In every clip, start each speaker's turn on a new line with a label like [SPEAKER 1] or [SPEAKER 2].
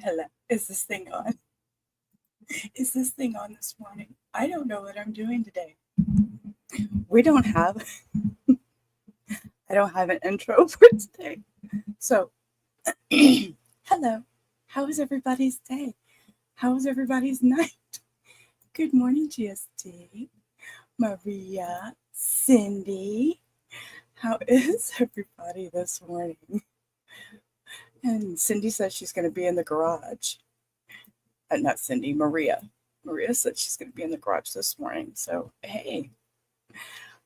[SPEAKER 1] Hello. Is this thing on? Is this thing on this morning? I don't know what I'm doing today. We don't have, I don't have an intro for today. So, hello. How was everybody's day? How was everybody's night? Good morning, GST. Maria, Cindy. How is everybody this morning? And Cindy says she's going to be in the garage. Not Cindy, Maria. Maria said she's going to be in the garage this morning. So, hey,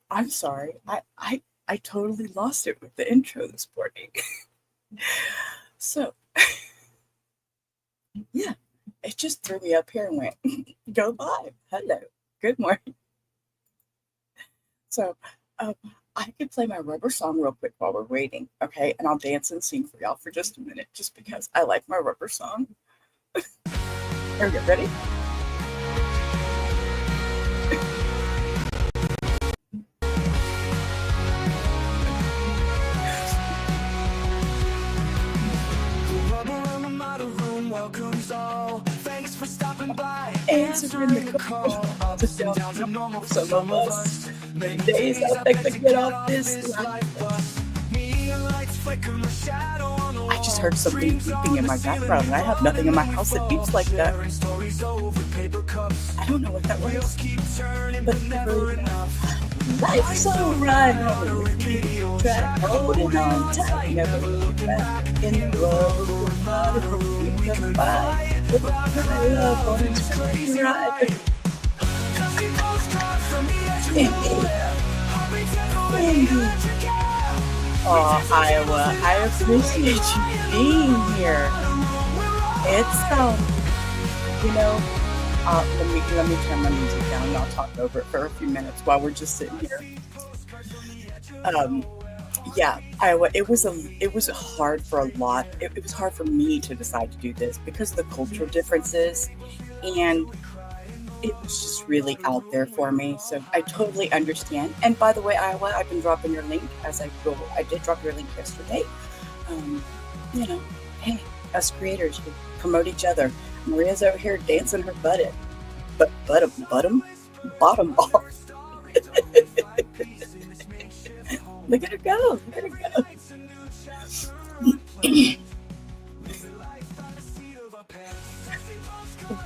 [SPEAKER 1] I'm sorry. I totally lost it with the intro this morning. So, yeah, it just threw me up here and went, go live. Hello. Good morning. So, I could play my rubber song real quick while we're waiting, okay? And I'll dance and sing for y'all for just a minute, just because I like my rubber song. Are you ready?
[SPEAKER 2] Thanks for stopping by.
[SPEAKER 1] Answering the call. Some of us days I think to get off this life. I just heard something beeping in my background, and I have nothing in my house that beeps like that. I don't know what that was, but life's alright. Holding on tight, never look back in the road. We can fight with my love on its ride. Oh, Iowa, I appreciate you being here. It's let me turn my music down and I'll talk over it for a few minutes while we're just sitting here. Yeah, Iowa, it was hard for a lot. It was hard for me to decide to do this because of the cultural differences, and it was just really out there for me. So I totally understand. And by the way, Iowa, I've been dropping your link as I go. I did drop your link yesterday. Hey, us creators, we promote each other. Maria's over here dancing her bottom off. Look at her go. Look at her go.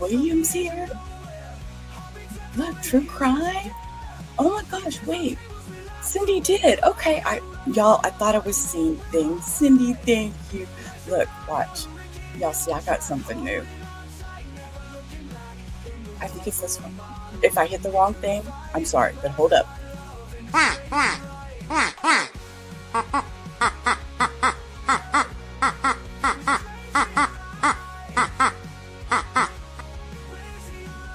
[SPEAKER 1] William's here. Look, true crime. Oh my gosh, wait. Cindy did. Okay, I thought I was seeing things. Cindy, thank you. Look, watch. Y'all see, I got something new. I think it's this one. If I hit the wrong thing, I'm sorry, but hold up.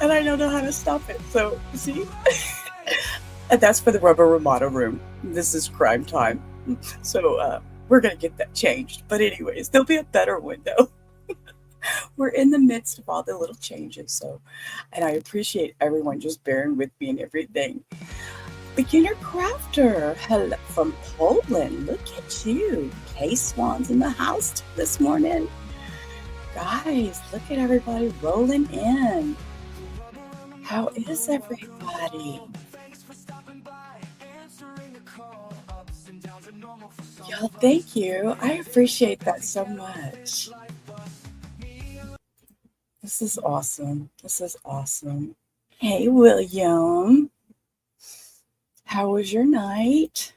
[SPEAKER 1] And I don't know how to stop it. So, see? And that's for the Rubber Ramada room. This is crime time. So, we're going to get that changed. But anyways, there'll be a better window. We're in the midst of all the little changes. So, and I appreciate everyone just bearing with me and everything. Beginner Crafter, hello from Poland. Look at you. K-Swan's in the house this morning. Guys, look at everybody rolling in. How is everybody? Y'all, thank you. I appreciate that so much. This is awesome. This is awesome. Hey, William. How was your night?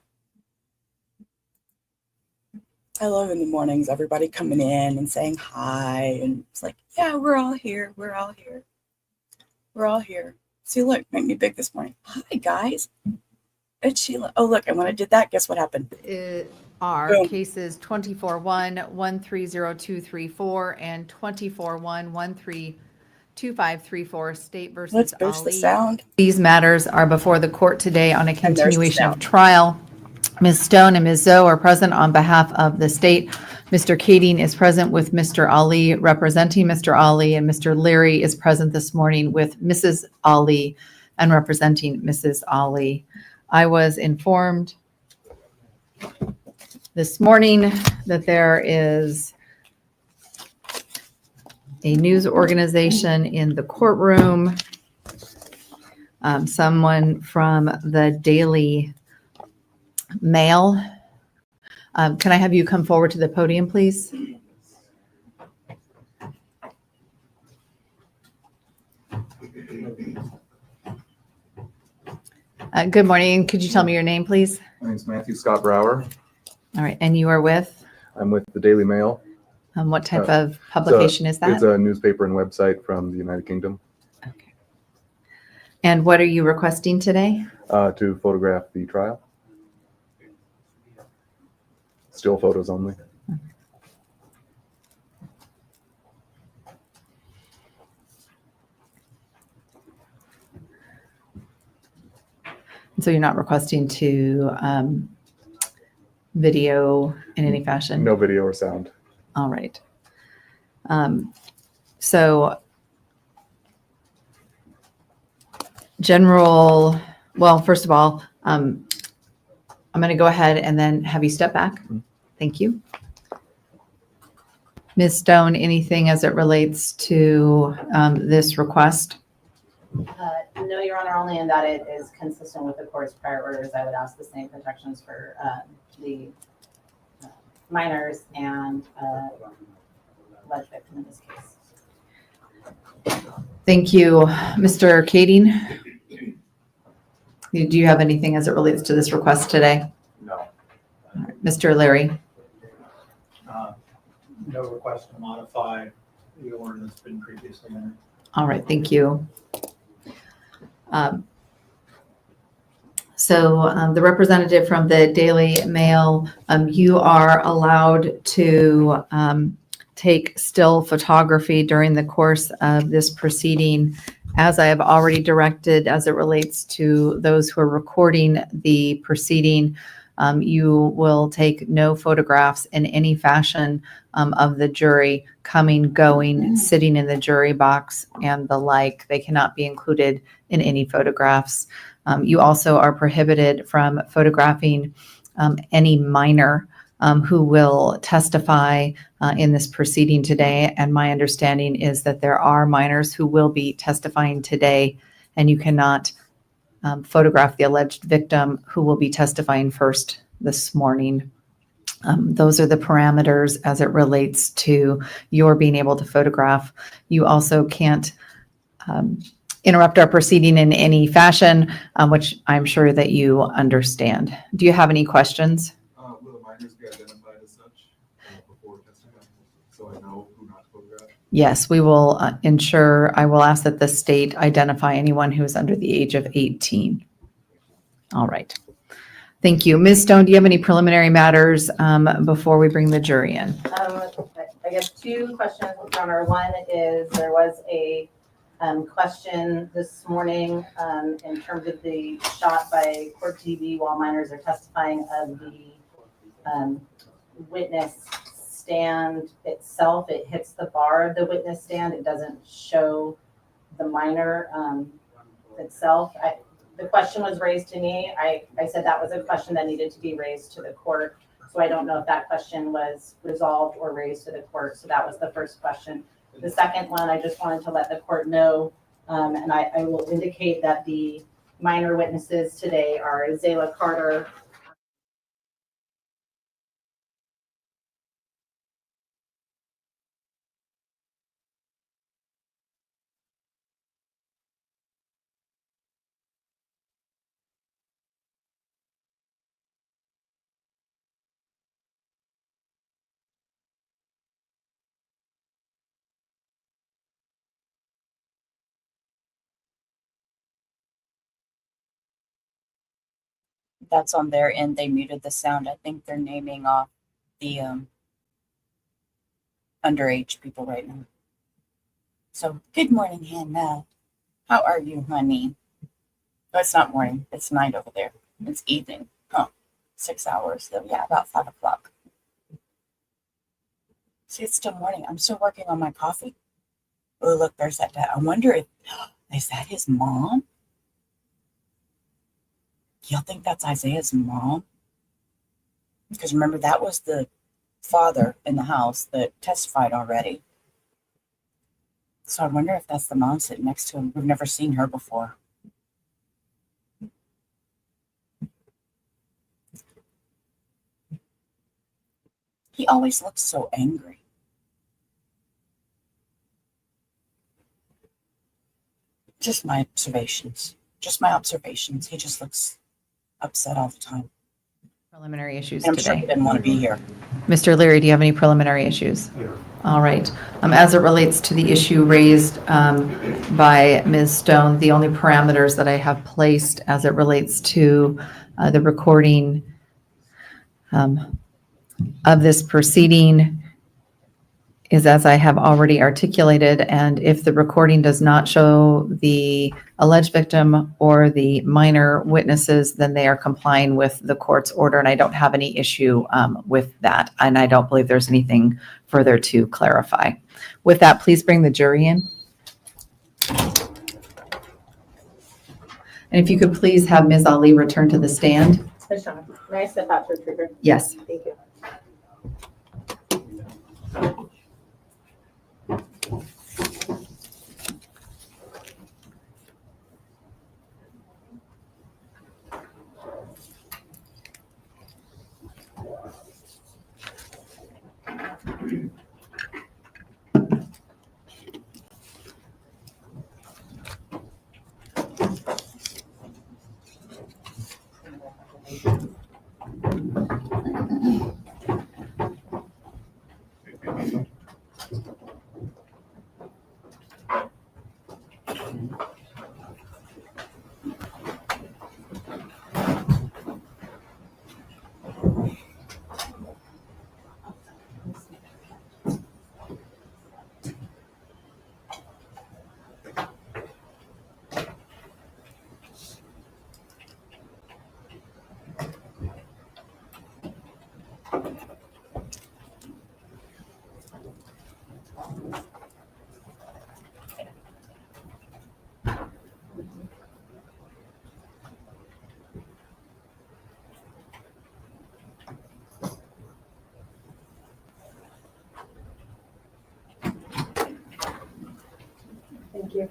[SPEAKER 1] I love in the mornings everybody coming in and saying hi. And it's like, yeah, we're all here. We're all here. We're all here. See, look, make me big this morning. Hi, guys. It's Sheila. Oh, look, and when I did that, guess what happened?
[SPEAKER 3] Are
[SPEAKER 1] Boom.
[SPEAKER 3] cases 24-1-130234 and 24-1-132534, State versus
[SPEAKER 1] Let's boost
[SPEAKER 3] Ali.
[SPEAKER 1] the sound.
[SPEAKER 3] These matters are before the court today on a
[SPEAKER 1] there's the
[SPEAKER 3] continuation of
[SPEAKER 1] sound.
[SPEAKER 3] trial. Ms. Stone and Ms. Zoe are present on behalf of the state. Mr. Kading is present with Mr. Ali, representing Mr. Ali, and Mr. Leary is present this morning with Mrs. Ali and representing Mrs. Ali. I was informed this morning that there is a news organization in the courtroom, someone from the Daily Mail. Can I have you come forward to the podium, please? Good morning. Could you tell me your name, please?
[SPEAKER 4] My name's Matthew Scott Brower.
[SPEAKER 3] All right. And you are with?
[SPEAKER 4] I'm with the Daily Mail.
[SPEAKER 3] What type of publication is that?
[SPEAKER 4] It's a newspaper and website from the United Kingdom.
[SPEAKER 3] Okay. And what are you requesting today?
[SPEAKER 4] To photograph the trial. Still photos only.
[SPEAKER 3] So you're not requesting to video in any fashion?
[SPEAKER 4] No video or sound.
[SPEAKER 3] All right. So well, first of all, I'm going to go ahead and then have you step back. Thank you. Ms. Stone, anything as it relates to this request?
[SPEAKER 5] No, Your Honor, only in that it is consistent with the court's prior orders. I would ask the same protections for the minors and alleged victim in this case.
[SPEAKER 3] Thank you. Mr. Kading, do you have anything as it relates to this request today?
[SPEAKER 6] No.
[SPEAKER 3] All right. Mr. Larry?
[SPEAKER 6] No request to modify the order that's been previously entered.
[SPEAKER 3] All right, thank you. So the representative from the Daily Mail, you are allowed to take still photography during the course of this proceeding, as I have already directed as it relates to those who are recording the proceeding. You will take no photographs in any fashion of the jury coming, going, sitting in the jury box and the like. They cannot be included in any photographs. You also are prohibited from photographing any minor who will testify in this proceeding today. And my understanding is that there are minors who will be testifying today, and you cannot photograph the alleged victim who will be testifying first this morning. Those are the parameters as it relates to your being able to photograph. You also can't interrupt our proceeding in any fashion, which I'm sure that you understand. Do you have any questions?
[SPEAKER 4] Will the minors be identified as such before testifying, so I know who not to photograph?
[SPEAKER 3] Yes, we will I will ask that the state identify anyone who is under the age of 18. All right. Thank you. Ms. Stone, do you have any preliminary matters before we bring the jury in?
[SPEAKER 5] I guess two questions, Your Honor. One is there was a question this morning in terms of the shot by court TV while minors are testifying of the witness stand itself. It hits the bar of the witness stand. It doesn't show the minor itself. The question was raised to me. I said that was a question that needed to be raised to the court. So I don't know if that question was resolved or raised to the court. So that was the first question. The second one, I just wanted to let the court know, and I will indicate that the minor witnesses today are Zayla Carter,
[SPEAKER 1] That's on their end. They muted the sound. I think they're naming off the underage people right now. So, good morning, Hannah. How are you, honey? Oh, it's not morning. It's night over there. It's evening. Huh. 6 hours. So, yeah, about 5 o'clock. See, it's still morning. I'm still working on my coffee. Oh, look, there's that dad. I wonder if, is that his mom? Y'all think that's Isaiah's mom? Because remember, that was the father in the house that testified already. So I wonder if that's the mom sitting next to him. We've never seen her before. He always looks so angry. Just my observations. Just my observations. He just looks upset all the time.
[SPEAKER 3] Preliminary issues
[SPEAKER 1] And I'm sure he
[SPEAKER 3] today.
[SPEAKER 1] didn't want to be here.
[SPEAKER 3] Mr. Leary, do you have any preliminary issues? All right. As it relates to the issue raised by Ms. Stone, the only parameters that I have placed as it relates to the recording of this proceeding is as I have already articulated, and if the recording does not show the alleged victim or the minor witnesses, then they are complying with the court's order, and I don't have any issue with that, and I don't believe there's anything further to clarify. With that, please bring the jury in. And if you could please have Ms. Ali return to the stand.
[SPEAKER 5] Ms. Shawn, may I step out to the trigger?
[SPEAKER 3] Yes.
[SPEAKER 5] Thank you. Thank you.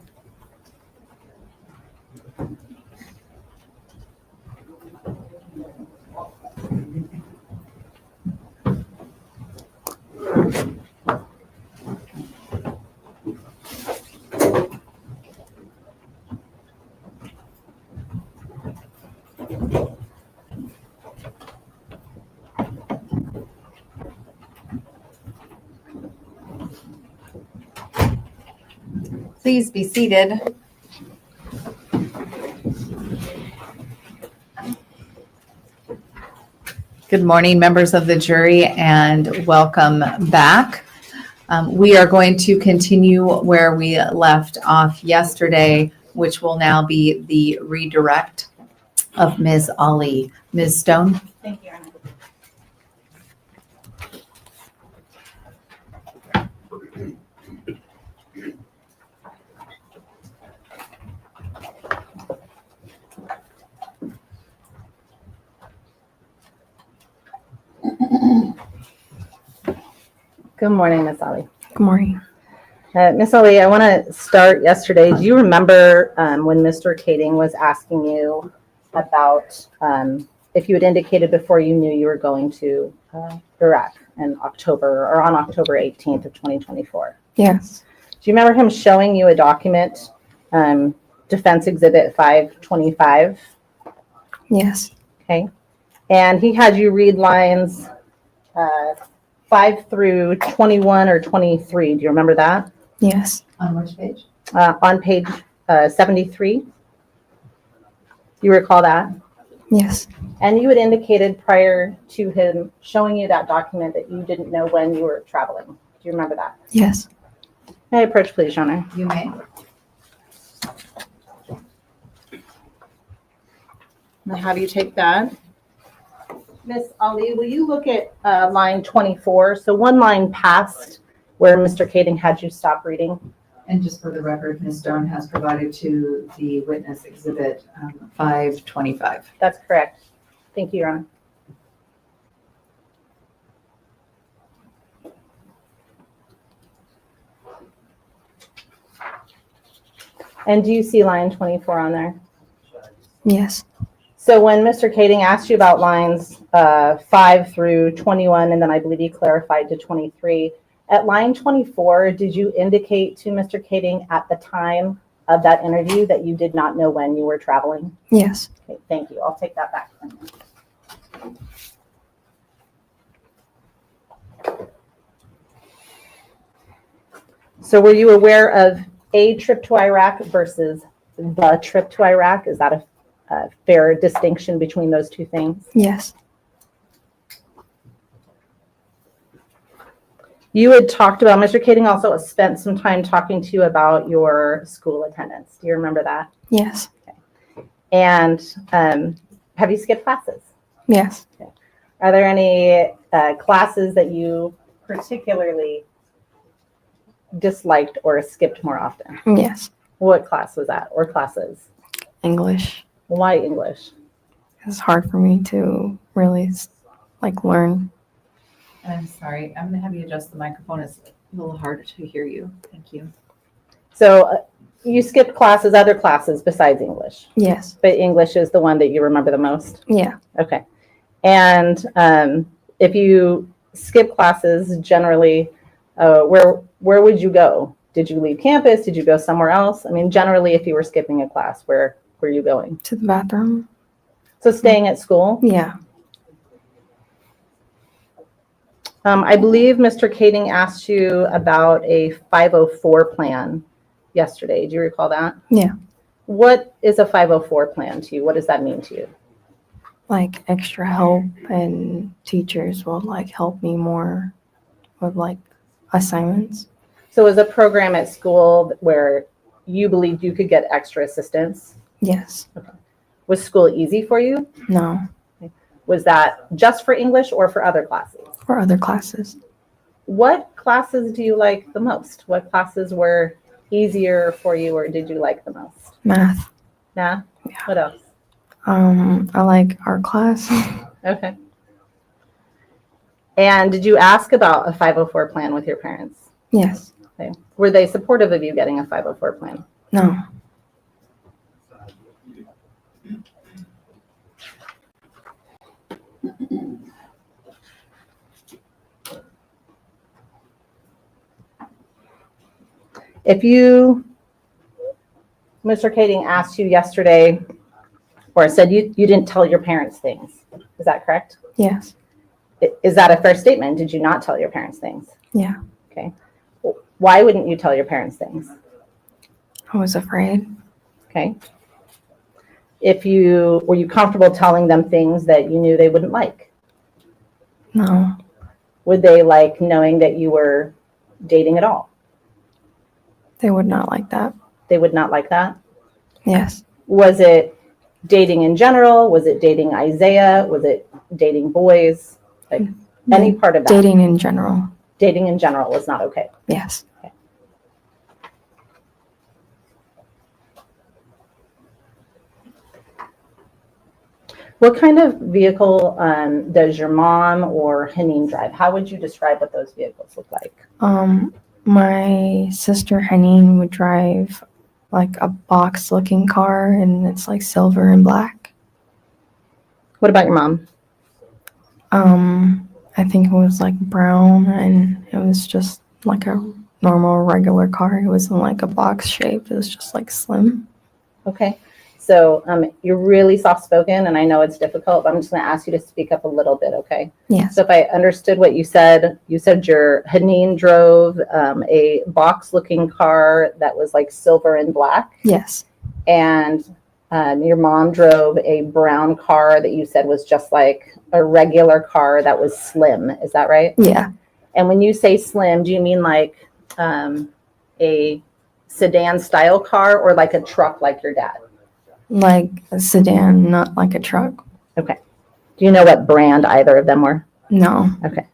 [SPEAKER 3] Please be seated. Good morning, members of the jury, and welcome back. We are going to continue where we left off yesterday, which will now be the redirect of Ms. Ali. Ms. Stone?
[SPEAKER 5] Thank you, Anna. Good morning, Ms. Ali.
[SPEAKER 7] Good morning.
[SPEAKER 5] Ms. Ali, I want to start yesterday. Do you remember when Mr. Kading was asking you about if you had indicated before you knew you were going to Iraq in October or on October 18th of 2024?
[SPEAKER 7] Yes.
[SPEAKER 5] Do you remember him showing you a document, Defense Exhibit 525?
[SPEAKER 7] Yes.
[SPEAKER 5] Okay. And he had you read lines 5 through 21 or 23. Do you remember that?
[SPEAKER 7] Yes.
[SPEAKER 3] On which page?
[SPEAKER 5] On page 73. You recall that?
[SPEAKER 7] Yes.
[SPEAKER 5] And you had indicated prior to him showing you that document that you didn't know when you were traveling. Do you remember that?
[SPEAKER 7] Yes.
[SPEAKER 5] May I approach, please, Your Honor?
[SPEAKER 3] You may.
[SPEAKER 5] I'll have you take that. Miss Ali, will you look at line 24? So one line past where Mr. Kading had you stop reading.
[SPEAKER 3] And just for the record, Ms. Stone has provided to the witness exhibit 525.
[SPEAKER 5] That's correct. Thank you, Your Honor. And do you see line 24 on there?
[SPEAKER 7] Yes.
[SPEAKER 5] So when Mr. Kading asked you about lines 5 through 21, and then I believe you clarified to 23, at line 24, did you indicate to Mr. Kading at the time of that interview that you did not know when you were traveling?
[SPEAKER 7] Yes.
[SPEAKER 5] Okay, thank you. I'll take that back from you. So were you aware of a trip to Iraq versus the trip to Iraq? Is that a fair distinction between those two things?
[SPEAKER 7] Yes.
[SPEAKER 5] You had talked about, Mr. Kading also spent some time talking to you about your school attendance. Do you remember that?
[SPEAKER 7] Yes.
[SPEAKER 5] And have you skipped classes?
[SPEAKER 7] Yes.
[SPEAKER 5] Are there any classes that you particularly disliked or skipped more often?
[SPEAKER 7] Yes.
[SPEAKER 5] What class was that, or classes?
[SPEAKER 7] English.
[SPEAKER 5] Why English?
[SPEAKER 7] It's hard for me to really learn.
[SPEAKER 3] I'm sorry, I'm gonna have you adjust the microphone. It's a little harder to hear you. Thank you.
[SPEAKER 5] So you skipped classes, other classes besides English,
[SPEAKER 7] Yes.
[SPEAKER 5] but English is the one that you remember the most?
[SPEAKER 7] Yeah.
[SPEAKER 5] Okay. And if you skip classes, generally, where would you go? Did you leave campus? Did you go somewhere else? I mean, generally, if you were skipping a class, where were you going?
[SPEAKER 7] To the bathroom.
[SPEAKER 5] So staying at school?
[SPEAKER 7] Yeah.
[SPEAKER 5] I believe Mr. Kading asked you about a 504 plan yesterday. Do you recall that?
[SPEAKER 7] Yeah.
[SPEAKER 5] What is a 504 plan to you? What does that mean to you?
[SPEAKER 7] Extra help, and teachers will help me more with assignments.
[SPEAKER 5] So is a program at school where you believed you could get extra assistance?
[SPEAKER 7] Yes.
[SPEAKER 5] Was school easy for you?
[SPEAKER 7] No.
[SPEAKER 5] Was that just for English or for other classes?
[SPEAKER 7] For other classes.
[SPEAKER 5] What classes do you like the most? What classes were easier for you, or did you like the most?
[SPEAKER 7] Math.
[SPEAKER 5] Yeah?
[SPEAKER 7] Yeah.
[SPEAKER 5] What else?
[SPEAKER 7] I like art class.
[SPEAKER 5] Okay. And did you ask about a 504 plan with your parents?
[SPEAKER 7] Yes.
[SPEAKER 5] Okay. Were they supportive of you getting a 504 plan?
[SPEAKER 7] No.
[SPEAKER 5] If Mr. Kading asked you yesterday, or said you didn't tell your parents things, is that correct?
[SPEAKER 7] Yes.
[SPEAKER 5] Is that a fair statement? Did you not tell your parents things?
[SPEAKER 7] Yeah.
[SPEAKER 5] Okay. Why wouldn't you tell your parents things?
[SPEAKER 7] I was afraid.
[SPEAKER 5] Okay. Were you comfortable telling them things that you knew they wouldn't like?
[SPEAKER 7] No.
[SPEAKER 5] Would they like knowing that you were dating at all?
[SPEAKER 7] They would not like that.
[SPEAKER 5] They would not like that?
[SPEAKER 7] Yes.
[SPEAKER 5] Was it dating in general? Was it dating Isaiah? Was it dating boys? Any part of that?
[SPEAKER 7] Dating in general.
[SPEAKER 5] Dating in general was not okay.
[SPEAKER 7] Yes.
[SPEAKER 5] What kind of vehicle does your mom or Haneen drive? How would you describe what those vehicles look like?
[SPEAKER 7] My sister Haneen would drive a box looking car, and it's silver and black.
[SPEAKER 5] What about your mom?
[SPEAKER 7] I think it was brown, and it was just a normal regular car. It wasn't a box shape. It was just slim.
[SPEAKER 5] Okay. So you're really soft-spoken, and I know it's difficult, but I'm just going to ask you to speak up a little bit, okay?
[SPEAKER 7] Yes.
[SPEAKER 5] So if I understood what you said your Haneen drove a box-looking car that was silver and black,
[SPEAKER 7] Yes.
[SPEAKER 5] and your mom drove a brown car that you said was just a regular car that was slim. Is that right?
[SPEAKER 7] Yeah.
[SPEAKER 5] And when you say slim, do you mean a sedan-style car, or a truck like your dad?
[SPEAKER 7] A sedan, not a truck.
[SPEAKER 5] Okay. Do you know what brand either of them were?
[SPEAKER 7] No.
[SPEAKER 5] Okay.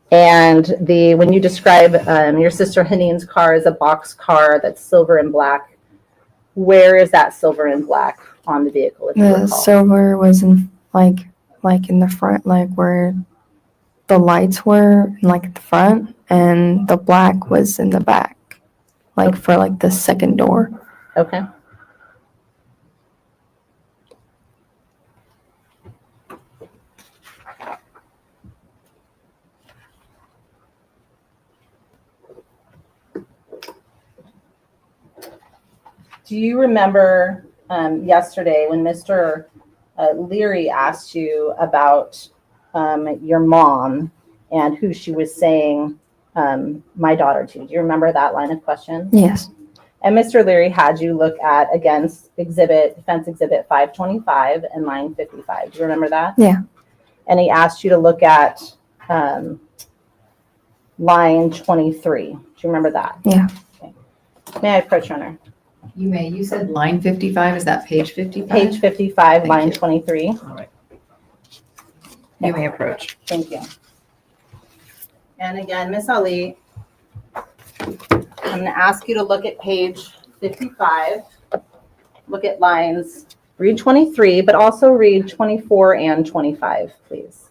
[SPEAKER 5] And when you describe your sister Haneen's car as a box car that's silver and black, where is that silver and black on the vehicle? If you
[SPEAKER 7] The
[SPEAKER 5] recall?
[SPEAKER 7] silver was in in the front, where the lights were, at the front, and the black was in the back, for the second door.
[SPEAKER 5] Okay. Do you remember yesterday when Mr. Leary asked you about your mom and who she was saying my daughter to? Do you remember that line of question?
[SPEAKER 7] Yes.
[SPEAKER 5] And Mr. Leary had you look at, against Defense Exhibit 525 and line 55. Do you remember that?
[SPEAKER 7] Yeah.
[SPEAKER 5] And he asked you to look at line 23. Do you remember that?
[SPEAKER 7] Yeah.
[SPEAKER 5] Okay. May I approach, Your Honor?
[SPEAKER 3] You may. You said line 55. Is that page 55?
[SPEAKER 5] Page 55,
[SPEAKER 3] Thank
[SPEAKER 5] line
[SPEAKER 3] you.
[SPEAKER 5] 23.
[SPEAKER 3] All right. You may approach.
[SPEAKER 5] Thank you. And again, Miss Ali, I'm going to ask you to look at page 55. Look at lines, read 23, but also read 24 and 25, please.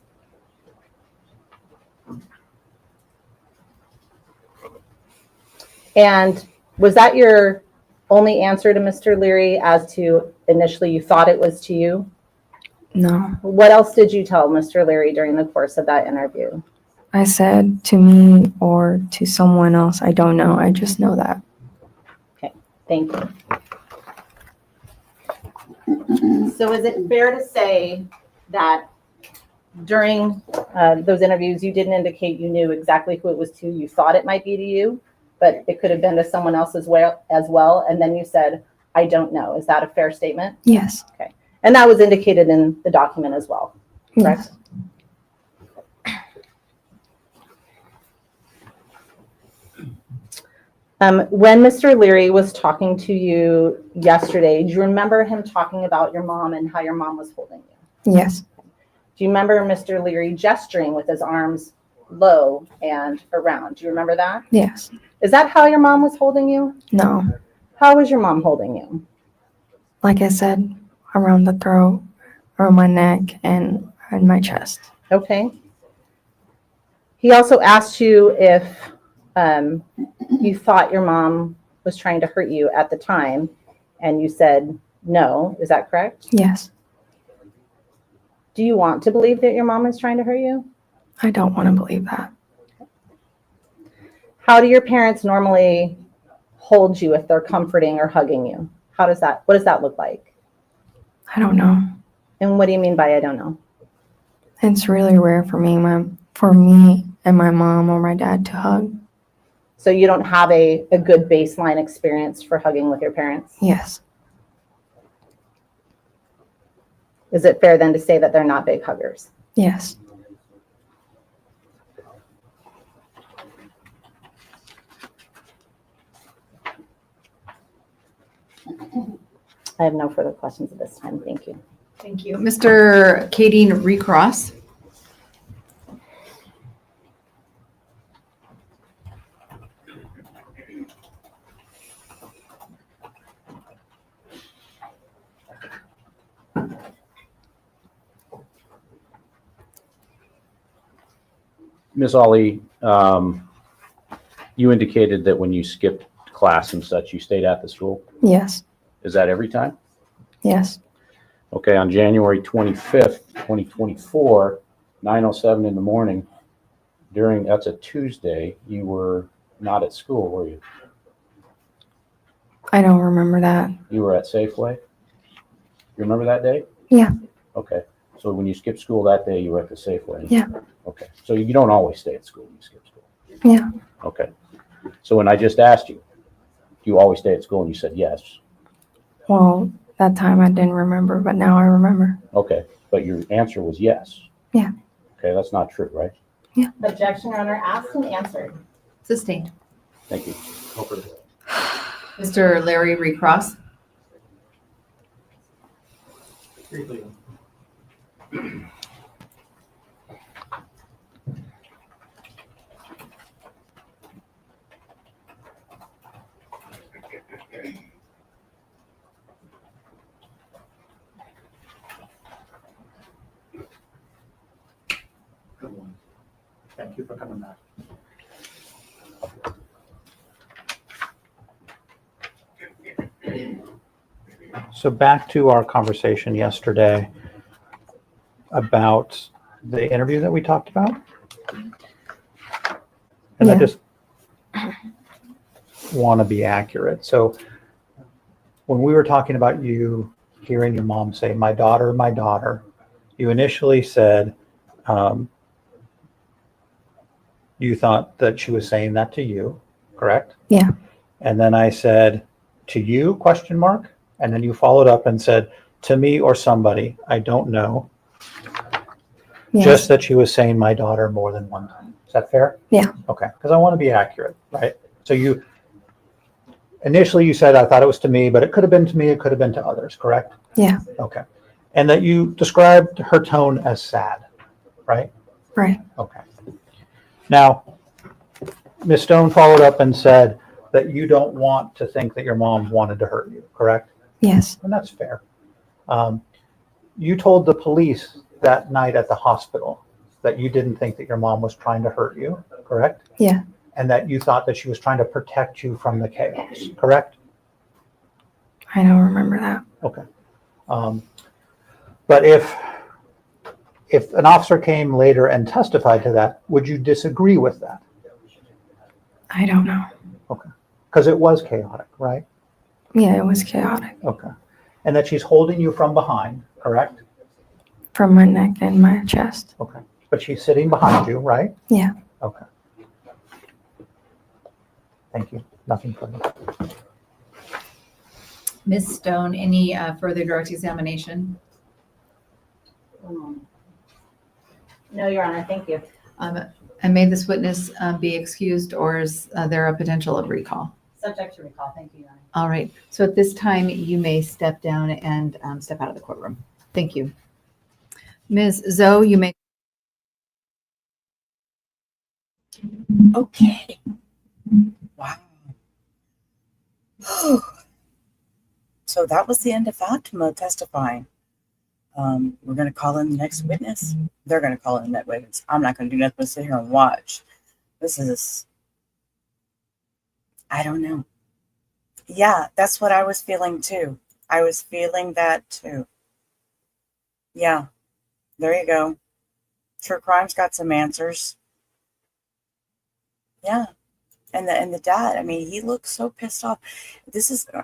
[SPEAKER 5] And was that your only answer to Mr. Leary as to initially you thought it was to you?
[SPEAKER 7] No.
[SPEAKER 5] What else did you tell Mr. Leary during the course of that interview?
[SPEAKER 7] I said to me or to someone else, I don't know. I just know that.
[SPEAKER 5] Thank you. So is it fair to say that during those interviews, you didn't indicate you knew exactly who it was to? You thought it might be to you, but it could have been to someone else as well. And then you said, I don't know. Is that a fair statement?
[SPEAKER 7] Yes.
[SPEAKER 5] Okay. And that was indicated in the document as well, correct?
[SPEAKER 7] Yes.
[SPEAKER 5] When Mr. Leary was talking to you yesterday, do you remember him talking about your mom and how your mom was holding you?
[SPEAKER 7] Yes.
[SPEAKER 5] Do you remember Mr. Leary gesturing with his arms low and around? Do you remember that?
[SPEAKER 7] Yes.
[SPEAKER 5] Is that how your mom was holding you?
[SPEAKER 7] No.
[SPEAKER 5] How was your mom holding you?
[SPEAKER 7] Like I said, around the throat, around my neck, and my chest.
[SPEAKER 5] Okay. He also asked you if you thought your mom was trying to hurt you at the time, and you said no. Is that correct?
[SPEAKER 7] Yes.
[SPEAKER 5] Do you want to believe that your mom is trying to hurt you?
[SPEAKER 7] I don't want to believe that.
[SPEAKER 5] How do your parents normally hold you if they're comforting or hugging you? What does that look like?
[SPEAKER 7] I don't know.
[SPEAKER 5] And what do you mean by I don't know?
[SPEAKER 7] It's really rare for me and my mom or my dad to hug.
[SPEAKER 5] So you don't have a good baseline experience for hugging with your parents?
[SPEAKER 7] Yes.
[SPEAKER 5] Is it fair then to say that they're not big huggers?
[SPEAKER 7] Yes.
[SPEAKER 5] I have no further questions at this time. Thank you.
[SPEAKER 3] Thank you. Mr. Kadeen Recross.
[SPEAKER 8] Ms. Ali, you indicated that when you skipped class and such, you stayed at the school.
[SPEAKER 7] Yes.
[SPEAKER 8] Is that every time?
[SPEAKER 7] Yes.
[SPEAKER 8] Okay, on January 25th, 2024, 9:07 in the morning, that's a Tuesday, you were not at school, were you?
[SPEAKER 7] I don't remember that.
[SPEAKER 8] You were at Safeway? You remember that day?
[SPEAKER 7] Yeah.
[SPEAKER 8] Okay, so when you skipped school that day, you were at the Safeway?
[SPEAKER 7] Yeah.
[SPEAKER 8] Okay, so you don't always stay at school when you skip school?
[SPEAKER 7] Yeah.
[SPEAKER 8] Okay, so when I just asked you, do you always stay at school, and you said yes?
[SPEAKER 7] Well, that time I didn't remember, but now I remember.
[SPEAKER 8] Okay, but your answer was yes?
[SPEAKER 7] Yeah.
[SPEAKER 8] Okay, that's not true, right?
[SPEAKER 5] Objection, Your Honor. Asked and answered.
[SPEAKER 3] Sustained.
[SPEAKER 8] Thank you.
[SPEAKER 3] Mr. Larry Recross.
[SPEAKER 6] Briefly. Good one. Thank you for coming back.
[SPEAKER 9] So back to our conversation yesterday about the interview that we talked about. And I
[SPEAKER 7] Yeah.
[SPEAKER 9] just want to be accurate. So when we were talking about you hearing your mom say, my daughter, you initially said you thought that she was saying that to you, correct?
[SPEAKER 7] Yeah.
[SPEAKER 9] And then I said, to you, question mark? And then you followed up and said, to me or somebody, I don't know.
[SPEAKER 7] Yes.
[SPEAKER 9] Just that she was saying my daughter more than one time. Is that fair?
[SPEAKER 7] Yeah.
[SPEAKER 9] Okay, because I want to be accurate, right? So you, initially you said, I thought it was to me, but it could have been to me, it could have been to others, correct?
[SPEAKER 7] Yeah.
[SPEAKER 9] Okay. And that you described her tone as sad, right?
[SPEAKER 7] Right.
[SPEAKER 9] Okay. Now, Ms. Stone followed up and said that you don't want to think that your mom wanted to hurt you, correct?
[SPEAKER 7] Yes.
[SPEAKER 9] And that's fair. You told the police that night at the hospital that you didn't think that your mom was trying to hurt you, correct?
[SPEAKER 7] Yeah.
[SPEAKER 9] And that you thought that she was trying to protect you from the chaos, correct?
[SPEAKER 7] I don't remember that.
[SPEAKER 9] Okay. But if an officer came later and testified to that, would you disagree with that?
[SPEAKER 7] I don't know.
[SPEAKER 9] Okay. Because it was chaotic, right?
[SPEAKER 7] Yeah, it was chaotic.
[SPEAKER 9] Okay. And that she's holding you from behind, correct?
[SPEAKER 7] From my neck and my chest.
[SPEAKER 9] Okay. But she's sitting behind you, right?
[SPEAKER 7] Yeah.
[SPEAKER 9] Okay. Thank you. Nothing further.
[SPEAKER 3] Ms. Stone, any further direct examination?
[SPEAKER 5] No, Your Honor, thank you.
[SPEAKER 3] And may this witness be excused, or is there a potential of recall?
[SPEAKER 5] Subject to recall, thank you, Your Honor.
[SPEAKER 3] All right. So at this time, you may step down and step out of the courtroom. Thank you. Ms. Zoe, you may.
[SPEAKER 1] Okay. Wow. So that was the end of Fatima testifying. We're going to call in the next witness. They're going to call in that witness. I'm not going to do nothing but sit here and watch. This is, I don't know. Yeah, that's what I was feeling too. I was feeling that too. Yeah, there you go. True Crime's got some answers. Yeah. And the dad, I mean, he looks so pissed off.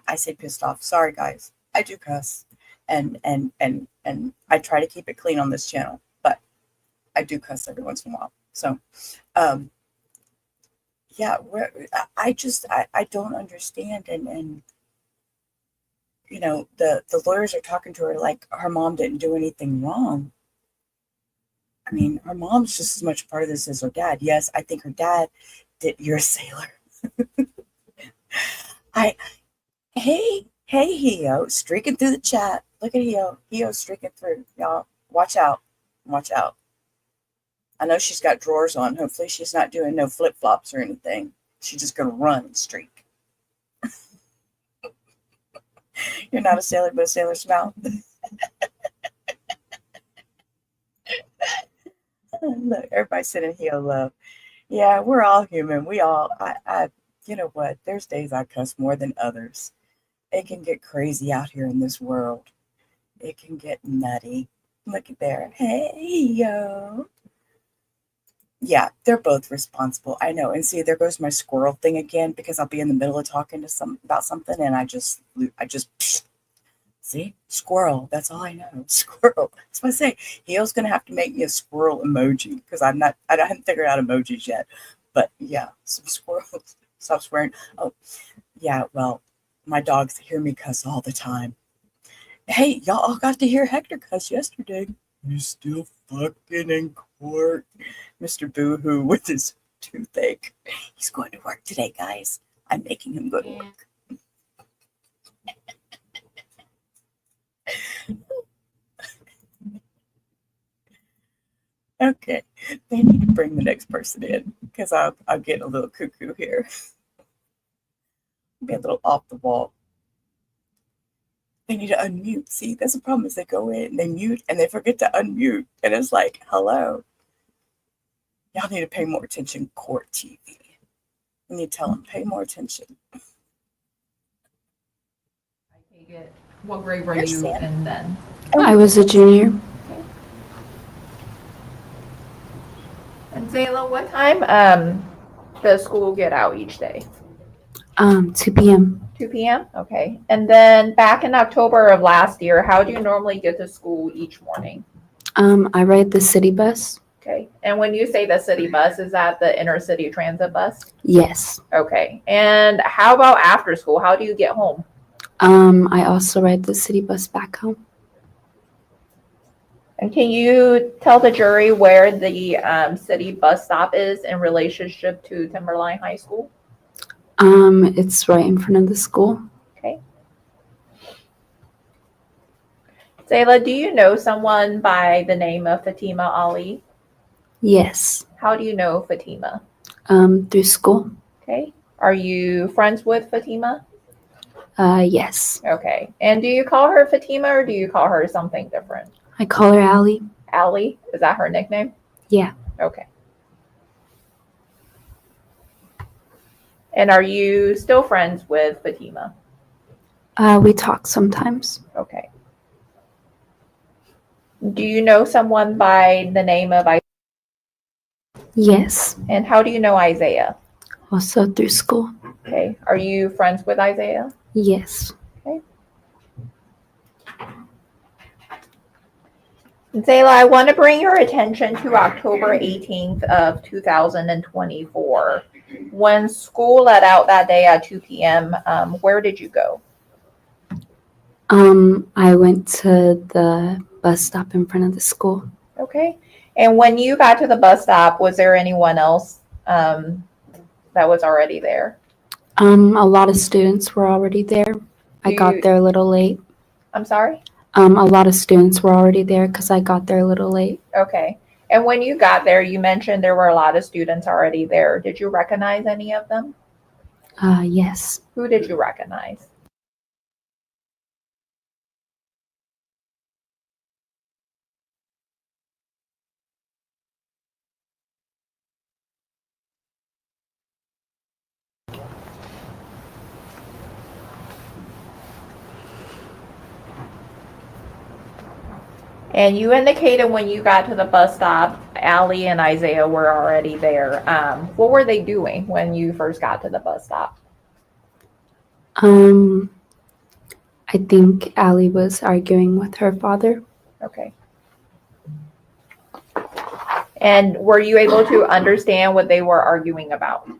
[SPEAKER 1] I say pissed off. Sorry, guys. I do cuss. And I try to keep it clean on this channel, but I do cuss every once in a while. So, yeah, I don't understand. And you know, the lawyers are talking to her like her mom didn't do anything wrong. I mean, her mom's just as much part of this as her dad. Yes, I think her dad did. You're a sailor. Hey, Hio, streaking through the chat. Look at Hio. Hio streaking through. Y'all, watch out. Watch out. I know she's got drawers on. Hopefully she's not doing no flip-flops or anything. She's just going to run and streak. You're not a sailor, but a sailor's mouth. Look, everybody's sending Hio love. Yeah, we're all human. We all, you know what? There's days I cuss more than others. It can get crazy out here in this world. It can get nutty. Look at there. Hey, yo. Yeah, they're both responsible. I know. And see, there goes my squirrel thing again, because I'll be in the middle of talking to about something and I just see, squirrel. That's all I know. Squirrel. That's what I say. Hio's gonna have to make me a squirrel emoji, because I haven't figured out emojis yet. But yeah, some squirrels. Stop swearing. Oh, yeah, well, my dogs hear me cuss all the time. Hey, y'all all got to hear Hector cuss yesterday. He's still fucking in court. Mr. Boo-hoo with his toothache. He's going to work today, guys. I'm making him go to work. Okay, they need to bring the next person in, because I'm getting a little cuckoo here. Be a little off the wall. They need to unmute. See, that's the problem, is they go in and they mute and they forget to unmute. And it's like, hello. Y'all need to pay more attention, court TV. You need to tell them, pay more attention.
[SPEAKER 3] I take it What grade were
[SPEAKER 1] Yes,
[SPEAKER 3] you
[SPEAKER 1] Sam.
[SPEAKER 3] in then?
[SPEAKER 7] I was a junior.
[SPEAKER 3] And Zayla, what time does school get out each day?
[SPEAKER 7] 2 p.m.
[SPEAKER 3] 2 p.m.? Okay. And then back in October of last year, how do you normally get to school each morning?
[SPEAKER 7] I ride the city bus.
[SPEAKER 3] Okay. And when you say the city bus, is that the inner city transit bus?
[SPEAKER 7] Yes.
[SPEAKER 3] Okay. And how about after school? How do you get home?
[SPEAKER 7] I also ride the city bus back home.
[SPEAKER 3] And can you tell the jury where the city bus stop is in relationship to Timberline High School?
[SPEAKER 7] It's right in front of the school.
[SPEAKER 3] Okay. Zayla, do you know someone by the name of Fatima Ali?
[SPEAKER 7] Yes.
[SPEAKER 3] How do you know Fatima?
[SPEAKER 7] Through school.
[SPEAKER 3] Okay. Are you friends with Fatima?
[SPEAKER 7] Yes.
[SPEAKER 3] Okay. And do you call her Fatima or do you call her something different?
[SPEAKER 7] I call her Allie.
[SPEAKER 3] Ali? Is that her nickname?
[SPEAKER 7] Yeah.
[SPEAKER 3] Okay. And are you still friends with Fatima?
[SPEAKER 7] We talk sometimes.
[SPEAKER 3] Okay. Do you know someone by the name of Isaiah?
[SPEAKER 7] Yes.
[SPEAKER 3] And how do you know Isaiah?
[SPEAKER 7] Also through school.
[SPEAKER 3] Okay. Are you friends with Isaiah?
[SPEAKER 7] Yes.
[SPEAKER 3] Zayla, I want to bring your attention to October 18th of 2024. When school let out that day at 2 p.m., where did you go?
[SPEAKER 7] I went to the bus stop in front of the school.
[SPEAKER 3] Okay. And when you got to the bus stop, was there anyone else that was already there?
[SPEAKER 7] A lot of students were already there. I got there a little late.
[SPEAKER 3] I'm sorry?
[SPEAKER 7] A lot of students were already there because I got there a little late.
[SPEAKER 3] Okay. And when you got there, you mentioned there were a lot of students already there. Did you recognize any of them?
[SPEAKER 7] Yes.
[SPEAKER 3] Who did you recognize? And you indicated when you got to the bus stop, Allie and Isaiah were already there. What were they doing when you first got to the bus stop?
[SPEAKER 7] I think Allie was arguing with her father.
[SPEAKER 3] Okay. And were you able to understand what they were arguing about?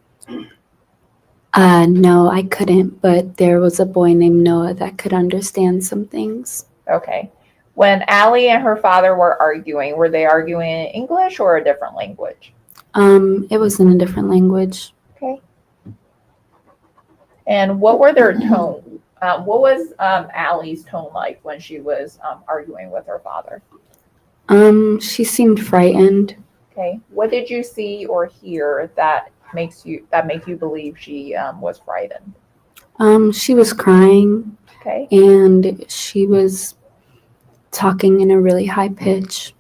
[SPEAKER 7] No, I couldn't, but there was a boy named Noah that could understand some things.
[SPEAKER 3] Okay. When Allie and her father were arguing, were they arguing in English or a different language?
[SPEAKER 7] It was in a different language.
[SPEAKER 3] Okay. And what were their tone? What was Allie's tone like when she was arguing with her father?
[SPEAKER 7] She seemed frightened.
[SPEAKER 3] Okay. What did you see or hear that make you believe she was frightened?
[SPEAKER 7] She was crying.
[SPEAKER 3] Okay.
[SPEAKER 7] And she was talking in a really high pitch.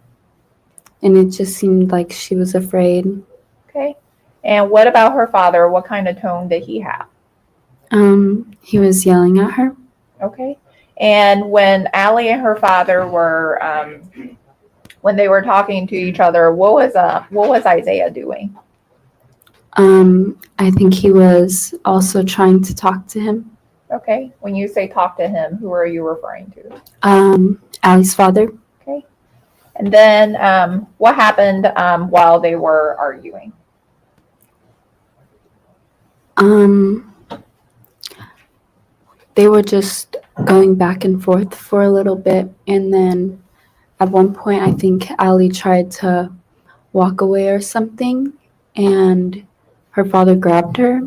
[SPEAKER 7] And it just seemed like she was afraid.
[SPEAKER 3] Okay. And what about her father? What kind of tone did he have?
[SPEAKER 7] He was yelling at her.
[SPEAKER 3] Okay. And when Allie and her father were when they were talking to each other, what was Isaiah doing?
[SPEAKER 7] I think he was also trying to talk to him.
[SPEAKER 3] Okay. When you say talk to him, who are you referring to?
[SPEAKER 7] Allie's father.
[SPEAKER 3] Okay. And then what happened while they were arguing?
[SPEAKER 7] They were just going back and forth for a little bit. And then at one point, I think Allie tried to walk away or something. And her father grabbed her.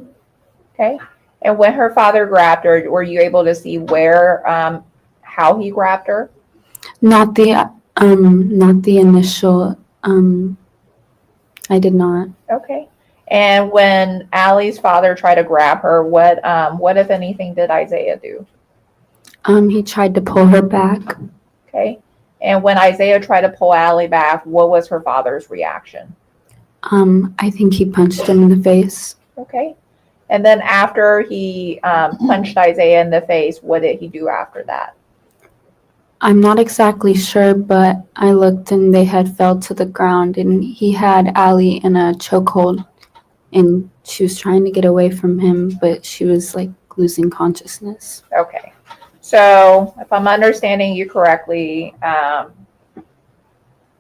[SPEAKER 3] Okay. And when her father grabbed her, were you able to see where, how he grabbed her?
[SPEAKER 7] Not the initial. I did not.
[SPEAKER 3] Okay. And when Allie's father tried to grab her, what if anything did Isaiah do?
[SPEAKER 7] He tried to pull her back.
[SPEAKER 3] Okay. And when Isaiah tried to pull Allie back, what was her father's reaction?
[SPEAKER 7] I think he punched him in the face.
[SPEAKER 3] Okay. And then after he punched Isaiah in the face, what did he do after that?
[SPEAKER 7] I'm not exactly sure, but I looked and they had fell to the ground, and he had Allie in a chokehold, and she was trying to get away from him, but she was like losing consciousness.
[SPEAKER 10] Okay. So if I'm understanding you correctly,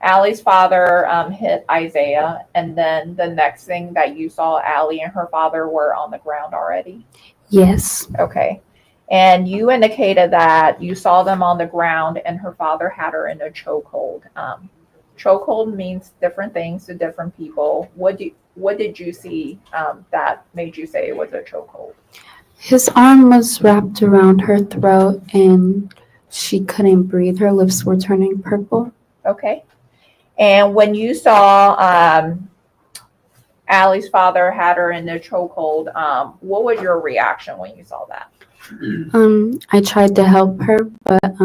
[SPEAKER 10] Allie's father hit Isaiah, and then the next thing that you saw, Allie and her father were on the ground already?
[SPEAKER 7] Yes.
[SPEAKER 10] Okay. And you indicated that you saw them on the ground and her father had her in a chokehold. Chokehold means different things to different people. What did you see that made you say it was a chokehold?
[SPEAKER 7] His arm was wrapped around her throat, and she couldn't breathe. Her lips were turning purple.
[SPEAKER 10] Okay. And when you saw Allie's father had her in the chokehold, what was your reaction when you saw that?
[SPEAKER 7] I tried to help her, but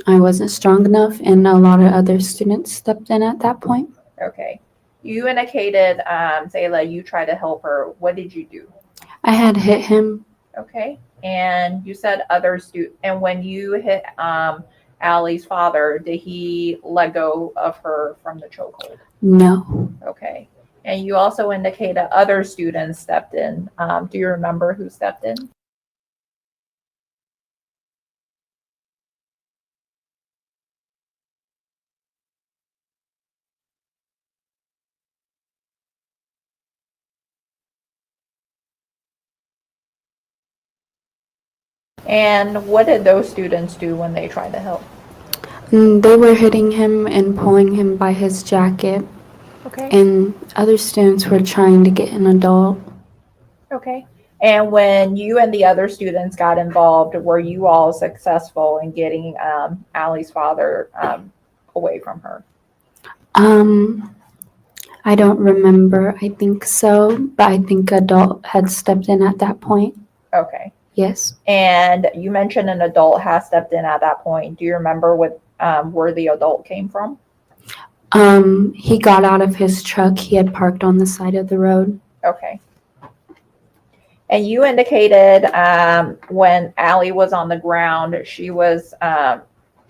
[SPEAKER 7] I wasn't strong enough, and a lot of other students stepped in at that point.
[SPEAKER 10] Okay. You indicated, Zayla, you tried to help her. What did you do?
[SPEAKER 7] I had hit him.
[SPEAKER 10] Okay. And you said and when you hit Allie's father, did he let go of her from the chokehold?
[SPEAKER 7] No.
[SPEAKER 10] Okay. And you also indicated other students stepped in. Do you remember who stepped in? And what did those students do when they tried to help?
[SPEAKER 7] They were hitting him and pulling him by his jacket,
[SPEAKER 10] Okay.
[SPEAKER 7] and other students were trying to get an adult.
[SPEAKER 10] Okay. And when you and the other students got involved, were you all successful in getting Allie's father away from her?
[SPEAKER 7] I don't remember. I think so, but I think adult had stepped in at that point.
[SPEAKER 10] Okay.
[SPEAKER 7] Yes.
[SPEAKER 10] And you mentioned an adult has stepped in at that point. Do you remember where the adult came from?
[SPEAKER 7] He got out of his truck. He had parked on the side of the road.
[SPEAKER 10] Okay. And you indicated when Allie was on the ground,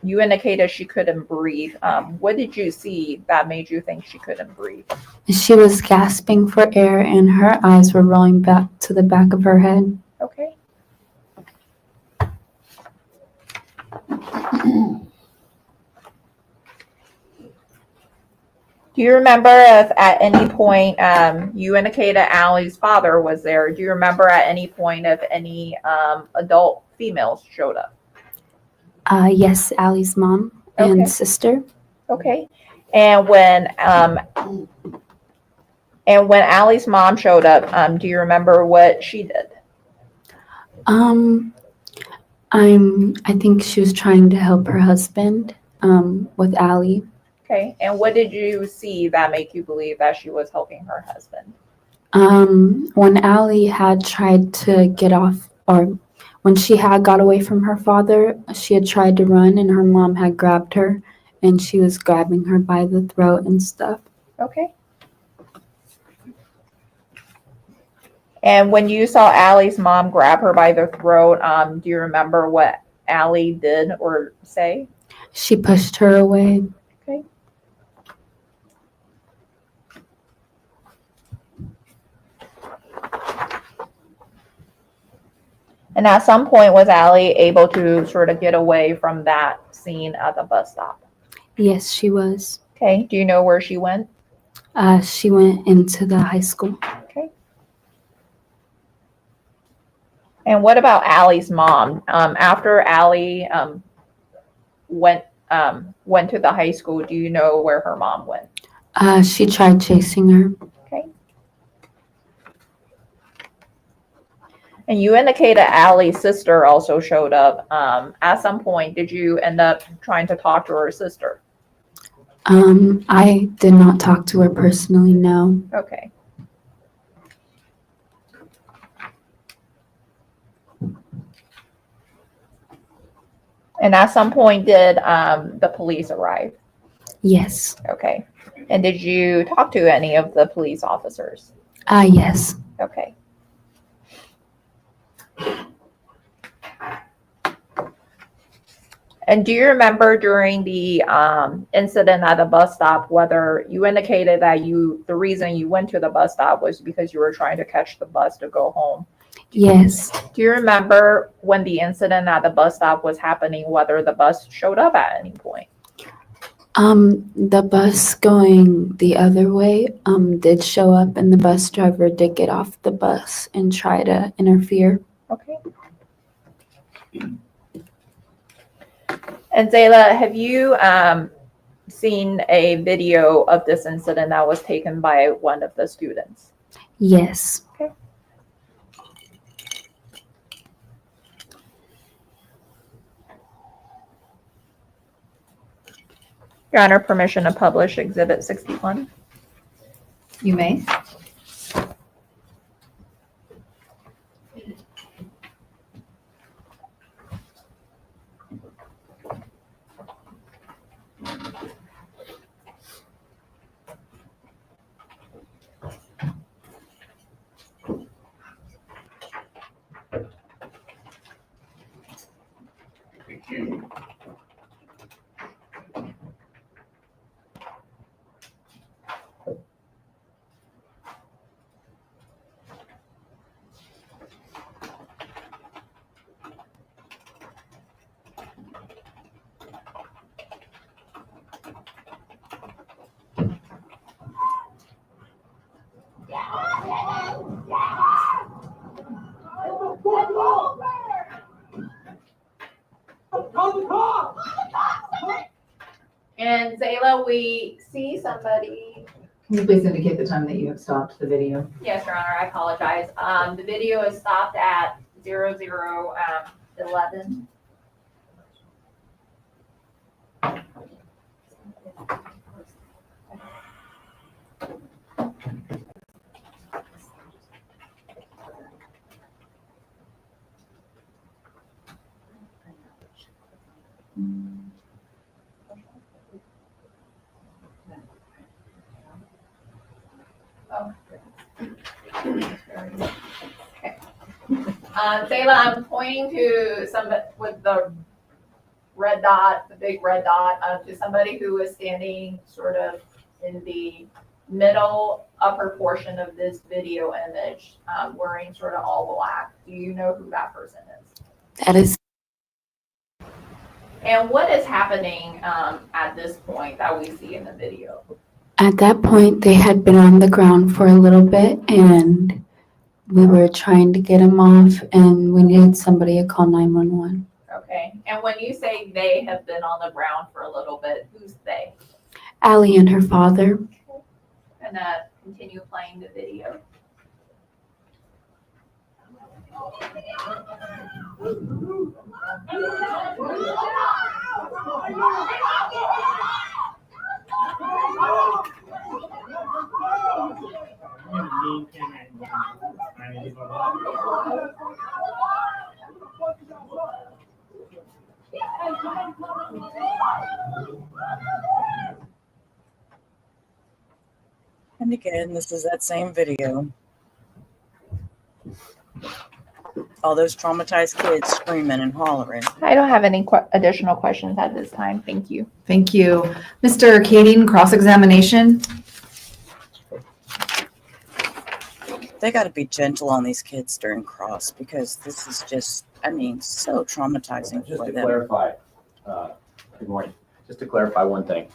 [SPEAKER 10] you indicated she couldn't breathe. What did you see that made you think she couldn't breathe?
[SPEAKER 7] She was gasping for air, and her eyes were rolling back to the back of her head.
[SPEAKER 10] Okay. Do you remember if at any point you indicated Allie's father was there? Do you remember at any point if any adult females showed up?
[SPEAKER 7] Yes, Allie's mom
[SPEAKER 10] Okay.
[SPEAKER 7] and sister.
[SPEAKER 10] Okay. And when Allie's mom showed up, do you remember what she did?
[SPEAKER 7] I think she was trying to help her husband with Allie.
[SPEAKER 10] Okay. And what did you see that made you believe that she was helping her husband?
[SPEAKER 7] When Allie had tried to get off, or when she had got away from her father, she had tried to run, and her mom had grabbed her, and she was grabbing her by the throat and stuff.
[SPEAKER 10] Okay. And when you saw Allie's mom grab her by the throat, do you remember what Allie did or say?
[SPEAKER 7] She pushed her away.
[SPEAKER 10] Okay. And at some point, was Allie able to sort of get away from that scene at the bus stop?
[SPEAKER 7] Yes, she was.
[SPEAKER 10] Okay. Do you know where she went?
[SPEAKER 7] She went into the high school.
[SPEAKER 10] Okay. And what about Allie's mom? After Allie went to the high school, do you know where her mom went?
[SPEAKER 7] She tried chasing her.
[SPEAKER 10] Okay. And you indicated Allie's sister also showed up. At some point, did you end up trying to talk to her sister?
[SPEAKER 7] I did not talk to her personally, no.
[SPEAKER 10] Okay. And at some point, did the police arrive?
[SPEAKER 7] Yes.
[SPEAKER 10] Okay. And did you talk to any of the police officers?
[SPEAKER 7] Yes.
[SPEAKER 10] Okay. And do you remember during the incident at the bus stop, whether you indicated that the reason you went to the bus stop was because you were trying to catch the bus to go home?
[SPEAKER 7] Yes.
[SPEAKER 10] Do you remember when the incident at the bus stop was happening, whether the bus showed up at any point?
[SPEAKER 7] The bus going the other way, did show up, and the bus driver did get off the bus and try to interfere.
[SPEAKER 10] Okay. And Zayla, have you seen a video of this incident that was taken by one of the students?
[SPEAKER 7] Yes.
[SPEAKER 10] Okay. Your Honor, permission to publish Exhibit 61.
[SPEAKER 3] You may.
[SPEAKER 10] And Zayla, we see somebody.
[SPEAKER 3] Can you please indicate the time that you have stopped the video?
[SPEAKER 10] Yes, Your Honor, I apologize. The video is stopped at 00:11. Zayla, I'm pointing to somebody with the red dot, the big red dot, to somebody who is standing sort of in the middle upper portion of this video image, wearing sort of all black. Do you know who that person is?
[SPEAKER 7] That is.
[SPEAKER 10] And what is happening at this point that we see in the video?
[SPEAKER 7] At that point, they had been on the ground for a little bit, and we were trying to get him off, and we needed somebody to call 911.
[SPEAKER 10] Okay. And when you say they have been on the ground for a little bit, who's they?
[SPEAKER 7] Allie and her father.
[SPEAKER 10] And continue playing the video.
[SPEAKER 1] And again, this is that same video. All those traumatized kids screaming and hollering.
[SPEAKER 10] I don't have any additional questions at this time. Thank you.
[SPEAKER 3] Thank you. Mr. Kading, cross-examination.
[SPEAKER 1] They got to be gentle on these kids during cross, because this is just, I mean, so traumatizing
[SPEAKER 8] Just
[SPEAKER 1] for
[SPEAKER 8] to
[SPEAKER 1] them.
[SPEAKER 8] clarify, good morning, just to clarify one thing.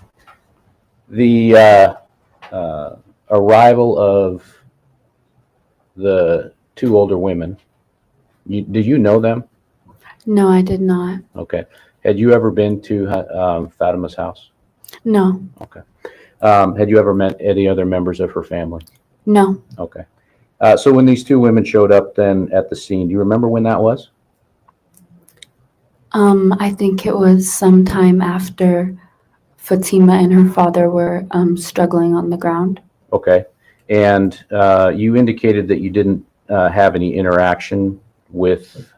[SPEAKER 8] The arrival of the two older women, did you know them?
[SPEAKER 7] No, I did not.
[SPEAKER 8] Okay. Had you ever been to Fatima's house?
[SPEAKER 7] No.
[SPEAKER 8] Okay. Had you ever met any other members of her family?
[SPEAKER 7] No.
[SPEAKER 8] Okay. So when these two women showed up then at the scene, do you remember when that was?
[SPEAKER 7] I think it was sometime after Fatima and her father were struggling on the ground.
[SPEAKER 8] Okay. And you indicated that you didn't have any interaction with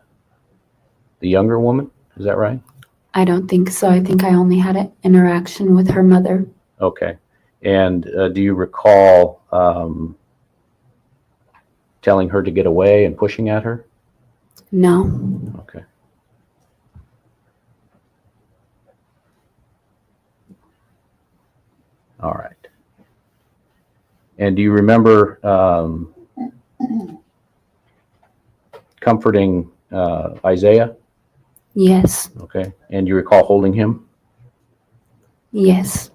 [SPEAKER 8] the younger woman. Is that right?
[SPEAKER 7] I don't think so. I think I only had an interaction with her mother.
[SPEAKER 8] Okay. And do you recall telling her to get away and pushing at her?
[SPEAKER 7] No.
[SPEAKER 8] Okay. All right. And do you remember comforting Isaiah?
[SPEAKER 7] Yes.
[SPEAKER 8] Okay. And you recall holding him?
[SPEAKER 7] Yes.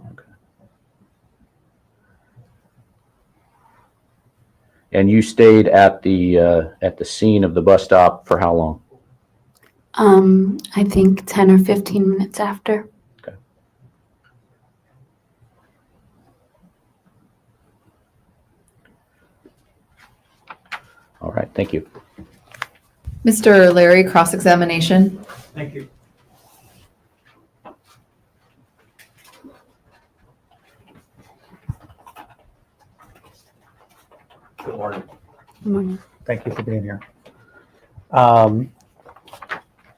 [SPEAKER 8] And you stayed at the scene of the bus stop for how long?
[SPEAKER 7] I think 10 or 15 minutes after.
[SPEAKER 8] Okay. All right. Thank you.
[SPEAKER 3] Mr. Larry, cross-examination.
[SPEAKER 9] Thank you.
[SPEAKER 4] Good morning.
[SPEAKER 7] Good morning.
[SPEAKER 9] Thank you for being here.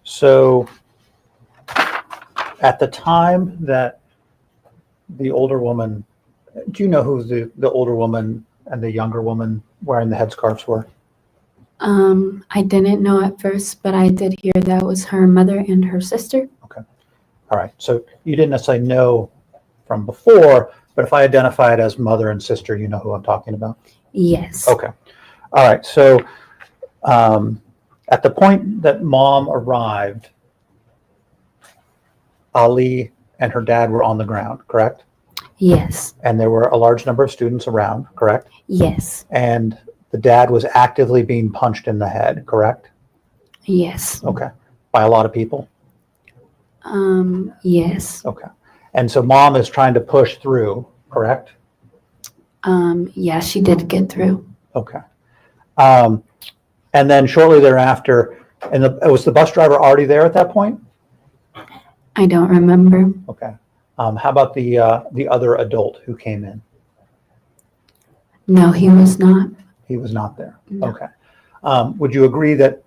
[SPEAKER 9] So at the time that the older woman, do you know who the older woman and the younger woman wearing the headscarves were?
[SPEAKER 7] I didn't know at first, but I did hear that was her mother and her sister.
[SPEAKER 9] All right. So you didn't necessarily know from before, but if I identify it as mother and sister, you know who I'm talking about?
[SPEAKER 7] Yes.
[SPEAKER 9] Okay. All right. So at the point that mom arrived, Ali and her dad were on the ground, correct?
[SPEAKER 7] Yes.
[SPEAKER 9] And there were a large number of students around, correct?
[SPEAKER 7] Yes.
[SPEAKER 9] And the dad was actively being punched in the head, correct?
[SPEAKER 7] Yes.
[SPEAKER 9] Okay. By a lot of people?
[SPEAKER 7] Yes.
[SPEAKER 9] Okay. And so mom is trying to push through, correct?
[SPEAKER 7] Yeah, she did get through.
[SPEAKER 9] Okay. And then shortly thereafter, and was the bus driver already there at that point?
[SPEAKER 7] I don't remember.
[SPEAKER 9] Okay. How about the other adult who came in?
[SPEAKER 7] No, he was not.
[SPEAKER 9] He was not there.
[SPEAKER 7] No.
[SPEAKER 9] Okay. Would you agree that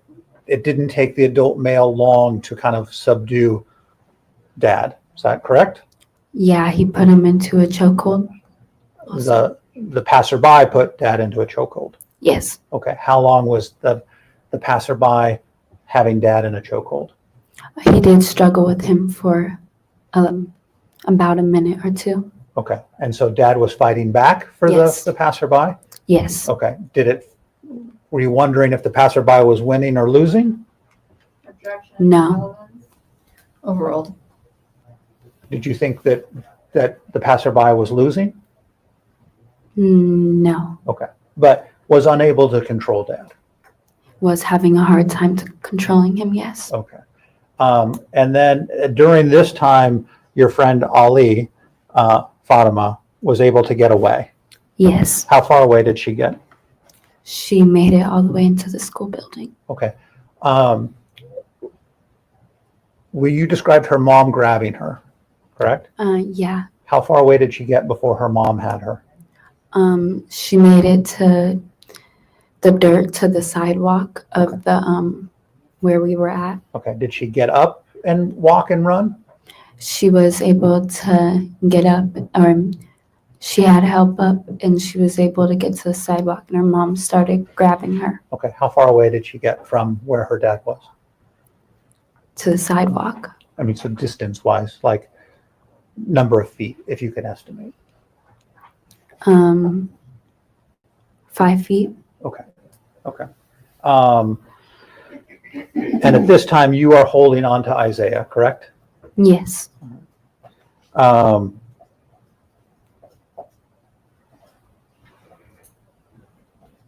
[SPEAKER 9] it didn't take the adult male long to kind of subdue dad? Is that correct?
[SPEAKER 7] Yeah, he put him into a chokehold.
[SPEAKER 9] The passerby put dad into a chokehold.
[SPEAKER 7] Yes.
[SPEAKER 9] Okay. How long was the passerby having dad in a chokehold?
[SPEAKER 7] He did struggle with him for about a minute or two.
[SPEAKER 9] Okay. And so dad was fighting back for
[SPEAKER 7] Yes.
[SPEAKER 9] the passerby?
[SPEAKER 7] Yes.
[SPEAKER 9] Okay. Were you wondering if the passerby was winning or losing?
[SPEAKER 10] Objection.
[SPEAKER 7] No.
[SPEAKER 10] Relevance.
[SPEAKER 3] Overruled.
[SPEAKER 9] Did you think that the passerby was losing?
[SPEAKER 7] No.
[SPEAKER 9] Okay. But was unable to control dad?
[SPEAKER 7] Was having a hard time controlling him, yes.
[SPEAKER 9] Okay. And then during this time, your friend Ali, Fatima, was able to get away.
[SPEAKER 7] Yes.
[SPEAKER 9] How far away did she get?
[SPEAKER 7] She made it all the way into the school building.
[SPEAKER 9] Okay. You described her mom grabbing her, correct?
[SPEAKER 7] Yeah.
[SPEAKER 9] How far away did she get before her mom had her?
[SPEAKER 7] She made it to the dirt, to the sidewalk of the where we were at.
[SPEAKER 9] Okay. Did she get up and walk and run?
[SPEAKER 7] She was able to get up, or she had help up, and she was able to get to the sidewalk, and her mom started grabbing her
[SPEAKER 9] Okay. How far away did she get from where her dad was?
[SPEAKER 7] to the sidewalk.
[SPEAKER 9] I mean, so distance-wise, like number of feet, if you can estimate.
[SPEAKER 7] 5 feet.
[SPEAKER 9] Okay. Okay. And at this time, you are holding on to Isaiah, correct?
[SPEAKER 7] Yes.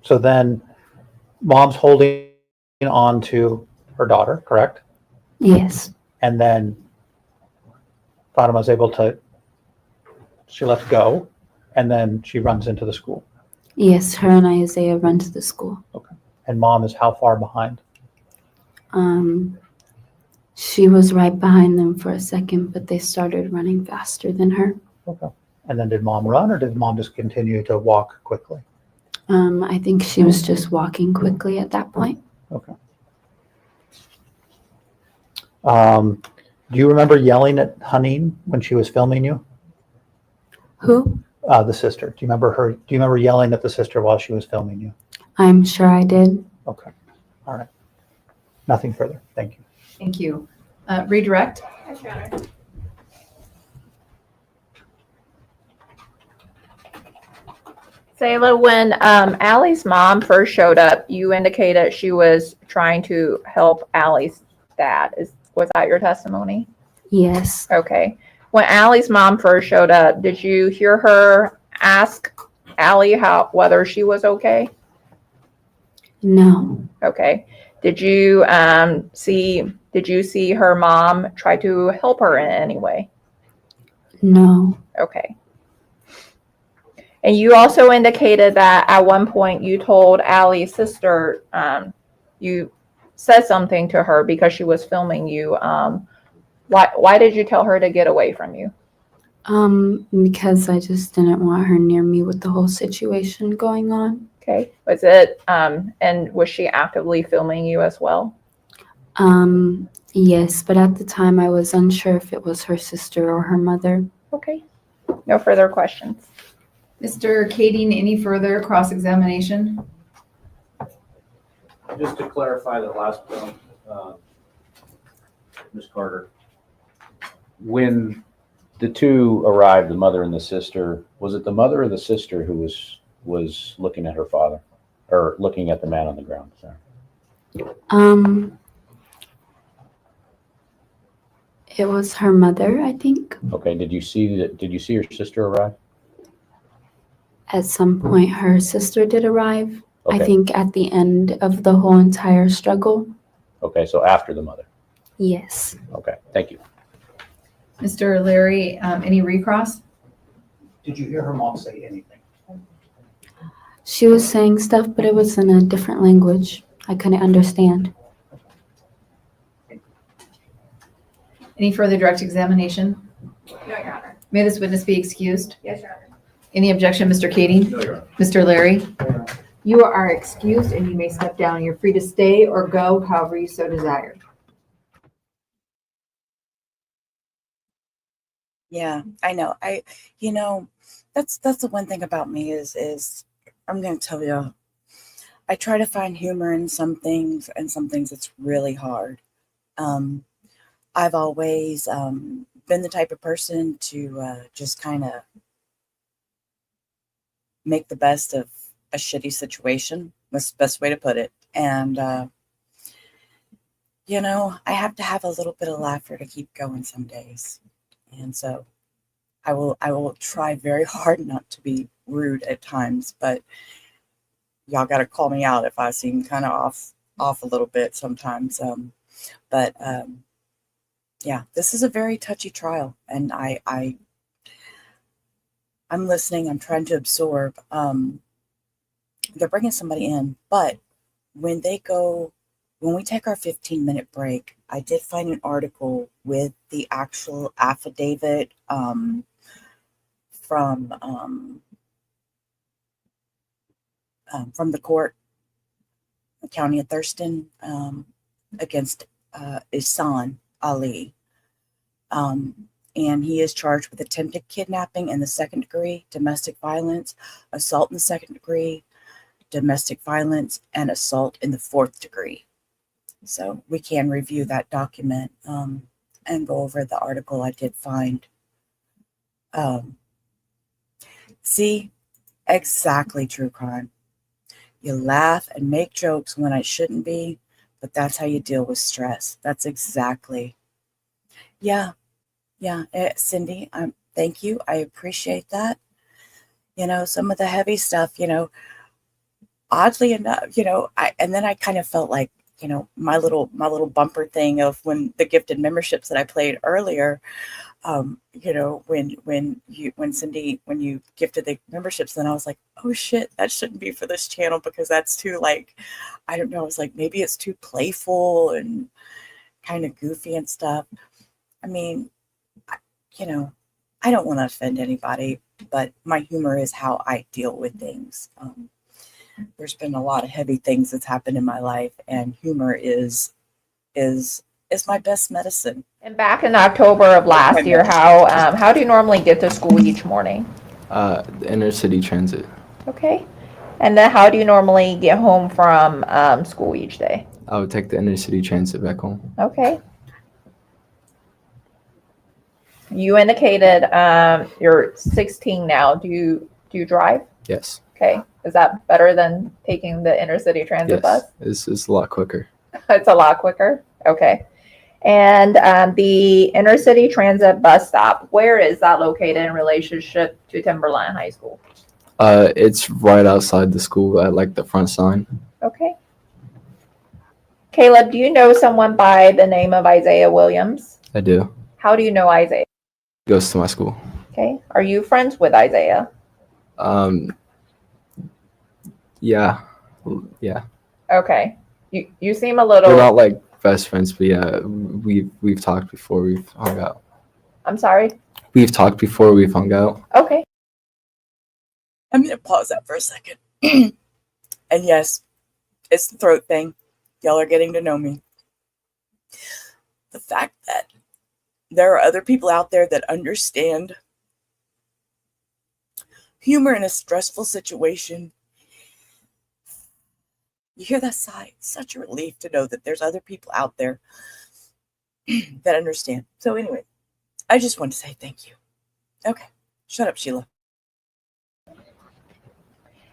[SPEAKER 9] So then mom's holding on to her daughter, correct?
[SPEAKER 7] Yes.
[SPEAKER 9] And then Fatima's able to, she lets go, and then she runs into the school.
[SPEAKER 7] Yes, her and Isaiah run to the school.
[SPEAKER 9] And mom is how far behind?
[SPEAKER 7] She was right behind them for a second, but they started running faster than her.
[SPEAKER 9] Okay. And then did mom run, or did mom just continue to walk quickly?
[SPEAKER 7] I think she was just walking quickly at that point.
[SPEAKER 9] Okay. Do you remember yelling at Haneen when she was filming you?
[SPEAKER 7] Who?
[SPEAKER 9] The sister. Do you remember her? Do you remember yelling at the sister while she was filming you?
[SPEAKER 7] I'm sure I did.
[SPEAKER 9] Okay. All right. Nothing further. Thank you.
[SPEAKER 3] Thank you. Redirect.
[SPEAKER 10] Sayla, when Allie's mom first showed up, you indicated she was trying to help Allie's dad. Was that your testimony?
[SPEAKER 7] Yes.
[SPEAKER 10] Okay. When Allie's mom first showed up, did you hear her ask Allie whether she was okay?
[SPEAKER 7] No.
[SPEAKER 10] Okay. Did you see her mom try to help her in any way?
[SPEAKER 7] No.
[SPEAKER 10] Okay. And you also indicated that at one point you told Allie's sister, you said something to her because she was filming you. Why did you tell her to get away from you?
[SPEAKER 7] Because I just didn't want her near me with the whole situation going on.
[SPEAKER 10] Okay. Was it, and was she actively filming you as well?
[SPEAKER 7] Yes, but at the time I was unsure if it was her sister or her mother.
[SPEAKER 10] Okay. No further questions.
[SPEAKER 3] Mr. Kading, any further cross-examination?
[SPEAKER 8] Just to clarify the last point, Ms. Carter, when the two arrived, the mother and the sister, was it the mother or the sister who was looking at her father, or looking at the man on the ground? Sorry.
[SPEAKER 7] It was her mother, I think.
[SPEAKER 8] Okay. Did you see your sister arrive?
[SPEAKER 7] At some point, her sister did arrive.
[SPEAKER 8] Okay.
[SPEAKER 7] I think at the end of the whole entire struggle.
[SPEAKER 8] Okay. So after the mother.
[SPEAKER 7] Yes.
[SPEAKER 8] Okay. Thank you.
[SPEAKER 3] Mr. Larry, any recross?
[SPEAKER 9] Did you hear her mom say anything?
[SPEAKER 7] She was saying stuff, but it was in a different language. I couldn't understand.
[SPEAKER 3] Any further direct examination?
[SPEAKER 10] No, Your Honor.
[SPEAKER 3] May this witness be excused?
[SPEAKER 10] Yes, Your Honor.
[SPEAKER 3] Any objection, Mr. Kading?
[SPEAKER 4] No, Your Honor.
[SPEAKER 3] Mr. Larry?
[SPEAKER 11] You are excused and you may step down. You're free to stay or go however you so desire.
[SPEAKER 1] Yeah, I know. That's the one thing about me is I'm going to tell you, I try to find humor in some things, and some things it's really hard. I've always been the type of person to just kind of make the best of a shitty situation. That's the best way to put it. And, I have to have a little bit of laughter to keep going some days. And so I will try very hard not to be rude at times, but y'all got to call me out if I seem kind of off a little bit sometimes. Yeah, this is a very touchy trial, and I'm listening. I'm trying to absorb. They're bringing somebody in, but when we take our 15-minute break, I did find an article with the actual affidavit from the court, the county of Thurston, against Ihsan Ali. And he is charged with attempted kidnapping in the second degree, domestic violence, assault in the second degree, domestic violence, and assault in the fourth degree. So we can review that document and go over the article I did find. See, exactly true crime. You laugh and make jokes when I shouldn't be, but that's how you deal with stress. That's exactly. Yeah. Cindy, thank you. I appreciate that. Some of the heavy stuff, oddly enough, and then I kind of felt like, my little bumper thing of when the gifted memberships that I played earlier, when you gifted the memberships, then I was like, oh shit, that shouldn't be for this channel because that's too, like, I don't know. I was like, maybe it's too playful and kind of goofy and stuff. I mean, I don't want to offend anybody, but my humor is how I deal with things. There's been a lot of heavy things that's happened in my life, and humor is my best medicine.
[SPEAKER 10] And back in October of last year, how do you normally get to school each morning?
[SPEAKER 12] The inner city transit.
[SPEAKER 10] Okay. And then how do you normally get home from school each day?
[SPEAKER 12] I would take the inner city transit back home.
[SPEAKER 10] Okay. You indicated you're 16 now. Do you drive?
[SPEAKER 12] Yes.
[SPEAKER 10] Okay. Is that better than taking the inner city transit bus?
[SPEAKER 12] Yes, it's a lot quicker.
[SPEAKER 10] It's a lot quicker. Okay. And the inner city transit bus stop, where is that located in relationship to Timberline High School?
[SPEAKER 12] It's right outside the school at like the front sign.
[SPEAKER 10] Okay. Caleb, do you know someone by the name of Isaiah Williams?
[SPEAKER 12] I do.
[SPEAKER 10] How do you know Isaiah?
[SPEAKER 12] He goes to my school.
[SPEAKER 10] Okay. Are you friends with Isaiah?
[SPEAKER 12] Yeah. Yeah.
[SPEAKER 10] Okay. You seem a
[SPEAKER 12] We're
[SPEAKER 10] little.
[SPEAKER 12] not like best friends, but yeah, we've talked before. We've hung out.
[SPEAKER 10] I'm sorry.
[SPEAKER 12] We've talked before. We've hung out.
[SPEAKER 10] Okay.
[SPEAKER 1] I'm going to pause that for a second. And yes, it's the throat thing. Y'all are getting to know me. The fact that there are other people out there that understand humor in a stressful situation. You hear that sigh? It's such a relief to know that there's other people out there that understand. So anyway, I just want to say thank you. Okay, shut up, Sheila.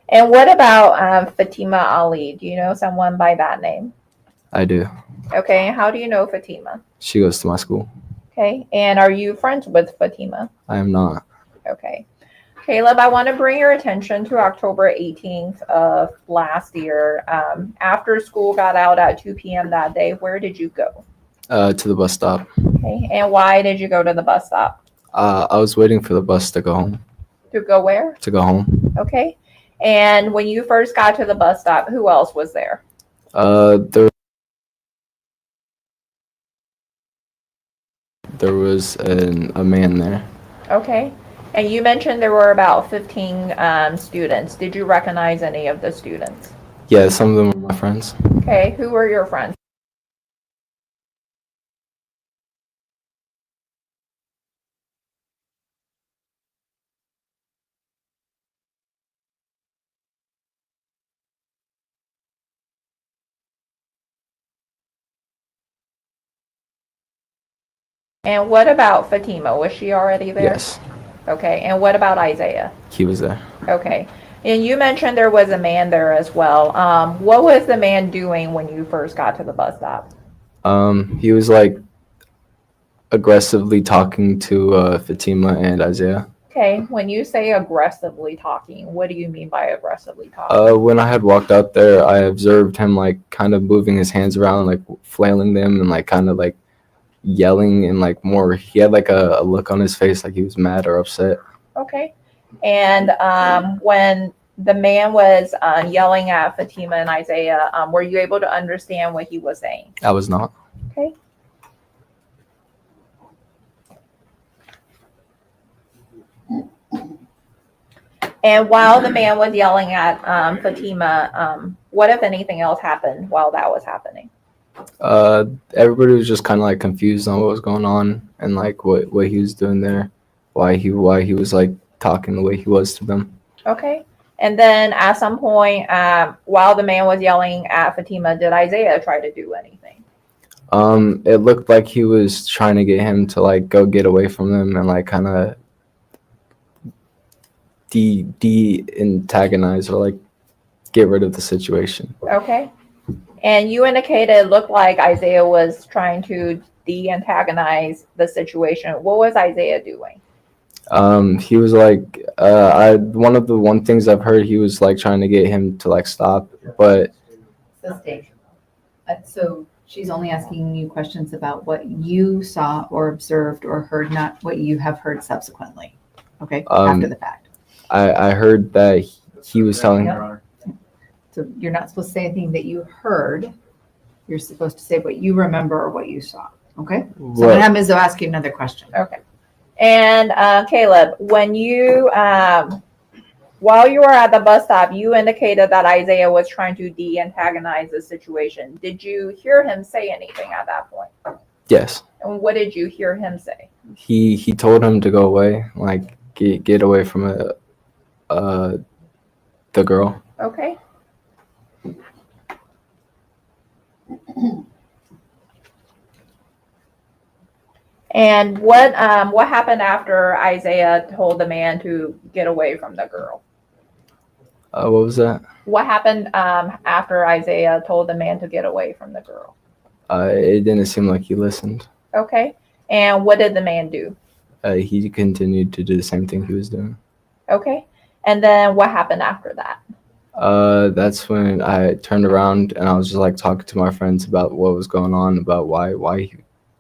[SPEAKER 10] And what about Fatima Ali? Do you know someone by that name?
[SPEAKER 12] I do.
[SPEAKER 10] Okay. How do you know Fatima?
[SPEAKER 12] She goes to my school.
[SPEAKER 10] Okay. And are you friends with Fatima?
[SPEAKER 12] I am not.
[SPEAKER 10] Okay. Caleb, I want to bring your attention to October 18th of last year. After school got out at 2 p.m. that day, where did you go?
[SPEAKER 12] To the bus stop.
[SPEAKER 10] Okay. And why did you go to the bus stop?
[SPEAKER 12] I was waiting for the bus to go home.
[SPEAKER 10] To go where?
[SPEAKER 12] To go home.
[SPEAKER 10] Okay. And when you first got to the bus stop, who else was there?
[SPEAKER 12] There was a man there.
[SPEAKER 10] Okay. And you mentioned there were about 15 students. Did you recognize any of the students?
[SPEAKER 12] Yeah, some of them were my friends.
[SPEAKER 10] Okay. Who were your friends? And what about Fatima? Was she already there?
[SPEAKER 12] Yes,
[SPEAKER 10] Okay. And what about Isaiah?
[SPEAKER 12] he was there.
[SPEAKER 10] Okay. And you mentioned there was a man there as well. What was the man doing when you first got to the bus stop?
[SPEAKER 12] He was like aggressively talking to Fatima and Isaiah.
[SPEAKER 10] Okay. When you say aggressively talking, what do you mean by aggressively talking?
[SPEAKER 12] When I had walked out there, I observed him like kind of moving his hands around, like flailing them and like kind of like yelling and like more. He had like a look on his face like he was mad or upset.
[SPEAKER 10] Okay. And when the man was yelling at Fatima and Isaiah, were you able to understand what he was saying?
[SPEAKER 12] I was not.
[SPEAKER 10] Okay. And while the man was yelling at Fatima, what, if anything else, happened while that was happening?
[SPEAKER 12] Everybody was just kind of like confused on what was going on and like what he was doing there, why he was like talking the way he was to them.
[SPEAKER 10] Okay. And then at some point, while the man was yelling at Fatima, did Isaiah try to do anything?
[SPEAKER 12] It looked like he was trying to get him to like go get away from them and like kind of de-antagonize or like get rid of the situation.
[SPEAKER 10] Okay. And you indicated it looked like Isaiah was trying to de-antagonize the situation. What was Isaiah doing?
[SPEAKER 12] He was like, one things I've heard, he was like trying to get him to like stop, but
[SPEAKER 3] So stay. So she's only asking you questions about what you saw or observed or heard, not what you have heard subsequently. Okay, after the fact.
[SPEAKER 12] I heard that he was telling
[SPEAKER 3] Yep. So you're not supposed to say anything that you heard. You're supposed to say what you remember or what you saw. Okay. So I'm gonna have Ms. O ask you another question.
[SPEAKER 10] Okay. And Caleb, when you, while you were at the bus stop, you indicated that Isaiah was trying to de-antagonize the situation. Did you hear him say anything at that point?
[SPEAKER 12] Yes.
[SPEAKER 10] And what did you hear him say?
[SPEAKER 12] He told him to go away, like get away from the girl.
[SPEAKER 10] Okay. And what happened after Isaiah told the man to get away from the girl?
[SPEAKER 12] What was that?
[SPEAKER 10] What happened after Isaiah told the man to get away from the girl?
[SPEAKER 12] It didn't seem like he listened.
[SPEAKER 10] Okay. And what did the man do?
[SPEAKER 12] He continued to do the same thing he was doing.
[SPEAKER 10] Okay. And then what happened after that?
[SPEAKER 12] That's when I turned around and I was just like talking to my friends about what was going on, about why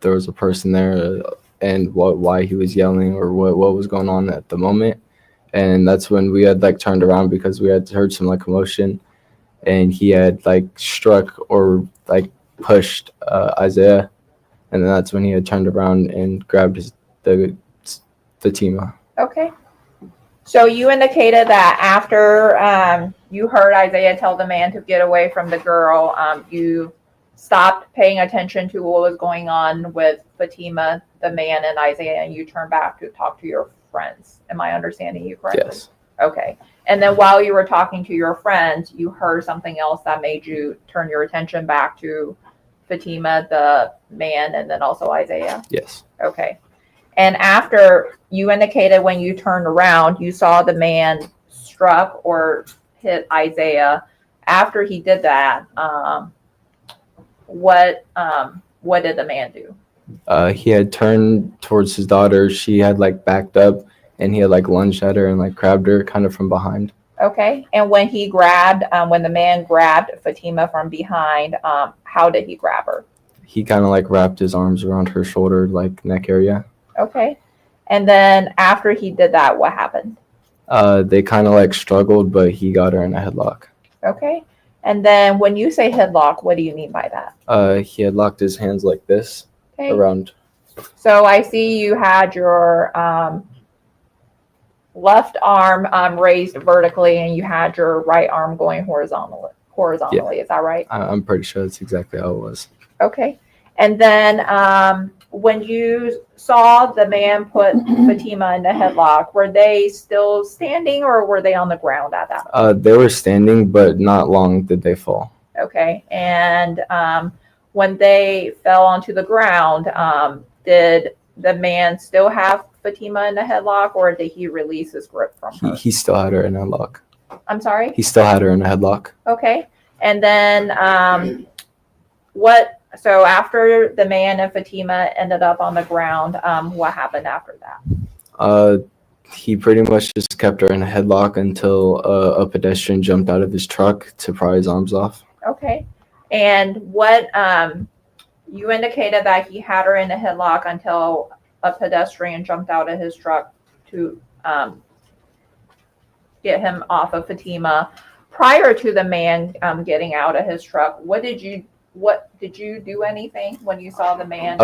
[SPEAKER 12] there was a person there, and why he was yelling, or what was going on at the moment. And that's when we had like turned around because we had heard some like commotion, and he had like struck or like pushed Isaiah, and then that's when he had turned around and grabbed the Fatima.
[SPEAKER 10] Okay. So you indicated that after you heard Isaiah tell the man to get away from the girl, you stopped paying attention to what was going on with Fatima, the man, and Isaiah, and you turned back to talk to your friends. Am I understanding you correctly?
[SPEAKER 12] Yes.
[SPEAKER 10] Okay. And then while you were talking to your friends, you heard something else that made you turn your attention back to Fatima, the man, and then also Isaiah?
[SPEAKER 12] Yes.
[SPEAKER 10] Okay. And after you indicated when you turned around, you saw the man struck or hit Isaiah. After he did that, what did the man do?
[SPEAKER 12] He had turned towards his daughter. She had like backed up, and he had like lunged at her and like grabbed her kind of from behind.
[SPEAKER 10] Okay. And when the man grabbed Fatima from behind, how did he grab her?
[SPEAKER 12] He kind of like wrapped his arms around her shoulder, like neck area.
[SPEAKER 10] Okay. And then after he did that, what happened?
[SPEAKER 12] They kind of like struggled, but he got her in a headlock.
[SPEAKER 10] Okay. And then when you say headlock, what do you mean by that?
[SPEAKER 12] He had locked his hands like this around.
[SPEAKER 10] So I see you had your left arm raised vertically, and you had your right arm going horizontally.
[SPEAKER 12] Yeah.
[SPEAKER 10] Is that right?
[SPEAKER 12] I'm pretty sure that's exactly how it was.
[SPEAKER 10] Okay. And then when you saw the man put Fatima in the headlock, were they still standing or were they on the ground at that point?
[SPEAKER 12] They were standing, but not long did they fall.
[SPEAKER 10] Okay. And when they fell onto the ground, did the man still have Fatima in the headlock, or did he release his grip from her?
[SPEAKER 12] He still had her in a headlock.
[SPEAKER 10] I'm sorry?
[SPEAKER 12] He still had her in a headlock.
[SPEAKER 10] Okay. And then so after the man and Fatima ended up on the ground, what happened after that?
[SPEAKER 12] He pretty much just kept her in a headlock until a pedestrian jumped out of his truck to pry his arms off.
[SPEAKER 10] Okay. And what you indicated that he had her in a headlock until a pedestrian jumped out of his truck to get him off of Fatima. Prior to the man getting out of his truck, did you do anything when you saw the man?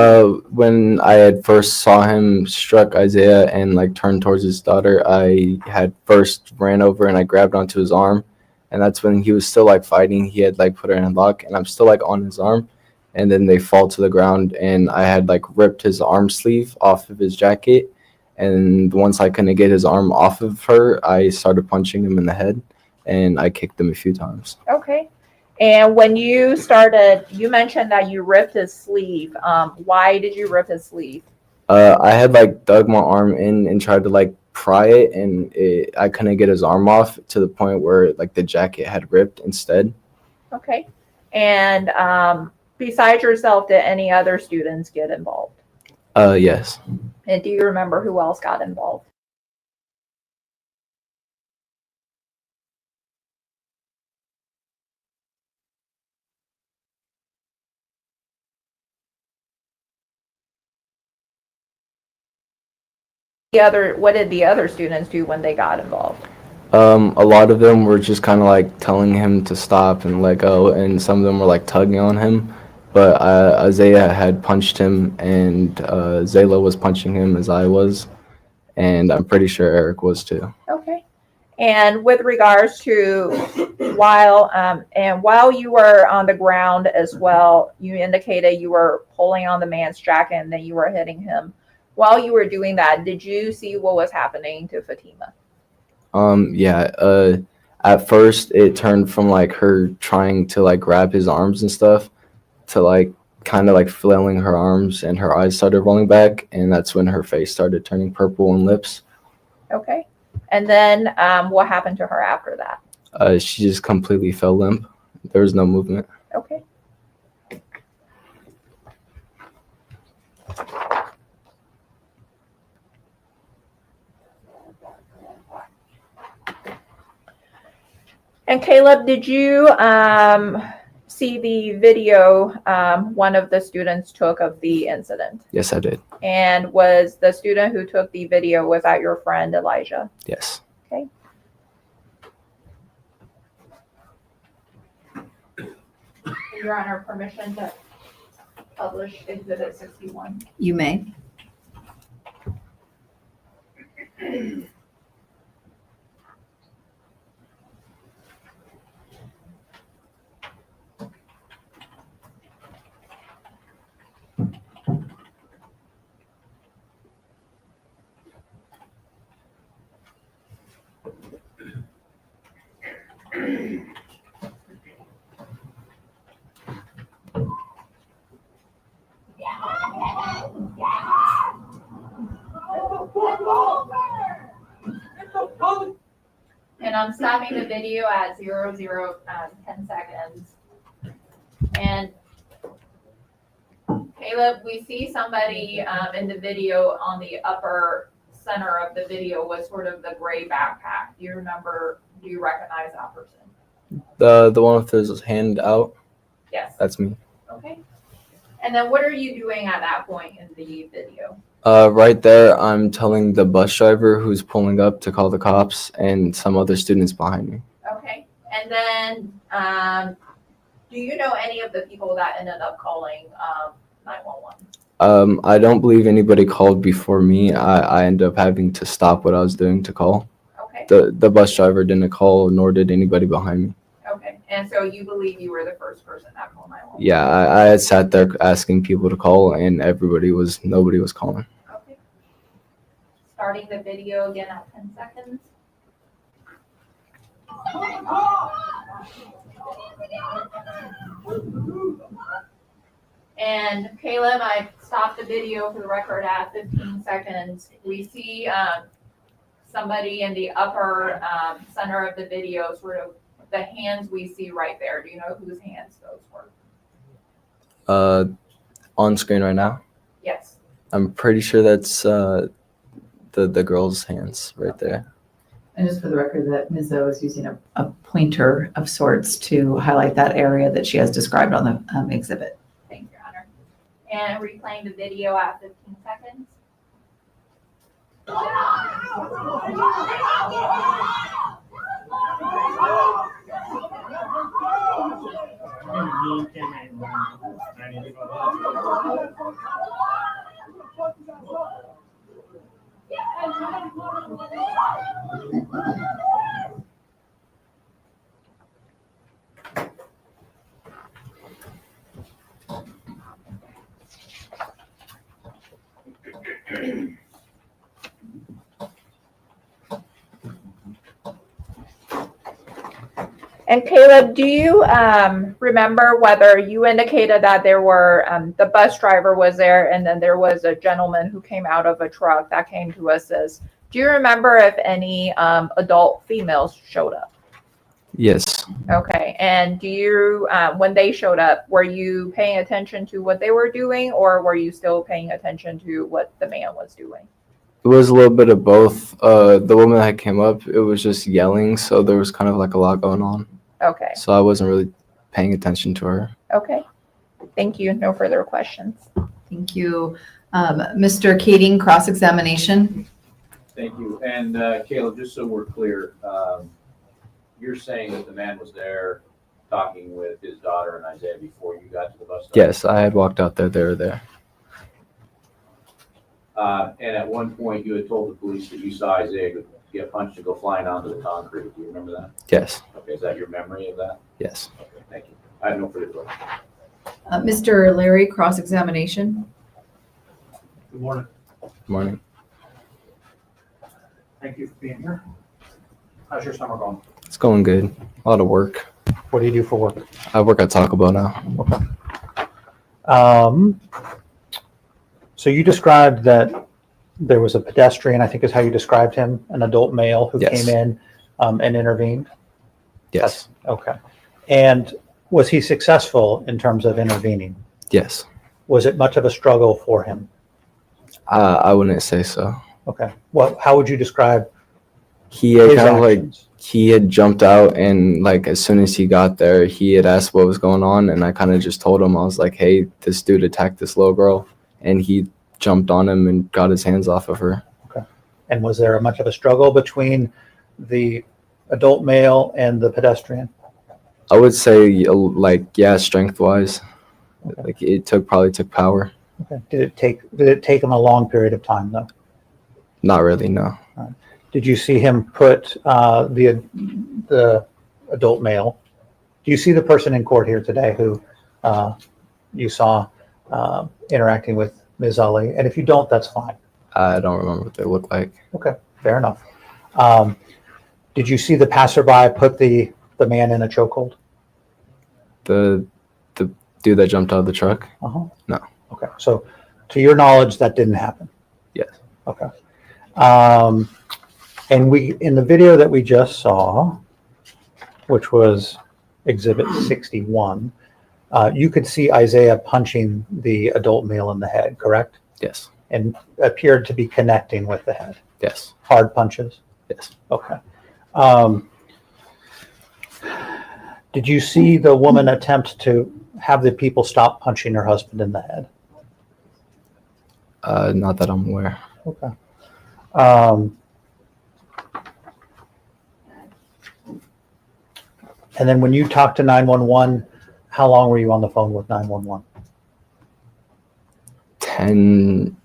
[SPEAKER 12] When I had first saw him struck Isaiah and like turned towards his daughter, I had first ran over and I grabbed onto his arm, and that's when he was still like fighting. He had like put her in a lock, and I'm still like on his arm, and then they fall to the ground, and I had like ripped his arm sleeve off of his jacket, and once I couldn't get his arm off of her, I started punching him in the head, and I kicked him a few times.
[SPEAKER 10] Okay. And when you started, you mentioned that you ripped his sleeve. Why did you rip his sleeve?
[SPEAKER 12] I had like dug my arm in and tried to like pry it, and I couldn't get his arm off to the point where like the jacket had ripped instead.
[SPEAKER 10] Okay. And besides yourself, did any other students get involved?
[SPEAKER 12] Yes.
[SPEAKER 10] And do you remember who else got involved? What did the other students do when they got involved?
[SPEAKER 12] A lot of them were just kind of like telling him to stop and let go, and some of them were like tugging on him. But Isaiah had punched him, and Zayla was punching him as I was, and I'm pretty sure Eric was too.
[SPEAKER 10] Okay. And with regards to while you were on the ground as well, you indicated you were pulling on the man's jacket and then you were hitting him. While you were doing that, did you see what was happening to Fatima?
[SPEAKER 12] Yeah. At first, it turned from like her trying to like grab his arms and stuff to like kind of like flailing her arms, and her eyes started rolling back, and that's when her face started turning purple and lips.
[SPEAKER 10] Okay. And then what happened to her after that?
[SPEAKER 12] She just completely fell limp. There was no movement.
[SPEAKER 10] Okay. And Caleb, did you see the video one of the students took of the incident?
[SPEAKER 12] Yes, I did.
[SPEAKER 10] And was the student who took the video, was that your friend Elijah?
[SPEAKER 12] Yes.
[SPEAKER 10] Okay. Your Honor, permission to publish Exhibit 61.
[SPEAKER 3] You may.
[SPEAKER 10] And I'm stopping the video at 10 seconds. And Caleb, we see somebody in the video on the upper center of the video with sort of the gray backpack. Do you recognize that person?
[SPEAKER 12] The one with his hand out?
[SPEAKER 10] Yes.
[SPEAKER 12] That's me.
[SPEAKER 10] Okay. And then what are you doing at that point in the video?
[SPEAKER 12] Right there, I'm telling the bus driver who's pulling up to call the cops and some other students behind me.
[SPEAKER 10] Okay. And then do you know any of the people that ended up calling 911?
[SPEAKER 12] I don't believe anybody called before me. I ended up having to stop what I was doing to call.
[SPEAKER 10] Okay.
[SPEAKER 12] The bus driver didn't call, nor did anybody behind me.
[SPEAKER 10] Okay. And so you believe you were the first person that called 911?
[SPEAKER 12] Yeah, I had sat there asking people to call, and nobody was calling.
[SPEAKER 10] Okay. Starting the video again at 10 seconds. And Caleb, I stopped the video for the record at 15 seconds. We see somebody in the upper center of the video, sort of the hands we see right there. Do you know whose hands those were?
[SPEAKER 12] On screen right now?
[SPEAKER 10] Yes.
[SPEAKER 12] I'm pretty sure that's the girl's hands right there.
[SPEAKER 3] And just for the record, that Ms. Zoe is using a pointer of sorts to highlight that area that she has described on the exhibit.
[SPEAKER 10] Thank you, Your Honor. And replaying the video at 15 seconds. And Caleb, do you remember whether you indicated that there were, the bus driver was there and then there was a gentleman who came out of a truck that came to assist? Do you remember if any adult females showed up?
[SPEAKER 12] Yes.
[SPEAKER 10] Okay. And do you, when they showed up, were you paying attention to what they were doing, or were you still paying attention to what the man was doing?
[SPEAKER 12] It was a little bit of both. The woman that came up, it was just yelling, so there was kind of like a lot going on.
[SPEAKER 10] Okay.
[SPEAKER 12] So I wasn't really paying attention to her.
[SPEAKER 10] Okay. Thank you. No further questions.
[SPEAKER 3] Thank you. Mr. Kading, cross-examination.
[SPEAKER 8] Thank you. And Caleb, just so we're clear, you're saying that the man was there talking with his daughter and Isaiah before you got to the bus stop?
[SPEAKER 12] Yes, I had walked out there. They were there.
[SPEAKER 8] And at one point, you had told the police that you saw Isaiah get punched and go flying onto the concrete. Do you remember that?
[SPEAKER 12] Yes.
[SPEAKER 8] Okay, is that your memory of that?
[SPEAKER 12] Yes.
[SPEAKER 8] Okay, thank you. I have no further questions.
[SPEAKER 3] Mr. Larry, cross-examination.
[SPEAKER 6] Good morning.
[SPEAKER 12] Good morning.
[SPEAKER 6] Thank you for being here. How's your summer going?
[SPEAKER 12] It's going good. A lot of work.
[SPEAKER 9] What do you do for work?
[SPEAKER 12] I work at Taco Bell now.
[SPEAKER 9] Okay. So you described that there was a pedestrian, I think is how you described him, an adult male who
[SPEAKER 12] Yes.
[SPEAKER 9] came in and intervened.
[SPEAKER 12] Yes.
[SPEAKER 9] Okay. And was he successful in terms of intervening?
[SPEAKER 12] Yes.
[SPEAKER 9] Was it much of a struggle for him?
[SPEAKER 12] I wouldn't say so.
[SPEAKER 9] Okay. Well, how would you describe
[SPEAKER 12] He had
[SPEAKER 9] his
[SPEAKER 12] kind of like,
[SPEAKER 9] actions?
[SPEAKER 12] he had jumped out, and like as soon as he got there, he had asked what was going on, and I kind of just told him, I was like, hey, this dude attacked this little girl, and he jumped on him and got his hands off of her.
[SPEAKER 9] Okay. And was there much of a struggle between the adult male and the pedestrian?
[SPEAKER 12] I would say like, yeah, strength wise,
[SPEAKER 9] Okay.
[SPEAKER 12] like it probably took power.
[SPEAKER 9] Okay. Did it take him a long period of time though?
[SPEAKER 12] Not really, no.
[SPEAKER 9] Did you see him put the adult male? Do you see the person in court here today who you saw interacting with Ms. Ali? And if you don't, that's fine.
[SPEAKER 12] I don't remember what they look like.
[SPEAKER 9] Okay, fair enough. Did you see the passerby put the man in a chokehold?
[SPEAKER 12] The dude that jumped out of the truck?
[SPEAKER 9] Uh-huh.
[SPEAKER 12] No.
[SPEAKER 9] Okay, so to your knowledge, that didn't happen?
[SPEAKER 12] Yes.
[SPEAKER 9] Okay. And in the video that we just saw, which was Exhibit 61, you could see Isaiah punching the adult male in the head, correct?
[SPEAKER 12] Yes.
[SPEAKER 9] And appeared to be connecting with the head.
[SPEAKER 12] Yes.
[SPEAKER 9] Hard punches?
[SPEAKER 12] Yes.
[SPEAKER 9] Okay. Did you see the woman attempt to have the people stop punching her husband in the head?
[SPEAKER 12] Not that I'm aware.
[SPEAKER 9] Okay. And then when you talked to 911, how long were you on the phone with 911?
[SPEAKER 12] 10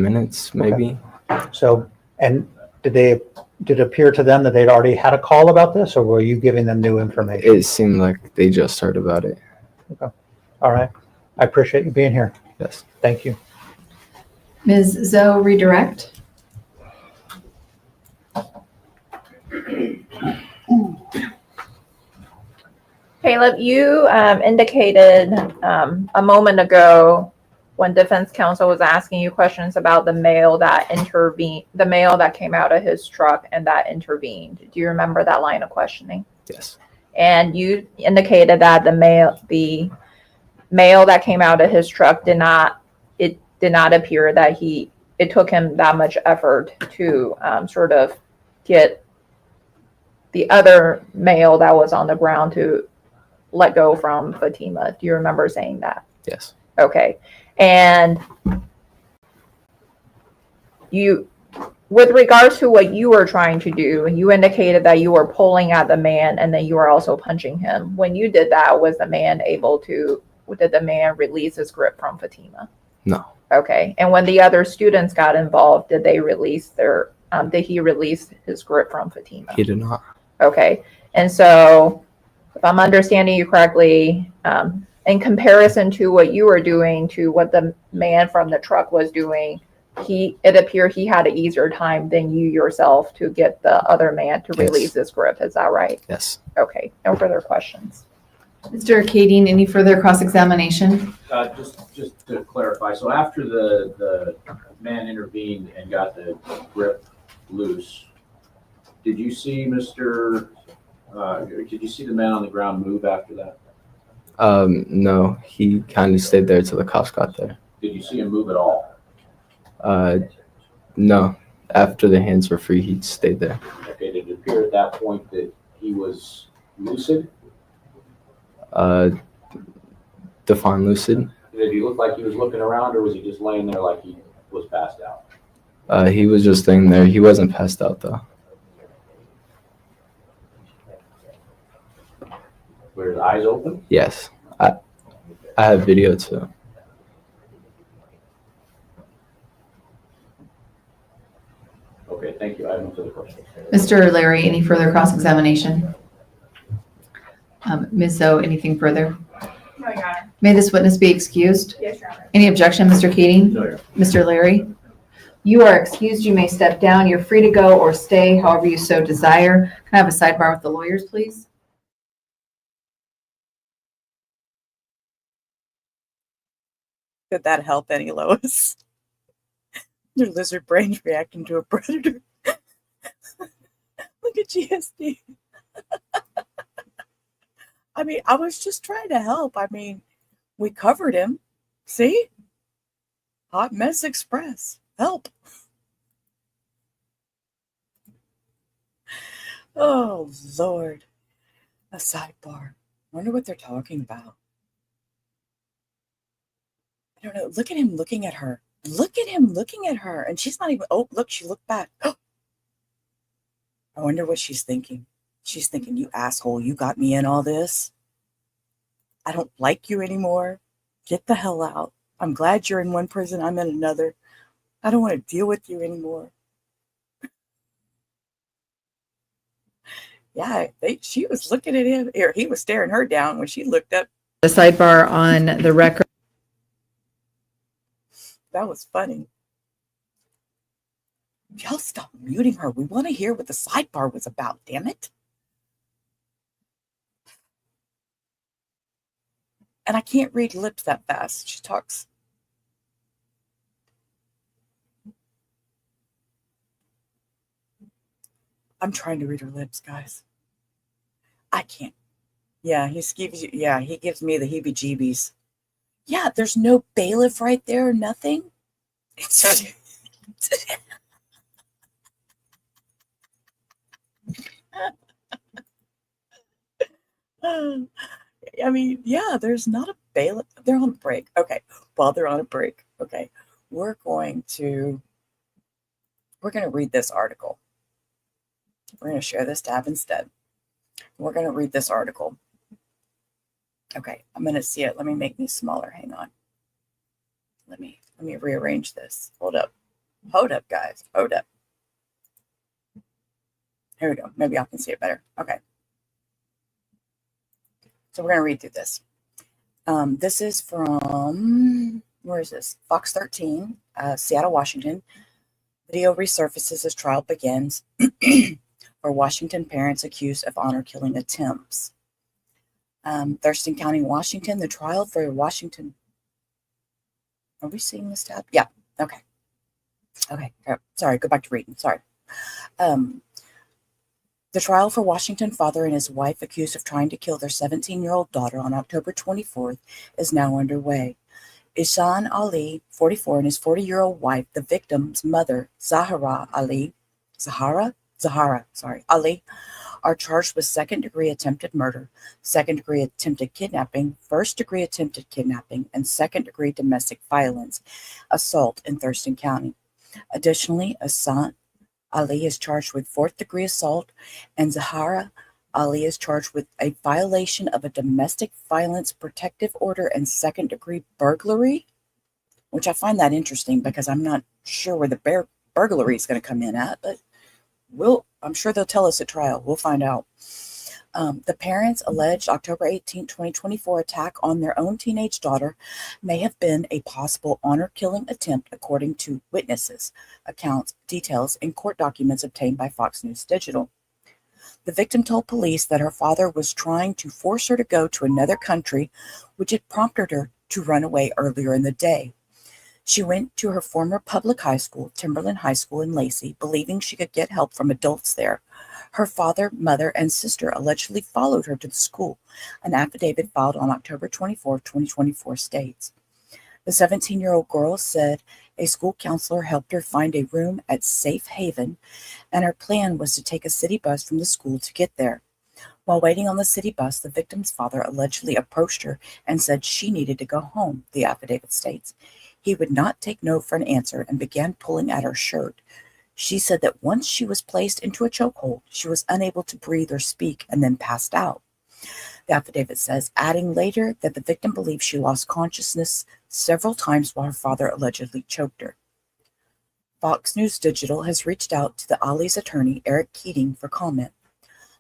[SPEAKER 12] minutes, maybe.
[SPEAKER 9] Okay. So, and did it appear to them that they'd already had a call about this, or were you giving them new information?
[SPEAKER 12] It seemed like they just heard about it.
[SPEAKER 9] Okay. All right. I appreciate you being here.
[SPEAKER 12] Yes.
[SPEAKER 9] Thank you.
[SPEAKER 3] Ms. Zoe, redirect.
[SPEAKER 10] Caleb, you indicated a moment ago when defense counsel was asking you questions about the male that came out of his truck and that intervened. Do you remember that line of questioning?
[SPEAKER 12] Yes.
[SPEAKER 10] And you indicated that the male that came out of his truck did not appear that it took him that much effort to sort of get the other male that was on the ground to let go from Fatima. Do you remember saying that?
[SPEAKER 12] Yes.
[SPEAKER 10] Okay. And with regards to what you were trying to do, you indicated that you were pulling at the man and then you were also punching him. When you did that, did the man release his grip from Fatima?
[SPEAKER 12] No.
[SPEAKER 10] Okay. And when the other students got involved, did he release his grip from Fatima?
[SPEAKER 12] He did not.
[SPEAKER 10] Okay. And so if I'm understanding you correctly, in comparison to what you were doing to what the man from the truck was doing, it appeared he had an easier time than you yourself to get the other man to release his grip. Is that right?
[SPEAKER 12] Yes.
[SPEAKER 10] Okay. No further questions.
[SPEAKER 3] Mr. Kading, any further cross-examination?
[SPEAKER 8] Just to clarify, so after the man intervened and got the grip loose, did you see the man on the ground move after that?
[SPEAKER 12] No, he kind of stayed there till the cops got there.
[SPEAKER 8] Did you see him move at all?
[SPEAKER 12] No. After the hands were free, he stayed there.
[SPEAKER 8] Okay, did it appear at that point that he was lucid?
[SPEAKER 12] Define lucid.
[SPEAKER 8] Did he look like he was looking around, or was he just laying there like he was passed out?
[SPEAKER 12] He was just laying there. He wasn't passed out though.
[SPEAKER 8] Were his eyes open?
[SPEAKER 12] Yes. I have video too.
[SPEAKER 8] Okay, thank you. I have no further questions.
[SPEAKER 3] Mr. Larry, any further cross-examination? Ms. Zoe, anything further?
[SPEAKER 10] No, Your Honor.
[SPEAKER 3] May this witness be excused?
[SPEAKER 10] Yes, Your Honor.
[SPEAKER 3] Any objection, Mr. Kading?
[SPEAKER 8] No, Your Honor.
[SPEAKER 3] Mr. Larry?
[SPEAKER 11] You are excused. You may step down. You're free to go or stay, however you so desire.
[SPEAKER 3] Can I have a sidebar with the lawyers, please?
[SPEAKER 1] Did that help any, Lois? Your lizard brain's reacting to a predator. Look at GSD. I mean, I was just trying to help. I mean, we covered him. See? Hot Mess Express. Help. Oh, Lord. A sidebar. Wonder what they're talking about. I don't know. Look at him looking at her. Look at him looking at her. And she's not even, oh, look, she looked back. I wonder what she's thinking. She's thinking, you asshole, you got me in all this. I don't like you anymore. Get the hell out. I'm glad you're in one prison. I'm in another. I don't want to deal with you anymore. Yeah, she was looking at him. Or he was staring her down when she looked up.
[SPEAKER 3] The sidebar on the record.
[SPEAKER 1] That was funny. Y'all stop muting her. We want to hear what the sidebar was about, damn it. And I can't read lips that fast. She talks. I'm trying to read her lips, guys. I can't. Yeah, he gives me the heebie-jeebies. Yeah, there's no bailiff right there or nothing. It's just, I mean, yeah, there's not a bailiff. They're on break. Okay. While they're on a break, okay, we're going to read this article. We're going to share this tab instead. We're going to read this article. Okay, I'm going to see it. Let me make these smaller. Hang on. Let me rearrange this. Hold up, guys. Hold up. Here we go. Maybe I can see it better. Okay. So we're going to read through this. This is from, where is this? Fox 13, Seattle, Washington. Video resurfaces as trial begins for Washington parents accused of honor killing attempts. Thurston County, Washington, the trial for Washington. Are we seeing this tab? Yeah. Okay. Sorry. Go back to reading. Sorry. The trial for Washington father and his wife accused of trying to kill their 17-year-old daughter on October 24th is now underway. Ihsan Ali, 44, and his 40-year-old wife, the victim's mother, Zahraa Ali, are charged with second-degree attempted murder, second-degree attempted kidnapping, first-degree attempted kidnapping, and second-degree domestic violence assault in Thurston County. Additionally, Ihsan Ali is charged with fourth-degree assault, and Zahraa Ali is charged with a violation of a domestic violence protective order and second-degree burglary, which I find that interesting because I'm not sure where the burglary is going to come in at, but I'm sure they'll tell us at trial. We'll find out. The parents' alleged October 18, 2024 attack on their own teenage daughter may have been a possible honor-killing attempt, according to witnesses' accounts, details, and court documents obtained by Fox News Digital. The victim told police that her father was trying to force her to go to another country, which had prompted her to run away earlier in the day. She went to her former public high school, Timberline High School in Lacey, believing she could get help from adults there. Her father, mother, and sister allegedly followed her to the school. An affidavit filed on October 24, 2024 states. The 17-year-old girl said a school counselor helped her find a room at Safe Haven, and her plan was to take a city bus from the school to get there. While waiting on the city bus, the victim's father allegedly approached her and said she needed to go home, the affidavit states. He would not take no for an answer and began pulling at her shirt. She said that once she was placed into a chokehold, she was unable to breathe or speak and then passed out. The affidavit says, adding later that the victim believed she lost consciousness several times while her father allegedly choked her. Fox News Digital has reached out to the Ali's attorney, Eric Keating, for comment.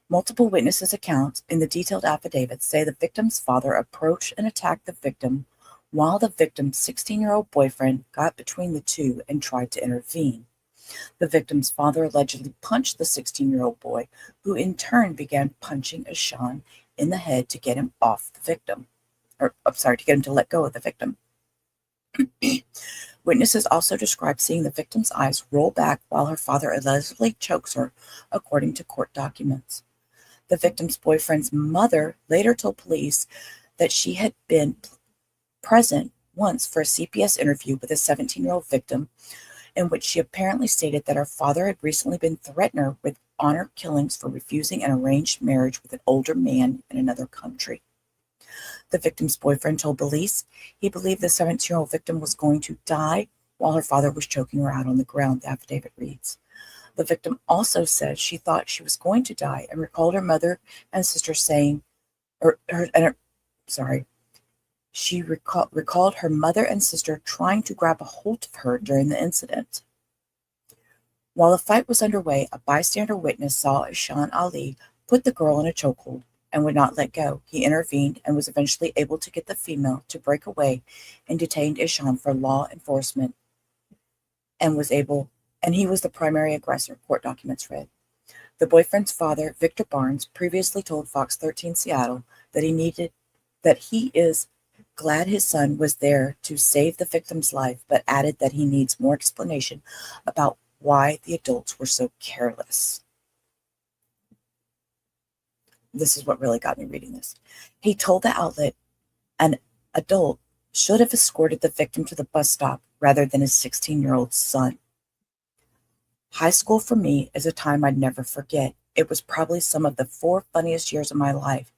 [SPEAKER 1] Multiple witnesses' accounts in the detailed affidavit say the victim's father approached and attacked the victim while the victim's 16-year-old boyfriend got between the two and tried to intervene. The victim's father allegedly punched the 16-year-old boy, who in turn began punching Ihsan in the head to get him off the victim. To get him to let go of the victim. Witnesses also described seeing the victim's eyes roll back while her father allegedly chokes her, according to court documents. The victim's boyfriend's mother later told police that she had been present once for a CPS interview with a 17-year-old victim in which she apparently stated that her father had recently been threatening her with honor killings for refusing an arranged marriage with an older man in another country. The victim's boyfriend told police he believed the 17-year-old victim was going to die while her father was choking her out on the ground, the affidavit reads. The victim also said she thought she was going to die and recalled her mother and sister saying, she recalled her mother and sister trying to grab a hold of her during the incident. While the fight was underway, a bystander witness saw Ihsan Ali put the girl in a chokehold and would not let go. He intervened and was eventually able to get the female to break away and detained Ihsan for law enforcement and he was the primary aggressor, court documents read. The boyfriend's father, Victor Barnes, previously told Fox 13 Seattle that he is glad his son was there to save the victim's life, but added that he needs more explanation about why the adults were so careless. This is what really got me reading this. He told the outlet an adult should have escorted the victim to the bus stop rather than his 16-year-old son. High school for me is a time I'd never forget. It was probably some of the 4 funniest years of my life,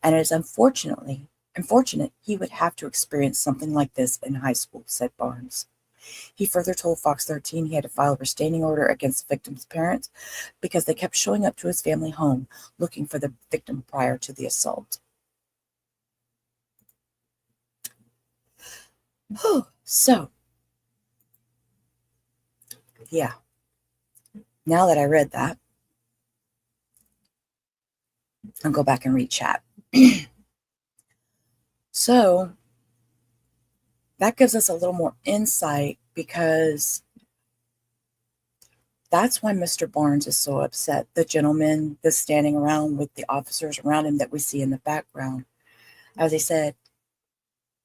[SPEAKER 1] and it is unfortunate he would have to experience something like this in high school, said Barnes. He further told Fox 13 he had to file a restraining order against the victim's parents because they kept showing up to his family home looking for the victim prior to the assault. So, yeah. Now that I read that, I'll go back and read chat. So, that gives us a little more insight because that's why Mr. Barnes is so upset. The gentleman that's standing around with the officers around him that we see in the background. As I said,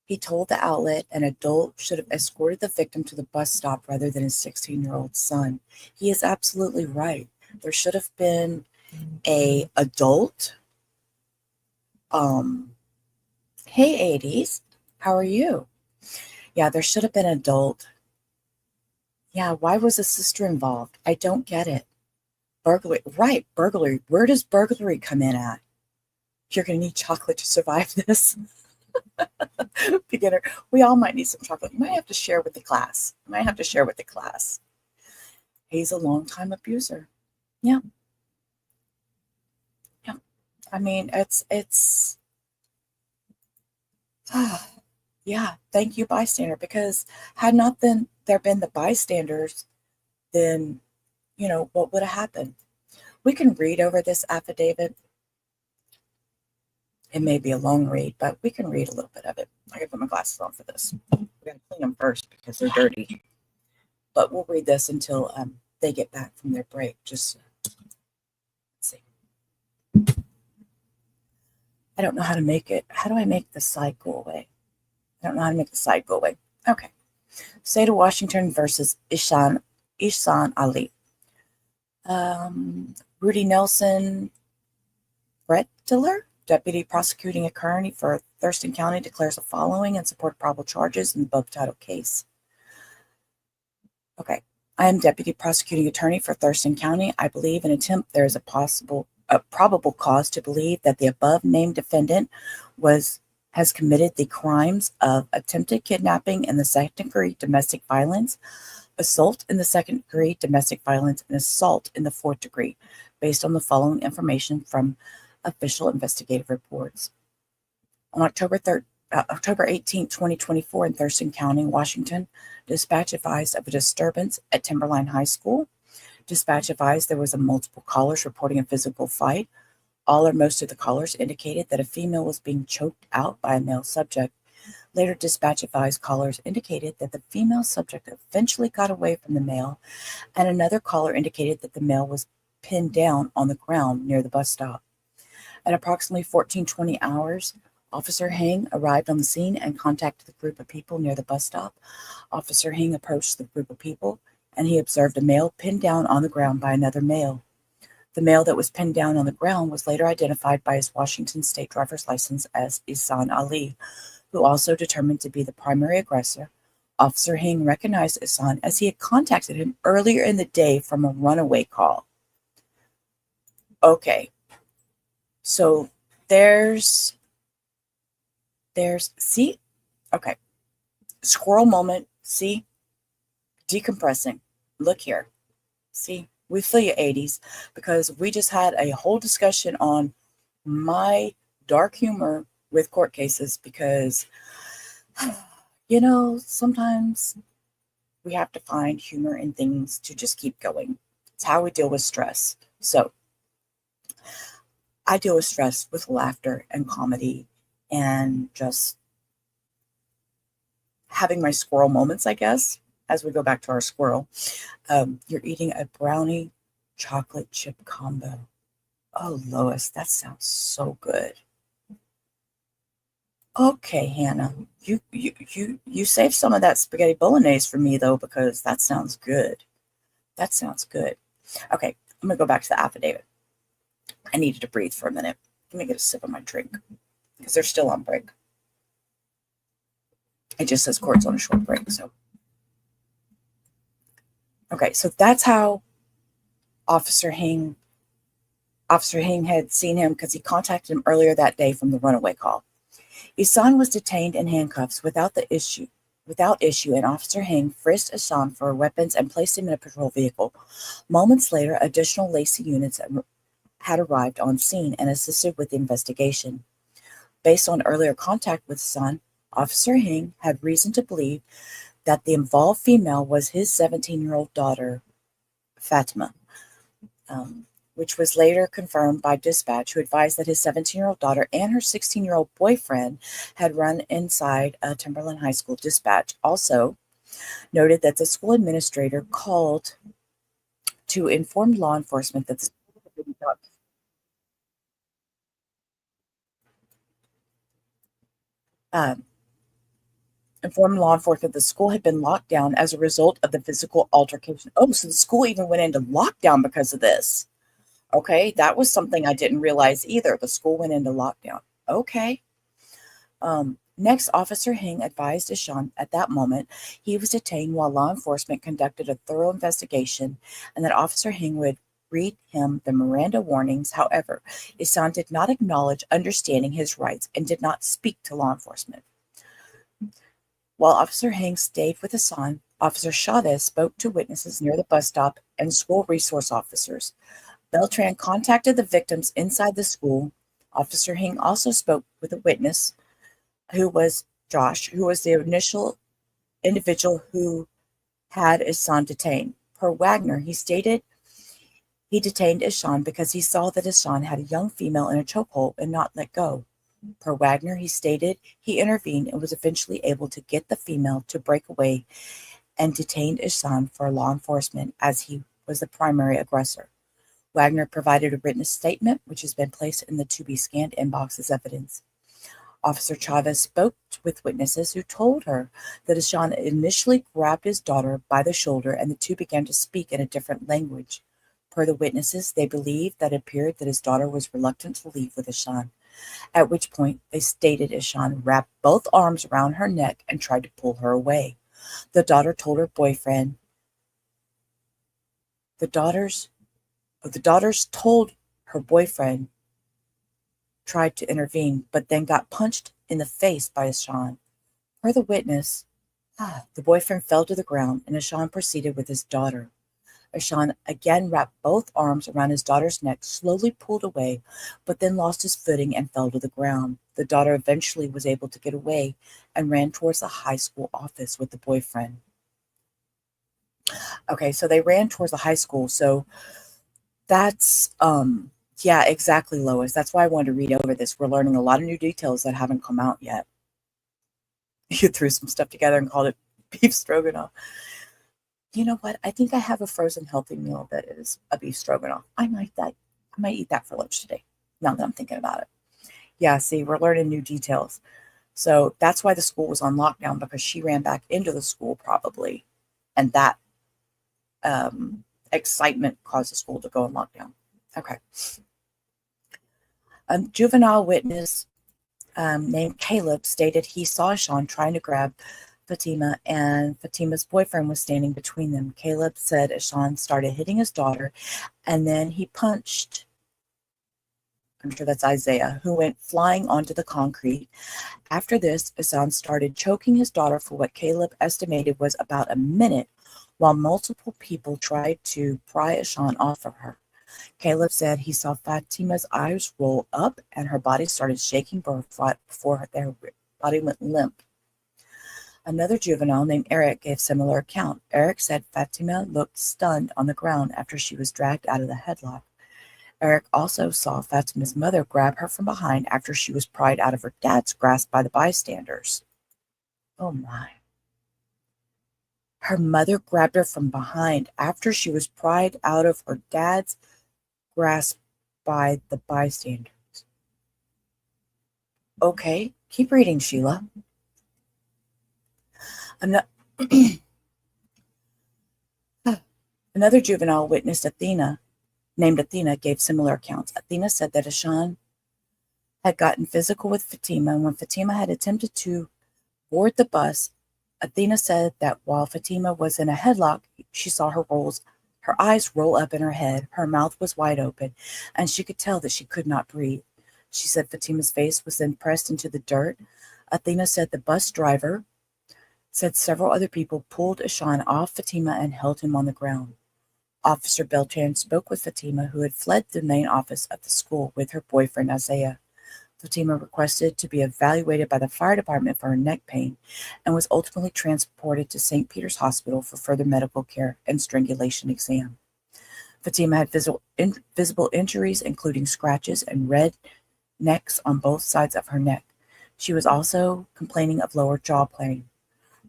[SPEAKER 1] he told the outlet an adult should have escorted the victim to the bus stop rather than his 16-year-old son. He is absolutely right. There should have been an adult. Hey, 80s, how are you? Yeah, there should have been an adult. Yeah, why was a sister involved? I don't get it. Burglary, right, burglary. Where does burglary come in at? You're going to need chocolate to survive this. Beginner, we all might need some chocolate. You might have to share with the class. He's a long-time abuser. Yeah. I mean, it's yeah, thank you, bystander, because had not there been the bystanders, then, what would have happened? We can read over this affidavit. It may be a long read, but we can read a little bit of it. I gotta put my glasses on for this. We gotta clean them first because they're dirty. But we'll read this until they get back from their break. Just let's see. I don't know how to make it. How do I make the side go away? I don't know how to make the side go away. Okay. State of Washington versus Ihsan Ali. Rudy Nelson Brettler, Deputy Prosecuting Attorney for Thurston County, declares the following in support of probable charges in the above title case. Okay. I am Deputy Prosecuting Attorney for Thurston County. I believe in attempt there is a probable cause to believe that the above named defendant has committed the crimes of attempted kidnapping in the second degree domestic violence, assault in the second degree domestic violence, and assault in the fourth degree, based on the following information from official investigative reports. On October 18, 2024, in Thurston County, Washington, dispatch advised of a disturbance at Timberline High School. Dispatch advised there was multiple callers reporting a physical fight. All or most of the callers indicated that a female was being choked out by a male subject. Later, dispatch advised callers indicated that the female subject eventually got away from the male, and another caller indicated that the male was pinned down on the ground near the bus stop. At approximately 14:20 hours, Officer Hing arrived on the scene and contacted the group of people near the bus stop. Officer Hing approached the group of people, and he observed a male pinned down on the ground by another male. The male that was pinned down on the ground was later identified by his Washington state driver's license as Ihsan Ali, who also determined to be the primary aggressor. Officer Hing recognized Ihsan as he had contacted him earlier in the day from a runaway call. Okay, so there's, see? Okay, squirrel moment, see? Decompressing. Look here. See? We feel you, 80s, because we just had a whole discussion on my dark humor with court cases because, sometimes we have to find humor in things to just keep going. It's how we deal with stress. So I deal with stress with laughter and comedy and just having my squirrel moments, I guess, as we go back to our squirrel. You're eating a brownie chocolate chip combo. Oh, Lois, that sounds so good. Okay, Hannah, you saved some of that spaghetti bolognese for me though, because that sounds good. That sounds good. Okay, I'm gonna go back to the affidavit. I needed to breathe for a minute. Let me get a sip of my drink because they're still on break. It just says court's on a short break. So, okay, so that's how Officer Hing had seen him because he contacted him earlier that day from the runaway call. Ihsan was detained in handcuffs without issue, and Officer Hing frisked Ihsan for weapons and placed him in a patrol vehicle. Moments later, additional Lacey units had arrived on scene and assisted with the investigation. Based on earlier contact with Ihsan, Officer Hing had reason to believe that the involved female was his 17-year-old daughter, Fatima, which was later confirmed by dispatch, who advised that his 17-year-old daughter and her 16-year-old boyfriend had run inside Timberline High School. Dispatch also noted that the school administrator called to inform law enforcement that the school had been locked down as a result of the physical altercation. Oh, so the school even went into lockdown because of this. Okay, that was something I didn't realize either. The school went into lockdown. Okay. Next, Officer Hing advised Ihsan at that moment he was detained while law enforcement conducted a thorough investigation and that Officer Hing would read him the Miranda warnings. However, Ihsan did not acknowledge understanding his rights and did not speak to law enforcement. While Officer Hing stayed with Ihsan, Officer Chavez spoke to witnesses near the bus stop and school resource officers. Beltran contacted the victims inside the school. Officer Hing also spoke with a witness who was Josh, who was the initial individual who had Ihsan detained. Per Wagner, he stated he detained Ihsan because he saw that Ihsan had a young female in a chokehold and not let go. Per Wagner, he stated he intervened and was eventually able to get the female to break away and detained Ihsan for law enforcement as he was the primary aggressor. Wagner provided a written statement, which has been placed in the to-be-scanned inbox as evidence. Officer Chavez spoke with witnesses who told her that Ihsan initially grabbed his daughter by the shoulder and the two began to speak in a different language. Per the witnesses, they believed that it appeared that his daughter was reluctant to leave with Ihsan, at which point they stated Ihsan wrapped both arms around her neck and tried to pull her away. The daughters told her boyfriend tried to intervene, but then got punched in the face by Ihsan. Per the witness, the boyfriend fell to the ground and Ihsan proceeded with his daughter. Ihsan again wrapped both arms around his daughter's neck, slowly pulled away, but then lost his footing and fell to the ground. The daughter eventually was able to get away and ran towards the high school office with the boyfriend. Okay, so they ran towards the high school. So that's, yeah, exactly, Lois. That's why I wanted to read over this. We're learning a lot of new details that haven't come out yet. You threw some stuff together and called it beef stroganoff. You know what? I think I have a frozen healthy meal that is a beef stroganoff. I might eat that for lunch today, now that I'm thinking about it. Yeah, see, we're learning new details. So that's why the school was on lockdown, because she ran back into the school probably. And that excitement caused the school to go on lockdown. Okay. A juvenile witness named Caleb stated he saw Ihsan trying to grab Fatima, and Fatima's boyfriend was standing between them. Caleb said Ihsan started hitting his daughter, and then he punched, I'm sure that's Isaiah, who went flying onto the concrete. After this, Ihsan started choking his daughter for what Caleb estimated was about a minute, while multiple people tried to pry Ihsan off of her. Caleb said he saw Fatima's eyes roll up and her body started shaking before their body went limp. Another juvenile named Eric gave similar account. Eric said Fatima looked stunned on the ground after she was dragged out of the headlock. Eric also saw Fatima's mother grab her from behind after she was pried out of her dad's grasp by the bystanders. Oh my. Her mother grabbed her from behind after she was pried out of her dad's grasp by the bystanders. Okay, keep reading, Sheila. Another juvenile witness, named Athena, gave similar accounts. Athena said that Ihsan had gotten physical with Fatima, and when Fatima had attempted to board the bus, Athena said that while Fatima was in a headlock, she saw her eyes roll up in her head, her mouth was wide open, and she could tell that she could not breathe. She said Fatima's face was then pressed into the dirt. Athena said the bus driver said several other people pulled Ihsan off Fatima and held him on the ground. Officer Beltran spoke with Fatima, who had fled the main office of the school with her boyfriend Isaiah. Fatima requested to be evaluated by the fire department for her neck pain and was ultimately transported to St. Peter's Hospital for further medical care and strangulation exam. Fatima had visible injuries, including scratches and red necks on both sides of her neck. She was also complaining of lower jaw pain.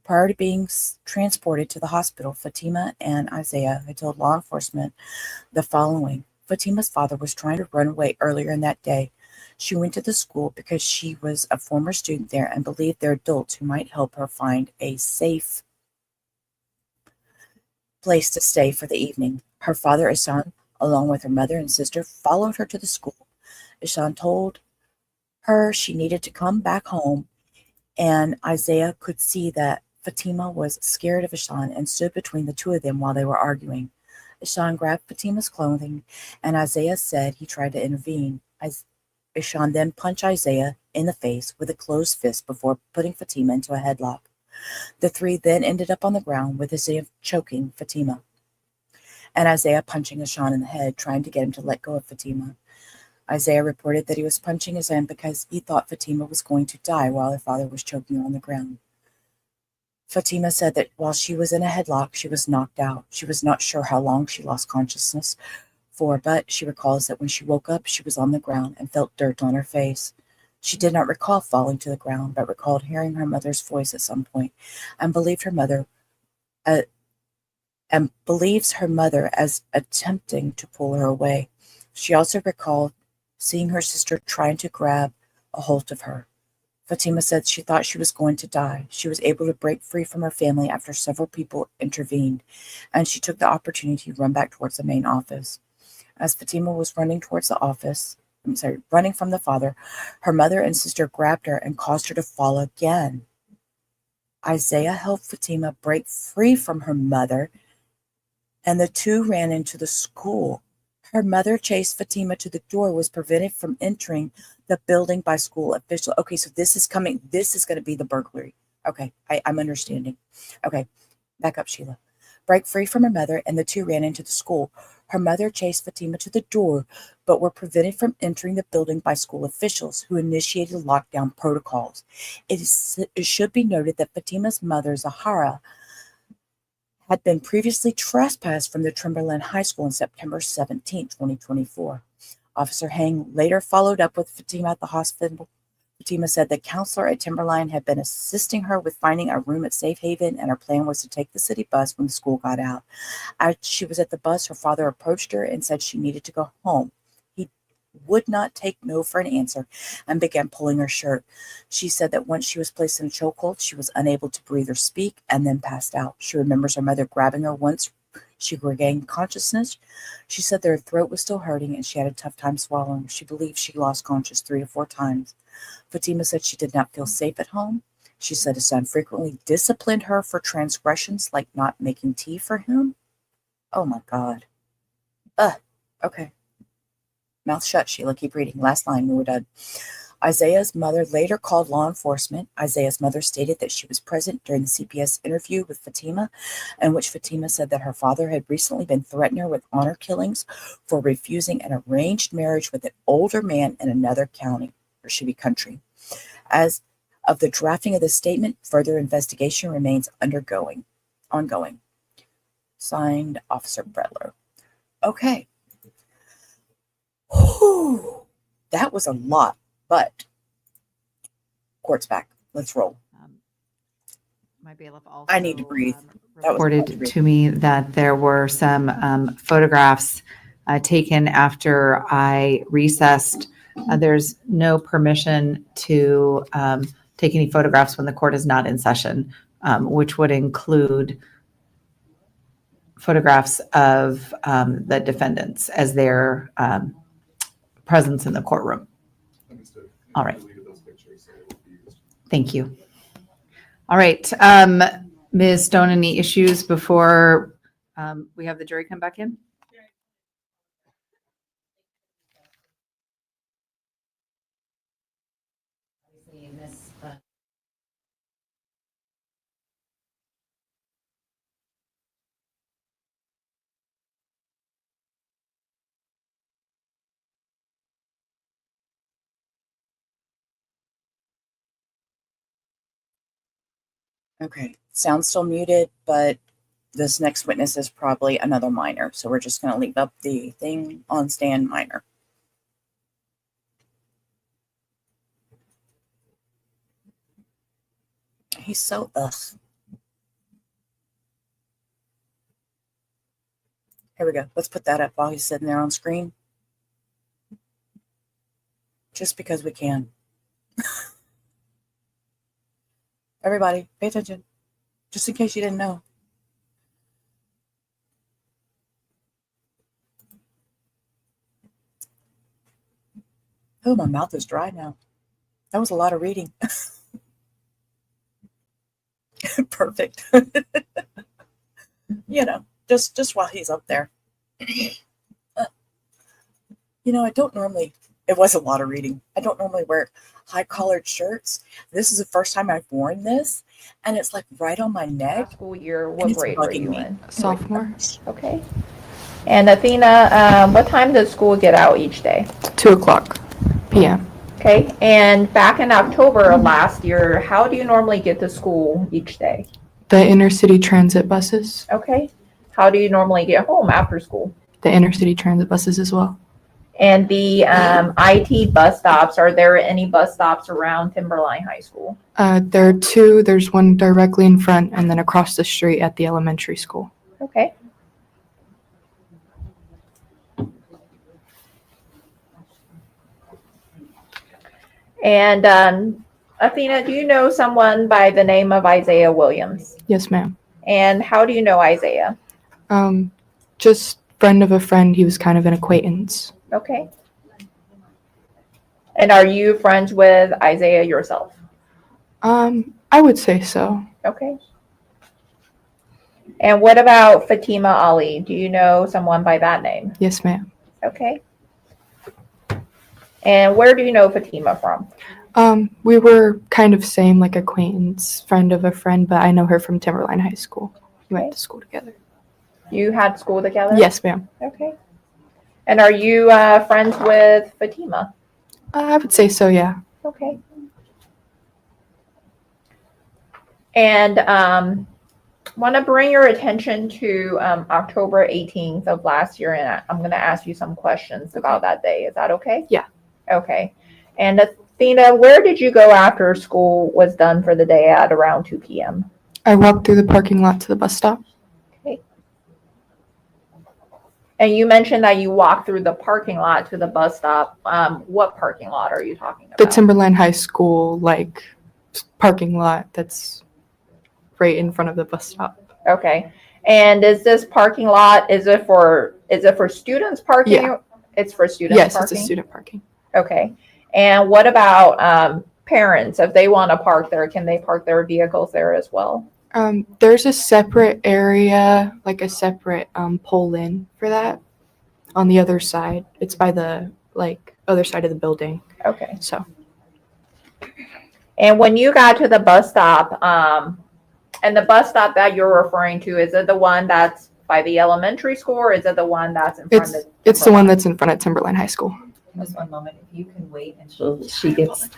[SPEAKER 1] Prior to being transported to the hospital, Fatima and Isaiah had told law enforcement the following. Fatima's father was trying to run away earlier in that day. She went to the school because she was a former student there and believed there are adults who might help her find a safe place to stay for the evening. Her father, Ihsan, along with her mother and sister, followed her to the school. Ihsan told her she needed to come back home, and Isaiah could see that Fatima was scared of Ihsan and stood between the two of them while they were arguing. Ihsan grabbed Fatima's clothing, and Isaiah said he tried to intervene. Ihsan then punched Isaiah in the face with a closed fist before putting Fatima into a headlock. The three then ended up on the ground with Isaiah choking Fatima, and Isaiah punching Ihsan in the head, trying to get him to let go of Fatima. Isaiah reported that he was punching his hand because he thought Fatima was going to die while her father was choking her on the ground. Fatima said that while she was in a headlock, she was knocked out. She was not sure how long she lost consciousness for, but she recalls that when she woke up, she was on the ground and felt dirt on her face. She did not recall falling to the ground, but recalled hearing her mother's voice at some point and believes her mother as attempting to pull her away. She also recalled seeing her sister trying to grab a hold of her. Fatima said she thought she was going to die. She was able to break free from her family after several people intervened, and she took the opportunity to run back towards the main office. As Fatima was running from the father, her mother and sister grabbed her and caused her to fall again. Isaiah helped Fatima break free from her mother, and the two ran into the school. Her mother chased Fatima to the door, was prevented from entering the building by school officials. Okay, so this is going to be the burglary. Okay, I'm understanding. Okay, back up, Sheila. Break free from her mother, and the two ran into the school. Her mother chased Fatima to the door, but were prevented from entering the building by school officials who initiated lockdown protocols. It should be noted that Fatima's mother, Zahraa, had been previously trespassed from the Timberline High School on September 17, 2024. Officer Hang later followed up with Fatima at the hospital. Fatima said the counselor at Timberline had been assisting her with finding a room at Safe Haven, and her plan was to take the city bus when the school got out. As she was at the bus, her father approached her and said she needed to go home. He would not take no for an answer and began pulling her shirt. She said that once she was placed in a chokehold, she was unable to breathe or speak and then passed out. She remembers her mother grabbing her once She regained consciousness. She said that her throat was still hurting and she had a tough time swallowing. She believed she lost conscious 3 to 4 times. Fatima said she did not feel safe at home. She said his son frequently disciplined her for transgressions like not making tea for him. Oh my God. Okay. Mouth shut, Sheila. Keep reading. Last line, we were done. Isaiah's mother later called law enforcement. Isaiah's mother stated that she was present during the CPS interview with Fatima, in which Fatima said that her father had recently been threatening her with honor killings for refusing an arranged marriage with an older man in another county, or should be country. As of the drafting of the statement, further investigation remains ongoing. Signed, Officer Bredler. Okay. Whew. That was a lot, but court's back. Let's roll.
[SPEAKER 3] My bailiff also
[SPEAKER 1] I need to breathe. That was
[SPEAKER 3] reported to me that there were some photographs taken after I recessed. There's no permission to take any photographs when the court is not in session, which would include photographs of the defendants as their presence in the courtroom.
[SPEAKER 4] Understood.
[SPEAKER 3] All right.
[SPEAKER 4] Deleted those pictures, so it will be used.
[SPEAKER 3] Thank you. All right. Ms. Stone, any issues before we have the jury come back in?
[SPEAKER 1] Okay. Sound's still muted, but this next witness is probably another minor. So we're just going to leave up the thing on stand minor. He's so ugh. Here we go. Let's put that up while he's sitting there on screen. Just because we can. Everybody, pay attention. Just in case you didn't know. Oh, my mouth is dry now. That was a lot of reading. Perfect. You know, just while he's up there. You know, I don't normally, it was a lot of reading. I don't normally wear high collared shirts. This is the first time I've worn this, and it's like right on my neck.
[SPEAKER 10] School year,
[SPEAKER 1] And
[SPEAKER 10] what
[SPEAKER 1] it's
[SPEAKER 10] grade were
[SPEAKER 1] bugging
[SPEAKER 10] you
[SPEAKER 1] me.
[SPEAKER 10] in?
[SPEAKER 7] Sophomore.
[SPEAKER 10] Okay. And Athena, what time does school get out each day?
[SPEAKER 7] 2:00 p.m.
[SPEAKER 10] Okay. And back in October of last year, how do you normally get to school each day?
[SPEAKER 7] The inner city transit buses.
[SPEAKER 10] Okay. How do you normally get home after school?
[SPEAKER 7] The inner city transit buses as well.
[SPEAKER 10] And the IT bus stops, are there any bus stops around Timberline High School?
[SPEAKER 7] There are 2. There's one directly in front and then across the street at the elementary school.
[SPEAKER 10] Okay. And Athena, do you know someone by the name of Isaiah Williams?
[SPEAKER 7] Yes, ma'am.
[SPEAKER 10] And how do you know Isaiah?
[SPEAKER 7] Just friend of a friend. He was kind of an acquaintance.
[SPEAKER 10] Okay. And are you friends with Isaiah yourself?
[SPEAKER 7] I would say so.
[SPEAKER 10] Okay. And what about Fatima Ali? Do you know someone by that name?
[SPEAKER 7] Yes, ma'am.
[SPEAKER 10] Okay. And where do you know Fatima from?
[SPEAKER 7] We were kind of same, like acquaintance, friend of a friend, but I know her from Timberline High School. We went to school together.
[SPEAKER 10] You had school together?
[SPEAKER 7] Yes, ma'am.
[SPEAKER 10] Okay. And are you friends with Fatima?
[SPEAKER 7] I would say so, yeah.
[SPEAKER 10] Okay. And want to bring your attention to October 18th of last year, and I'm going to ask you some questions about that day. Is that okay?
[SPEAKER 7] Yeah.
[SPEAKER 10] Okay. And Athena, where did you go after school was done for the day at around 2 p.m.?
[SPEAKER 7] I walked through the parking lot to the bus stop.
[SPEAKER 10] Okay. And you mentioned that you walked through the parking lot to the bus stop. What parking lot are you talking about?
[SPEAKER 7] The Timberline High School, parking lot that's right in front of the bus stop.
[SPEAKER 10] Okay. And is this parking lot, is it for students parking?
[SPEAKER 13] Yeah.
[SPEAKER 10] It's for students
[SPEAKER 13] Yes,
[SPEAKER 10] parking?
[SPEAKER 13] it's a student parking.
[SPEAKER 10] Okay. And what about parents? If they want to park there, can they park their vehicles there as well?
[SPEAKER 13] There's a separate area, like a separate pull-in for that on the other side. It's by the other side of the building.
[SPEAKER 10] Okay.
[SPEAKER 13] So
[SPEAKER 10] And when you got to the bus stop, and the bus stop that you're referring to, is it the one that's by the elementary school, or is it the one that's in front of?
[SPEAKER 13] it's the one that's in front of Timberline High School.
[SPEAKER 3] Just one moment, if you can wait until she gets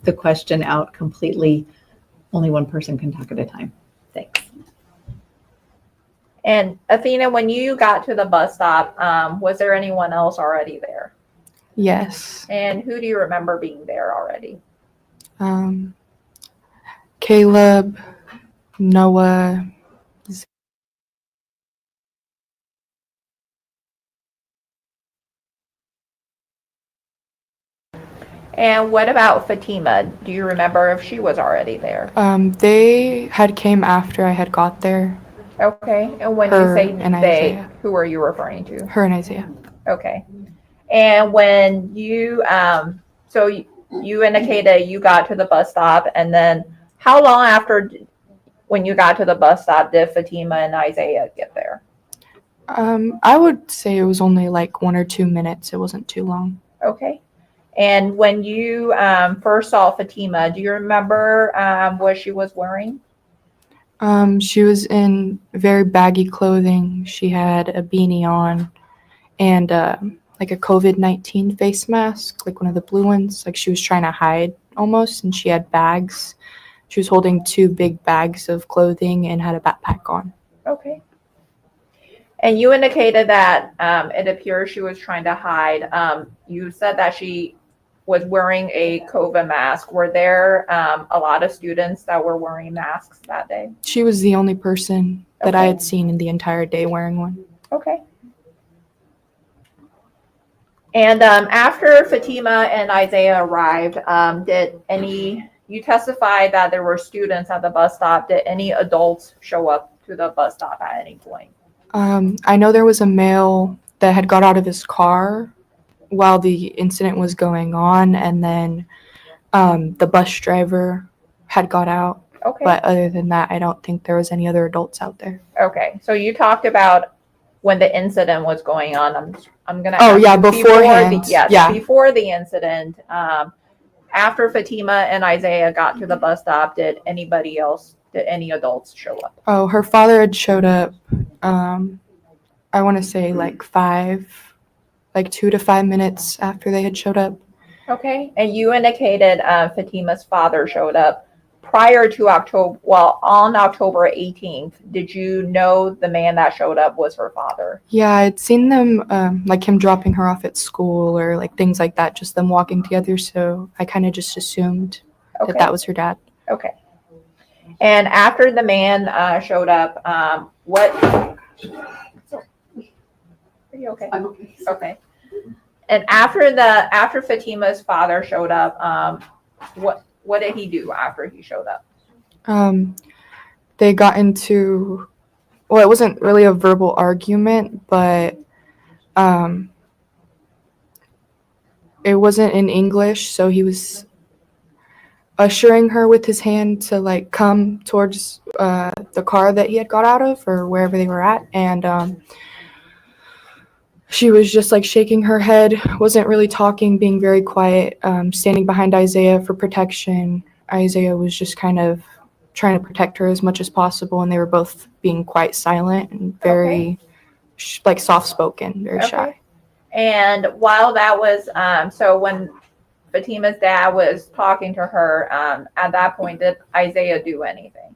[SPEAKER 3] the question out completely. Only one person can talk at a time. Thanks.
[SPEAKER 10] And Athena, when you got to the bus stop, was there anyone else already there?
[SPEAKER 13] Yes.
[SPEAKER 10] And who do you remember being there already?
[SPEAKER 13] Caleb, Noah.
[SPEAKER 10] And what about Fatima? Do you remember if she was already there?
[SPEAKER 13] They had came after I had got there.
[SPEAKER 10] Okay. And when
[SPEAKER 13] Her
[SPEAKER 10] you say
[SPEAKER 13] and
[SPEAKER 10] they,
[SPEAKER 13] Isaiah.
[SPEAKER 10] who are you referring to?
[SPEAKER 13] Her and Isaiah.
[SPEAKER 10] Okay. And when you, so you indicated you got to the bus stop, and then how long after, when you got to the bus stop, did Fatima and Isaiah get there?
[SPEAKER 13] I would say it was only like 1 or 2 minutes. It wasn't too long.
[SPEAKER 10] Okay. And when you first saw Fatima, do you remember what she was wearing?
[SPEAKER 13] She was in very baggy clothing. She had a beanie on and like a COVID-19 face mask, like one of the blue ones. Like she was trying to hide almost, and she had bags. She was holding 2 big bags of clothing and had a backpack on.
[SPEAKER 10] Okay. And you indicated that it appears she was trying to hide. You said that she was wearing a COVID mask. Were there a lot of students that were wearing masks that day?
[SPEAKER 13] She was the only person that I had seen in the entire day wearing one.
[SPEAKER 10] Okay. And after Fatima and Isaiah arrived, you testified that there were students at the bus stop. Did any adults show up to the bus stop at any point?
[SPEAKER 13] I know there was a male that had got out of his car while the incident was going on, and then the bus driver had got out.
[SPEAKER 10] Okay.
[SPEAKER 13] But other than that, I don't think there was any other adults out there.
[SPEAKER 10] Okay. So you talked about when the incident was going on. I'm gonna.
[SPEAKER 13] Oh
[SPEAKER 10] ask
[SPEAKER 13] yeah,
[SPEAKER 10] you
[SPEAKER 13] beforehand.
[SPEAKER 10] Before the incident. After Fatima and Isaiah got to the bus stop, did any adults show up?
[SPEAKER 13] Oh, her father had showed up. I want to say like 2 to 5 minutes after they had showed up.
[SPEAKER 10] Okay. And you indicated Fatima's father showed up prior to on October 18th. Did you know the man that showed up was her father?
[SPEAKER 13] Yeah, I'd seen them, like him dropping her off at school or like things like that, just them walking together. So I kind of just assumed that was her dad.
[SPEAKER 10] Okay. And after the man showed up, Are you okay? I'm okay. Okay. And after Fatima's father showed up, what did he do after he showed up?
[SPEAKER 13] They got into, well, it wasn't really a verbal argument, but it wasn't in English, so he was ushering her with his hand to like come towards the car that he had got out of or wherever they were at, and she was just like shaking her head, wasn't really talking, being very quiet, standing behind Isaiah for protection. Isaiah was just kind of trying to protect her as much as possible, and they were both being quite silent and very like soft-spoken, very shy.
[SPEAKER 10] And while that was, so when Fatima's dad was talking to her, at that point, did Isaiah do anything?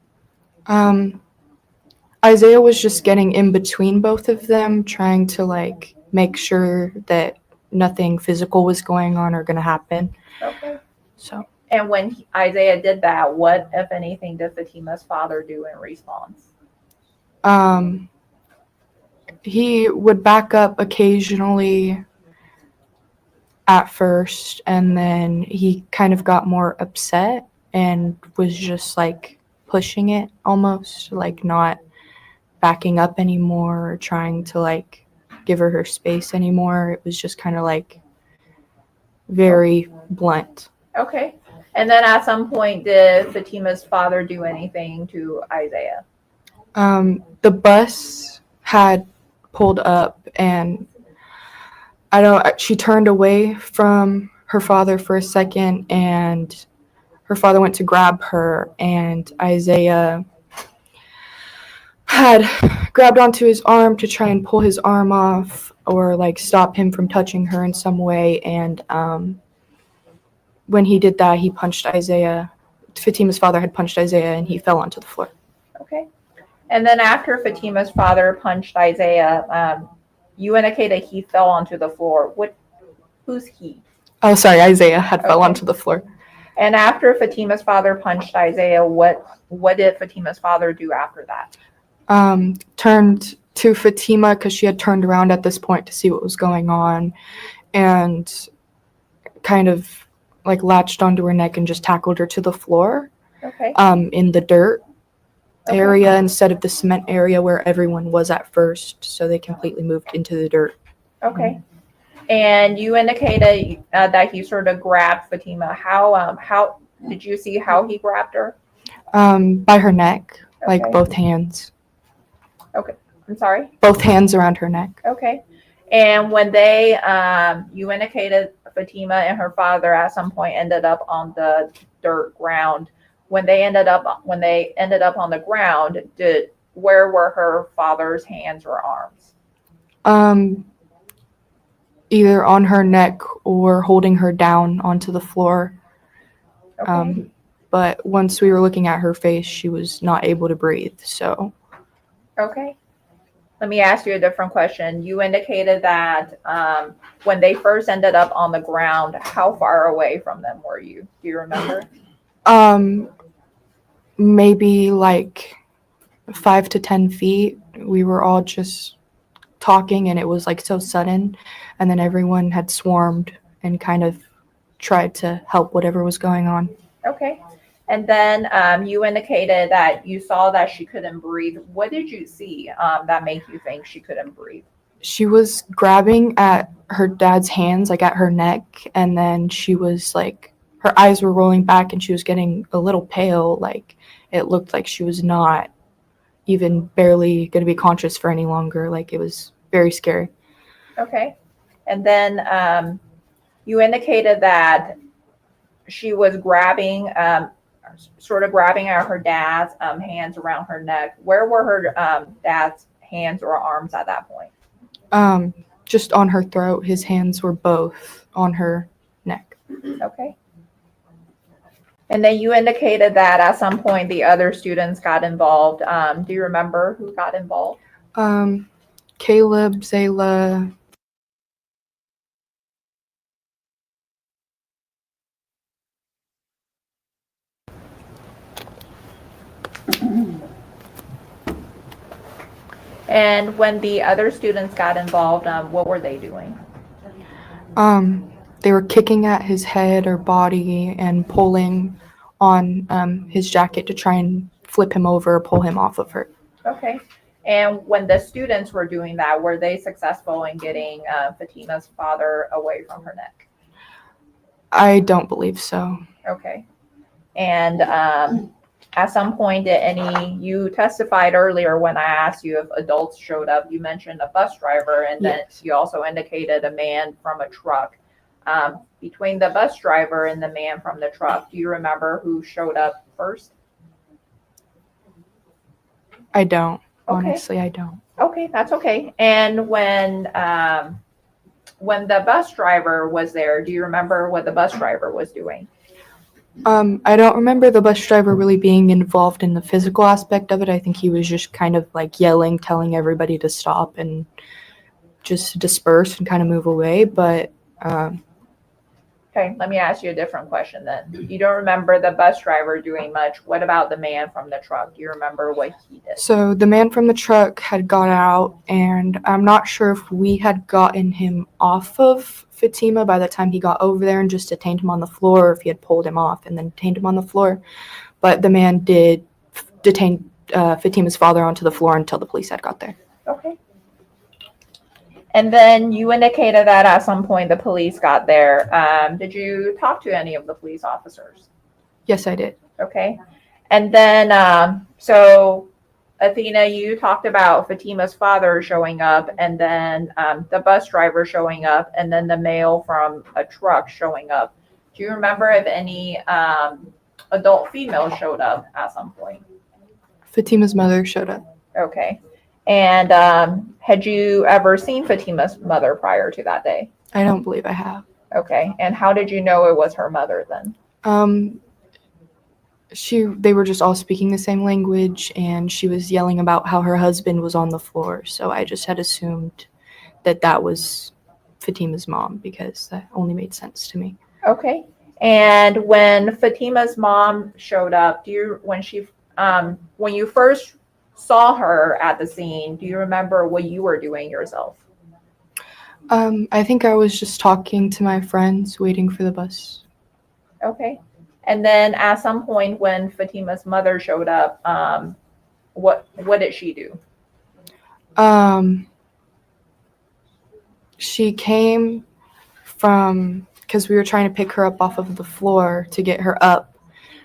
[SPEAKER 13] Isaiah was just getting in between both of them, trying to like make sure that nothing physical was going on or going to happen.
[SPEAKER 10] Okay.
[SPEAKER 13] So.
[SPEAKER 10] And when Isaiah did that, what, if anything, did Fatima's father do in response?
[SPEAKER 13] He would back up occasionally at first, and then he kind of got more upset and was just like pushing it almost, like not backing up anymore or trying to like give her space anymore. It was just kind of like very blunt.
[SPEAKER 10] Okay. And then at some point, did Fatima's father do anything to Isaiah?
[SPEAKER 13] The bus had pulled up and she turned away from her father for a second, and her father went to grab her, and Isaiah had grabbed onto his arm to try and pull his arm off or like stop him from touching her in some way. And when he did that, he punched Isaiah. Fatima's father had punched Isaiah and he fell onto the floor.
[SPEAKER 10] Okay. And then after Fatima's father punched Isaiah, you indicated he fell onto the floor. Who's he?
[SPEAKER 13] Oh, sorry, Isaiah had fell onto the floor.
[SPEAKER 10] And after Fatima's father punched Isaiah, what did Fatima's father do after that?
[SPEAKER 13] Turned to Fatima because she had turned around at this point to see what was going on, and kind of like latched onto her neck and just tackled her to the floor.
[SPEAKER 10] Okay.
[SPEAKER 13] In the dirt area instead of the cement area where everyone was at first. So they completely moved into the dirt.
[SPEAKER 10] Okay. And you indicated that he sort of grabbed Fatima. How did you see how he grabbed her?
[SPEAKER 13] By her neck, like both hands.
[SPEAKER 10] Okay. I'm sorry?
[SPEAKER 13] Both hands around her neck.
[SPEAKER 10] Okay. And when they, you indicated Fatima and her father at some point ended up on the dirt ground. When they ended up on the ground, where were her father's hands or arms?
[SPEAKER 13] Either on her neck or holding her down onto the floor.
[SPEAKER 10] Okay.
[SPEAKER 13] But once we were looking at her face, she was not able to breathe. So.
[SPEAKER 10] Okay. Let me ask you a different question. You indicated that when they first ended up on the ground, how far away from them were you? Do you remember?
[SPEAKER 13] Maybe like 5 to 10 feet. We were all just talking and it was like so sudden, and then everyone had swarmed and kind of tried to help whatever was going on.
[SPEAKER 10] Okay. And then you indicated that you saw that she couldn't breathe. What did you see that made you think she couldn't breathe?
[SPEAKER 13] She was grabbing at her dad's hands, like at her neck, and then she was like, her eyes were rolling back and she was getting a little pale. Like it looked like she was not even barely going to be conscious for any longer. Like it was very scary.
[SPEAKER 10] Okay. And then you indicated that she was grabbing, sort of grabbing at her dad's hands around her neck. Where were her dad's hands or arms at that point?
[SPEAKER 13] Just on her throat. His hands were both on her neck.
[SPEAKER 10] Okay. And then you indicated that at some point the other students got involved. Do you remember who got involved?
[SPEAKER 13] Caleb, Zayla.
[SPEAKER 10] And when the other students got involved, what were they doing?
[SPEAKER 13] They were kicking at his head or body and pulling on his jacket to try and flip him over or pull him off of her.
[SPEAKER 10] Okay. And when the students were doing that, were they successful in getting Fatima's father away from her neck?
[SPEAKER 13] I don't believe so.
[SPEAKER 10] Okay. And at some point, you testified earlier when I asked you if adults showed up, you mentioned a bus driver, and then you also indicated a man from a truck. Between the bus driver and the man from the truck, do you remember who showed up first?
[SPEAKER 13] I don't.
[SPEAKER 10] Okay.
[SPEAKER 13] Honestly, I don't.
[SPEAKER 10] Okay, that's okay. And when the bus driver was there, do you remember what the bus driver was doing?
[SPEAKER 13] I don't remember the bus driver really being involved in the physical aspect of it. I think he was just kind of like yelling, telling everybody to stop and just disperse and kind of move away. But
[SPEAKER 10] okay, let me ask you a different question then. You don't remember the bus driver doing much. What about the man from the truck? Do you remember what he did?
[SPEAKER 13] So the man from the truck had got out, and I'm not sure if we had gotten him off of Fatima by the time he got over there and just detained him on the floor, or if he had pulled him off and then detained him on the floor. But the man did detain Fatima's father onto the floor until the police had got there.
[SPEAKER 10] Okay. And then you indicated that at some point the police got there. Did you talk to any of the police officers?
[SPEAKER 13] Yes, I did.
[SPEAKER 10] Okay. And then, so Athena, you talked about Fatima's father showing up, and then the bus driver showing up, and then the male from a truck showing up. Do you remember if any adult female showed up at some point?
[SPEAKER 13] Fatima's mother showed up.
[SPEAKER 10] Okay. And had you ever seen Fatima's mother prior to that day?
[SPEAKER 13] I don't believe I have.
[SPEAKER 10] Okay. And how did you know it was her mother then?
[SPEAKER 13] They were just all speaking the same language, and she was yelling about how her husband was on the floor. So I just had assumed that that was Fatima's mom, because that only made sense to me.
[SPEAKER 10] Okay. And when Fatima's mom showed up, when you first saw her at the scene, do you remember what you were doing yourself?
[SPEAKER 13] I think I was just talking to my friends, waiting for the bus.
[SPEAKER 10] Okay. And then at some point when Fatima's mother showed up, what did she do?
[SPEAKER 13] She came from, because we were trying to pick her up off of the floor to get her up.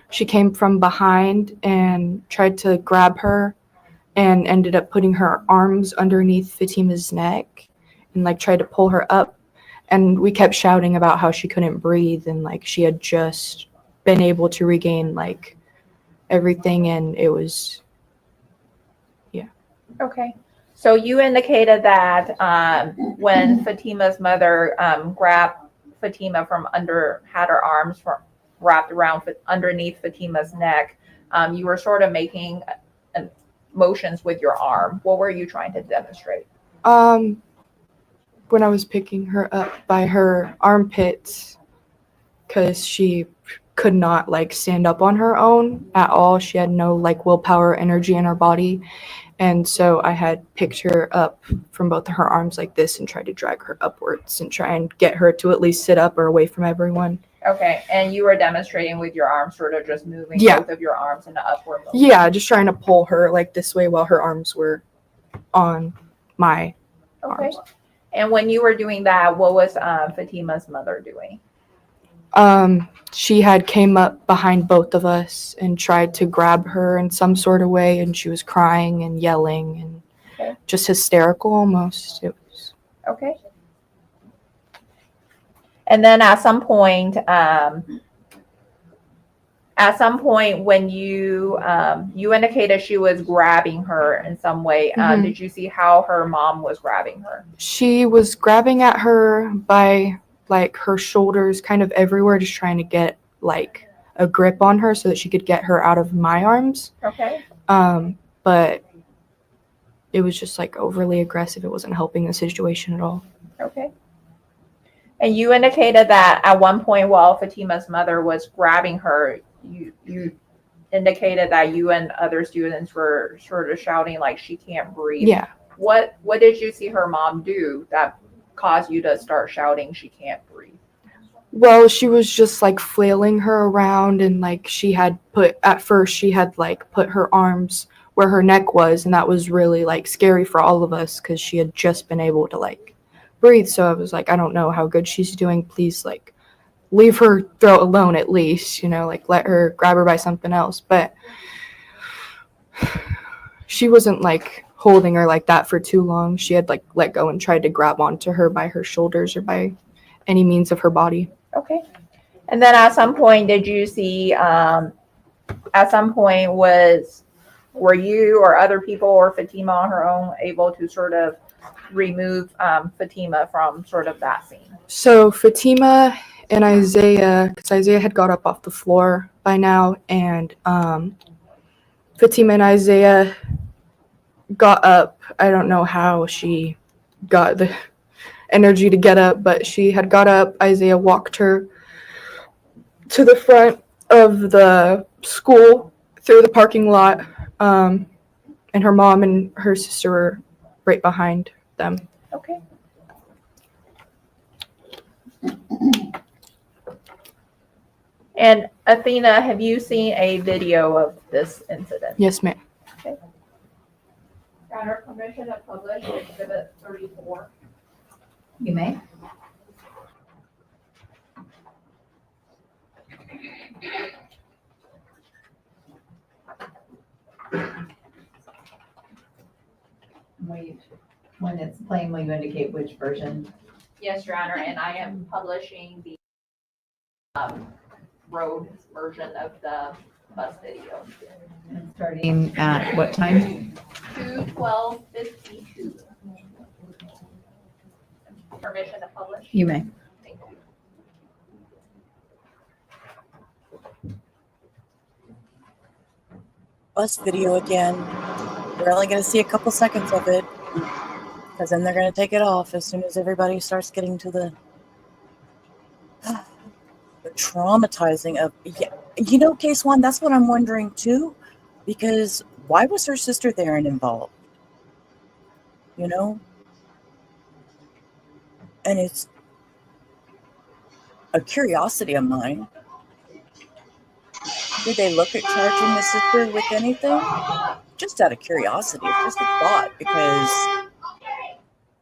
[SPEAKER 13] She came from behind and tried to grab her and ended up putting her arms underneath Fatima's neck and like tried to pull her up. And we kept shouting about how she couldn't breathe and like she had just been able to regain like everything, and it was, yeah.
[SPEAKER 10] Okay. So you indicated that when Fatima's mother grabbed Fatima from under, had her arms wrapped around underneath Fatima's neck, you were sort of making motions with your arm. What were you trying to demonstrate?
[SPEAKER 13] When I was picking her up by her armpits, because she could not like stand up on her own at all. She had no like willpower, energy in her body. And so I had picked her up from both of her arms like this and tried to drag her upwards and try and get her to at least sit up or away from everyone.
[SPEAKER 10] Okay. And you were demonstrating with your arms, sort of just moving both of your arms in an upward motion.
[SPEAKER 13] Yeah, just trying to pull her like this way while her arms were on my arms.
[SPEAKER 10] And when you were doing that, what was Fatima's mother doing?
[SPEAKER 13] She had came up behind both of us and tried to grab her in some sort of way, and she was crying and yelling and just hysterical almost. It was
[SPEAKER 10] okay. And then at some point when you indicated she was grabbing her in some way, did you see how her mom was grabbing her?
[SPEAKER 13] She was grabbing at her by like her shoulders, kind of everywhere, just trying to get like a grip on her so that she could get her out of my arms.
[SPEAKER 10] Okay.
[SPEAKER 13] But it was just like overly aggressive. It wasn't helping the situation at all.
[SPEAKER 10] Okay. And you indicated that at one point while Fatima's mother was grabbing her, you indicated that you and other students were sort of shouting like she can't breathe.
[SPEAKER 13] Yeah.
[SPEAKER 10] What did you see her mom do that caused you to start shouting she can't breathe?
[SPEAKER 13] Well, she was just like flailing her around, and like she had put her arms where her neck was, and that was really like scary for all of us because she had just been able to like breathe. So I was like, I don't know how good she's doing. Please like leave her throat alone at least, like let her grab her by something else. But she wasn't like holding her like that for too long. She had like let go and tried to grab onto her by her shoulders or by any means of her body.
[SPEAKER 10] Okay. And then at some point did you see were you or other people or Fatima on her own able to sort of remove Fatima from sort of that scene?
[SPEAKER 13] So Fatima and Isaiah, because Isaiah had got up off the floor by now, and Fatima and Isaiah got up. I don't know how she got the energy to get up, but she had got up. Isaiah walked her to the front of the school through the parking lot, and her mom and her sister were right behind them.
[SPEAKER 10] Okay. And Athena, have you seen a video of this incident?
[SPEAKER 13] Yes, ma'am.
[SPEAKER 10] Okay. Your Honor, permission to publish Exhibit 34.
[SPEAKER 3] You may. When it's playing, will you indicate which version?
[SPEAKER 10] Yes, Your Honor, and I am publishing the road version of the bus video.
[SPEAKER 3] And starting at what time?
[SPEAKER 10] 2:12:52. Permission to publish?
[SPEAKER 3] You may.
[SPEAKER 10] Thank you.
[SPEAKER 1] Bus video again. We're only going to see a couple seconds of it because then they're going to take it off as soon as everybody starts getting to the traumatizing of, case one, that's what I'm wondering too, because why was her sister there and involved? And it's a curiosity of mine. Did they look at charging the sister with anything? Just out of curiosity, just a thought, because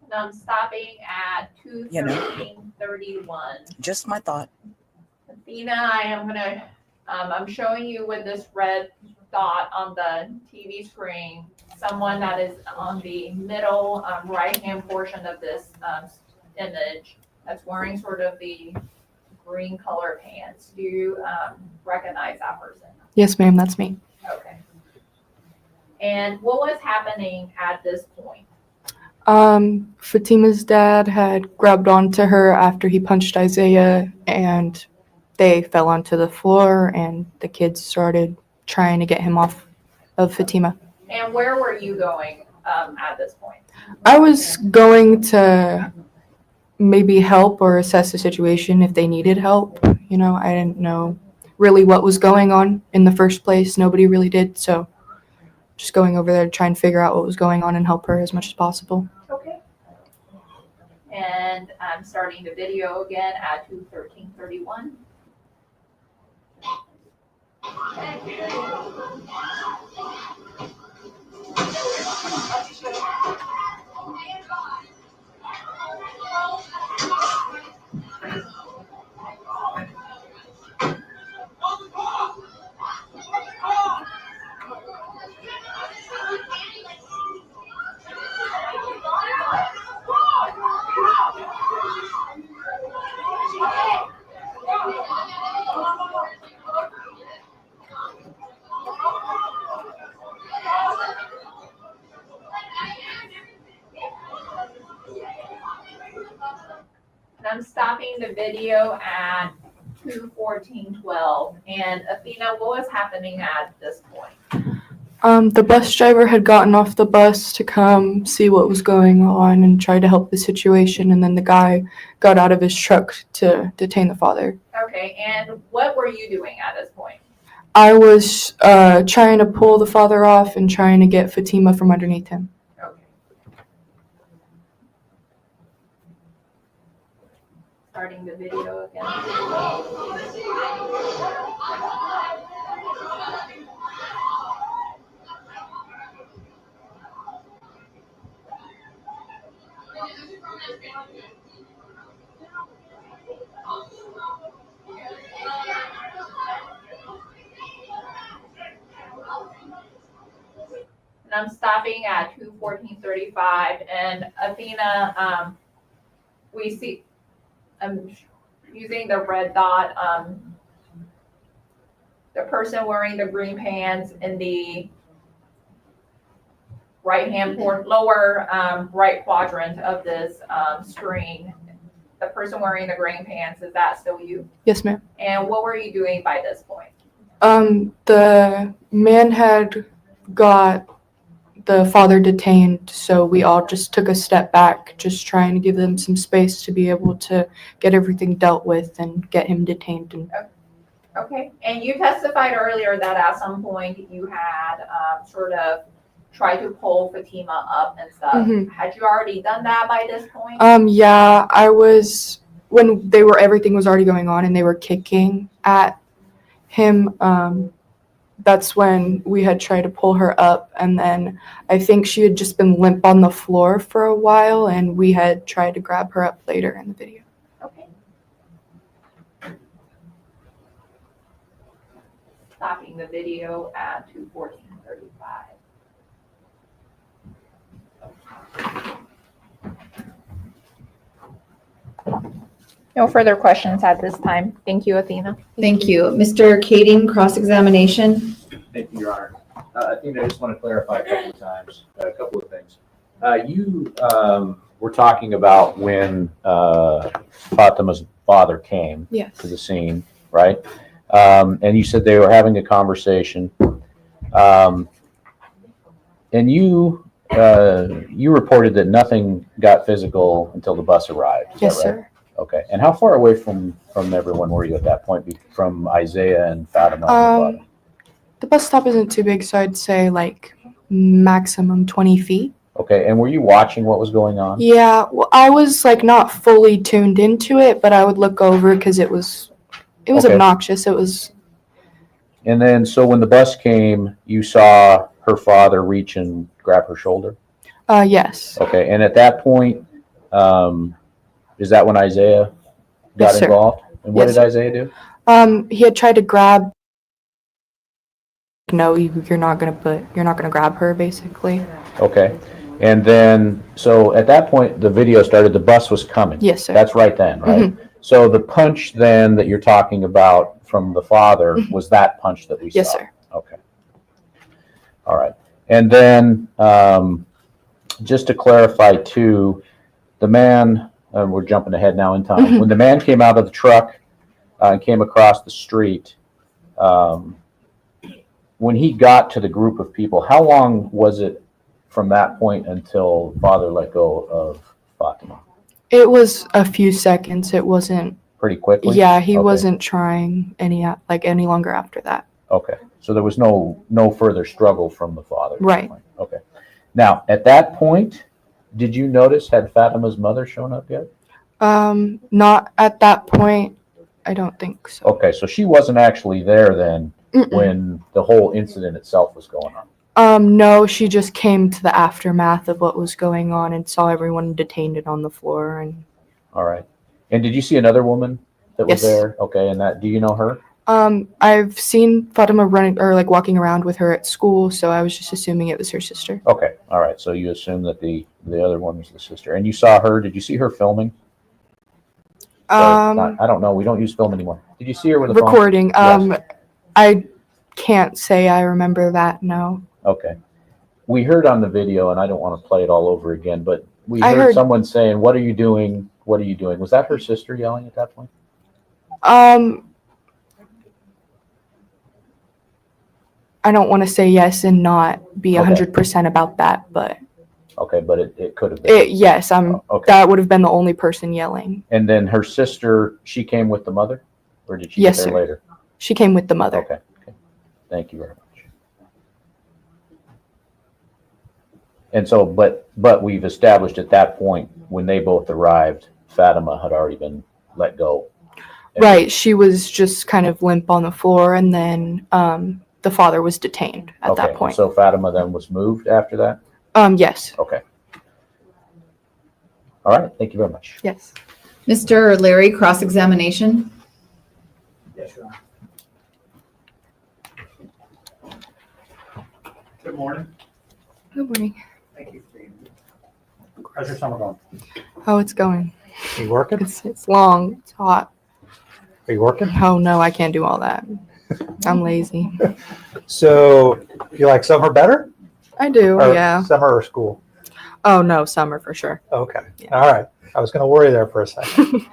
[SPEAKER 10] And I'm stopping at 2:13:31.
[SPEAKER 1] just my thought.
[SPEAKER 10] Athena, I'm showing you with this red dot on the TV screen, someone that is on the middle right-hand portion of this image that's wearing sort of the green color pants. Do you recognize that person?
[SPEAKER 13] Yes, ma'am, that's me.
[SPEAKER 10] Okay. And what was happening at this point?
[SPEAKER 13] Fatima's dad had grabbed onto her after he punched Isaiah, and they fell onto the floor, and the kids started trying to get him off of Fatima.
[SPEAKER 10] And where were you going at this point?
[SPEAKER 13] I was going to maybe help or assess the situation if they needed help. I didn't know really what was going on in the first place. Nobody really did, so just going over there to try and figure out what was going on and help her as much as possible.
[SPEAKER 10] Okay. And I'm starting the video again at 2:13:31. And I'm stopping the video at 2:14:12. And Athena, what was happening at this point?
[SPEAKER 13] The bus driver had gotten off the bus to come see what was going on and try to help the situation, and then the guy got out of his truck to detain the father.
[SPEAKER 10] Okay, and what were you doing at this point?
[SPEAKER 13] I was trying to pull the father off and trying to get Fatima from underneath him.
[SPEAKER 10] Okay. Starting the video again. And I'm stopping at 2:14:35. And Athena, we see, I'm using the red dot, the person wearing the green pants in the right-hand lower right quadrant of this screen. The person wearing the green pants, is that still you?
[SPEAKER 13] Yes, ma'am.
[SPEAKER 10] And what were you doing by this point?
[SPEAKER 13] The man had got the father detained, so we all just took a step back, just trying to give them some space to be able to get everything dealt with and get him detained.
[SPEAKER 10] Okay, and you testified earlier that at some point you had sort of tried to pull Fatima up and stuff.
[SPEAKER 13] Mhm.
[SPEAKER 10] Had you already done that by this point?
[SPEAKER 13] Yeah, I was, when everything was already going on and they were kicking at him, that's when we had tried to pull her up, and then I think she had just been limp on the floor for a while, and we had tried to grab her up later in the video.
[SPEAKER 10] Okay. Stopping the video at 2:14:35. No further questions at this time. Thank you, Athena.
[SPEAKER 3] Thank you. Mr. Kading, cross-examination.
[SPEAKER 8] Thank you, Your Honor. Athena, I just want to clarify a couple of things. You were talking about when Fatima's father came
[SPEAKER 13] Yes.
[SPEAKER 8] to the scene, right? And you said they were having a conversation. And you reported that nothing got physical until the bus arrived. Is
[SPEAKER 13] Yes,
[SPEAKER 8] that right?
[SPEAKER 13] sir.
[SPEAKER 8] Okay. And how far away from everyone were you at that point, from Isaiah and Fatima? And
[SPEAKER 13] The bus stop isn't too big, so I'd say like maximum 20 feet.
[SPEAKER 8] okay. And were you watching what was going on?
[SPEAKER 13] Yeah, well, I was like not fully tuned into it, but I would look over because it was
[SPEAKER 8] Okay.
[SPEAKER 13] obnoxious. It was
[SPEAKER 8] And then, so when the bus came, you saw her father reach and grab her shoulder?
[SPEAKER 13] yes.
[SPEAKER 8] Okay. And at that point, is that when Isaiah got
[SPEAKER 13] Yes, sir.
[SPEAKER 8] involved? And what
[SPEAKER 13] Yes,
[SPEAKER 8] did
[SPEAKER 13] sir.
[SPEAKER 8] Isaiah do?
[SPEAKER 13] He had tried to grab. No, you're not gonna grab her, basically.
[SPEAKER 8] Okay. And then, so at that point, the video started, the bus was coming.
[SPEAKER 13] Yes, sir.
[SPEAKER 8] That's right then, right? So the punch then that you're talking about from the father was that punch that we saw?
[SPEAKER 13] Yes, sir.
[SPEAKER 8] Okay. All right. And then, just to clarify too, the man, we're jumping ahead now in time. When the man came out of the truck and came across the street, when he got to the group of people, how long was it from that point until father let go of Fatima?
[SPEAKER 13] It was a few seconds. It wasn't.
[SPEAKER 8] Pretty quickly?
[SPEAKER 13] Yeah, he
[SPEAKER 8] Okay.
[SPEAKER 13] wasn't trying any longer after that.
[SPEAKER 8] Okay, so there was no further struggle from the father?
[SPEAKER 13] Right.
[SPEAKER 8] Okay. Now, at that point, did you notice, had Fatima's mother shown up yet?
[SPEAKER 13] Not at that point. I don't think so.
[SPEAKER 8] Okay, so she wasn't actually there then when the whole incident itself was going on?
[SPEAKER 13] No, she just came to the aftermath of what was going on and saw everyone detained and on the floor. And
[SPEAKER 8] All right. And did you see another woman that was
[SPEAKER 13] Yes.
[SPEAKER 8] there? Okay, and do you know her?
[SPEAKER 13] I've seen Fatima running or like walking around with her at school, so I was just assuming it was her sister.
[SPEAKER 8] Okay, all right, so you assume that the other one was the sister. And you saw her, did you see her filming? I don't know, we don't use film anymore. Did you see her with a phone?
[SPEAKER 13] Recording.
[SPEAKER 8] Yes.
[SPEAKER 13] I can't say I remember that. No.
[SPEAKER 8] Okay. We heard on the video, and I don't want to play it all over again, but we
[SPEAKER 13] I
[SPEAKER 8] heard
[SPEAKER 13] heard-
[SPEAKER 8] someone saying, "What are you doing? What are you doing?" Was that her sister yelling at that point?
[SPEAKER 13] I don't want to say yes and not be
[SPEAKER 8] Okay.
[SPEAKER 13] 100% about that, but
[SPEAKER 8] Okay, but it could have been.
[SPEAKER 13] yes,
[SPEAKER 8] Okay.
[SPEAKER 13] that would have been the only person yelling.
[SPEAKER 8] And then her sister, she came with the mother? Or did she
[SPEAKER 13] Yes,
[SPEAKER 8] get there
[SPEAKER 13] sir.
[SPEAKER 8] later?
[SPEAKER 13] She came with the mother.
[SPEAKER 8] Okay. Thank you very much. And so, but we've established at that point, when they both arrived, Fatima had already been let go.
[SPEAKER 13] Right. She was just kind of limp on the floor, and then the father was detained at
[SPEAKER 8] Okay,
[SPEAKER 13] that
[SPEAKER 8] and
[SPEAKER 13] point.
[SPEAKER 8] so Fatima then was moved after that?
[SPEAKER 13] Yes.
[SPEAKER 8] Okay. All right, thank you very much.
[SPEAKER 13] Yes.
[SPEAKER 3] Mr. Larry, cross-examination.
[SPEAKER 6] Yes, Your Honor. Good morning.
[SPEAKER 13] Good morning.
[SPEAKER 6] Thank you for being here.
[SPEAKER 9] How's your summer going?
[SPEAKER 13] How it's going?
[SPEAKER 9] You working?
[SPEAKER 13] It's long. It's hot.
[SPEAKER 9] Are you working?
[SPEAKER 13] Oh no, I can't do all that. I'm lazy.
[SPEAKER 9] So you like summer better?
[SPEAKER 13] I do.
[SPEAKER 9] Or
[SPEAKER 13] Yeah.
[SPEAKER 9] Summer or school?
[SPEAKER 13] Oh no, summer for sure.
[SPEAKER 9] Okay.
[SPEAKER 13] Yeah.
[SPEAKER 9] All right. I was going to worry there for a second.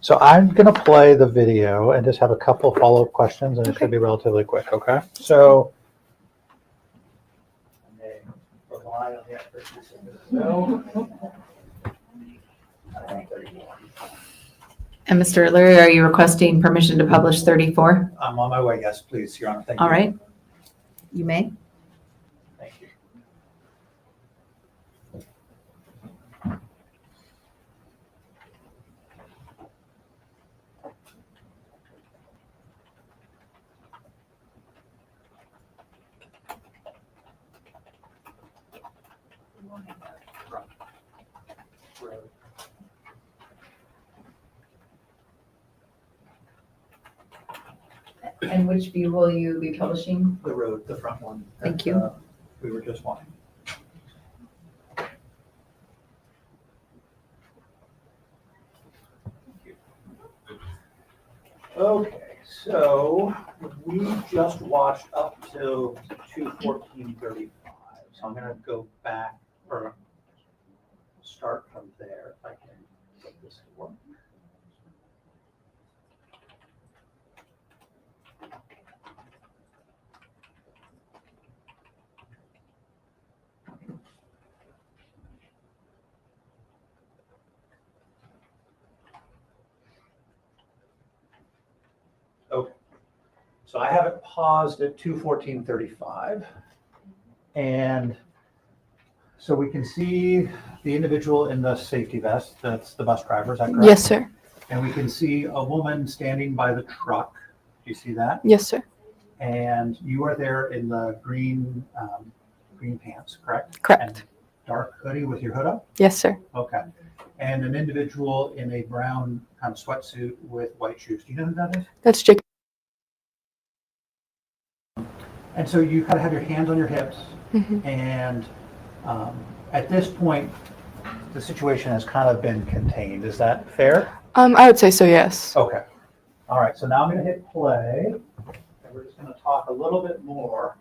[SPEAKER 9] So I'm going to play the video and just have a couple follow-up questions, and it should be relatively quick. Okay. So
[SPEAKER 6] Rely on the expertise of Ms. Bell.
[SPEAKER 3] And Mr. Larry, are you requesting permission to publish 34?
[SPEAKER 6] I'm on my way. Yes, please, Your Honor. Thank you.
[SPEAKER 3] All right. You may.
[SPEAKER 6] Thank you.
[SPEAKER 11] And which view will you be publishing?
[SPEAKER 9] The road, the front one.
[SPEAKER 11] Thank
[SPEAKER 9] that,
[SPEAKER 11] you.
[SPEAKER 9] We were just wanting. Okay, so we just watched up to 2:14:35. So I'm gonna go back or start from there if I can get this to work. Okay, so I have it paused at 2:14:35. And so we can see the individual in the safety vest, that's the bus driver, is that correct?
[SPEAKER 13] Yes, sir.
[SPEAKER 9] And we can see a woman standing by the truck. Do you see that?
[SPEAKER 13] Yes, sir.
[SPEAKER 9] And you are there in the green pants, correct?
[SPEAKER 13] Correct.
[SPEAKER 9] And dark hoodie with your hood up?
[SPEAKER 13] Yes, sir.
[SPEAKER 9] Okay. And an individual in a brown kind of sweatsuit with white shoes. Do you know who that is?
[SPEAKER 13] That's Jacob.
[SPEAKER 9] And so you kind of have your hands on your hips,
[SPEAKER 13] Mhm.
[SPEAKER 9] and at this point, the situation has kind of been contained. Is that fair?
[SPEAKER 13] I would say so, yes.
[SPEAKER 9] Okay. All right, so now I'm going to hit play, and we're just going to talk a little bit more.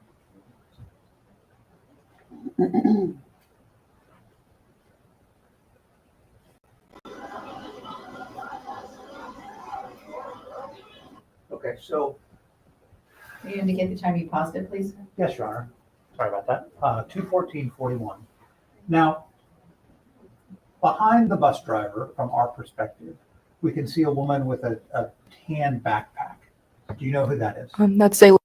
[SPEAKER 9] Okay, so
[SPEAKER 11] Can you indicate the time you paused it, please?
[SPEAKER 9] yes, Your Honor. Sorry about that. 2:14:41. Now, behind the bus driver, from our perspective, we can see a woman with a tan backpack. Do you know who that is?
[SPEAKER 13] That's a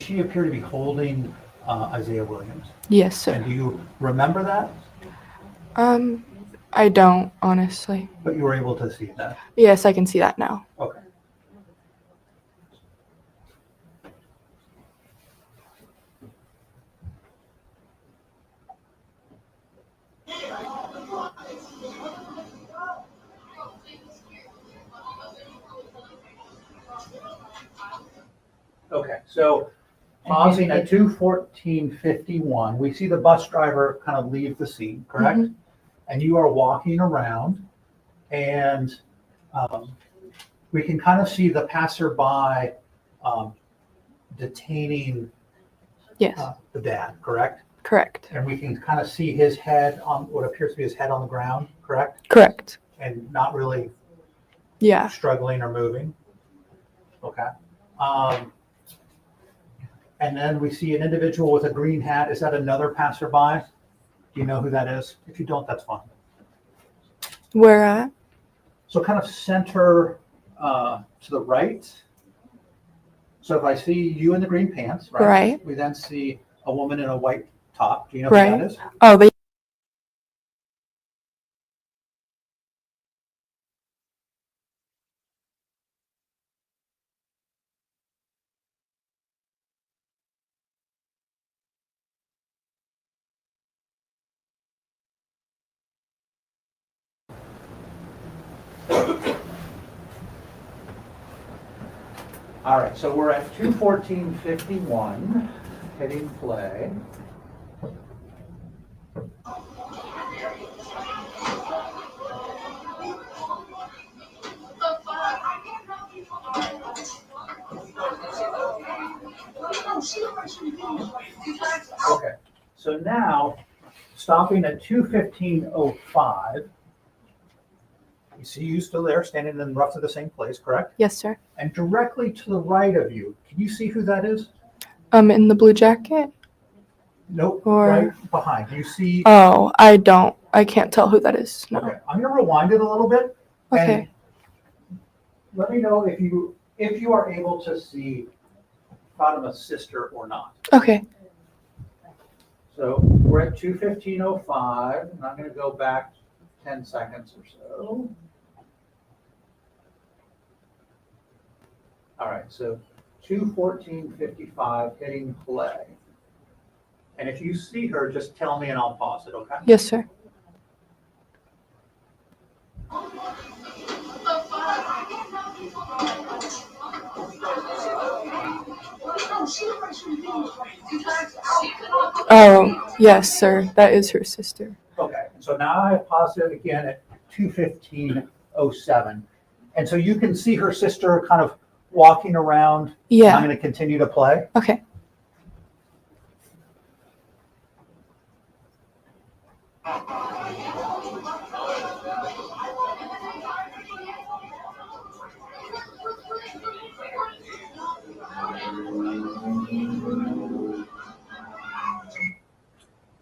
[SPEAKER 9] She appeared to be holding Isaiah Williams.
[SPEAKER 13] yes, sir.
[SPEAKER 9] And do you remember that?
[SPEAKER 13] I don't honestly.
[SPEAKER 9] But you were able to see that.
[SPEAKER 13] Yes, I can see that now.
[SPEAKER 9] Okay. Okay, so pausing at 2:14:51, we see the bus driver kind of leave the scene, correct?
[SPEAKER 13] Mhm.
[SPEAKER 9] And you are walking around, and we can kind of see the passerby detaining
[SPEAKER 13] Yes,
[SPEAKER 9] the dad, correct?
[SPEAKER 13] correct.
[SPEAKER 9] And we can kind of see his head on what appears to be his head on the ground, correct?
[SPEAKER 13] Correct.
[SPEAKER 9] And not really
[SPEAKER 13] Yeah.
[SPEAKER 9] struggling or moving. Okay. And then we see an individual with a green hat. Is that another passerby? Do you know who that is? If you don't, that's fine.
[SPEAKER 13] Where at?
[SPEAKER 9] So kind of center to the right. So if I see you in the green pants, right?
[SPEAKER 13] Right.
[SPEAKER 9] We then see a woman in a white top. Do you know
[SPEAKER 13] Right.
[SPEAKER 9] who that is?
[SPEAKER 13] Oh, they.
[SPEAKER 9] All right, so we're at 2:14:51, hitting play. Okay, so now, stopping at 2:15:05, you see you still there, standing in roughly the same place, correct?
[SPEAKER 13] Yes, sir.
[SPEAKER 9] And directly to the right of you, can you see who that is?
[SPEAKER 13] In the blue jacket.
[SPEAKER 9] Nope,
[SPEAKER 13] Or-
[SPEAKER 9] right behind. Do you see?
[SPEAKER 13] Oh, I don't. I can't tell who that is. No.
[SPEAKER 9] Okay, I'm gonna rewind it a little bit.
[SPEAKER 13] Okay.
[SPEAKER 9] And let me know if you are able to see Fatima's sister or not.
[SPEAKER 13] Okay.
[SPEAKER 9] So we're at 2:15:05, and I'm gonna go back 10 seconds or so. All right, so 2:14:55, hitting play. And if you see her, just tell me and I'll pause it, okay?
[SPEAKER 13] Yes, sir. Oh, yes, sir. That is her sister.
[SPEAKER 9] Okay, so now I pause it again at 2:15:07. And so you can see her sister kind of walking around. I'm
[SPEAKER 13] Yeah.
[SPEAKER 9] going to continue to play.
[SPEAKER 13] Okay.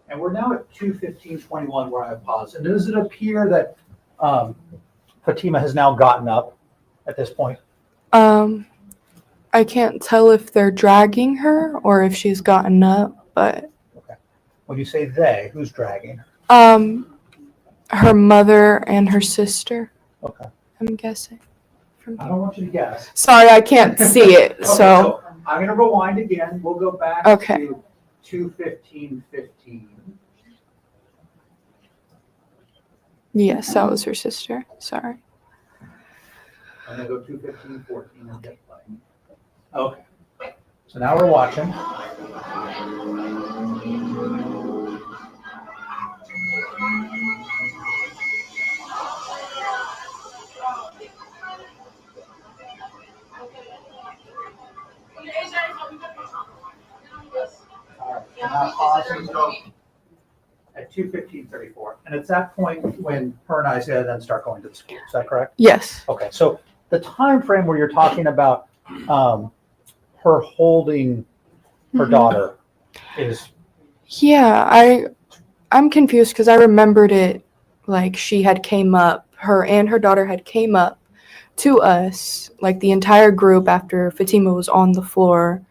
[SPEAKER 9] And we're now at 2:15:21 where I pause. And does it appear that Fatima has now gotten up at this point?
[SPEAKER 13] I can't tell if they're dragging her or if she's gotten up, but
[SPEAKER 9] When you say they, who's dragging her?
[SPEAKER 13] her mother and her sister,
[SPEAKER 9] Okay.
[SPEAKER 13] I'm guessing.
[SPEAKER 9] I don't want you to guess.
[SPEAKER 13] Sorry, I can't see it,
[SPEAKER 9] Okay,
[SPEAKER 13] so
[SPEAKER 9] I'm going to rewind again. We'll go back
[SPEAKER 13] Okay.
[SPEAKER 9] to 2:15:15.
[SPEAKER 13] yes, that was her sister. Sorry.
[SPEAKER 9] I'm going to go 2:15:14 and get play. Okay. So now we're watching. All right, so now pausing at 2:15:34. And it's that point when her and Isaiah then start going to the school. Is that correct?
[SPEAKER 13] Yes.
[SPEAKER 9] Okay, so the time frame where you're talking about her holding her
[SPEAKER 13] Mhm.
[SPEAKER 9] daughter is
[SPEAKER 13] Yeah, I'm confused because I remembered it like she had came up, her and her daughter had came up to us, like the entire group after Fatima was on the floor,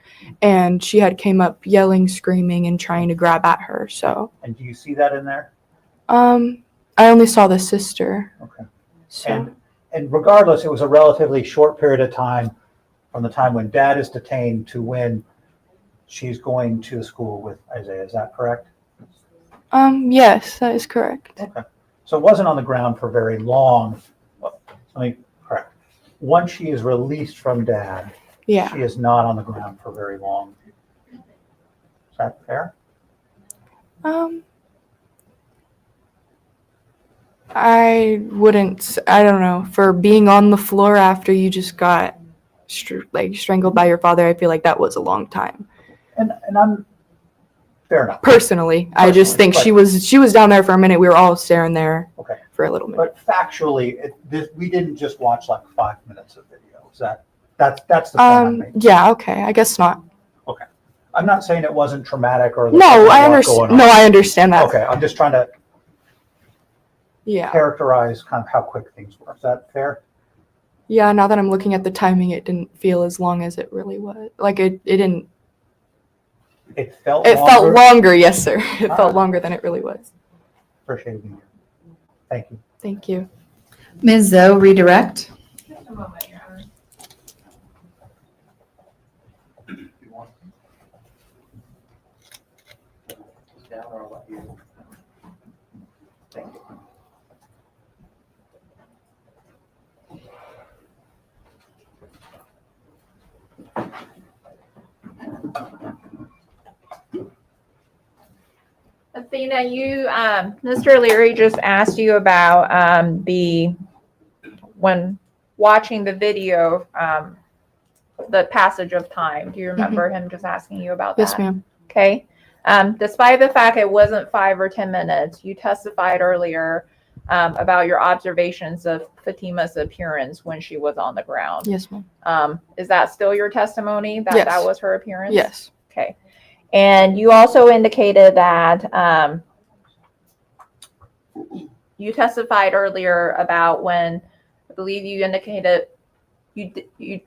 [SPEAKER 13] and she had came up yelling, screaming, and trying to grab at her. So,
[SPEAKER 9] and do you see that in there?
[SPEAKER 13] I only saw the sister.
[SPEAKER 9] Okay.
[SPEAKER 13] So,
[SPEAKER 9] And regardless, it was a relatively short period of time from the time when dad is detained to when she's going to school with Isaiah. Is that correct?
[SPEAKER 13] yes, that is correct.
[SPEAKER 9] Okay. So it wasn't on the ground for very long. Well, let me correct. Once she is released from dad,
[SPEAKER 13] Yeah.
[SPEAKER 9] she is not on the ground for very long. Is that fair?
[SPEAKER 13] I don't know, for being on the floor after you just got strangled by your father, I feel like that was a long time.
[SPEAKER 9] And I'm fair enough.
[SPEAKER 13] Personally, I just think
[SPEAKER 9] Right.
[SPEAKER 13] she was down there for a minute. We were all staring there
[SPEAKER 9] Okay.
[SPEAKER 13] for a little minute.
[SPEAKER 9] But factually, we didn't just watch like 5 minutes of video. Is that's the point I'm making?
[SPEAKER 13] Yeah, okay, I guess not.
[SPEAKER 9] Okay. I'm not saying it wasn't traumatic or
[SPEAKER 13] No,
[SPEAKER 9] there's
[SPEAKER 13] I
[SPEAKER 9] a lot
[SPEAKER 13] understand.
[SPEAKER 9] going on.
[SPEAKER 13] No, I understand that.
[SPEAKER 9] Okay, I'm just trying to
[SPEAKER 13] Yeah.
[SPEAKER 9] characterize kind of how quick things were. Is that fair?
[SPEAKER 13] Yeah, now that I'm looking at the timing, it didn't feel as long as it really was. Like it didn't.
[SPEAKER 9] It felt
[SPEAKER 13] It
[SPEAKER 9] longer.
[SPEAKER 13] felt longer, yes, sir. It
[SPEAKER 9] All
[SPEAKER 13] felt
[SPEAKER 9] right.
[SPEAKER 13] longer than it really was.
[SPEAKER 9] Appreciate it. Thank you.
[SPEAKER 13] Thank you.
[SPEAKER 3] Ms. Zoe, redirect.
[SPEAKER 10] Just a moment, Your Honor.
[SPEAKER 9] Down or I'll let you. Thank you.
[SPEAKER 10] Athena, Mr. Leary just asked you about when watching the video, the passage of time. Do you remember him just asking you about that?
[SPEAKER 13] Yes, ma'am.
[SPEAKER 10] Okay. Despite the fact it wasn't 5 or 10 minutes, you testified earlier about your observations of Fatima's appearance when she was on the ground.
[SPEAKER 13] Yes, ma'am.
[SPEAKER 10] Is that still your testimony that
[SPEAKER 13] Yes.
[SPEAKER 10] that was her appearance?
[SPEAKER 13] Yes.
[SPEAKER 10] Okay. And you also indicated that you testified earlier about when I believe you indicated you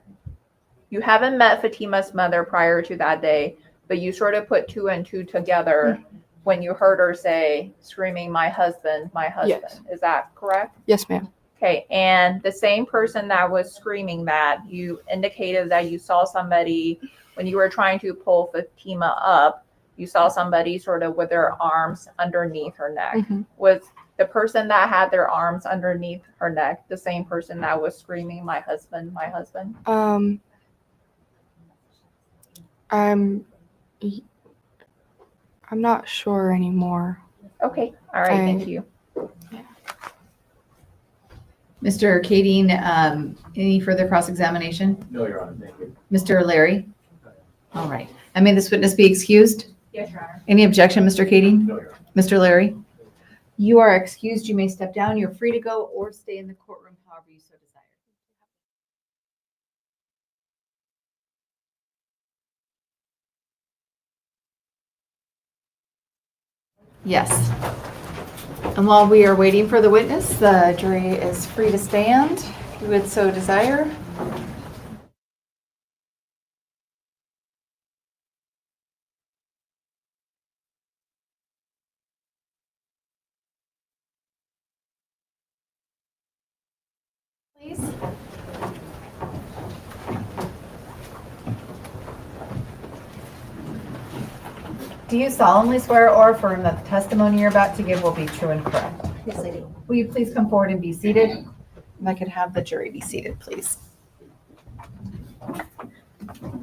[SPEAKER 10] haven't met Fatima's mother prior to that day, but you sort of put 2 and 2 together when you heard her say, screaming, my husband, my husband.
[SPEAKER 13] Yes.
[SPEAKER 10] Is that correct?
[SPEAKER 13] Yes, ma'am.
[SPEAKER 10] Okay. And the same person that was screaming that, you indicated that you saw somebody when you were trying to pull Fatima up, you saw somebody sort of with their arms underneath her neck.
[SPEAKER 13] Mhm.
[SPEAKER 10] Was the person that had their arms underneath her neck the same person that was screaming, my husband, my husband?
[SPEAKER 13] I'm not sure anymore.
[SPEAKER 10] Okay, all right, thank you.
[SPEAKER 3] Mr. Kading, any further cross-examination?
[SPEAKER 4] No, Your Honor, thank you.
[SPEAKER 3] Mr. Larry? All right. I may this witness be excused?
[SPEAKER 10] Yes, Your Honor.
[SPEAKER 3] Any objection, Mr. Kading?
[SPEAKER 4] No, Your Honor.
[SPEAKER 3] Mr. Larry? You are excused. You may step down. You're free to go or stay in the courtroom however you so desire. Yes. And while we are waiting for the witness, the jury is free to stand if you would so desire. Please. Do you solemnly swear or affirm that the testimony you're about to give will be true and correct?
[SPEAKER 11] Yes, I do.
[SPEAKER 3] Will you please come forward and be seated? If I could have the jury be seated, please.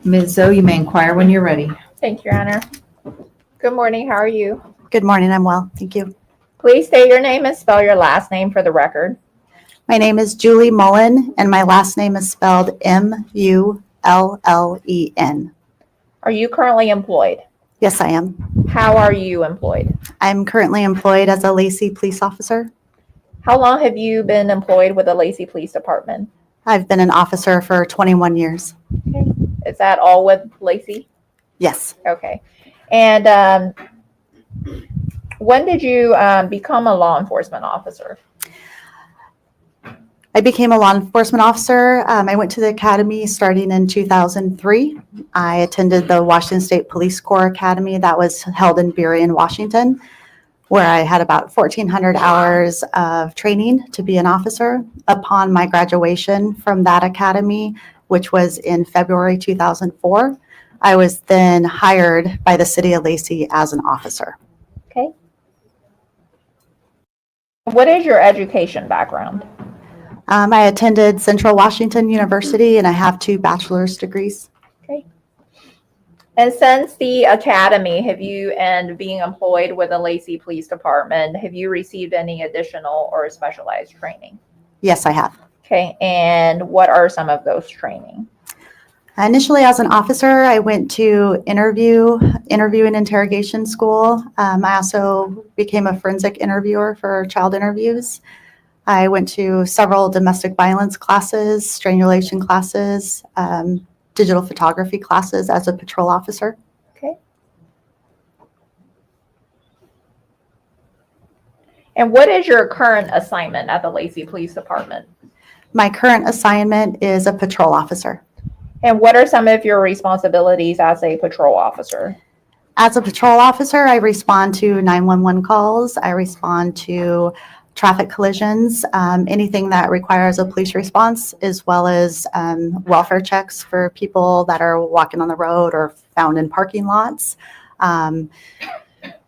[SPEAKER 3] Ms. Zoe, you may inquire when you're ready.
[SPEAKER 10] Thank you, Your Honor. Good morning, how are you?
[SPEAKER 14] Good morning, I'm well, thank you.
[SPEAKER 10] Please state your name and spell your last name for the record.
[SPEAKER 14] My name is Julie Mullen, and my last name is spelled Mullen.
[SPEAKER 10] Are you currently employed?
[SPEAKER 14] Yes, I am.
[SPEAKER 10] How are you employed?
[SPEAKER 14] I'm currently employed as a Lacey police officer.
[SPEAKER 10] How long have you been employed with the Lacey Police Department?
[SPEAKER 14] I've been an officer for 21 years.
[SPEAKER 10] Okay. Is that all with Lacey?
[SPEAKER 14] Yes.
[SPEAKER 10] Okay. And when did you become a law enforcement officer?
[SPEAKER 14] I became a law enforcement officer. I went to the academy starting in 2003. I attended the Washington State Police Corps Academy that was held in Burien, Washington, where I had about 1,400 hours of training to be an officer. Upon my graduation from that academy, which was in February 2004, I was then hired by the city of Lacey as an officer.
[SPEAKER 10] Okay. What is your education background?
[SPEAKER 14] I attended Central Washington University, and I have 2 bachelor's degrees.
[SPEAKER 10] Okay. And since the academy, and being employed with the Lacey Police Department, have you received any additional or specialized training?
[SPEAKER 14] Yes, I have.
[SPEAKER 10] Okay. And what are some of those training?
[SPEAKER 14] Initially, as an officer, I went to interview and interrogation school. I also became a forensic interviewer for child interviews. I went to several domestic violence classes, strangulation classes, digital photography classes as a patrol officer.
[SPEAKER 10] Okay. And what is your current assignment at the Lacey Police Department?
[SPEAKER 14] My current assignment is a patrol officer.
[SPEAKER 10] And what are some of your responsibilities as a patrol officer?
[SPEAKER 14] As a patrol officer, I respond to 911 calls. I respond to traffic collisions, anything that requires a police response, as well as welfare checks for people that are walking on the road or found in parking lots.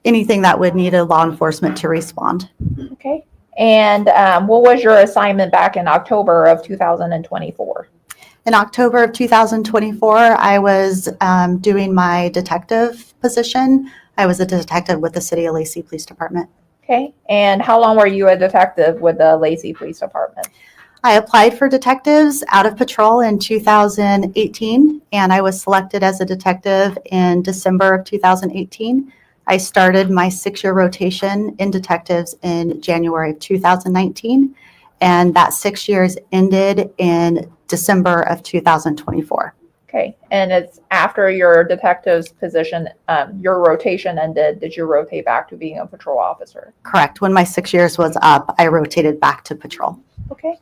[SPEAKER 14] Anything that would need a law enforcement to respond.
[SPEAKER 10] Okay. And what was your assignment back in October of 2024?
[SPEAKER 14] In October of 2024, I was doing my detective position. I was a detective with the City of Lacey Police Department.
[SPEAKER 10] Okay. And how long were you a detective with the Lacey Police Department?
[SPEAKER 14] I applied for detectives out of patrol in 2018, and I was selected as a detective in December of 2018. I started my 6-year rotation in detectives in January of 2019, and that 6 years ended in December of 2024.
[SPEAKER 10] Okay. And it's after your detective's position, your rotation ended, did you rotate back to being a patrol officer?
[SPEAKER 14] Correct. When my 6 years was up, I rotated back to patrol.
[SPEAKER 10] Okay.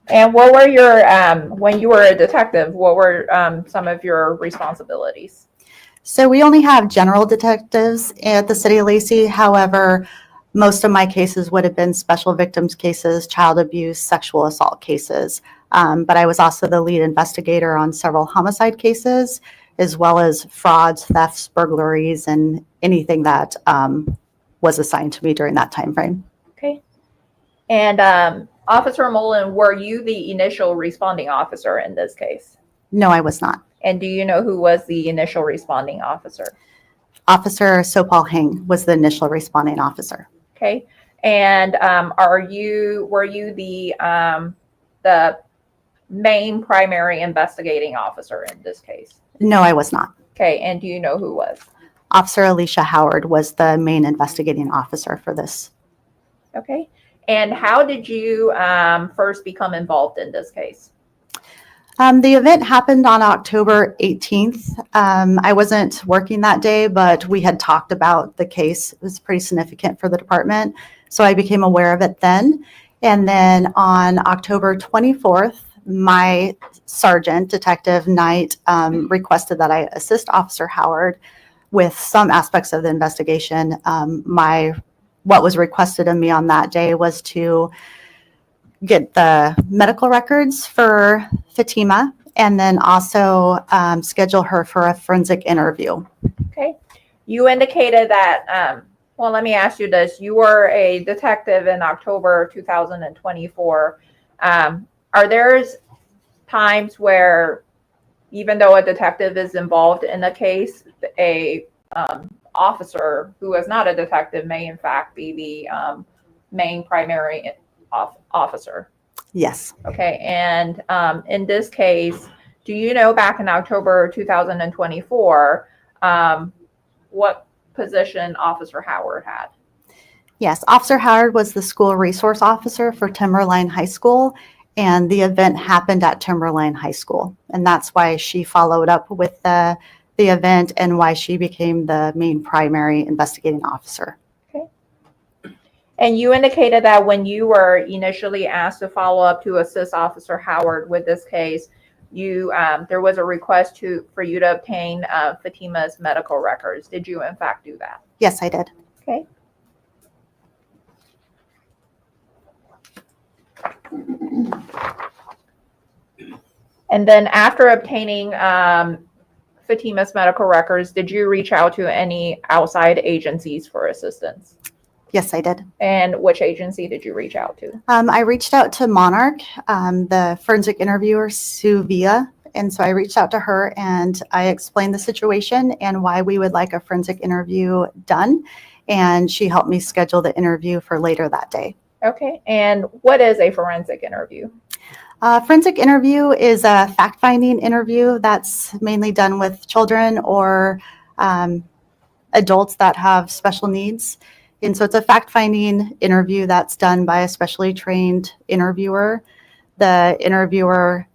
[SPEAKER 10] And what were your, when you were a detective, what were some of your responsibilities?
[SPEAKER 14] So we only have general detectives at the City of Lacey. However, most of my cases would have been special victims cases, child abuse, sexual assault cases. But I was also the lead investigator on several homicide cases, as well as frauds, thefts, burglaries, and anything that was assigned to me during that time frame.
[SPEAKER 10] Okay. And Officer Mullen, were you the initial responding officer in this case?
[SPEAKER 14] No, I was not.
[SPEAKER 10] And do you know who was the initial responding officer?
[SPEAKER 14] Officer Sopal Heng was the initial responding officer.
[SPEAKER 10] Okay. And were you the main primary investigating officer in this case?
[SPEAKER 14] No, I was not.
[SPEAKER 10] Okay. And do you know who was?
[SPEAKER 14] Officer Alicia Howard was the main investigating officer for this.
[SPEAKER 10] Okay. And how did you first become involved in this case?
[SPEAKER 14] The event happened on October 18th. I wasn't working that day, but we had talked about the case. It was pretty significant for the department, so I became aware of it then. And then on October 24th, my sergeant, Detective Knight, requested that I assist Officer Howard with some aspects of the investigation. What was requested of me on that day was to get the medical records for Fatima and then also schedule her for a forensic interview.
[SPEAKER 10] Okay. You indicated that, well, let me ask you this. You were a detective in October 2024. Are there times where, even though a detective is involved in a case, a officer who is not a detective may in fact be the main primary officer?
[SPEAKER 14] Yes.
[SPEAKER 10] Okay. And in this case, do you know back in October 2024 what position Officer Howard had?
[SPEAKER 14] Yes, Officer Howard was the school resource officer for Timberline High School, and the event happened at Timberline High School. And that's why she followed up with the event and why she became the main primary investigating officer.
[SPEAKER 10] Okay. And you indicated that when you were initially asked to follow up to assist Officer Howard with this case, there was a request for you to obtain Fatima's medical records. Did you in fact do that?
[SPEAKER 14] Yes, I did.
[SPEAKER 10] Okay. And then after obtaining Fatima's medical records, did you reach out to any outside agencies for assistance?
[SPEAKER 14] Yes, I did.
[SPEAKER 10] And which agency did you reach out to?
[SPEAKER 14] I reached out to Monarch, the forensic interviewer, Sue Villa. And so I reached out to her and I explained the situation and why we would like a forensic interview done. And she helped me schedule the interview for later that day.
[SPEAKER 10] Okay. And what is a forensic interview?
[SPEAKER 14] Forensic interview is a fact-finding interview that's mainly done with children or adults that have special needs. And so it's a fact-finding interview that's done by a specially trained interviewer. The interviewer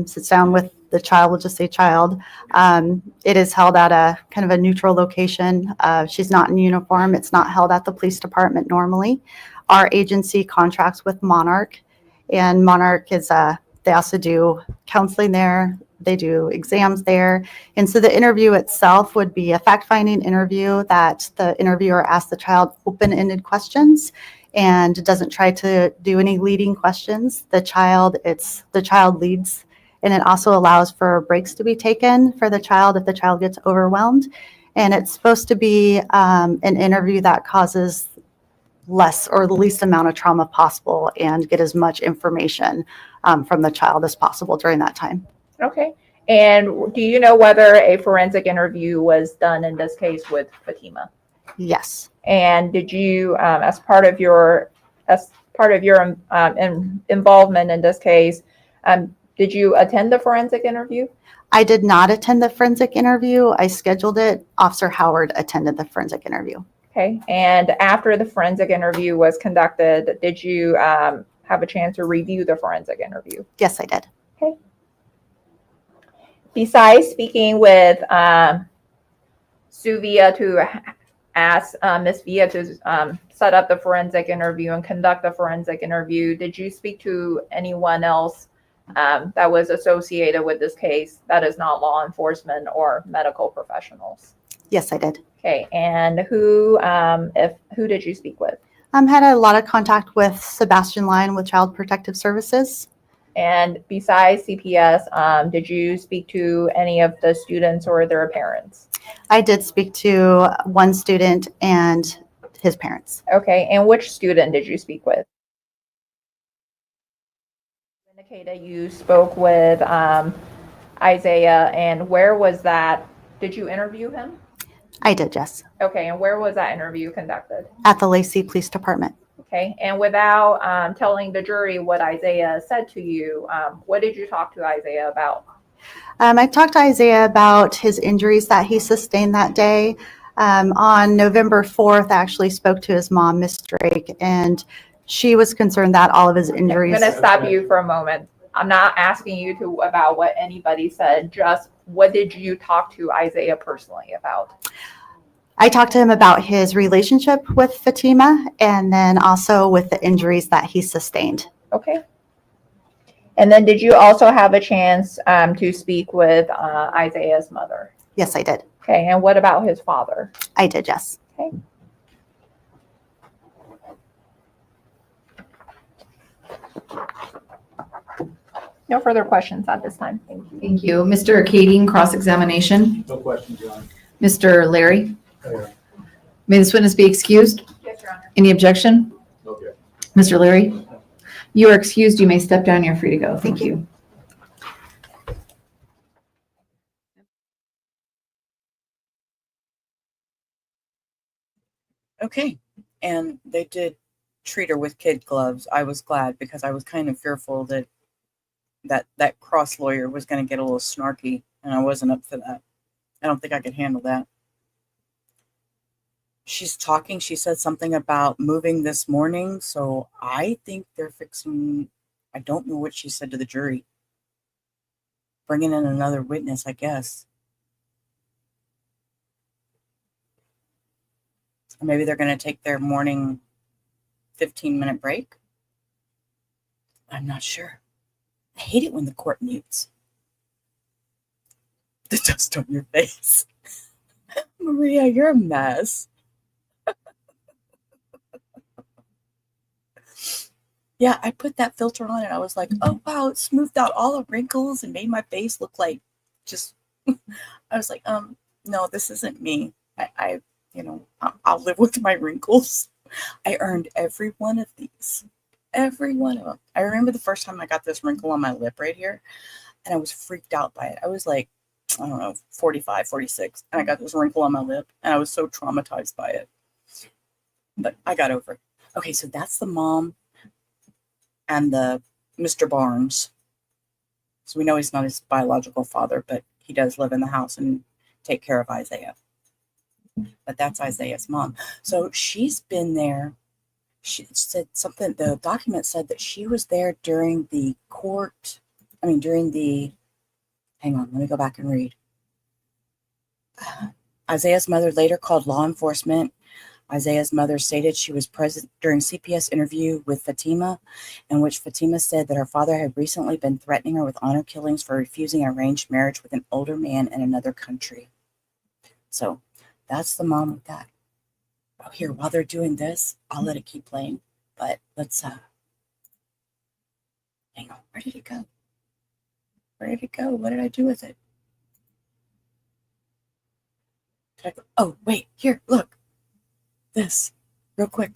[SPEAKER 14] sits down with the child, we'll just say child. It is held at a kind of a neutral location. She's not in uniform. It's not held at the police department normally. Our agency contracts with Monarch, and Monarch is they also do counseling there. They do exams there. And so the interview itself would be a fact-finding interview that the interviewer asks the child open-ended questions and doesn't try to do any leading questions. The child leads, and it also allows for breaks to be taken for the child if the child gets overwhelmed. And it's supposed to be an interview that causes less or the least amount of trauma possible and get as much information from the child as possible during that time.
[SPEAKER 10] Okay. And do you know whether a forensic interview was done in this case with Fatima?
[SPEAKER 14] Yes.
[SPEAKER 10] And did you, as part of your involvement in this case, did you attend the forensic interview?
[SPEAKER 14] I did not attend the forensic interview. I scheduled it. Officer Howard attended the forensic interview.
[SPEAKER 10] Okay. And after the forensic interview was conducted, did you have a chance to review the forensic interview?
[SPEAKER 14] Yes, I did.
[SPEAKER 10] Okay. Besides speaking with Sue Villa to ask Ms. Villa to set up the forensic interview and conduct the forensic interview, did you speak to anyone else that was associated with this case that is not law enforcement or medical professionals?
[SPEAKER 14] Yes, I did.
[SPEAKER 10] Okay. And who did you speak with?
[SPEAKER 14] Had a lot of contact with Sebastian Line with Child Protective Services.
[SPEAKER 10] And besides CPS, did you speak to any of the students or their parents?
[SPEAKER 14] I did speak to one student and his parents.
[SPEAKER 10] Okay. And which student did you speak with? You indicated you spoke with Isaiah, and where was that? Did you interview him?
[SPEAKER 14] I did, yes,
[SPEAKER 10] Okay, and where was that interview conducted?
[SPEAKER 14] at the Lacey Police Department.
[SPEAKER 10] Okay, and without telling the jury what Isaiah said to you, what did you talk to Isaiah about?
[SPEAKER 14] I talked to Isaiah about his injuries that he sustained that day. On November 4th, I actually spoke to his mom, Miss Drake, and she was concerned that all of his injuries.
[SPEAKER 10] I'm going to stop you for a moment. I'm not asking you to about what anybody said, just what did you talk to Isaiah personally about?
[SPEAKER 14] I talked to him about his relationship with Fatima and then also with the injuries that he sustained.
[SPEAKER 10] Okay. And then did you also have a chance to speak with Isaiah's mother?
[SPEAKER 14] Yes, I did.
[SPEAKER 10] Okay, and what about his father?
[SPEAKER 14] I did, yes.
[SPEAKER 10] Okay. No further questions at this time. Thank you.
[SPEAKER 3] Thank you. Mr. Kading, cross-examination.
[SPEAKER 6] No questions, Your Honor.
[SPEAKER 3] Mr. Larry,
[SPEAKER 6] There.
[SPEAKER 3] may this witness be excused?
[SPEAKER 10] Yes, Your Honor.
[SPEAKER 3] Any objection?
[SPEAKER 4] Okay.
[SPEAKER 3] Mr. Larry, you are excused. You may step down. You're free to go. Thank you.
[SPEAKER 1] Okay. And they did treat her with kid gloves. I was glad because I was kind of fearful that that cross lawyer was going to get a little snarky, and I wasn't up for that. I don't think I could handle that. She's talking. She said something about moving this morning, so I think they're fixing. I don't know what she said to the jury. Bringing in another witness, I guess. Or maybe they're going to take their morning 15-minute break. I'm not sure. I hate it when the court mutes. The dust on your face. Maria, you're a mess. Yeah, I put that filter on and I was like, oh, wow, it smoothed out all the wrinkles and made my face look like just, I was like, no, this isn't me. I'll live with my wrinkles. I earned every one of these. Every one of them. I remember the first time I got this wrinkle on my lip right here, and I was freaked out by it. I was like, I don't know, 45, 46, and I got this wrinkle on my lip, and I was so traumatized by it. But I got over it. Okay, so that's the mom and the Mr. Barnes. So we know he's not his biological father, but he does live in the house and take care of Isaiah. But that's Isaiah's mom. So she's been there. She said something, the document said that she was there during the hang on, let me go back and read. Isaiah's mother later called law enforcement. Isaiah's mother stated she was present during CPS interview with Fatima, in which Fatima said that her father had recently been threatening her with honor killings for refusing arranged marriage with an older man in another country. So that's the mom of that. Oh, here, while they're doing this, I'll let it keep playing. But let's hang on. Where did it go? Where did it go? What did I do with it? Oh, wait, here, look. This, real quick.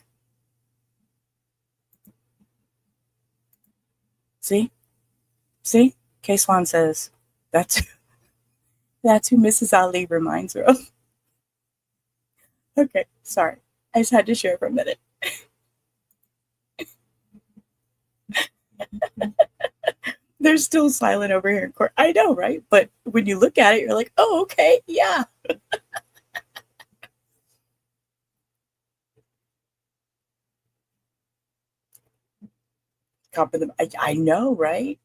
[SPEAKER 1] See? See? K-Swan says, that's who Mrs. Ali reminds her of. Okay, sorry. I just had to share for a minute. They're still silent over here in court. I know, right? But when you look at it, you're like, oh, okay, yeah. Cop in the, I know, right?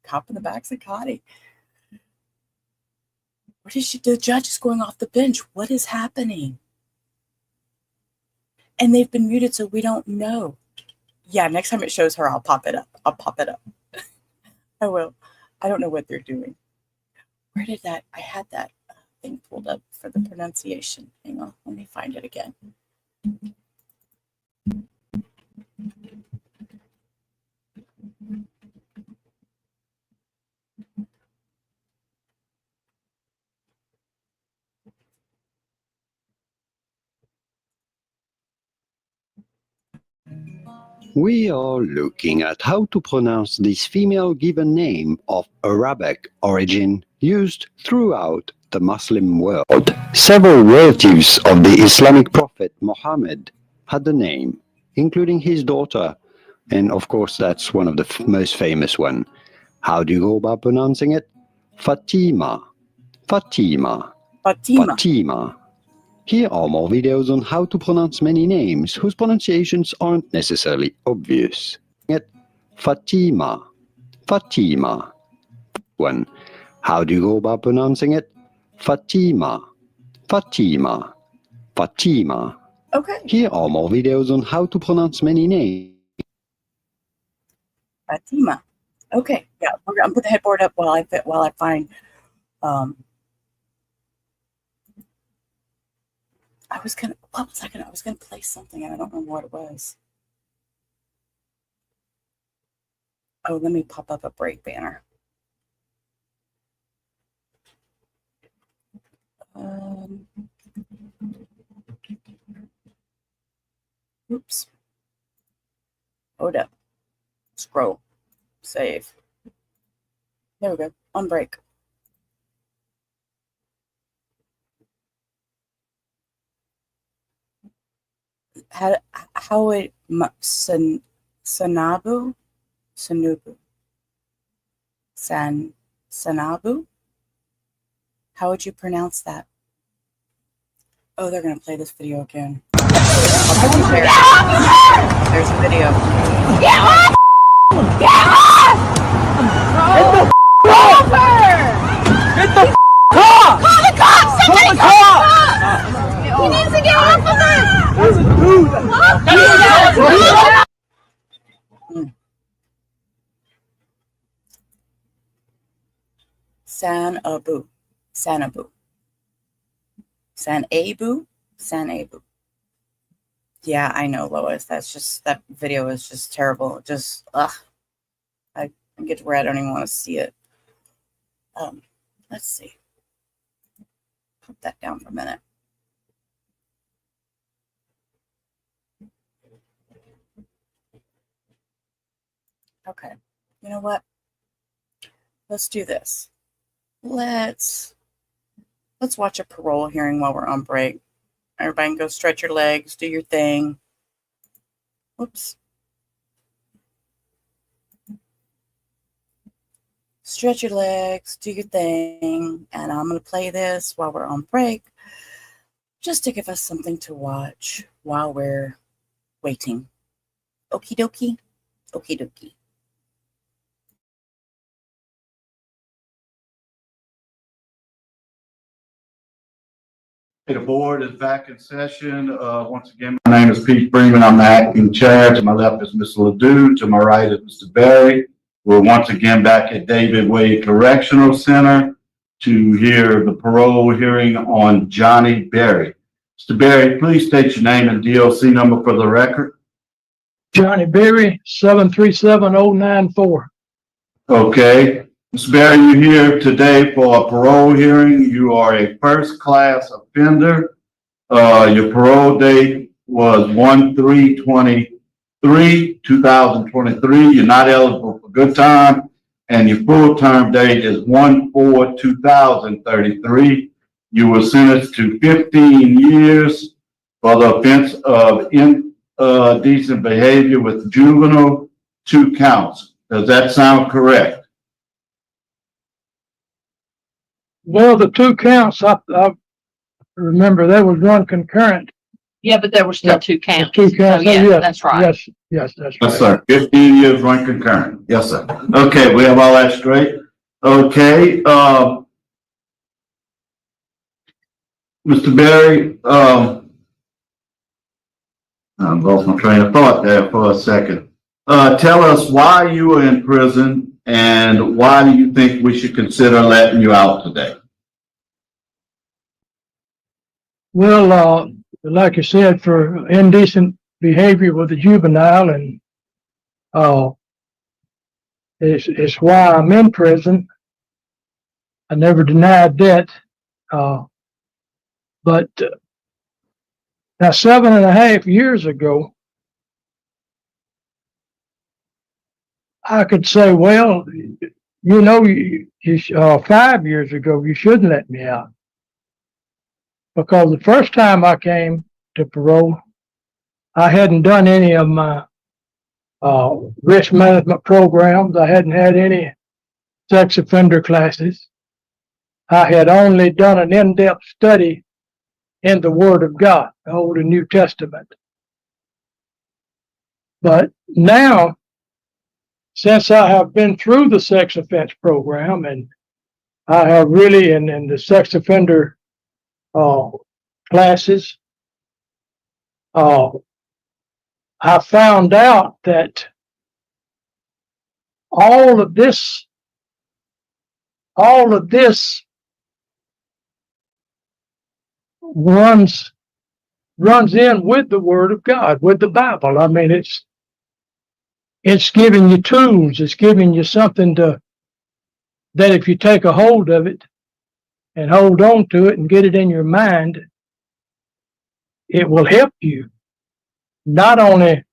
[SPEAKER 1] Cop in the back's a Connie. What is she? The judge is going off the bench. What is happening? And they've been muted, so we don't know. Yeah, next time it shows her, I'll pop it up. I'll pop it up. I will. I don't know what they're doing. Where did that? I had that thing pulled up for the pronunciation. Hang on, let me find it again.
[SPEAKER 15] We are looking at how to pronounce this female given name of Arabic origin used throughout the Muslim world. Several relatives of the Islamic prophet Muhammad had the name, including his daughter, and of course that's one of the most famous one. How do you go about pronouncing it? Fatima. Fatima.
[SPEAKER 1] Fatima.
[SPEAKER 15] Fatima. Here are more videos on how to pronounce many names whose pronunciations aren't necessarily obvious. Fatima. Fatima. One. How do you go about pronouncing it? Fatima. Fatima. Fatima.
[SPEAKER 1] Okay.
[SPEAKER 15] Here are more videos on how to pronounce many names.
[SPEAKER 1] Fatima. Okay. Yeah, I'm gonna put the headboard up while I find. I was gonna play something and I don't remember what it was. Oh, let me pop up a break banner. Oops. Hold up. Scroll. Save. There we go. On break. How would Sanabu? Sanubu? Sanabu? How would you pronounce that? Oh, they're gonna play this video again. There's a video.
[SPEAKER 2] Get off! Get off! Get the over! Get the car! Call the cops! Somebody call the cops! He needs to get off of it! There's a dude!
[SPEAKER 1] Sanabu. Sanabu. Sanabu? Sanabu. Yeah, I know, Lois. That video is just terrible. Just, ugh. I get to where I don't even want to see it. Let's see. Put that down for a minute. Okay. You know what? Let's do this. Let's watch a parole hearing while we're on break. Everybody can go stretch your legs, do your thing. Whoops. Stretch your legs, do your thing, and I'm going to play this while we're on break, just to give us something to watch while we're waiting. Okie dokie? Okie dokie.
[SPEAKER 16] The board is back in session. Once again, my name is Pete Freeman. I'm the acting chair. To my left is Mr. Ledoux. To my right is Mr. Berry. We're once again back at David Wade Correctional Center to hear the parole hearing on Johnny Berry. Mr. Berry, please state your name and DOC number for the record.
[SPEAKER 17] Johnny Berry, 737094.
[SPEAKER 16] Okay. Mr. Berry, you're here today for a parole hearing. You are a first-class offender. Your parole date was 1/3/23, 2023. You're not eligible for good time, and your full-term date is 1/4/2033. You were sentenced to 15 years for the offense of indecent behavior with juvenile, 2 counts. Does that sound correct?
[SPEAKER 17] Well, the 2 counts, I remember there was one concurrent.
[SPEAKER 10] Yeah, but there were still 2 counts.
[SPEAKER 17] 2 counts.
[SPEAKER 10] So, yeah,
[SPEAKER 17] yes,
[SPEAKER 10] that's right.
[SPEAKER 17] Yes, that's right.
[SPEAKER 16] Yes, sir. 15 years, one concurrent. Yes, sir. Okay, we have all that straight. Okay, Mr. Berry, I lost my train of thought there for a second. Tell us why you were in prison and why do you think we should consider letting you out today?
[SPEAKER 17] Well, like you said, for indecent behavior with a juvenile, and it's why I'm in prison. I never denied that. But now 7.5 years ago, I could say, well, you know, 5 years ago, you shouldn't let me out. Because the first time I came to parole, I hadn't done any of my risk management programs. I hadn't had any sex offender classes. I had only done an in-depth study in the Word of God, the Old and New Testament. But now, since I have been through the sex offense program, and I have really in the sex offender classes, I found out that all of this runs in with the Word of God, with the Bible. I mean, it's giving you tools. It's giving you something that if you take a hold of it and hold on to it and get it in your mind, it will help you not only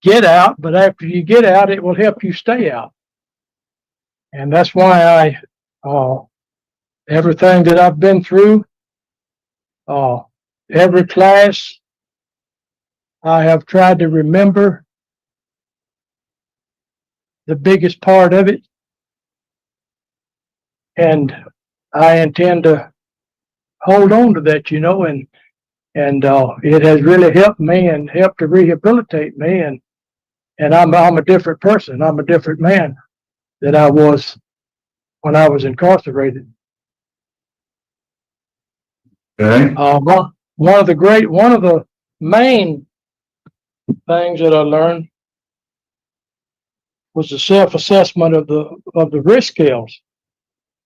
[SPEAKER 17] get out, but after you get out, it will help you stay out. And that's why everything that I've been through, every class, I have tried to remember the biggest part of it. And I intend to hold on to that, you know, and it has really helped me and helped to rehabilitate me. And I'm a different person. I'm a different man than I was when I was incarcerated.
[SPEAKER 16] Okay.
[SPEAKER 17] One of the main things that I learned was the self-assessment of the risk scales.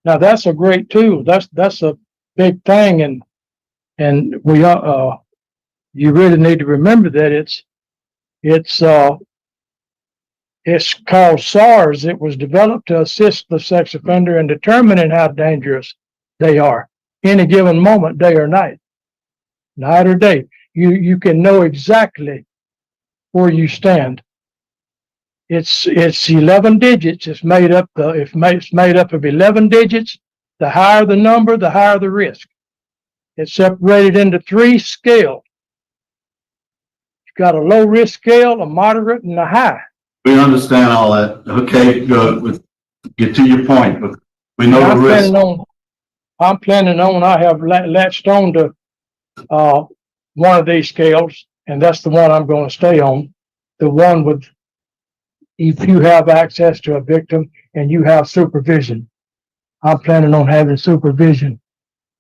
[SPEAKER 17] Now that's a great tool. That's a big thing, and we you really need to remember that it's called SARS. It was developed to assist the sex offender in determining how dangerous they are any given moment, day or night or day. You can know exactly where you stand. It's 11 digits. It's made up of 11 digits. The higher the number, the higher the risk. It's separated into 3 scales. You've got a low risk scale, a moderate, and a high.
[SPEAKER 16] We understand all that. Okay, good. Get to your point, but we know the risk.
[SPEAKER 17] I'm planning on, I have latched on to one of these scales, and that's the one I'm going to stay on. The one with, if you have access to a victim and you have supervision. I'm planning on having supervision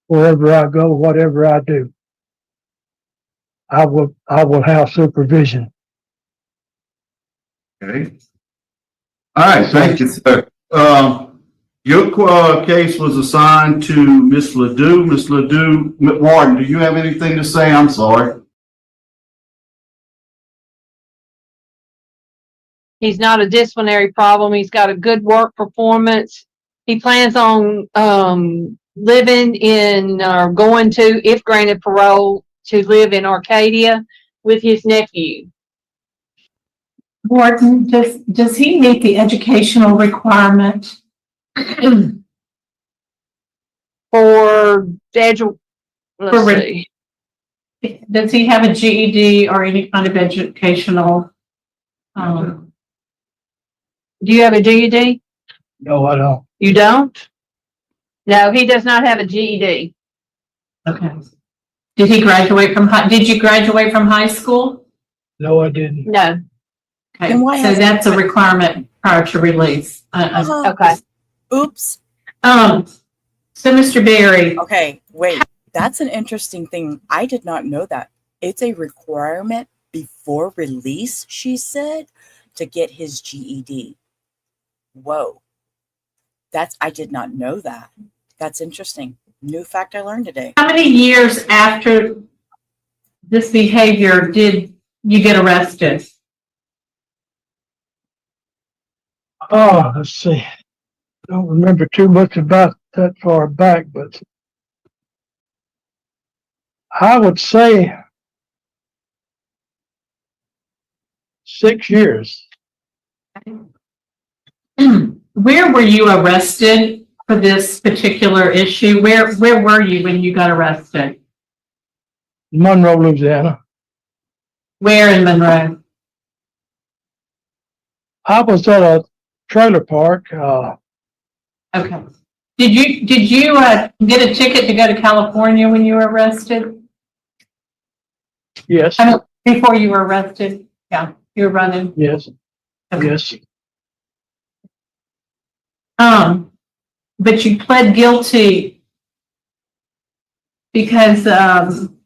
[SPEAKER 17] wherever I go, whatever I do. I will have supervision.
[SPEAKER 16] Okay. All right, thank you, sir. Your case was assigned to Ms. Ledoux. Ms. Ledoux, Warden, do you have anything to say? I'm sorry.
[SPEAKER 18] He's not a disciplinary problem. He's got a good work performance. He plans on living in or going to, if granted parole, to live in Arcadia with his nephew.
[SPEAKER 19] Warden, does he meet the educational requirement
[SPEAKER 18] for let's see.
[SPEAKER 19] Does he have a GED or any kind of educational?
[SPEAKER 18] Do you have a GED?
[SPEAKER 17] No, I don't.
[SPEAKER 18] You don't? No, he does not have a GED.
[SPEAKER 19] Okay. Did he graduate from did you graduate from high school?
[SPEAKER 17] No, I didn't.
[SPEAKER 18] No.
[SPEAKER 19] Okay. So that's a requirement prior to release.
[SPEAKER 18] Okay.
[SPEAKER 1] Oops.
[SPEAKER 19] So Mr. Berry.
[SPEAKER 1] Okay, wait. That's an interesting thing. I did not know that. It's a requirement before release, she said, to get his GED. Whoa. I did not know that. That's interesting. New fact I learned today.
[SPEAKER 19] How many years after this behavior did you get arrested?
[SPEAKER 17] Oh, let's see. I don't remember too much about that far back, but I would say 6 years.
[SPEAKER 19] Where were you arrested for this particular issue? Where were you when you got arrested?
[SPEAKER 17] Monroe, Louisiana.
[SPEAKER 19] Where in Monroe?
[SPEAKER 17] I was at a trailer park.
[SPEAKER 19] Okay. Did you get a ticket to go to California when you were arrested?
[SPEAKER 17] Yes.
[SPEAKER 19] Before you were arrested? Yeah, you were running.
[SPEAKER 17] Yes.
[SPEAKER 19] Okay.
[SPEAKER 17] Yes.
[SPEAKER 19] But you pled guilty because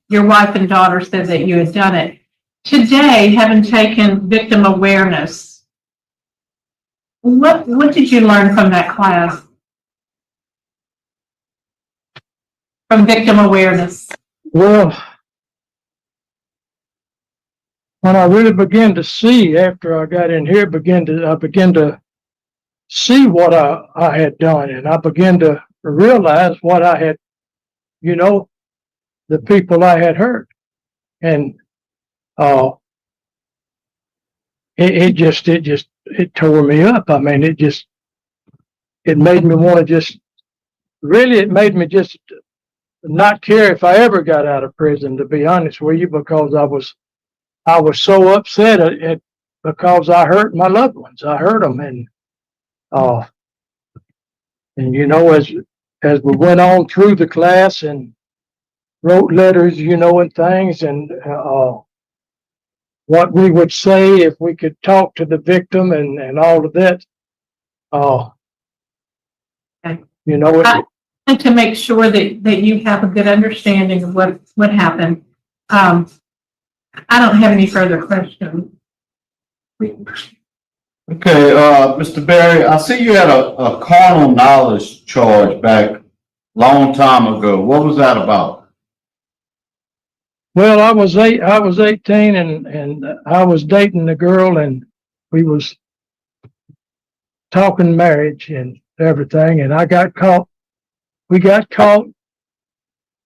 [SPEAKER 19] your wife and daughter said that you had done it. Today, having taken victim awareness, what did you learn from that class? From victim awareness?
[SPEAKER 17] Well, when I really began to see after I got in here, I began to see what I had done, and I began to realize what I had, the people I had hurt, and it tore me up. I mean, it made me want to it made me just not care if I ever got out of prison, to be honest with you, because I was so upset because I hurt my loved ones. I hurt them, and as we went on through the class and wrote letters, and things, and what we would say if we could talk to the victim and all of that.
[SPEAKER 19] I want to make sure that you have a good understanding of what happened. I don't have any further questions.
[SPEAKER 16] Okay, Mr. Berry, I see you had a carnal knowledge charge back long time ago. What was that about?
[SPEAKER 17] Well, I was 18 and I was dating a girl, and we was talking marriage and everything, and I got caught. We got caught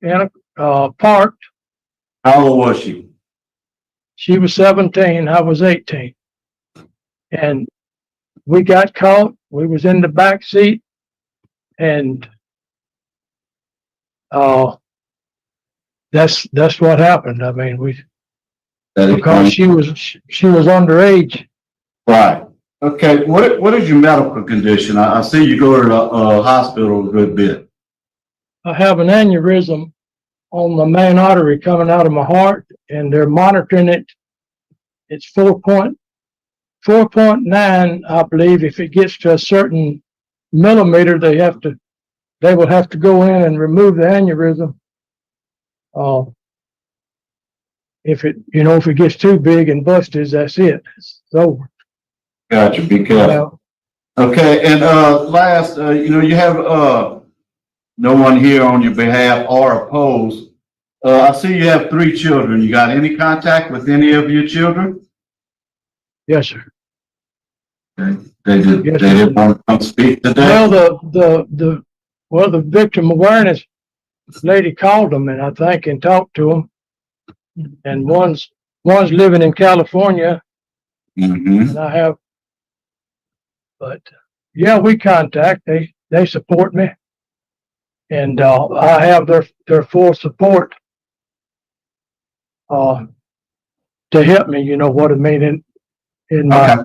[SPEAKER 17] in a park.
[SPEAKER 16] How old was she?
[SPEAKER 17] She was 17, I was 18. And we got caught. We was in the back seat, and that's what happened. I mean, because she was underage.
[SPEAKER 16] Right. Okay. What is your medical condition? I see you go to the hospital a good bit.
[SPEAKER 17] I have an aneurysm on the main artery coming out of my heart, and they're monitoring it. It's 4.9, I believe. If it gets to a certain millimeter, they will have to go in and remove the aneurysm. If it gets too big and busted, that's it. It's over.
[SPEAKER 16] Gotcha. Be careful. Okay. And last, you have no one here on your behalf or opposed. I see you have 3 children. You got any contact with any of your children?
[SPEAKER 17] Yes, sir.
[SPEAKER 16] They didn't want to come speak today.
[SPEAKER 17] Well, the victim awareness lady called them, and I think, and talked to them. And one's living in California, and I have. But yeah, we contact. They support me, and I have their full support to help me. What I mean in my.
[SPEAKER 16] Okay.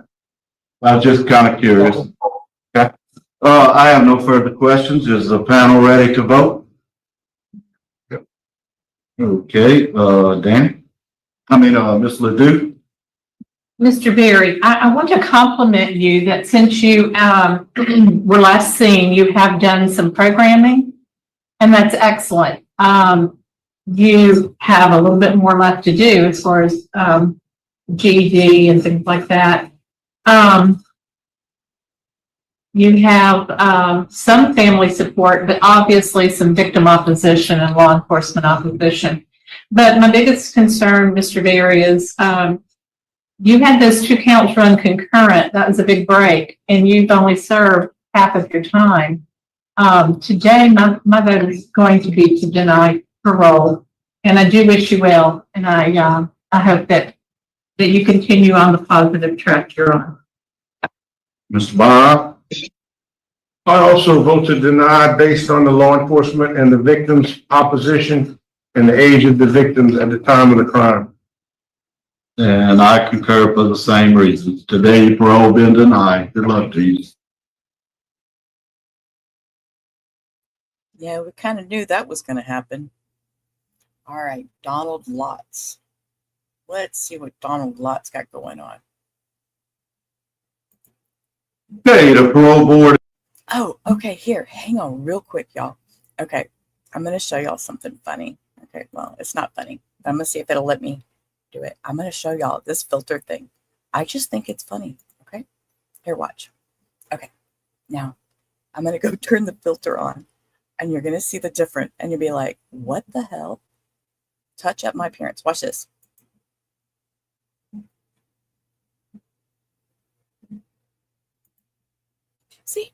[SPEAKER 16] I'm just kind of curious. Okay. I have no further questions. Is the panel ready to vote? Okay. Dan? Ms. Ledoux?
[SPEAKER 19] Mr. Berry, I want to compliment you that since you were last seen, you have done some programming, and that's excellent. You have a little bit more left to do as far as GED and things like that. You have some family support, but obviously some victim opposition and law enforcement opposition. But my biggest concern, Mr. Berry, is you had those 2 counts run concurrent. That was a big break, and you've only served half of your time. Today, my vote is going to be to deny parole, and I do wish you well, and I hope that you continue on the positive track you're on.
[SPEAKER 16] Mr. Barr?
[SPEAKER 20] I also vote to deny based on the law enforcement and the victim's opposition and the age of the victims at the time of the crime.
[SPEAKER 16] And I concur for the same reasons. Today, your parole been denied. Good luck to you.
[SPEAKER 1] Yeah, we kind of knew that was going to happen. All right, Donald Lotz. Let's see what Donald Lotz got going on.
[SPEAKER 16] Okay, the parole board.
[SPEAKER 1] Oh, okay, here, hang on real quick, y'all. Okay, I'm going to show y'all something funny. Okay, well, it's not funny, but I'm going to see if it'll let me do it. I'm going to show y'all this filter thing. I just think it's funny, okay? Here, watch. Okay, now I'm going to go turn the filter on, and you're going to see the difference, and you'll be like, what the hell? Touch up my parents. Watch this. See?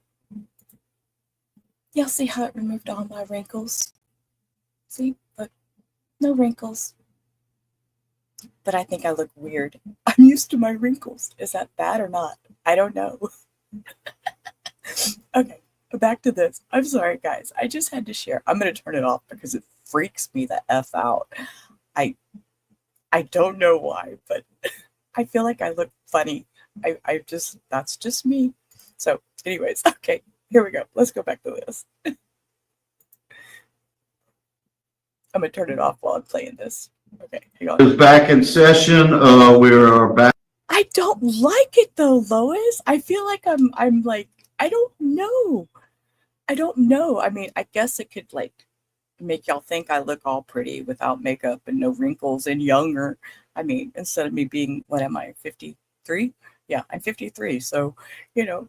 [SPEAKER 1] Y'all see how it removed all my wrinkles? See? Look, no wrinkles. But I think I look weird. I'm used to my wrinkles. Is that bad or not? I don't know. Okay, back to this. I'm sorry, guys. I just had to share. I'm going to turn it off because it freaks me the F out. I don't know why, but I feel like I look funny. That's just me. So anyways, okay, here we go. Let's go back to this. I'm going to turn it off while I'm playing this. Okay, hang on.
[SPEAKER 16] Is back in session. We're back.
[SPEAKER 1] I don't like it though, Lois. I feel like I'm like, I don't know. I mean, I guess it could like make y'all think I look all pretty without makeup and no wrinkles and younger. I mean, instead of me being, what am I, 53? Yeah, I'm 53. So, you know,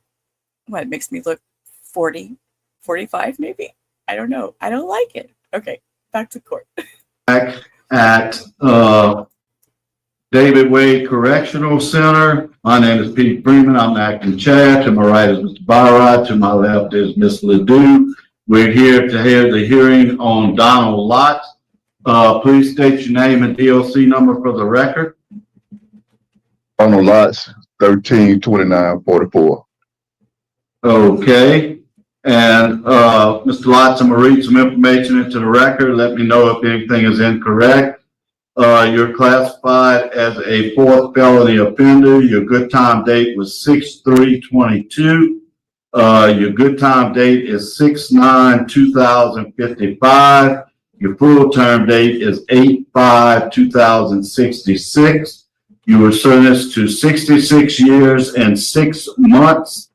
[SPEAKER 1] what, it makes me look 40, 45 maybe? I don't know. I don't like it. Okay, back to court.
[SPEAKER 16] Back at David Wade Correctional Center. My name is Pete Freeman. I'm the acting chair. To my right is Mr. Barra. To my left is Ms. Ledoux. We're here to hear the hearing on Donald Lotz. Please state your name and DLC number for the record.
[SPEAKER 21] Donald Lotz, 132944.
[SPEAKER 16] Okay. And Mr. Lotz, I'm going to read some information into the record. Let me know if anything is incorrect. You're classified as a fourth felony offender. Your good time date was 6/3/22. Your good time date is 6/9/2055. Your full term date is 8/5/2066. You were sentenced to 66 years and 6 months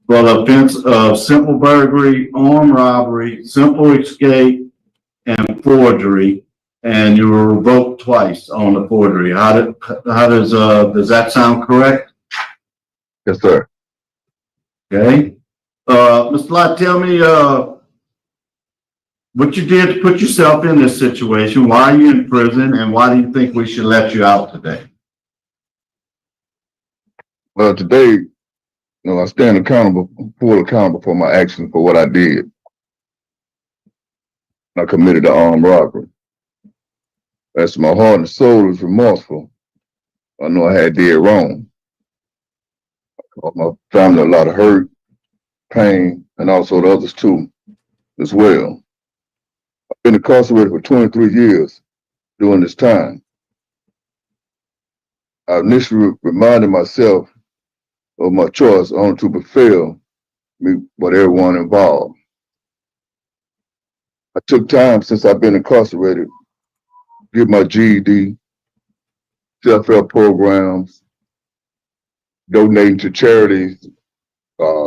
[SPEAKER 16] for the offense of simple burglary, armed robbery, simple escape, and forgery. And you were revoked twice on the forgery. How does that sound correct?
[SPEAKER 21] Yes, sir.
[SPEAKER 16] Okay. Mr. Lott, tell me what you did to put yourself in this situation. Why are you in prison, and why do you think we should let you out today?
[SPEAKER 21] Well, today, I stand accountable, full accountable for my actions for what I did. I committed an armed robbery. As my heart and soul is remorseful, I know I had did wrong. I caused my family a lot of hurt, pain, and also the others too, as well. I've been incarcerated for 23 years during this time. I initially reminded myself of my choice only to fulfill me with everyone involved. I took time since I've been incarcerated, get my GED, self-help programs, donating to charities,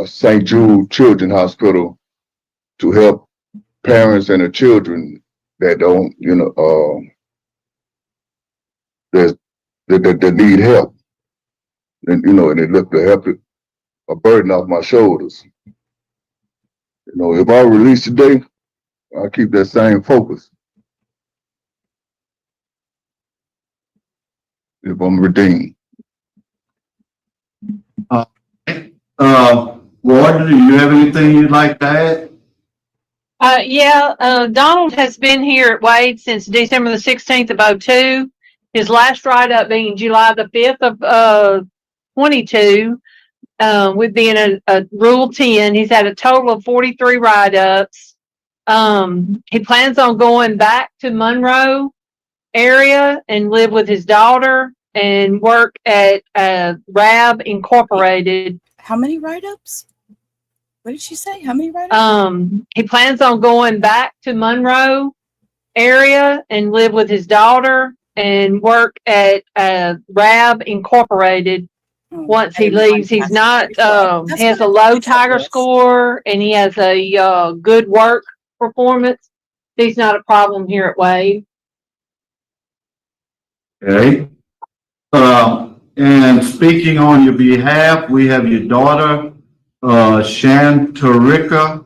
[SPEAKER 21] St. Jude Children's Hospital to help parents and their children that don't, that need help. And, and it looked to help a burden off my shoulders. If I release today, I keep that same focus. If I'm redeemed.
[SPEAKER 16] Ward, do you have anything you'd like to add?
[SPEAKER 18] Donald has been here at Wade since December the 16th of 2002. His last write-up being July the 5th of 22. with being a Rule 10. He's had a total of 43 write-ups. He plans on going back to Monroe area and live with his daughter and work at RAB Incorporated.
[SPEAKER 1] How many write-ups? What did she say? How many write-ups?
[SPEAKER 18] He plans on going back to Monroe area and live with his daughter and work at RAB Incorporated once he leaves. He's not, he has a low Tiger score and he has a good work performance. He's not a problem here at Wave.
[SPEAKER 16] Okay. And speaking on your behalf, we have your daughter, Shantarika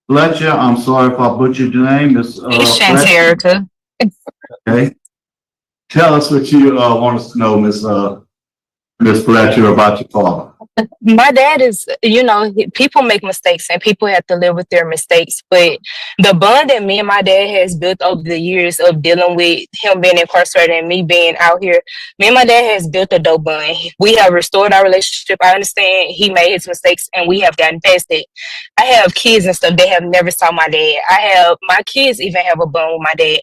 [SPEAKER 16] Fletcher. I'm sorry if I butchered your name, Miss
[SPEAKER 5] Shantarika.
[SPEAKER 16] Okay. Tell us what you want us to know, Miss Fletcher, about your father.
[SPEAKER 5] My dad is, people make mistakes and people have to live with their mistakes. But the bond that me and my dad has built over the years of dealing with him being incarcerated and me being out here, me and my dad has built a dope bond. We have restored our relationship. I understand he made his mistakes and we have gotten past it. I have kids and stuff. They have never saw my dad. My kids even have a bond with my dad.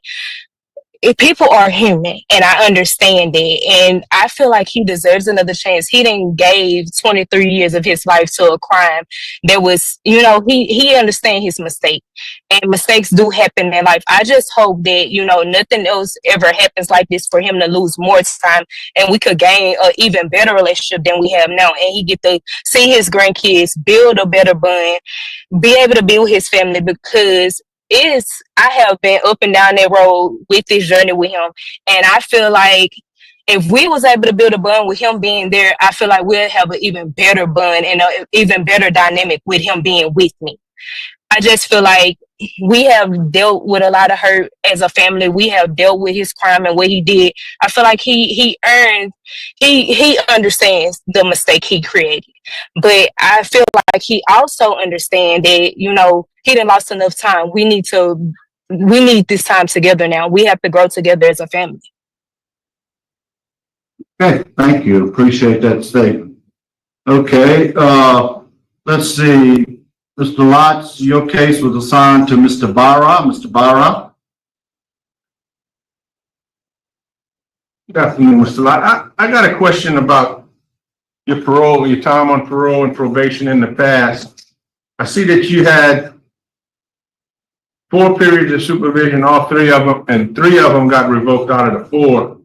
[SPEAKER 5] If people are human and I understand it, and I feel like he deserves another chance. He didn't gave 23 years of his life to a crime that was, he understands his mistake, and mistakes do happen in life. I just hope that, nothing else ever happens like this for him to lose more time and we could gain an even better relationship than we have now, and he get to see his grandkids, build a better bond, be able to be with his family, because I have been up and down that road with this journey with him, and I feel like if we was able to build a bond with him being there, I feel like we'll have an even better bond and an even better dynamic with him being with me. I just feel like we have dealt with a lot of hurt as a family. We have dealt with his crime and what he did. I feel like he understands the mistake he created. But I feel like he also understands that, he done lost enough time. We need this time together now. We have to grow together as a family.
[SPEAKER 16] Okay, thank you. Appreciate that statement. Okay, let's see. Mr. Lotz, your case was assigned to Mr. Zahraa. Mr. Zahraa.
[SPEAKER 20] Good afternoon, Mr. Lott. I got a question about your parole, your time on parole and probation in the past. I see that you had 4 periods of supervision, all 3 of them, and 3 of them got revoked out of the 4.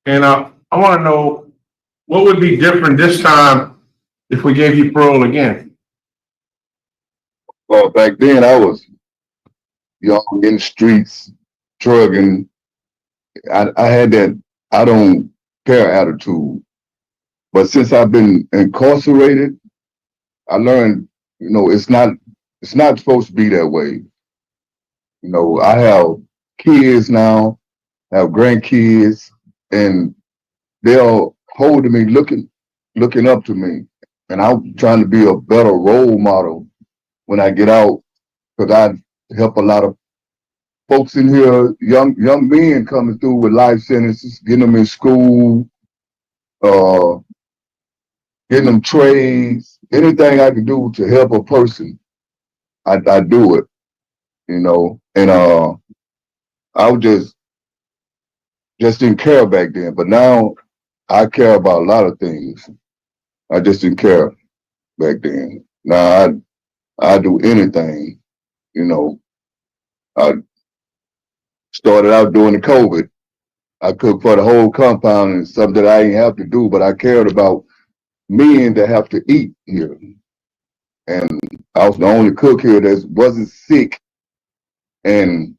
[SPEAKER 20] And I want to know what would be different this time if we gave you parole again.
[SPEAKER 21] Well, back then I was young in the streets, drugging. I had that I don't care attitude. But since I've been incarcerated, I learned, it's not supposed to be that way. I have kids now, I have grandkids, and they're holding me, looking up to me. And I'm trying to be a better role model when I get out, because I help a lot of folks in here, young men coming through with life sentences, getting them in school, getting them trades, anything I can do to help a person, I do it, and I was just didn't care back then, but now I care about a lot of things. I just didn't care back then. Now I do anything, I started out doing the COVID. I cooked for the whole compound, and something that I didn't have to do, but I cared about men that have to eat here. And I was the only cook here that wasn't sick. And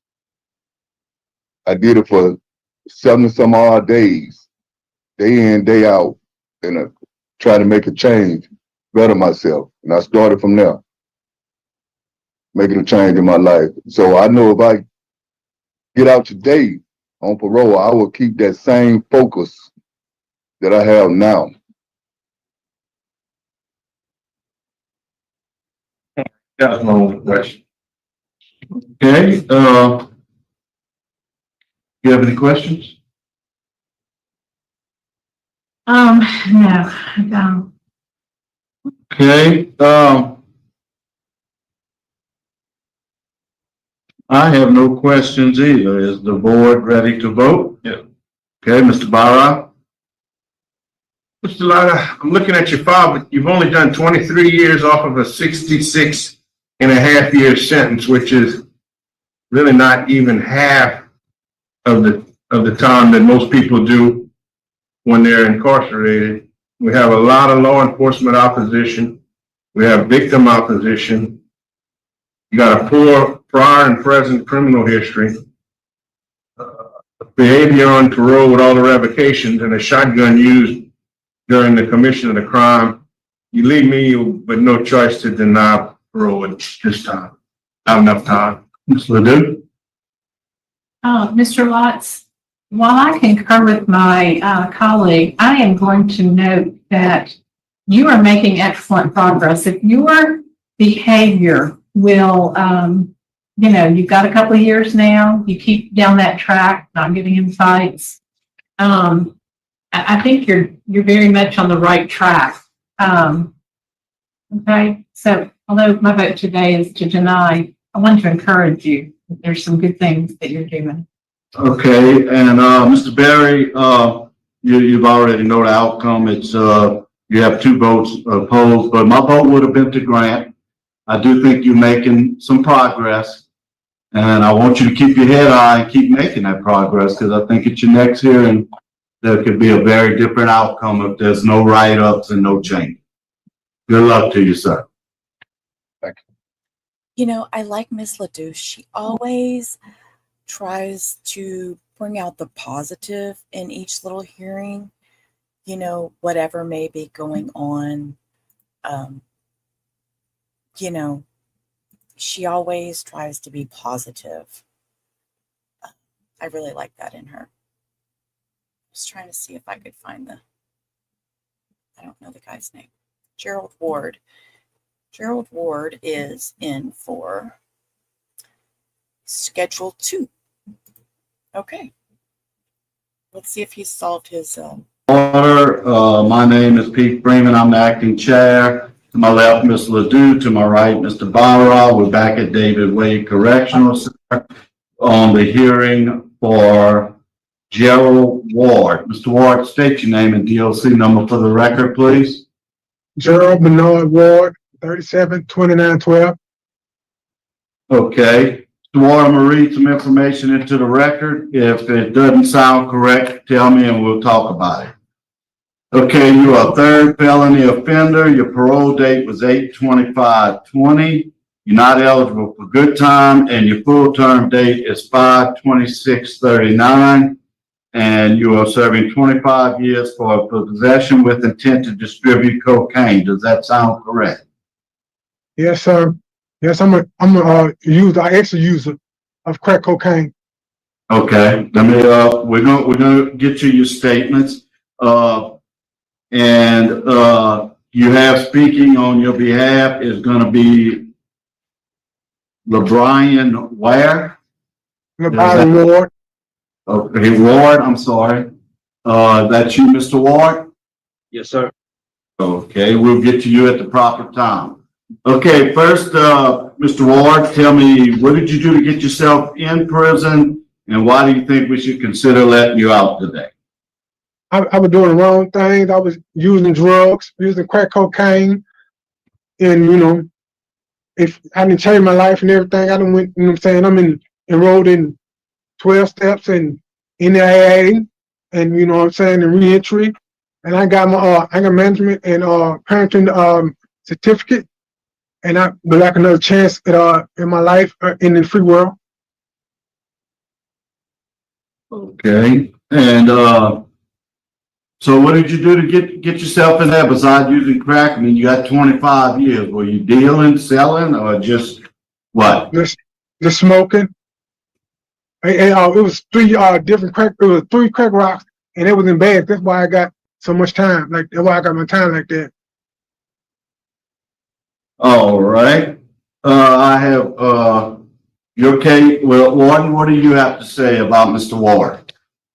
[SPEAKER 21] I did it for 70 some odd days, day in, day out, and trying to make a change, better myself. And I started from there, making a change in my life. So I know if I get out today on parole, I will keep that same focus that I have now.
[SPEAKER 16] That was my only question. Okay, you have any questions?
[SPEAKER 19] No, I don't.
[SPEAKER 16] Okay, I have no questions either. Is the board ready to vote? Yeah. Okay, Mr. Zahraa.
[SPEAKER 20] Mr. Lada, I'm looking at your file, but you've only done 23 years off of a 66.5 year sentence, which is really not even half of the time that most people do when they're incarcerated. We have a lot of law enforcement opposition. We have victim opposition. You got a poor prior and present criminal history. Behavior on parole with all the revocations and a shotgun used during the commission of the crime. You leave me with no choice to deny parole at this time. Not enough time. Ms. Ledoux?
[SPEAKER 19] Mr. Lotz, while I concur with my colleague, I am going to note that you are making excellent progress. If your behavior will, you've got a couple of years now, you keep down that track, not getting in fights. I think you're very much on the right track. Okay, so although my vote today is to deny, I want to encourage you. There's some good things that you're doing.
[SPEAKER 16] Okay, and Mr. Berry, you've already know the outcome. It's you have 2 votes opposed, but my vote would have been to grant. I do think you're making some progress, and I want you to keep your head high and keep making that progress, because I think at your next hearing there could be a very different outcome if there's no write-ups and no change. Good luck to you, sir.
[SPEAKER 1] You know, I like Miss Ledoux. She always tries to bring out the positive in each little hearing, whatever may be going on. She always tries to be positive. I really like that in her. I was trying to see if I could find I don't know the guy's name. Gerald Ward. Gerald Ward is in for Schedule 2. Okay. Let's see if he's solved his...
[SPEAKER 16] Order. My name is Pete Freeman. I'm the acting chair. To my left, Ms. Ledoux. To my right, Mr. Zahraa. We're back at David Wade Correctional Center on the hearing for Gerald Ward. Mr. Ward, state your name and DOC number for the record, please.
[SPEAKER 12] Gerald Bernard Ward, 372912.
[SPEAKER 16] Okay. Mr. Ward, I'm going to read some information into the record. If it doesn't sound correct, tell me and we'll talk about it. Okay, you are a 3rd felony offender. Your parole date was 8/25/20. You're not eligible for good time, and your full term date is 5/26/39. And you are serving 25 years for possession with intent to distribute cocaine. Does that sound correct?
[SPEAKER 12] Yes, sir. Yes, I'm a user. I actually user of crack cocaine.
[SPEAKER 16] Okay. Let me. We're gonna get you your statements. You have speaking on your behalf is going to be LeBrian Ware.
[SPEAKER 12] LeBrian Ward.
[SPEAKER 16] Okay, Ward. I'm sorry. That's you, Mr. Ward?
[SPEAKER 22] Yes, sir.
[SPEAKER 16] Okay, we'll get to you at the proper time. Okay, first, Mr. Ward, tell me, what did you do to get yourself in prison, and why do you think we should consider letting you out today?
[SPEAKER 12] I was doing the wrong things. I was using drugs, using crack cocaine, and if I didn't change my life and everything, I done went. You know what I'm saying? I'm enrolled in 12 steps and in the AA, and you know what I'm saying, in reentry, and I got my anger management and parenting certificate, and I would like another chance at in my life in the free world.
[SPEAKER 16] Okay, and so what did you do to get yourself in there besides using crack? I mean, you got 25 years. Were you dealing, selling, or just what?
[SPEAKER 12] Just smoking. And it was 3 different crack. It was 3 crack rocks, and it was in bags. That's why I got so much time. Like that's why I got my time like that.
[SPEAKER 16] All right. I have your case. Well, Warden, what do you have to say about Mr. Ward?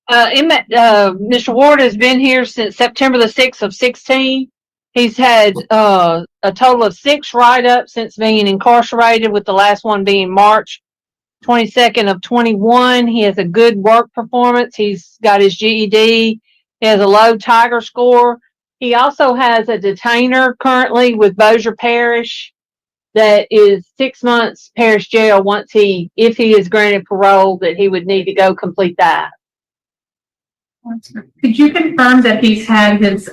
[SPEAKER 18] Mr. Ward has been here since September the 6th of 16. He's had a total of 6 write-ups since being incarcerated, with the last one being March 22nd of 21. He has a good work performance. He's got his GED. He has a low Tiger score. He also has a detainer currently with Bossier Parish that is 6 months parish jail if he is granted parole, that he would need to go complete that.
[SPEAKER 19] Could you confirm that he's had his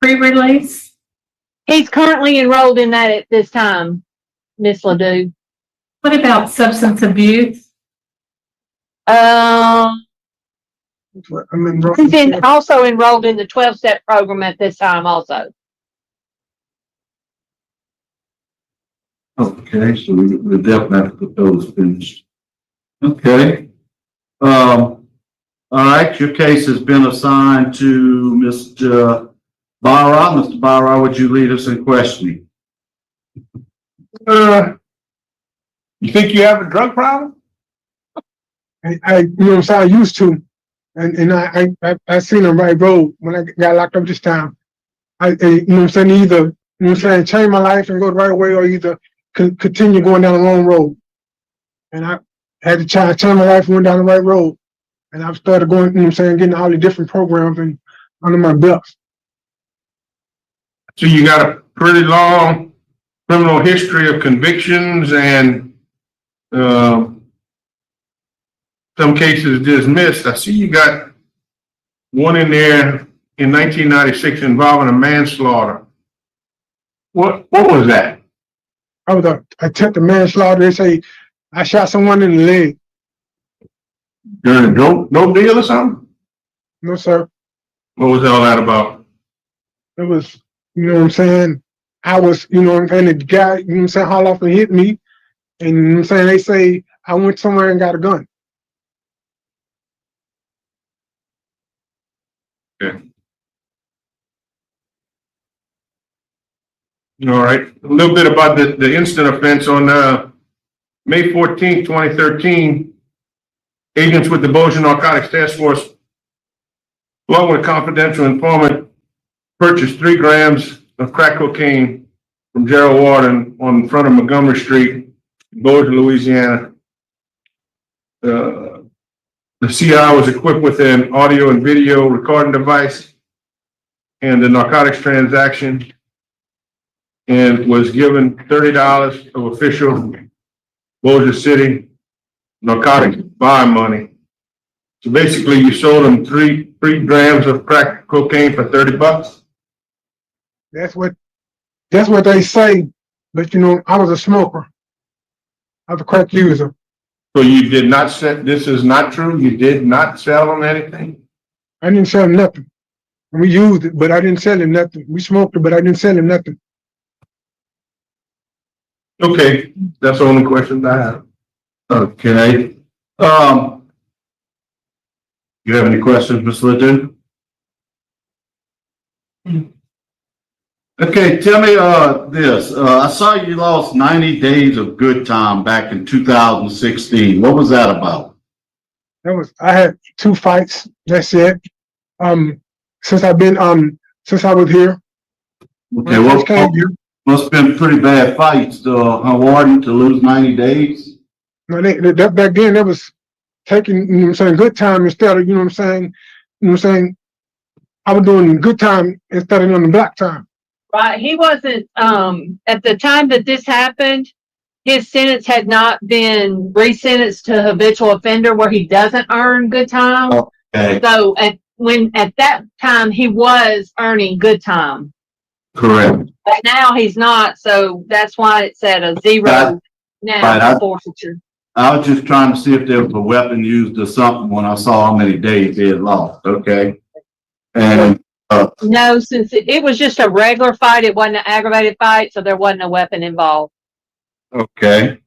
[SPEAKER 19] pre-release?
[SPEAKER 18] He's currently enrolled in that at this time, Miss Ledoux.
[SPEAKER 19] What about substance abuse?
[SPEAKER 18] He's also enrolled in the 12-step program at this time also.
[SPEAKER 16] Okay, so we definitely have to put those finished. Okay. All right, your case has been assigned to Mr. Zahraa. Mr. Zahraa, would you lead us in questioning?
[SPEAKER 12] You think you have a drug problem? I you know what I'm saying, I used to. And I seen the right road when I got locked up this time. You know what I'm saying, either, you know what I'm saying, change my life and go the right way, or either continue going down the wrong road. And I had to change my life and went down the right road. And I've started going, you know what I'm saying, getting all the different programs and under my belt.
[SPEAKER 20] So you got a pretty long criminal history of convictions and some cases dismissed. I see you got one in there in 1996 involving a manslaughter. What was that?
[SPEAKER 12] I was attempted manslaughter. They say I shot someone in the leg.
[SPEAKER 20] You're in a dope deal or something?
[SPEAKER 12] No, sir.
[SPEAKER 20] What was all that about?
[SPEAKER 12] It was, you know what I'm saying, I was, you know what I'm saying, the guy, you know what I'm saying, hauled off and hit me. And you know what I'm saying, they say I went somewhere and got a gun.
[SPEAKER 20] Okay. All right. A little bit about the incident offense. On May 14, 2013, agents with the Bossier Narcotics Task Force, along with a confidential informant, purchased 3 grams of crack cocaine from Gerald Warden on front of Montgomery Street, Bossier, Louisiana. The CI was equipped with an audio and video recording device and the narcotics transaction, and was given $30 of official Bossier City narcotics buy money. So basically you sold them 3 grams of crack cocaine for $30.
[SPEAKER 12] That's what they say. But you know, I was a smoker. I was a crack user.
[SPEAKER 20] So you did not sell, this is not true? You did not sell them anything?
[SPEAKER 12] I didn't sell him nothing. We used it, but I didn't sell him nothing. We smoked it, but I didn't sell him nothing.
[SPEAKER 20] Okay, that's the only question I have. Okay. You have any questions, Ms. Liddon?
[SPEAKER 16] Okay, tell me this. I saw you lost 90 days of good time back in 2016. What was that about?
[SPEAKER 12] I had 2 fights. That's it. Since I was here.
[SPEAKER 16] Okay, well, must have been pretty bad fights to Warden to lose 90 days.
[SPEAKER 12] No, that back then that was taking, you know what I'm saying, good time instead of, you know what I'm saying, you know what I'm saying, I was doing good time instead of doing the black time.
[SPEAKER 18] Right. He wasn't, at the time that this happened, his sentence had not been resentenced to habitual offender where he doesn't earn good time.
[SPEAKER 16] Okay.
[SPEAKER 18] So at that time he was earning good time.
[SPEAKER 16] Correct.
[SPEAKER 18] But now he's not, so that's why it's at a 0 now forfeiture.
[SPEAKER 16] I was just trying to see if there was a weapon used or something when I saw how many days he had lost. Okay. And
[SPEAKER 18] no, since it was just a regular fight, it wasn't an aggravated fight, so there wasn't a weapon involved.
[SPEAKER 16] okay.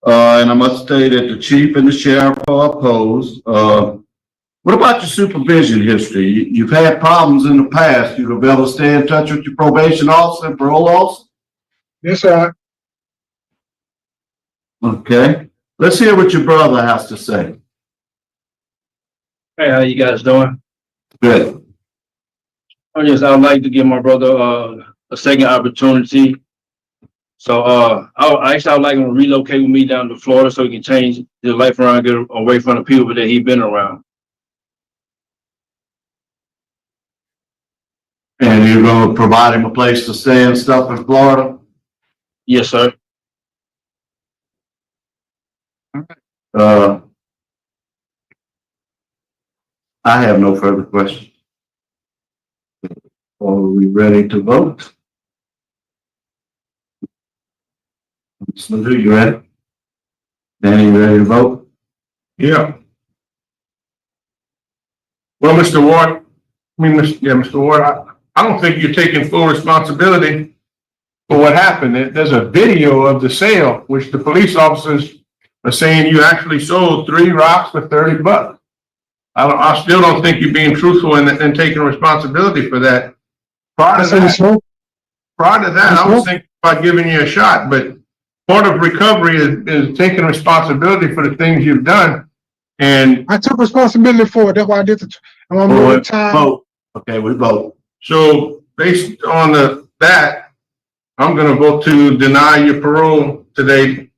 [SPEAKER 16] And I must say that the chief and the sheriff are opposed. What about your supervision history? You've had problems in the past. You have been able to stay in touch with your probation officer and parole officer?
[SPEAKER 12] Yes, sir.
[SPEAKER 16] Okay. Let's hear what your brother has to say.
[SPEAKER 7] Hey, how you guys doing?
[SPEAKER 16] Good.
[SPEAKER 7] I'd like to give my brother a second opportunity. So I actually would like him to relocate with me down to Florida so he can change his life around, get away from the people that he's been around.
[SPEAKER 16] And you're gonna provide him a place to stay and stuff in Florida?
[SPEAKER 7] Yes, sir.
[SPEAKER 16] I have no further questions. Are we ready to vote? So do you ready? Danny, you ready to vote?
[SPEAKER 20] Yeah. Well, Mr. Ward, Mr. Ward, I don't think you're taking full responsibility for what happened. There's a video of the sale, which the police officers are saying you actually sold 3 rocks for $30. I still don't think you're being truthful and taking responsibility for that. Prior to that, I was thinking about giving you a shot, but part of recovery is taking responsibility for the things you've done. And I took responsibility for it. That's why I did the time.
[SPEAKER 16] Vote. Okay, we vote.
[SPEAKER 20] So based on that, I'm going to vote to deny your parole today.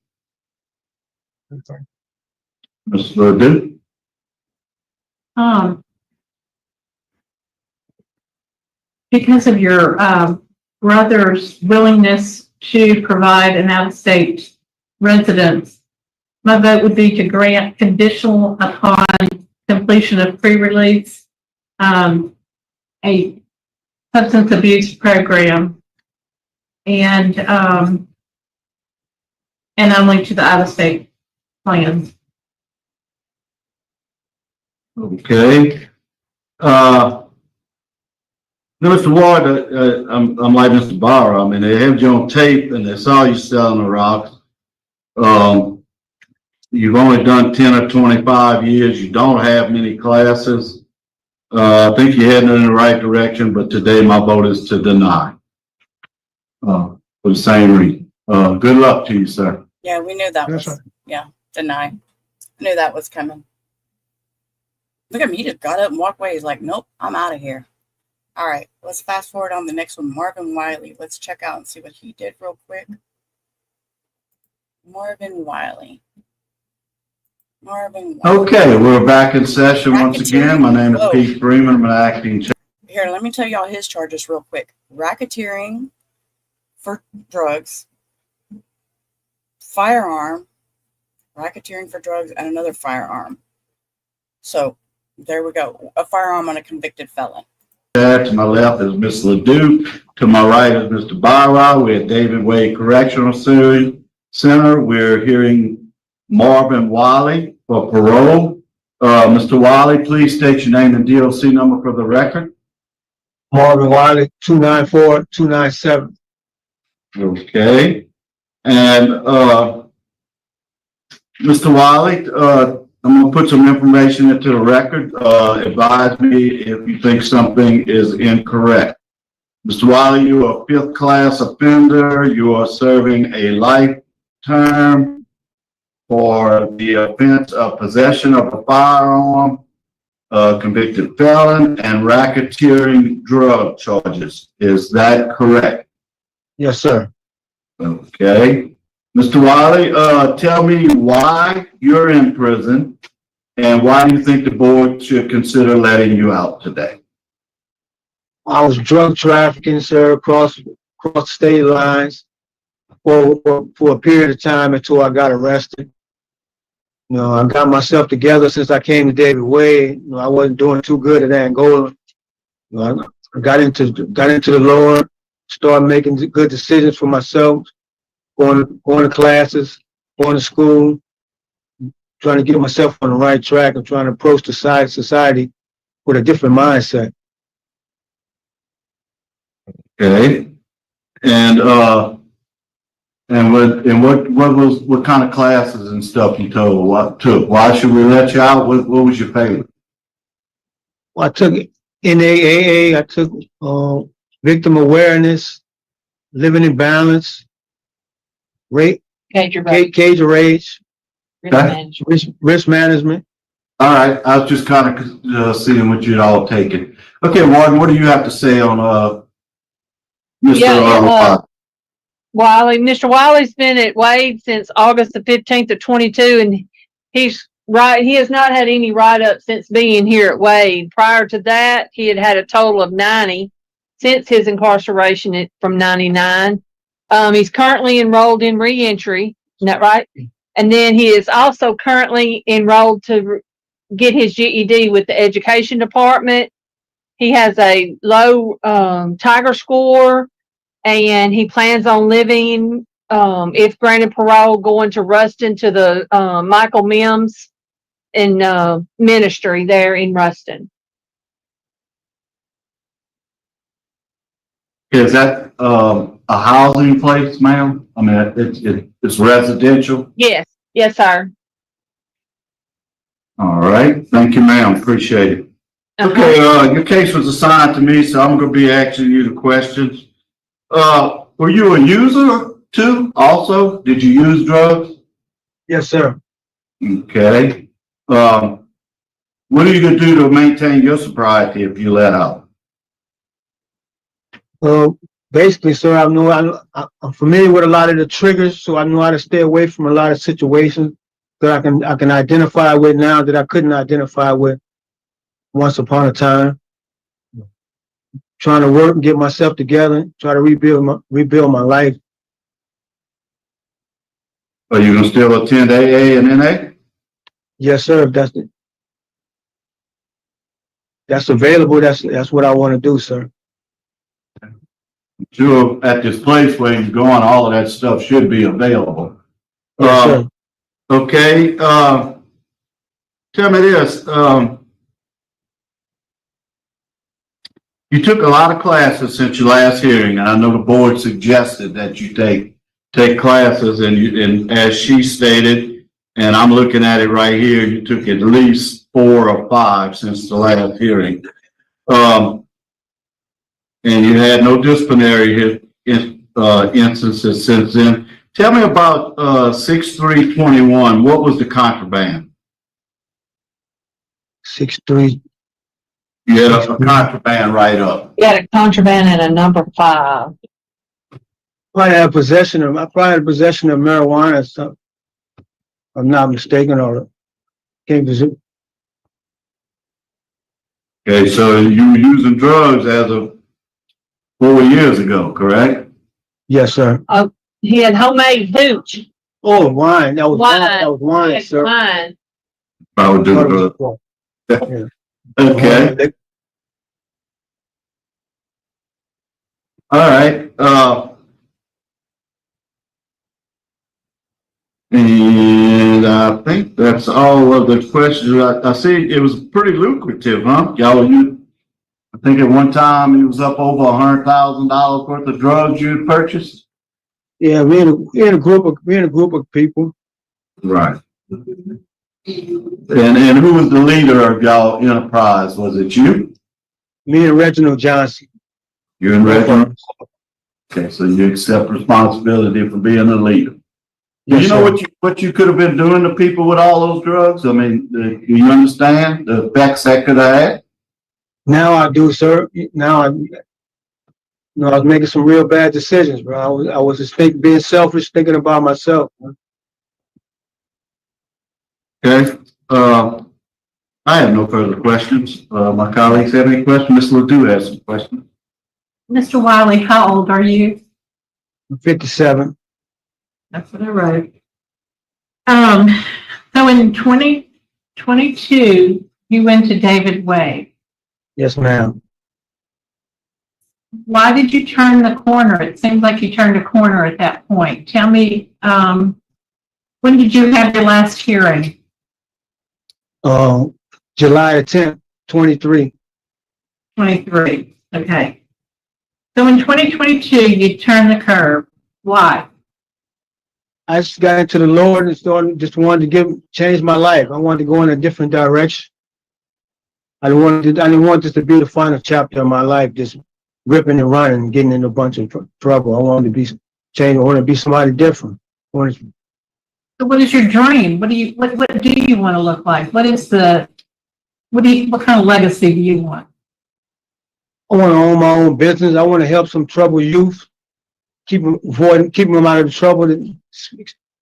[SPEAKER 16] Mr. Ledoux?
[SPEAKER 19] Because of your brother's willingness to provide an out-of-state residence, my vote would be to grant conditional upon completion of pre-release, a substance abuse program, and only to the out-of-state plans.
[SPEAKER 16] Okay. Mr. Ward, I'm like Mr. Barra. I mean, they have you on tape and they saw you selling the rocks. You've only done 10 or 25 years. You don't have many classes. I think you're heading in the right direction, but today my vote is to deny. For the same reason. Good luck to you, sir.
[SPEAKER 1] Yeah, we knew that was, deny. I knew that was coming. Look at me, he just got up and walked away. He's like, nope, I'm out of here. All right, let's fast forward on the next one. Marvin Wiley. Let's check out and see what he did real quick. Marvin Wiley.
[SPEAKER 16] Okay, we're back in session once again. My name is Pete Freeman. I'm an acting chair.
[SPEAKER 1] Here, let me tell y'all his charges real quick. Racketeering for drugs, firearm, racketeering for drugs, and another firearm. So there we go. A firearm on a convicted felon.
[SPEAKER 16] To my left is Ms. Ledoux. To my right is Mr. Barra. We're at David Wade Correctional Center. We're hearing Marvin Wiley for parole. Mr. Wiley, please state your name and DOC number for the record.
[SPEAKER 12] Marvin Wiley, 294-297.
[SPEAKER 16] Okay. And Mr. Wiley, I'm going to put some information into the record. Advise me if you think something is incorrect. Mr. Wiley, you are a 5th class offender. You are serving a life term for the offense of possession of a firearm, convicted felon, and racketeering drug charges. Is that correct?
[SPEAKER 12] Yes, sir.
[SPEAKER 16] Okay. Mr. Wiley, tell me why you're in prison and why do you think the board should consider letting you out today?
[SPEAKER 12] I was drug trafficking, sir, across state lines for a period of time until I got arrested. You know, I got myself together since I came to David Wade. You know, I wasn't doing too good at Angola. You know, I got into the Lord, started making good decisions for myself. Going to classes, going to school, trying to get myself on the right track and trying to approach the society with a different mindset.
[SPEAKER 16] Okay. And what kind of classes and stuff you took? Why should we let you out? What was your favorite?
[SPEAKER 12] Well, I took NAAA, I took victim awareness, living in balance, Cage of Rage, risk management.
[SPEAKER 16] All right, I was just kind of seeing what you'd all taken. Okay, Martin, what do you have to say on
[SPEAKER 19] Yeah, Wiley. Mr. Wiley's been at Wade since August the 15th of 22, and he has not had any write-up since being here at Wade. Prior to that, he had had a total of 90 since his incarceration from 99. He's currently enrolled in reentry. Isn't that right? And then he is also currently enrolled to get his GED with the education department. He has a low Tiger score, and he plans on living, if granted parole, going to Ruston to the Michael Mims in ministry there in Ruston.
[SPEAKER 16] Is that a housing place, ma'am? I mean, it's residential?
[SPEAKER 19] Yes. Yes, sir.
[SPEAKER 16] All right. Thank you, ma'am. Appreciate it. Okay, your case was assigned to me, so I'm going to be asking you the questions. Were you a user too also? Did you use drugs?
[SPEAKER 12] Yes, sir.
[SPEAKER 16] Okay. What are you going to do to maintain your sobriety if you let out?
[SPEAKER 12] Basically, sir, I'm familiar with a lot of the triggers, so I know how to stay away from a lot of situations that I can identify with now that I couldn't identify with once upon a time. Trying to work and get myself together, try to rebuild my life.
[SPEAKER 16] Are you going to still attend AA and NA?
[SPEAKER 12] Yes, sir. If that's available, that's what I want to do, sir.
[SPEAKER 16] Sure, at this place where you're going, all of that stuff should be available.
[SPEAKER 12] Yes, sir.
[SPEAKER 16] Okay. Tell me this. You took a lot of classes since your last hearing, and I know the board suggested that you take classes, and as she stated, and I'm looking at it right here, you took at least 4 or 5 since the last hearing. And you had no disciplinary instances since then. Tell me about 6-3-21. What was the contraband?
[SPEAKER 12] 6-3.
[SPEAKER 16] You had a contraband write-up.
[SPEAKER 19] You had a contraband and a number 5.
[SPEAKER 12] I probably had possession of marijuana, so if I'm not mistaken, or can't visit.
[SPEAKER 16] Okay, so you were using drugs as of 4 years ago, correct?
[SPEAKER 12] Yes, sir.
[SPEAKER 19] He had homemade hooch.
[SPEAKER 12] Oh, wine. That was wine. That was wine, sir.
[SPEAKER 19] Wine.
[SPEAKER 16] I would do drugs.
[SPEAKER 12] Yeah.
[SPEAKER 16] Okay. All right. And I think that's all of the questions. I see it was pretty lucrative, huh? I think at one time it was up over $100,000 worth of drugs you had purchased.
[SPEAKER 12] Yeah, we're in a group of people.
[SPEAKER 16] Right. And who was the leader of y'all enterprise? Was it you?
[SPEAKER 12] Me and Reginald Johnson.
[SPEAKER 16] You and Reginald? Okay, so you accept responsibility for being a leader. Do you know what you could have been doing to people with all those drugs? I mean, do you understand the effects that could have had?
[SPEAKER 12] Now I do, sir. Now I was making some real bad decisions, bro. I was just being selfish, thinking about myself.
[SPEAKER 16] Okay. I have no further questions. My colleagues have any questions? Ms. Ledoux has some questions.
[SPEAKER 19] Mr. Wiley, how old are you?
[SPEAKER 12] I'm 57.
[SPEAKER 19] That's what I wrote. So in 2022, you went to David Wade.
[SPEAKER 12] Yes, ma'am.
[SPEAKER 19] Why did you turn the corner? It seems like you turned a corner at that point. Tell me, when did you have your last hearing?
[SPEAKER 12] July the 10th, 23.
[SPEAKER 19] 23. Okay. So in 2022, you turned the curve. Why?
[SPEAKER 12] I just got into the Lord and just wanted to change my life. I wanted to go in a different direction. I didn't want this to be the final chapter of my life, just ripping and running and getting in a bunch of trouble. I wanted to be changed. I wanted to be somebody different.
[SPEAKER 19] So what is your dream? What do you want to look like? What kind of legacy do you want?
[SPEAKER 12] I want to own my own business. I want to help some troubled youth, keep them out of the trouble that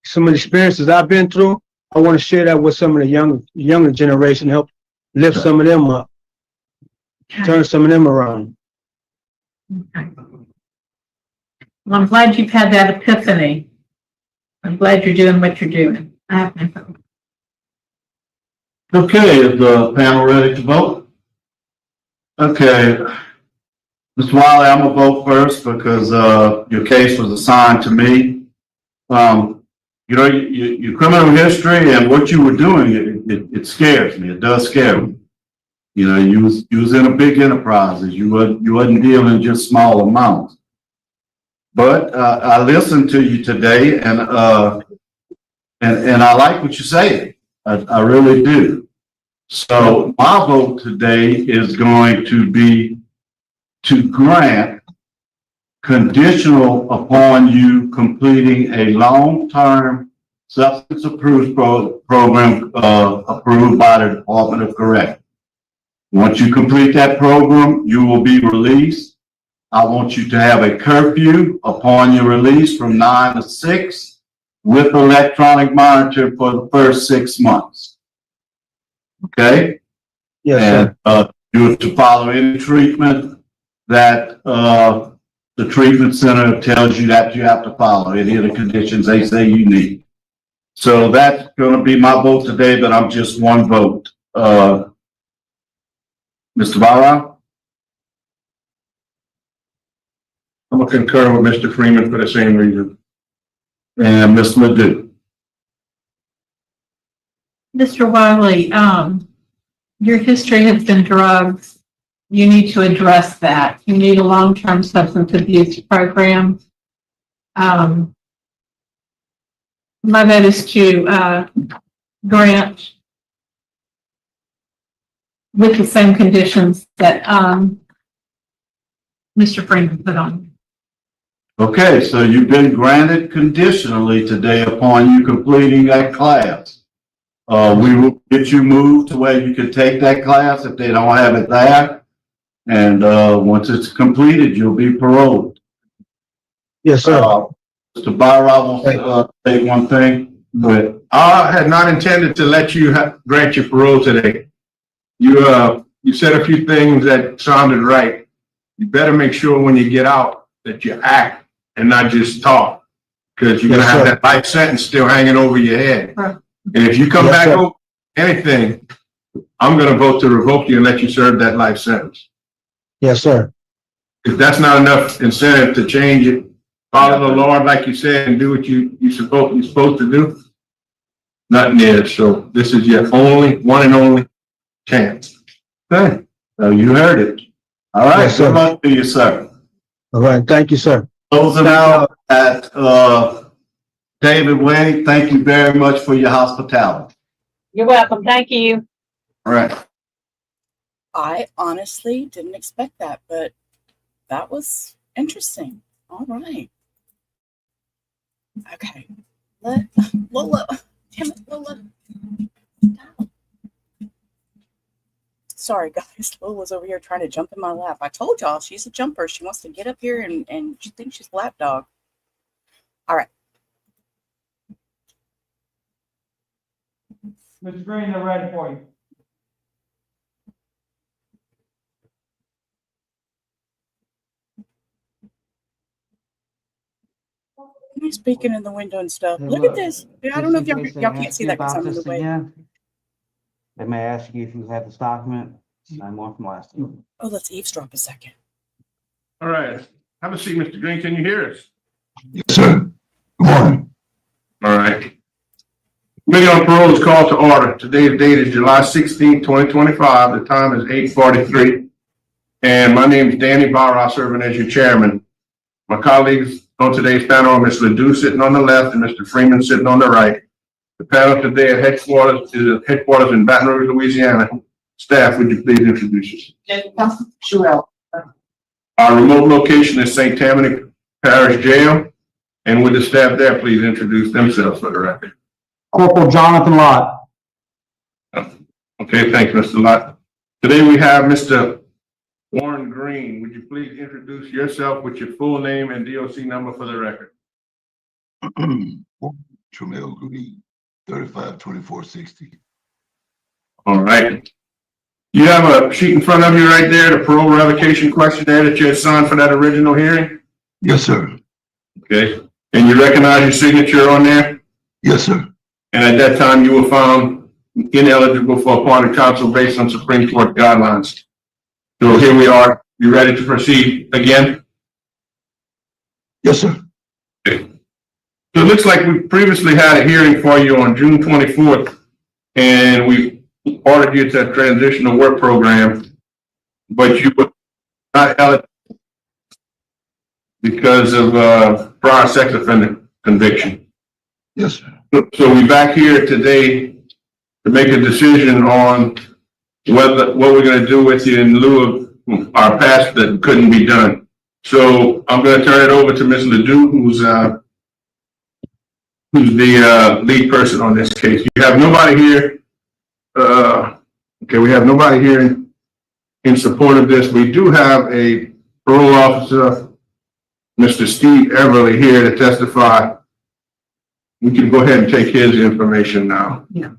[SPEAKER 12] some of the experiences I've been through. I want to share that with some of the younger generation, help lift some of them up, turn some of them around.
[SPEAKER 19] Okay. Well, I'm glad you've had that epiphany. I'm glad you're doing what you're doing. I have no problem.
[SPEAKER 16] Okay, is the panel ready to vote? Okay, Mr. Wiley, I'm gonna vote first because your case was assigned to me. You know, your criminal history and what you were doing, it scares me. It does scare me. You know, you was in a big enterprises. You wasn't dealing in just small amounts. But I listened to you today, and I like what you say. I really do. So my vote today is going to be to grant conditional upon you completing a long-term substance abuse program approved by the Department of Corrections. Once you complete that program, you will be released. I want you to have a curfew upon your release from 9 to 6 with electronic monitoring for the first 6 months. Okay?
[SPEAKER 12] Yes,
[SPEAKER 16] sir. And you have to follow any treatment that the treatment center tells you that you have to follow, any of the conditions they say you need. So that's going to be my vote today, but I'm just one vote. Mr. Zahraa?
[SPEAKER 20] I'm gonna concur with Mr. Freeman for the same reason.
[SPEAKER 16] And Ms. Ledoux?
[SPEAKER 19] Mr. Wiley, your history has been drugs. You need to address that. You need a long-term substance abuse program. My vote is to grant with the same conditions that Mr. Freeman put on.
[SPEAKER 16] Okay, so you've been granted conditionally today upon you completing that class. We will get you moved to where you can take that class if they don't have it there. And once it's completed, you'll be paroled.
[SPEAKER 12] Yes, sir.
[SPEAKER 16] Mr. Zahraa wants to say one thing, but
[SPEAKER 20] I had not intended to let you grant your parole today. You said a few things that sounded right. You better make sure when you get out that you act and not just talk, because you're gonna have that life sentence still hanging over your head. And if you come back over anything, I'm gonna vote to revoke you and let you serve that life sentence.
[SPEAKER 12] Yes, sir.
[SPEAKER 20] If that's not enough incentive to change it, follow the Lord like you said and do what you're supposed to do. Nothing is. So this is your one and only chance.
[SPEAKER 16] okay, so you heard it. All right,
[SPEAKER 12] Yes, sir.
[SPEAKER 16] good luck to you, sir.
[SPEAKER 12] All right. Thank you, sir.
[SPEAKER 16] Closing out at David Wade, thank you very much for your hospitality.
[SPEAKER 18] You're welcome. Thank you.
[SPEAKER 16] All right.
[SPEAKER 1] I honestly didn't expect that, but that was interesting. All right. Okay. Lola. Damn it, Lola. Sorry, guys. Lola's over here trying to jump in my lap. I told y'all she's a jumper. She wants to get up here and she thinks she's a lap dog. All right.
[SPEAKER 6] Mr. Green, they're ready for you.
[SPEAKER 1] He's peeking in the window and stuff. Look at this. I don't know if y'all can't see that because I'm in the way.
[SPEAKER 8] They may ask you if you have this document. I'm one from last time.
[SPEAKER 1] Oh, let's eavesdrop a second.
[SPEAKER 20] All right. Have a seat, Mr. Green. Can you hear us?
[SPEAKER 21] Yes, sir. Good morning.
[SPEAKER 20] All right. Committee on Parole is called to order. Today's date is July 16, 2025. The time is 8:43. And my name is Danny Zahraa, serving as your chairman. My colleagues on today's panel are Ms. Ledoux sitting on the left and Mr. Freeman sitting on the right. The panel today at headquarters in Baton Rouge, Louisiana. Staff, would you please introduce yourself? Our remote location is St. Tammany Parish Jail. And would the staff there please introduce themselves for the record?
[SPEAKER 8] Corporal Jonathan Lott.
[SPEAKER 20] Okay, thanks, Mr. Lott. Today we have Mr. Warren Green. Green, would you please introduce yourself with your full name and DOC number for the record?
[SPEAKER 21] Tremel Green, 352460.
[SPEAKER 20] All right. You have a sheet in front of you right there, the parole revocation questionnaire that you had signed for that original hearing?
[SPEAKER 21] Yes, sir.
[SPEAKER 20] Okay. And you recognize your signature on there?
[SPEAKER 21] Yes, sir.
[SPEAKER 20] And at that time, you were found ineligible for appointed counsel based on Supreme Court guidelines. So here we are. You ready to proceed again?
[SPEAKER 21] Yes, sir.
[SPEAKER 20] Okay. So it looks like we previously had a hearing for you on June 24th, and we ordered you to transitional work program, but you were not eligible because of prior sex offender conviction.
[SPEAKER 21] Yes, sir.
[SPEAKER 20] So we're back here today to make a decision on what we're going to do with you in lieu of our past that couldn't be done. So I'm going to turn it over to Ms. Ledoux, who's the lead person on this case. You have nobody here. Okay, we have nobody here in support of this. We do have a parole officer, Mr. Steve Everly, here to testify. We can go ahead and take his information now.
[SPEAKER 9] Yeah.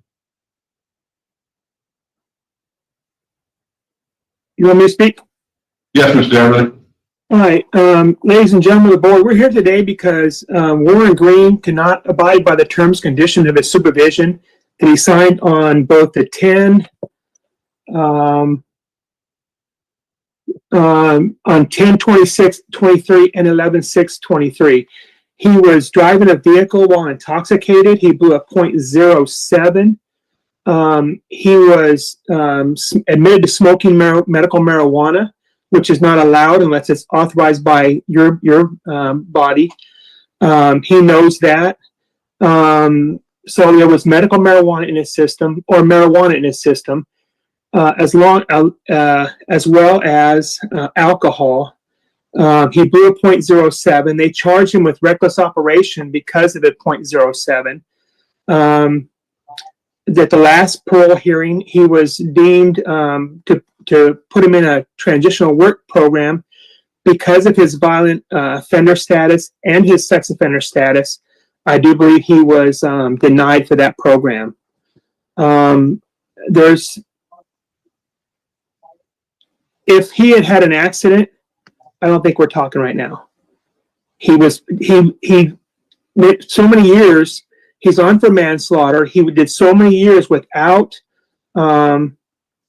[SPEAKER 22] You want me to speak?
[SPEAKER 20] Yes, Mr. Everly.
[SPEAKER 22] All right, ladies and gentlemen of the board, we're here today because Warren Green cannot abide by the terms and conditions of his supervision that he signed on both the 10/26/23 and 11/6/23. He was driving a vehicle while intoxicated. He blew a .07. He was admitted to smoking medical marijuana, which is not allowed unless it's authorized by your body. He knows that. So there was medical marijuana in his system, or marijuana in his system, as well as alcohol. He blew a .07. They charged him with reckless operation because of the .07. At the last parole hearing, he was deemed to put him in a transitional work program because of his violent offender status and his sex offender status. I do believe he was denied for that program. If he had had an accident, I don't think we're talking right now. He went so many years. He's on for manslaughter. He did so many years without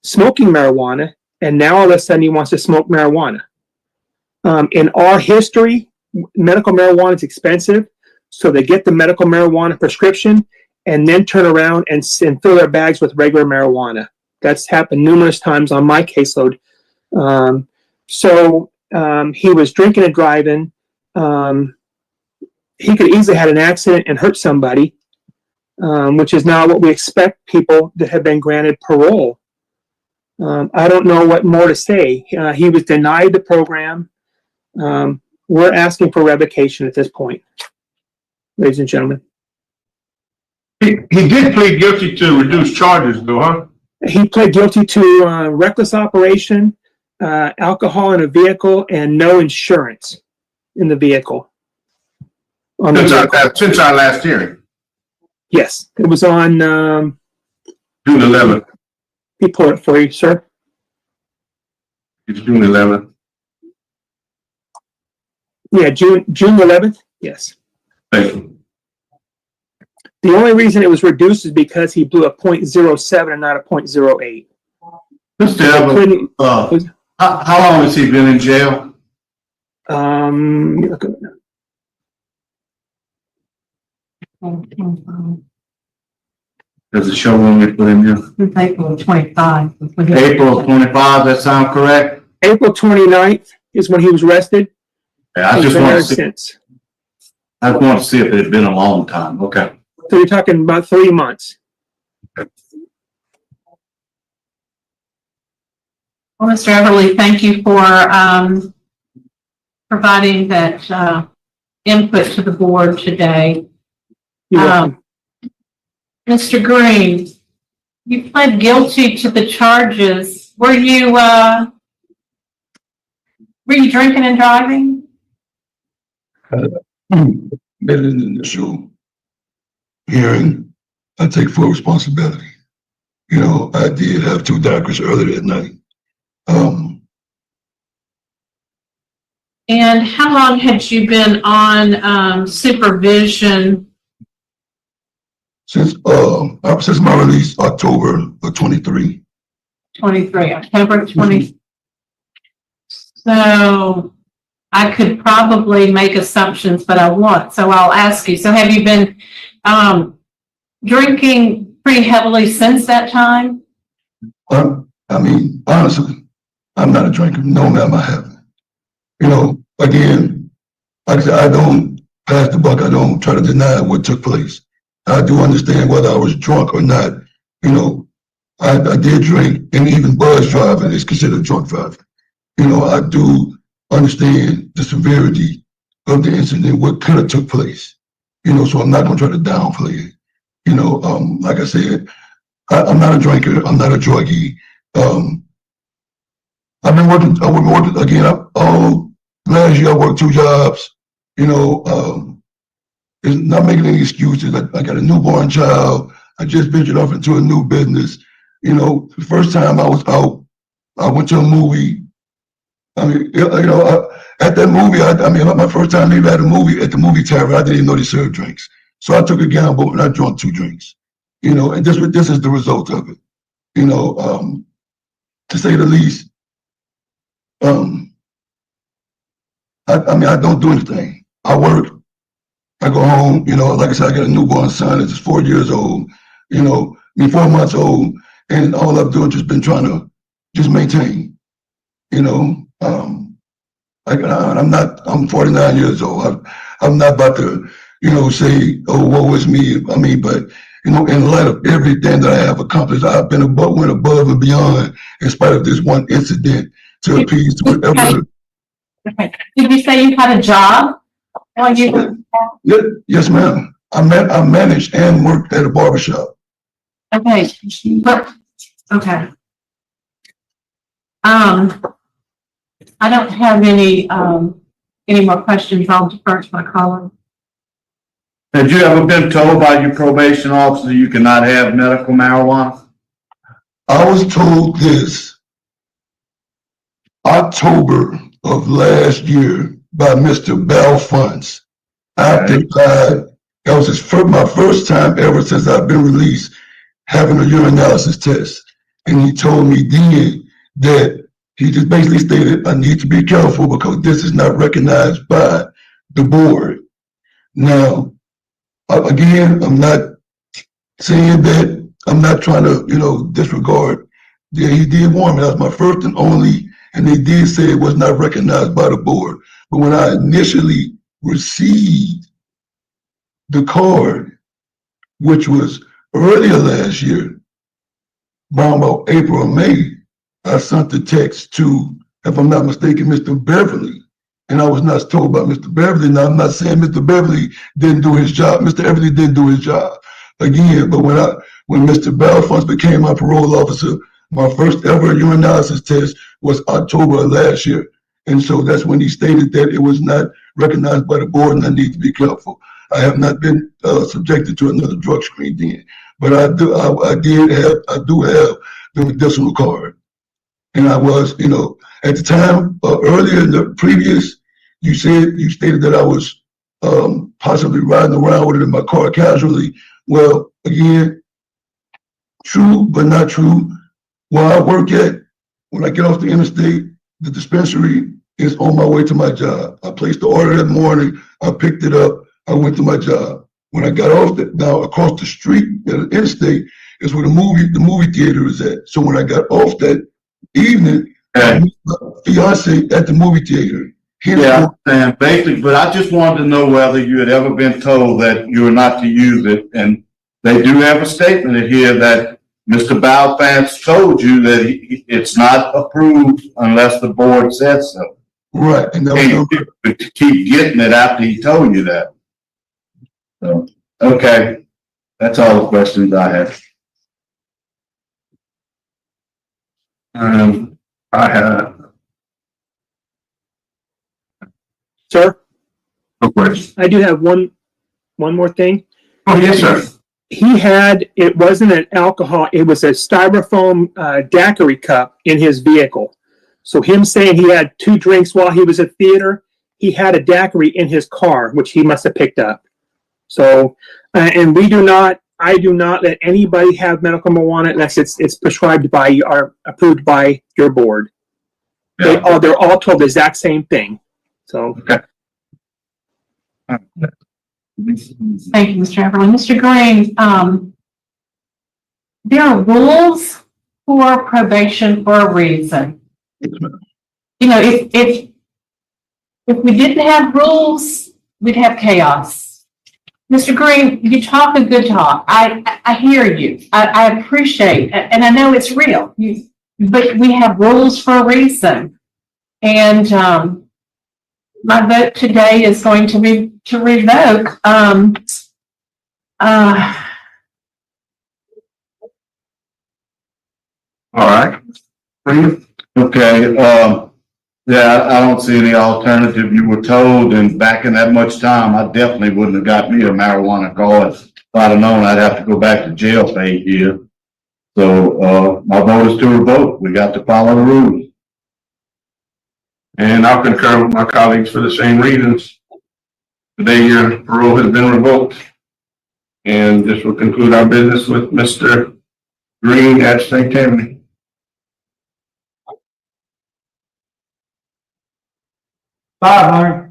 [SPEAKER 22] smoking marijuana, and now all of a sudden he wants to smoke marijuana. In our history, medical marijuana is expensive, so they get the medical marijuana prescription and then turn around and fill their bags with regular marijuana. That's happened numerous times on my caseload. He was drinking and driving. He could easily had an accident and hurt somebody, which is not what we expect people that have been granted parole. I don't know what more to say. He was denied the program. We're asking for revocation at this point, ladies and gentlemen.
[SPEAKER 20] He did plead guilty to reduced charges, though, huh?
[SPEAKER 22] He pled guilty to reckless operation, alcohol in a vehicle, and no insurance in the vehicle.
[SPEAKER 20] Since our last hearing?
[SPEAKER 22] Yes, it was on
[SPEAKER 20] June 11th.
[SPEAKER 22] Let me pull it for you, sir.
[SPEAKER 20] It's June 11th.
[SPEAKER 22] Yeah, June 11th. Yes.
[SPEAKER 20] Thank you.
[SPEAKER 22] The only reason it was reduced is because he blew a .07 and not a .08.
[SPEAKER 16] Mr. Evans, how long has he been in jail?
[SPEAKER 22] Let me look at it.
[SPEAKER 16] Does it show when we put him in?
[SPEAKER 19] April 25.
[SPEAKER 16] April 25, that sound correct?
[SPEAKER 22] April 29th is when he was arrested.
[SPEAKER 16] Yeah, I just want to see if it had been a long time. Okay.
[SPEAKER 22] So you're talking about 3 months.
[SPEAKER 19] Well, Mr. Everly, thank you for providing that input to the board today. Mr. Green, you pled guilty to the charges. Were you Were you drinking and driving?
[SPEAKER 9] Made an initial hearing. I take full responsibility. You know, I did have 2 doctors earlier that night.
[SPEAKER 19] And how long had you been on supervision?
[SPEAKER 9] Since my release, October of 23.
[SPEAKER 19] 23, October 20. So I could probably make assumptions, but I won't. So I'll ask you. So have you been drinking pretty heavily since that time?
[SPEAKER 9] I mean, honestly, I'm not a drinker. No, ma'am, I haven't. You know, again, like I said, I don't pass the buck. I don't try to deny what took place. I do understand whether I was drunk or not. You know, I did drink, and even buzz driving is considered drunk driving. You know, I do understand the severity of the incident, what could have took place. You know, so I'm not going to try to downplay it. You know, like I said, I'm not a drinker. I'm not a druggie. I've been working again. Last year I worked 2 jobs. You know, it's not making any excuses. I got a newborn child. I just ventured off into a new business. You know, the first time I was out, I went to a movie. I mean, you know, at that movie, I mean, my first time maybe at a movie, at the movie tavern, I didn't even know they served drinks. So I took a gamble and I drank 2 drinks. You know, and this is the result of it. You know, to say the least. I mean, I don't do anything. I work. I go home. You know, like I said, I got a newborn son. It's 4 years old. You know, 4 months old, and all I've done just been trying to just maintain. You know, I'm 49 years old. I'm not about to, you know, say, oh, woe is me. I mean, but, you know, in light of everything that I have accomplished, I've been went above and beyond in spite of this one incident to appease to whatever.
[SPEAKER 19] Okay. Did you say you had a job while you?
[SPEAKER 9] Yes, ma'am. I managed and worked at a barbershop.
[SPEAKER 19] Okay. Okay. I don't have any more questions. I'll defer to my colleague.
[SPEAKER 16] Had you ever been told by your probation officer you cannot have medical marijuana?
[SPEAKER 9] I was told this October of last year by Mr. Belfonts. After that was my first time ever since I've been released having a urinalysis test. And he told me then that he just basically stated, I need to be careful because this is not recognized by the board. Now, again, I'm not saying that, I'm not trying to, you know, disregard. Yeah, he did warn me. That was my first and only, and they did say it was not recognized by the board. But when I initially received the card, which was earlier last year, around about April or May, I sent the text to, if I'm not mistaken, Mr. Beverly. And I was not told by Mr. Beverly. Now, I'm not saying Mr. Beverly didn't do his job. Mr. Beverly didn't do his job. Again, but when Mr. Belfonts became my parole officer, my first ever urinalysis test was October of last year. And so that's when he stated that it was not recognized by the board and I need to be careful. I have not been subjected to another drug screen then, but I do have the medicinal card. And I was, you know, at the time, earlier in the previous, you stated that I was possibly riding around with it in my car casually. Well, again, true, but not true. Where I work at, when I get off the interstate, the dispensary is on my way to my job. I placed the order that morning. I picked it up. I went to my job. When I got off now across the street at the interstate is where the movie theater is at. So when I got off that evening, I met my fiance at the movie theater.
[SPEAKER 16] Yeah, and basically, but I just wanted to know whether you had ever been told that you were not to use it. And they do have a statement in here that Mr. Belfonts told you that it's not approved unless the board says so.
[SPEAKER 9] Right. And
[SPEAKER 16] you keep getting it after he told you that. So, okay. That's all the questions I have. I have
[SPEAKER 22] Sir,
[SPEAKER 20] No question.
[SPEAKER 22] I do have one more thing.
[SPEAKER 20] Oh, yes, sir.
[SPEAKER 22] It wasn't an alcohol, it was a styrofoam daiquiri cup in his vehicle. So him saying he had 2 drinks while he was at theater, he had a daiquiri in his car, which he must have picked up. So, and I do not let anybody have medical marijuana unless it's prescribed by or approved by your board.
[SPEAKER 20] Yeah.
[SPEAKER 22] They're all told the exact same thing. So.
[SPEAKER 20] Okay.
[SPEAKER 19] Thank you, Mr. Everly. Mr. Green, there are rules for probation for a reason. You know, if we didn't have rules, we'd have chaos. Mr. Green, you talk a good talk. I hear you. I appreciate it, and I know it's real. But we have rules for a reason. And my vote today is going to be to revoke.
[SPEAKER 16] All right. Okay, yeah, I don't see any alternative. You were told, and back in that much time, I definitely wouldn't have got me a marijuana card. If I'd have known, I'd have to go back to jail for 8 years. So, my vote is to revoke. We got to follow the rules.
[SPEAKER 20] And I'll concur with my colleagues for the same reasons. Today, your parole has been revoked. And this will conclude our business with Mr. Green at St. Tammany.
[SPEAKER 6] Bye, Hunter.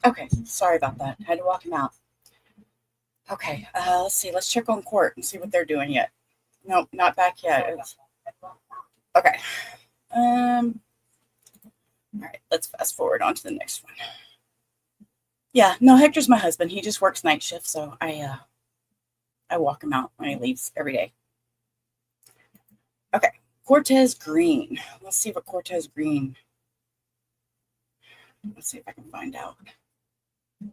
[SPEAKER 1] Okay, sorry about that. I had to walk him out. Okay, let's see. Let's check on court and see what they're doing yet. Nope, not back yet. Okay. All right, let's fast forward on to the next one. Yeah, no, Hector's my husband. He just works night shift, so I walk him out when he leaves every day. Okay, Cortez Green. Let's see what Cortez Green. Let's see if I can find out.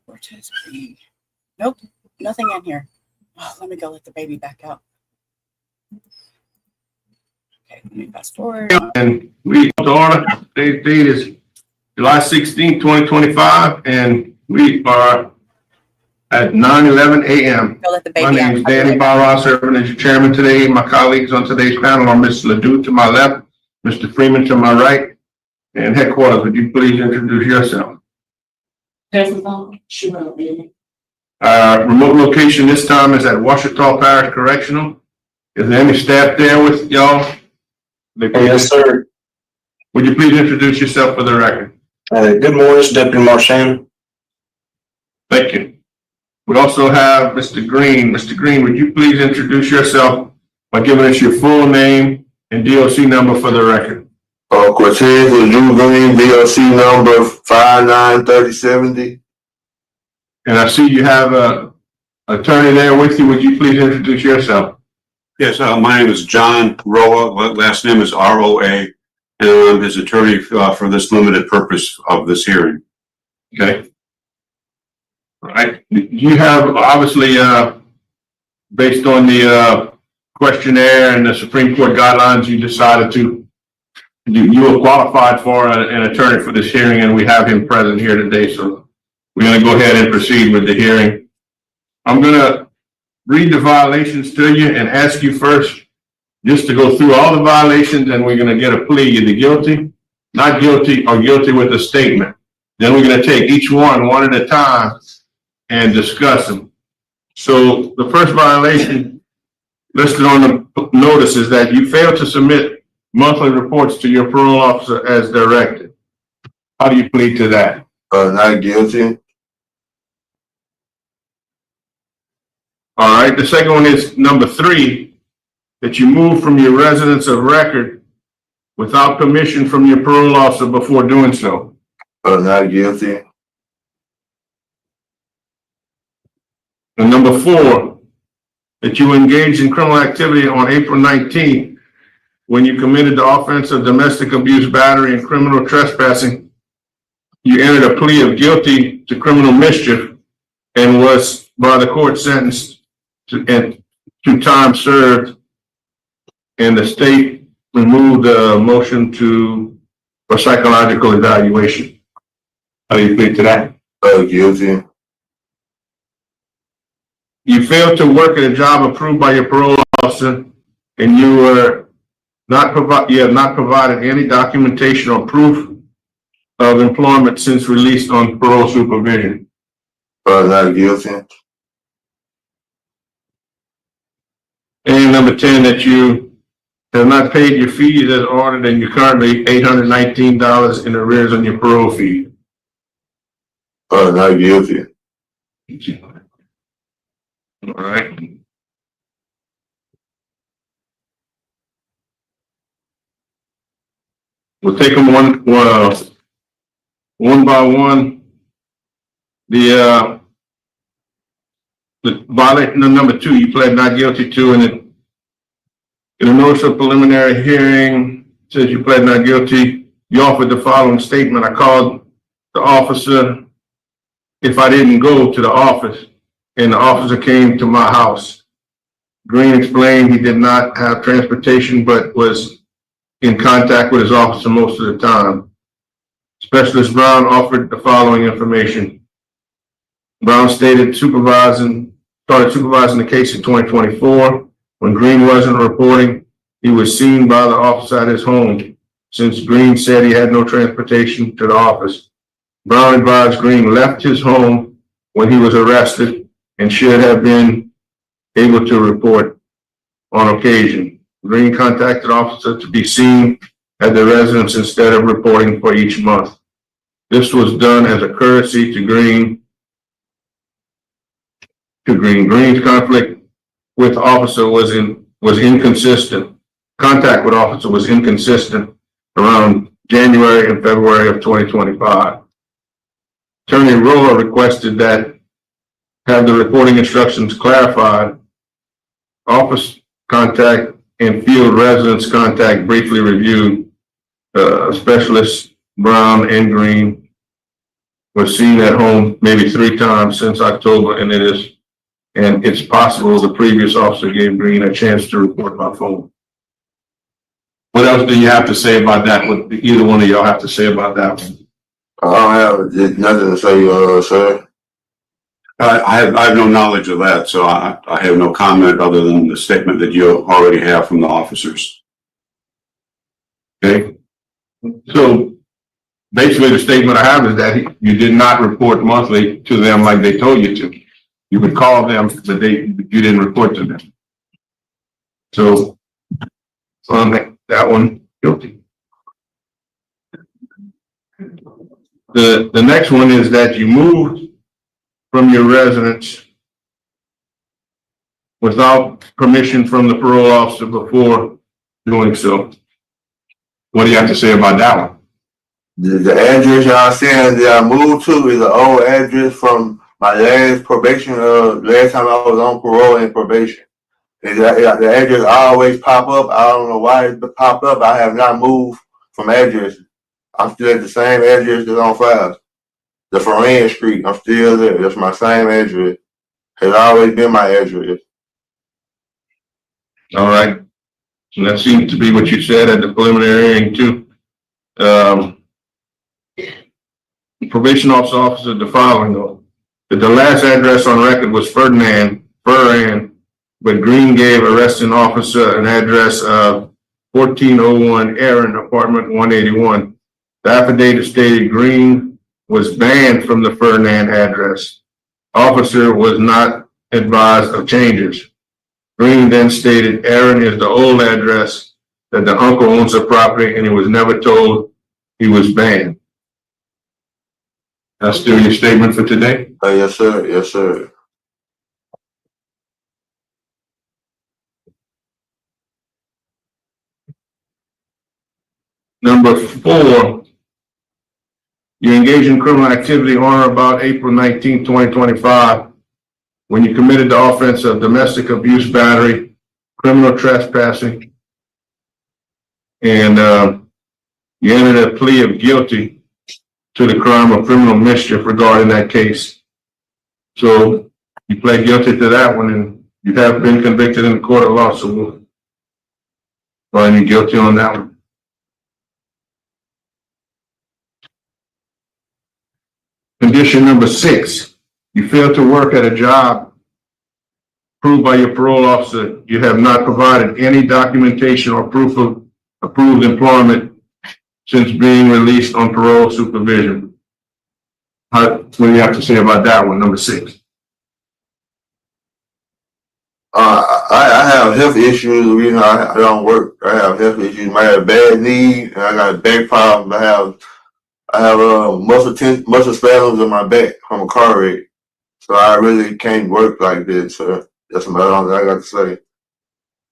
[SPEAKER 1] Cortez Green. Nope, nothing in here. Oh, let me go let the baby back out. Okay, let me fast forward.
[SPEAKER 20] And we to order. Today's date is July 16, 2025, and we are at 9:11 a.m.
[SPEAKER 1] Go let the baby
[SPEAKER 20] My name is
[SPEAKER 1] out.
[SPEAKER 20] Danny Barra, serving as your chairman today. My colleagues on today's panel are Ms. Ledoux to my left, Mr. Freeman to my right, and headquarters. Would you please introduce yourself? Remote location this time is at Washita Parish Correctional. Is there any staff there with y'all?
[SPEAKER 11] Yes, sir.
[SPEAKER 20] Would you please introduce yourself for the record?
[SPEAKER 11] Good morning, it's Deputy Marchand.
[SPEAKER 20] Thank you. We also have Mr. Green. Mr. Green, would you please introduce yourself by giving us your full name and DOC number for the record?
[SPEAKER 11] Cortez Ledoux Green, DOC number 593070.
[SPEAKER 20] And I see you have a attorney there with you. Would you please introduce yourself?
[SPEAKER 11] Yes, my name is John Roa. Last name is ROA, and I'm his attorney for this limited purpose of this hearing.
[SPEAKER 20] Okay. All right. You have obviously, based on the questionnaire and the Supreme Court guidelines, you decided you were qualified for an attorney for this hearing, and we have him present here today. So we're going to go ahead and proceed with the hearing. I'm going to read the violations to you and ask you first just to go through all the violations, and we're going to get a plea, either guilty, not guilty, or guilty with a statement. Then we're going to take each one at a time and discuss them. So the first violation listed on the notice is that you failed to submit monthly reports to your parole officer as directed. How do you plead to that?
[SPEAKER 11] Not guilty.
[SPEAKER 20] All right. The second one is number 3, that you moved from your residence of record without permission from your parole officer before doing so.
[SPEAKER 21] Not guilty.
[SPEAKER 20] And number 4, that you engaged in criminal activity on April 19th when you committed the offense of domestic abuse, battery, and criminal trespassing. You entered a plea of guilty to criminal mischief and was by the court sentenced to time served, and the state removed the motion for psychological evaluation. How do you plead to that?
[SPEAKER 21] Guilty.
[SPEAKER 20] You failed to work at a job approved by your parole officer, and you have not provided any documentation or proof of employment since released on parole supervision.
[SPEAKER 21] Not guilty.
[SPEAKER 20] And number 10, that you have not paid your fees as ordered, and you're currently $819 in arrears on your parole fee.
[SPEAKER 21] Not guilty.
[SPEAKER 20] All right. We'll take them one by one. The violation number 2, you pled not guilty to, and in a notice of preliminary hearing, says you pled not guilty. You offered the following statement: I called the officer if I didn't go to the office, and the officer came to my house. Green explained he did not have transportation, but was in contact with his officer most of the time. Specialist Brown offered the following information. Brown started supervising the case in 2024. When Green wasn't reporting, he was seen by the officer at his home. Since Green said he had no transportation to the office, Brown advised Green left his home when he was arrested and should have been able to report on occasion. Green contacted the officer to be seen at the residence instead of reporting for each month. This was done as a courtesy to Green. Green's conflict with officer was inconsistent. Contact with officer was inconsistent around January and February of 2025. Attorney Roa requested that have the reporting instructions clarified. Office contact and field residence contact briefly reviewed. Specialist Brown and Green was seen at home maybe 3 times since October, and it's possible the previous officer gave Green a chance to report by phone. What else do you have to say about that? What either one of y'all have to say about that one?
[SPEAKER 21] I don't have nothing to say, sir.
[SPEAKER 11] I have no knowledge of that, so I have no comment other than the statement that you already have from the officers.
[SPEAKER 20] Okay. So basically the statement I have is that you did not report monthly to them like they told you to. You would call them, but you didn't report to them. So on that one, guilty. The next one is that you moved from your residence without permission from the parole officer before doing so. What do you have to say about that one?
[SPEAKER 21] The address y'all saying that I moved to is an old address from my last probation, last time I was on parole and probation. The address always pop up. I don't know why it popped up. I have not moved from address. I'm still at the same address that's on file. The Foran Street, I'm still there. That's my same address. Has always been my address.
[SPEAKER 20] All right. So that seems to be what you said at the preliminary hearing too. Probation officer the following though. That the last address on record was Foran, but Green gave arresting officer an address of 1401 Aaron, apartment 181. The affidavit stated Green was banned from the Fernand address. Officer was not advised of changes. Green then stated Aaron is the old address, that the uncle owns the property, and he was never told he was banned. That's still your statement for today?
[SPEAKER 21] Yes, sir. Yes, sir.
[SPEAKER 20] Number 4, You engaged in criminal activity on or about April 19, 2025, when you committed the offense of domestic abuse battery, criminal trespassing, and you entered a plea of guilty to the crime of criminal mischief regarding that case. So you pled guilty to that one, and you have been convicted in the court of law, so we'll find you guilty on that one. Condition number 6, you failed to work at a job approved by your parole officer. You have not provided any documentation or proof of approved employment since being released on parole supervision. What do you have to say about that one, number 6?
[SPEAKER 21] I have health issues. The reason I don't work, I have health issues. I have bad knee, and I got back problems. I have muscle spasms in my back from a car wreck. So I really can't work like this. So that's about all I got to say.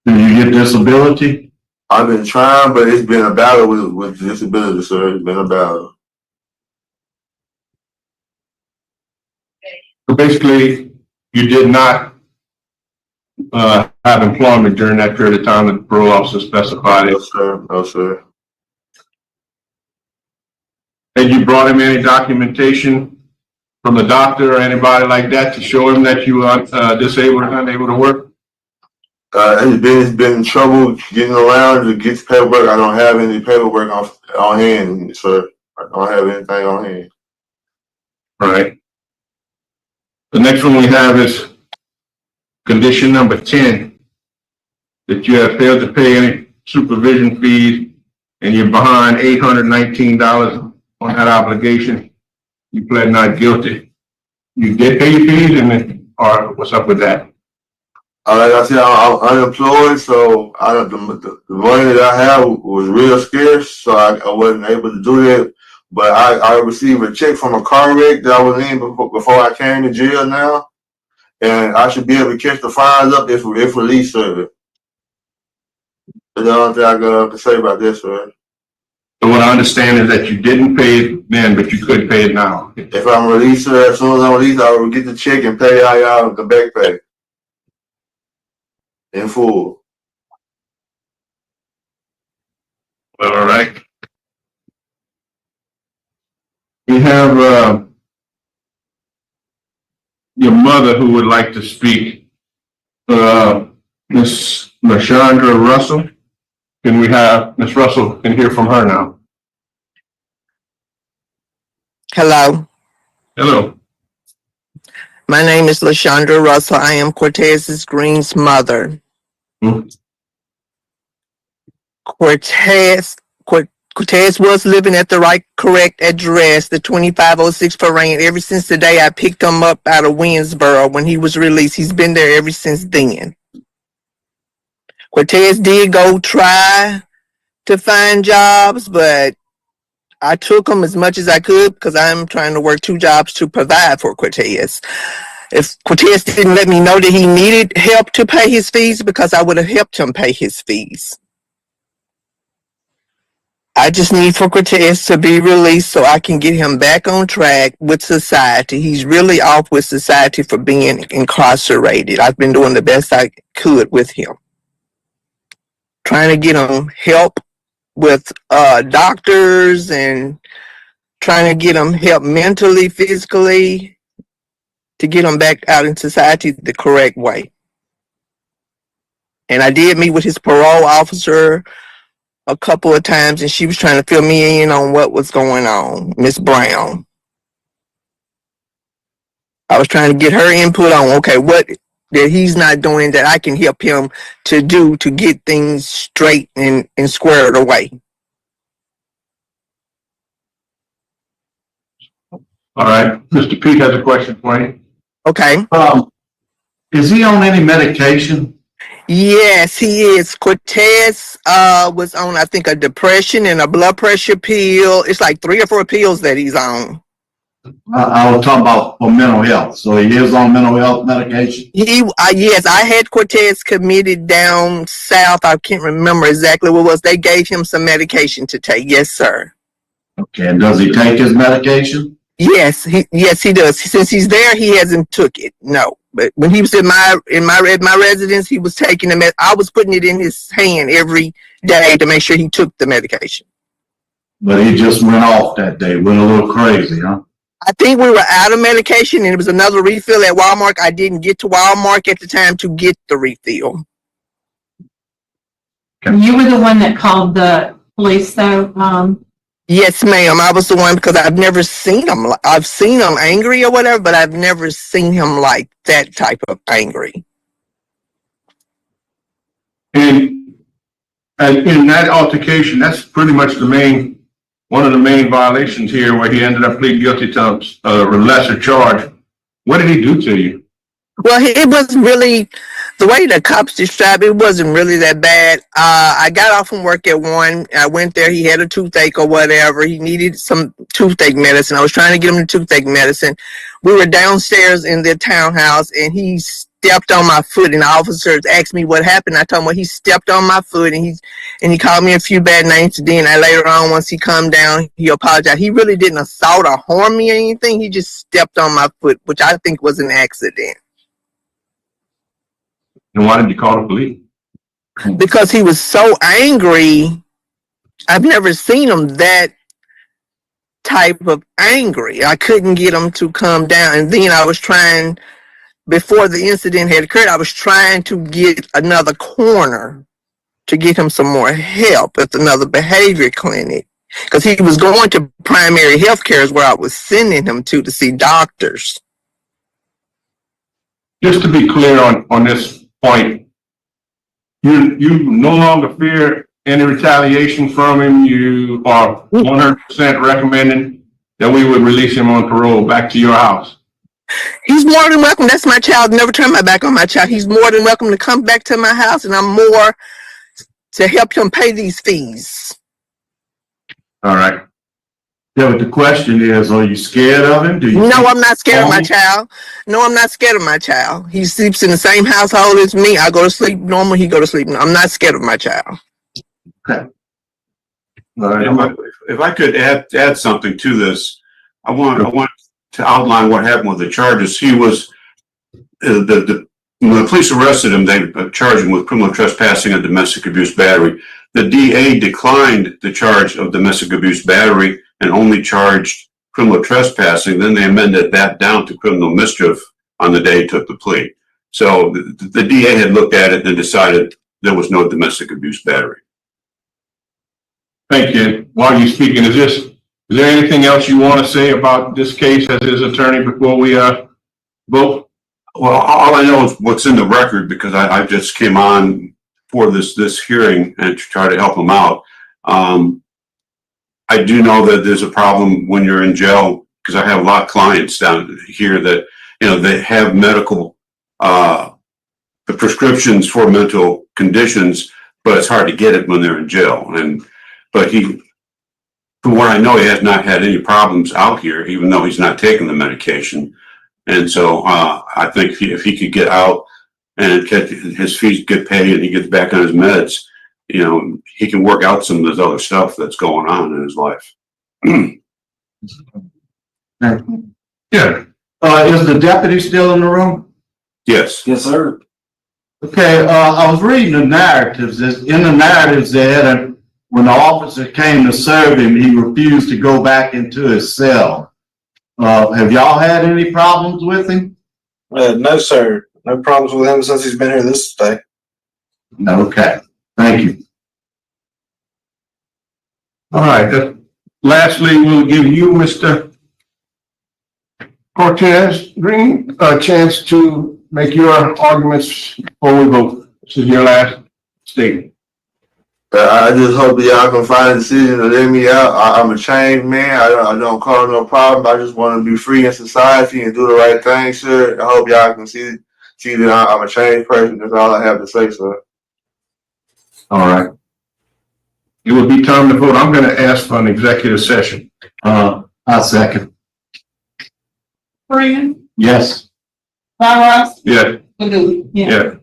[SPEAKER 20] Did you get disability?
[SPEAKER 21] I've been trying, but it's been a battle with disability, sir. It's been a battle.
[SPEAKER 20] So basically, you did not have employment during that period of time that the parole officer specified it.
[SPEAKER 21] No, sir. No, sir.
[SPEAKER 20] Had you brought him any documentation from the doctor or anybody like that to show him that you are disabled and unable to work?
[SPEAKER 21] It's been trouble getting around to get paperwork. I don't have any paperwork on hand, sir. I don't have anything on hand.
[SPEAKER 20] All right. The next one we have is condition number 10, that you have failed to pay any supervision fees and you're behind $819 on that obligation. You pled not guilty. You did pay your fees, or what's up with that?
[SPEAKER 21] Like I said, I'm unemployed, so the money that I have was real scarce, so I wasn't able to do that. But I received a check from a car wreck that I was in before I came to jail now, and I should be able to catch the fines up if released, sir. That's the only thing I got to say about this, sir.
[SPEAKER 20] So what I understand is that you didn't pay it then, but you could pay it now.
[SPEAKER 21] If I'm released, sir, as soon as I'm released, I will get the check and pay y'all the back pay in full.
[SPEAKER 20] All right. We have your mother who would like to speak. Miss LaShondra Russell. Can we have Miss Russell can hear from her now?
[SPEAKER 13] Hello.
[SPEAKER 20] Hello.
[SPEAKER 13] My name is LaShondra Russell. I am Cortez Green's mother. Cortez was living at the correct address, the 2506 Parade, ever since the day I picked him up out of Winsboro when he was released. He's been there ever since then. Cortez did go try to find jobs, but I took him as much as I could because I'm trying to work 2 jobs to provide for Cortez. If Cortez didn't let me know that he needed help to pay his fees, because I would have helped him pay his fees. I just need for Cortez to be released so I can get him back on track with society. He's really off with society for being incarcerated. I've been doing the best I could with him. Trying to get him help with doctors and trying to get him help mentally, physically, to get him back out in society the correct way. And I did meet with his parole officer a couple of times, and she was trying to fill me in on what was going on, Miss Brown. I was trying to get her input on, okay, what that he's not doing that I can help him to do to get things straight and squared away.
[SPEAKER 20] All right. Mr. Pete has a question for you.
[SPEAKER 13] Okay.
[SPEAKER 20] Is he on any medication?
[SPEAKER 13] Yes, he is. Cortez was on, I think, a depression and a blood pressure pill. It's like 3 or 4 pills that he's on.
[SPEAKER 14] I was talking about for mental health. So he is on mental health medication?
[SPEAKER 13] Yes, I had Cortez committed down south. I can't remember exactly what it was. They gave him some medication to take. Yes, sir.
[SPEAKER 14] Okay, and does he take his medication?
[SPEAKER 13] Yes, he does. Since he's there, he hasn't took it. No, but when he was in my residence, he was taking the I was putting it in his hand every day to make sure he took the medication.
[SPEAKER 14] But he just went off that day, went a little crazy, huh?
[SPEAKER 13] I think we were out of medication, and it was another refill at Walmart. I didn't get to Walmart at the time to get the refill.
[SPEAKER 19] You were the one that called the police, though.
[SPEAKER 13] Yes, ma'am. I was the one because I've never seen him. I've seen him angry or whatever, but I've never seen him like that type of angry.
[SPEAKER 20] And in that altercation, that's pretty much one of the main violations here, where he ended up pleading guilty to a lesser charge. What did he do to you?
[SPEAKER 13] Well, it wasn't really, the way the cops described it, it wasn't really that bad. I got off from work at 1. I went there. He had a toothache or whatever. He needed some toothache medicine. I was trying to get him the toothache medicine. We were downstairs in the townhouse, and he stepped on my foot, and the officers asked me what happened. I told him, well, he stepped on my foot, and he called me a few bad names. Then later on, once he calmed down, he apologized. He really didn't assault or harm me or anything. He just stepped on my foot, which I think was an accident.
[SPEAKER 20] And why did you call the police?
[SPEAKER 13] Because he was so angry. I've never seen him that type of angry. I couldn't get him to calm down. And then I was trying, before the incident had occurred, I was trying to get another corner to get him some more help at another behavior clinic. Because he was going to primary health care is where I was sending him to see doctors.
[SPEAKER 20] Just to be clear on this point, you no longer fear any retaliation from him. You are 100% recommending that we would release him on parole back to your house.
[SPEAKER 13] He's more than welcome. That's my child. Never turn my back on my child. He's more than welcome to come back to my house, and I'm more to help him pay these fees.
[SPEAKER 20] All right.
[SPEAKER 14] Yeah, but the question is, are you scared of him?
[SPEAKER 13] No, I'm not scared of my child. No, I'm not scared of my child. He sleeps in the same household as me. I go to sleep normal. He go to sleep. I'm not scared of my child.
[SPEAKER 11] Okay. All right. If I could add something to this, I want to outline what happened with the charges. He was when the police arrested him, they charged him with criminal trespassing and domestic abuse battery. The DA declined the charge of domestic abuse battery and only charged criminal trespassing. Then they amended that down to criminal mischief on the day he took the plea. So the DA had looked at it and decided there was no domestic abuse battery.
[SPEAKER 20] Thank you. While you're speaking, is there anything else you want to say about this case as his attorney before we vote?
[SPEAKER 11] Well, all I know is what's in the record, because I just came on for this hearing and to try to help him out. I do know that there's a problem when you're in jail, because I have a lot of clients down here that, they have medical, the prescriptions for mental conditions, but it's hard to get it when they're in jail. But from what I know, he has not had any problems out here, even though he's not taking the medication. And so I think if he could get out and his fees get paid and he gets back on his meds, he can work out some of this other stuff that's going on in his life.
[SPEAKER 20] Yeah.
[SPEAKER 14] Is the deputy still in the room?
[SPEAKER 11] Yes.
[SPEAKER 14] Yes, sir. Okay, I was reading the narratives. In the narratives there, when the officer came to serve him, he refused to go back into his cell. Have y'all had any problems with him?
[SPEAKER 3] No, sir. No problems with him since he's been here this day.
[SPEAKER 14] Okay. Thank you.
[SPEAKER 20] All right. Lastly, we'll give you, Mr. Cortez Green, a chance to make your arguments before we vote. This is your last statement.
[SPEAKER 9] I just hope that y'all can find a decision to let me out. I'm a changed man. I don't cause no problem. I just want to be free in society and do the right thing, sir. I hope y'all can see that I'm a changed person. That's all I have to say, sir.
[SPEAKER 20] All right. It will be time to vote. I'm going to ask for an executive session.
[SPEAKER 14] I second.
[SPEAKER 19] Freeman,
[SPEAKER 14] Yes.
[SPEAKER 19] Zahraa,
[SPEAKER 20] Yeah.
[SPEAKER 19] Ladue.
[SPEAKER 20] Yeah.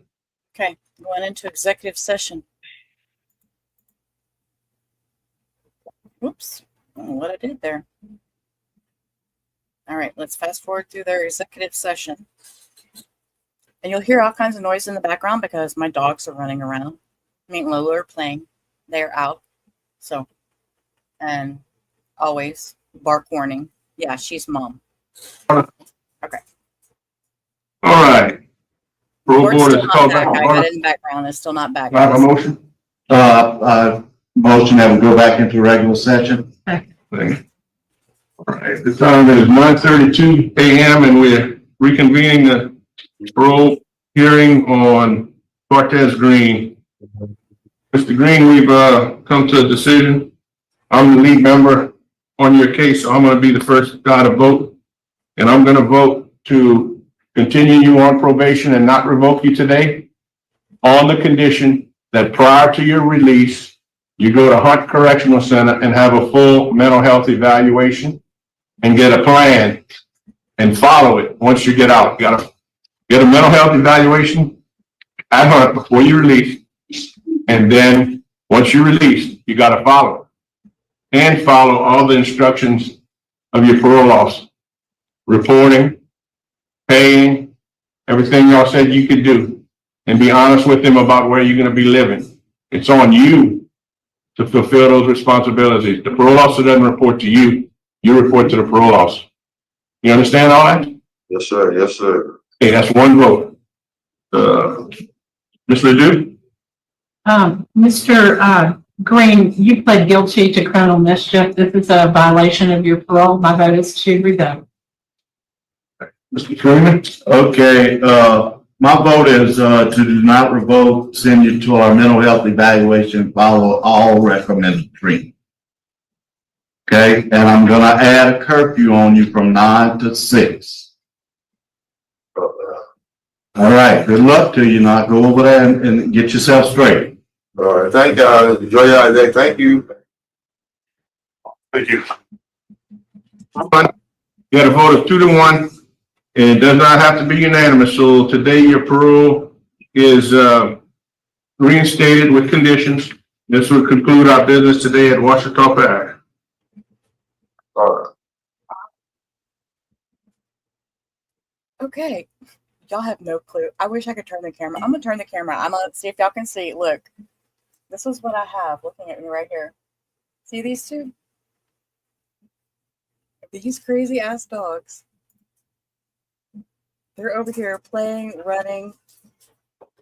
[SPEAKER 1] Okay, going into executive session. Oops. don't know what I did there. All right, let's fast forward through their executive session. And you'll hear all kinds of noise in the background because my dogs are running around. Me and Lola are playing. They're out. So, and always bark warning. Yeah, she's mom. Okay.
[SPEAKER 20] All right. Parole
[SPEAKER 1] Board's
[SPEAKER 20] board
[SPEAKER 1] still
[SPEAKER 20] is
[SPEAKER 1] not
[SPEAKER 20] called
[SPEAKER 1] back.
[SPEAKER 20] back to
[SPEAKER 1] I got
[SPEAKER 20] order.
[SPEAKER 1] it in the background. It's still not back.
[SPEAKER 20] Do I have a motion?
[SPEAKER 14] Motion that we go back into regular session.
[SPEAKER 20] Thank you. All right, the time is 9:32 a.m. and we're reconvening the parole hearing on Cortez Green. Mr. Green, we've come to a decision. I'm the lead member on your case, so I'm going to be the first guy to vote. And I'm going to vote to continue you on probation and not revoke you today on the condition that prior to your release, you go to Hunt Correctional Center and have a full mental health evaluation and get a plan and follow it once you get out. You got to get a mental health evaluation at Hunt before you release. And then once you release, you got to follow it and follow all the instructions of your parole officer. Reporting, paying, everything y'all said you could do, and be honest with them about where you're going to be living. It's on you to fulfill those responsibilities. The parole officer doesn't report to you. You report to the parole officer. You understand all that?
[SPEAKER 3] Yes, sir. Yes, sir.
[SPEAKER 20] Okay, that's one vote. Ms. Ledoux?
[SPEAKER 19] Mr. Green, you pled guilty to criminal mischief. This is a violation of your parole. My vote is to revoke.
[SPEAKER 20] Mr. Freeman?
[SPEAKER 14] Okay, my vote is to do not revoke, send you to our mental health evaluation, follow all recommended treatment. Okay, and I'm gonna add a curfew on you from 9 to 6. All right, good luck to you. Now go over there and get yourself straight.
[SPEAKER 3] All right, thank y'all. Enjoy y'all day. Thank you.
[SPEAKER 20] Thank you. You had a vote of 2-1. It does not have to be unanimous. So today your parole is reinstated with conditions. This will conclude our business today at Washita Park.
[SPEAKER 3] All right.
[SPEAKER 1] Okay. Y'all have no clue. I wish I could turn the camera. I'm going to turn the camera. I'm going to see if y'all can see. Look, this is what I have looking at me right here. See these two? These crazy ass dogs. They're over here playing, running.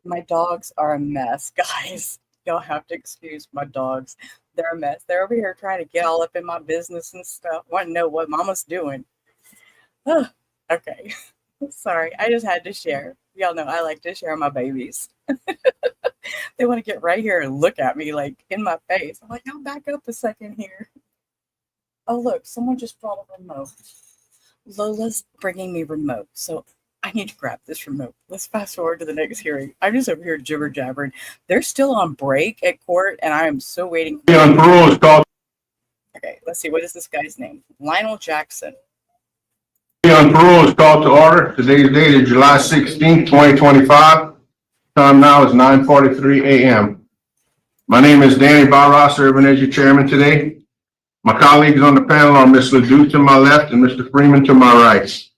[SPEAKER 1] My dogs are a mess, guys. Y'all have to excuse my dogs. They're a mess. They're over here trying to get all up in my business and stuff. Want to know what mama's doing. Okay. Sorry. I just had to share. Y'all know I like to share my babies. They want to get right here and look at me like in my face. I'm like, I'll back up a second here. Oh, look. Someone just brought a remote. Lola's bringing me remote. So I need to grab this remote. Let's fast forward to the next hearing. I'm just over here jibber jabbering. They're still on break at court, and I am so waiting.
[SPEAKER 20] On parole is called.
[SPEAKER 1] Okay, let's see. What is this guy's name? Lionel Jackson.
[SPEAKER 20] On parole is called to order. Today's date is July 16, 2025. Time now is 9:43 a.m. My name is Danny Barras, serving as your chairman today. My colleagues on the panel are Ms. Ledoux to my left and Mr. Freeman to my right.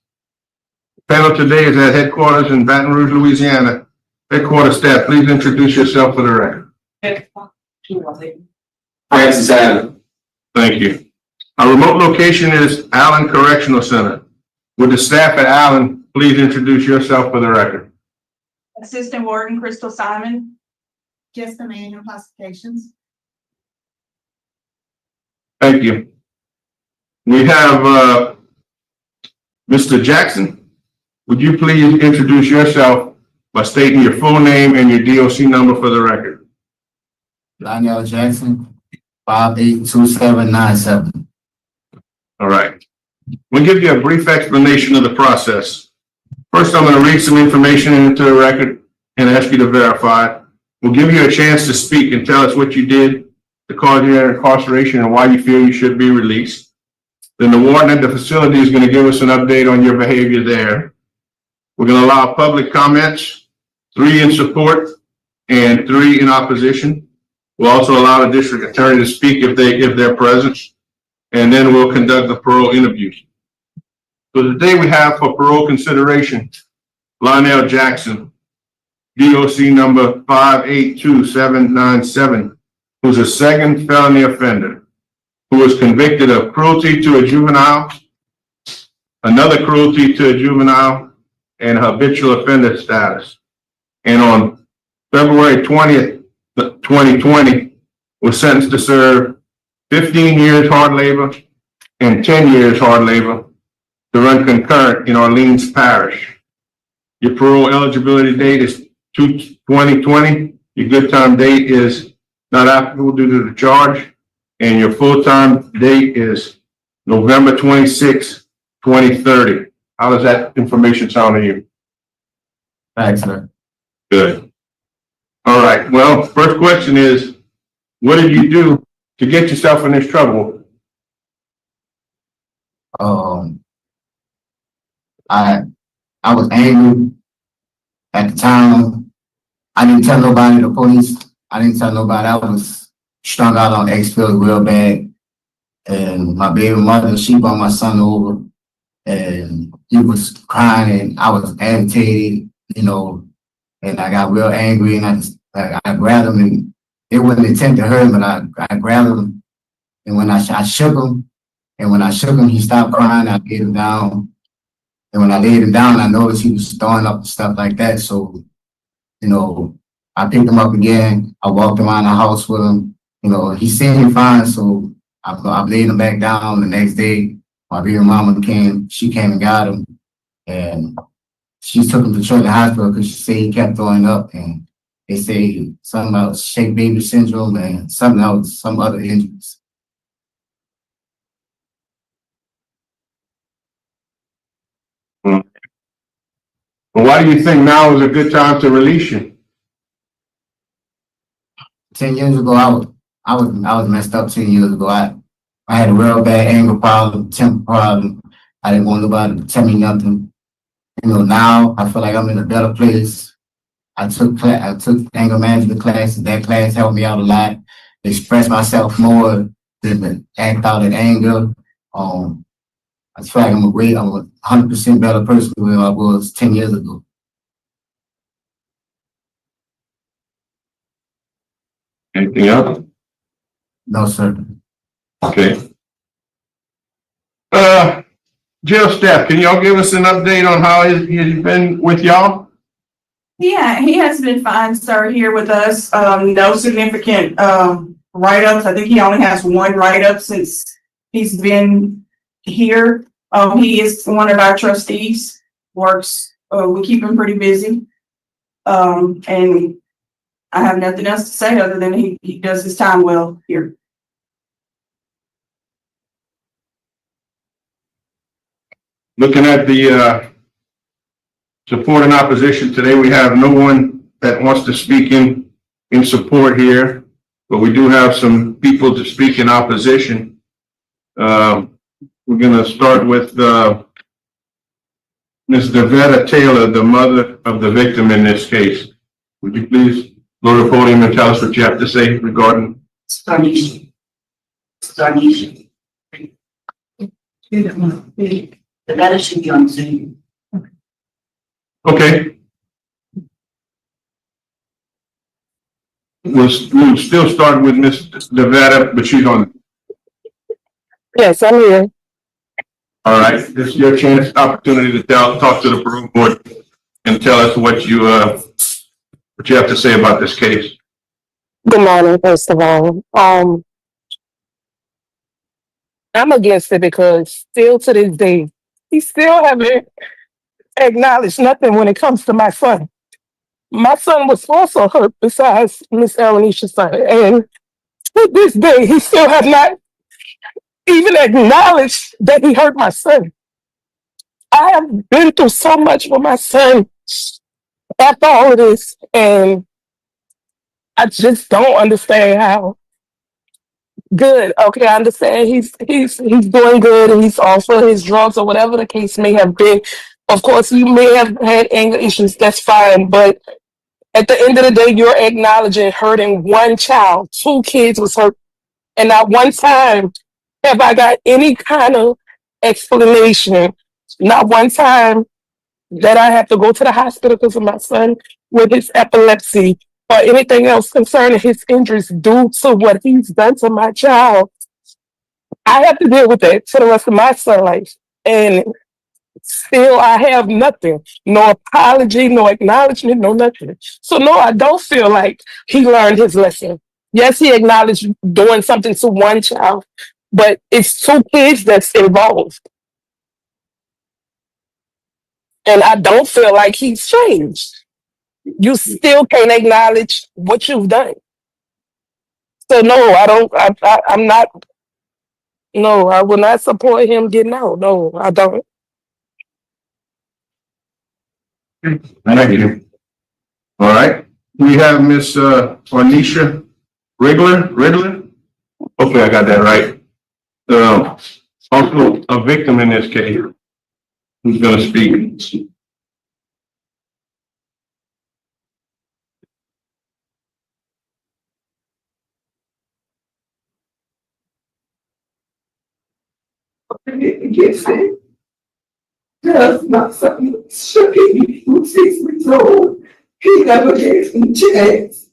[SPEAKER 20] Panel today is at headquarters in Baton Rouge, Louisiana. Headquarters staff, please introduce yourself for the record.
[SPEAKER 4] Francis Allen.
[SPEAKER 20] Thank you. Our remote location is Allen Correctional Center. Would the staff at Allen please introduce yourself for the record?
[SPEAKER 15] Assistant Warden Crystal Simon.
[SPEAKER 23] Just the manual classifications.
[SPEAKER 20] Thank you. We have Mr. Jackson. Would you please introduce yourself by stating your full name and your DOC number for the record?
[SPEAKER 4] Daniel Jackson, 582797.
[SPEAKER 20] All right. We'll give you a brief explanation of the process. First, I'm going to read some information into the record and ask you to verify. We'll give you a chance to speak and tell us what you did to cause your incarceration and why you feel you should be released. Then the warden at the facility is going to give us an update on your behavior there. We're going to allow public comments, 3 in support and 3 in opposition. We'll also allow the district attorney to speak if they're present. and then we'll conduct the parole interviews. So today we have for parole consideration, Lionel Jackson, DOC number 582797, who's a second felony offender, who was convicted of cruelty to a juvenile, another cruelty to a juvenile, and habitual offender status. And on February 20th, 2020, was sentenced to serve 15 years hard labor and 10 years hard labor to run concurrent in Orleans Parish. Your parole eligibility date is 2/2020. Your good time date is not applicable due to the charge. And your full-time date is November 26, 2030. How does that information sound to you?
[SPEAKER 4] Thanks, sir.
[SPEAKER 20] Good. All right. Well, first question is, what did you do to get yourself in this trouble?
[SPEAKER 4] I was angry at the time. I didn't tell nobody, the police. I didn't tell nobody. I was strung out on X-pills real bad. And my baby mother, she brought my son over and he was crying and I was agitated, you know, and I got real angry and I grabbed him and it wasn't intent to hurt him, but I grabbed him and when I shook him, and when I shook him, he stopped crying, I laid him down. And when I laid him down, I noticed he was throwing up and stuff like that. So, you know, I picked him up again. I walked around the house with him. You know, he seemed fine, so I laid him back down. The next day, my baby mama came, she came and got him. And she took him to Children's Hospital because she said he kept throwing up. And they say something about shake baby syndrome and something else, some other injuries.
[SPEAKER 20] Why do you think now is a good time to release you?
[SPEAKER 4] 10 years ago, I was messed up 10 years ago. I had a real bad anger problem, temper problem. I didn't want nobody to tell me nothing. You know, now I feel like I'm in a better place. I took anger management classes. That class helped me out a lot. Express myself more, to act out in anger. I feel like I'm a 100% better person than I was 10 years ago.
[SPEAKER 20] Anything else?
[SPEAKER 4] No, sir.
[SPEAKER 20] Okay. Jail staff, can y'all give us an update on how he's been with y'all?
[SPEAKER 15] Yeah, he has been fine, sir, here with us. No significant write-ups. I think he only has one write-up since he's been here. He is one of our trustees, works, we keep him pretty busy. And I have nothing else to say other than he does his time well here.
[SPEAKER 20] Looking at the support and opposition today, we have no one that wants to speak in support here, but we do have some people to speak in opposition. We're going to start with Ms. Devetta Taylor, the mother of the victim in this case. Would you please go to the podium and tell us what you have to say regarding?
[SPEAKER 2] Starnisha. You don't want to speak. The letter should be on Zoom.
[SPEAKER 20] Okay. We'll still start with Ms. Devetta, but she's on.
[SPEAKER 5] Yes, I'm here.
[SPEAKER 20] All right, this is your chance, opportunity to talk to the parole board and tell us what you have to say about this case.
[SPEAKER 5] Good morning, first of all. I'm against it because still to this day, he still haven't acknowledged nothing when it comes to my son. My son was also hurt besides Miss Alanisha's son. And to this day, he still have not even acknowledged that he hurt my son. I have been through so much with my son after all of this, and I just don't understand how. Good. Okay, I understand he's doing good and he's off of his drugs or whatever the case may have been. Of course, you may have had anger issues, that's fine, but at the end of the day, you're acknowledging hurting one child. 2 kids was hurt, and not one time
[SPEAKER 7] Have I got any kind of explanation? Not one time that I have to go to the hospital because of my son with his epilepsy or anything else concerning his injuries due to what he's done to my child. I have to deal with that for the rest of my son's life. And still, I have nothing. No apology, no acknowledgement, no nothing. So, no, I don't feel like he learned his lesson. Yes, he acknowledged doing something to one child, but it's two kids that's involved. And I don't feel like he's changed. You still can't acknowledge what you've done. So, no, I don't, I'm not, no, I will not support him getting out. No, I don't.
[SPEAKER 20] Thank you. All right, we have Miss Ornisha Riddler. Hopefully I got that right. Also a victim in this case who's gonna speak.
[SPEAKER 10] Get sick. Because my son was shaking, he was 6 weeks old. He never gave me a chance.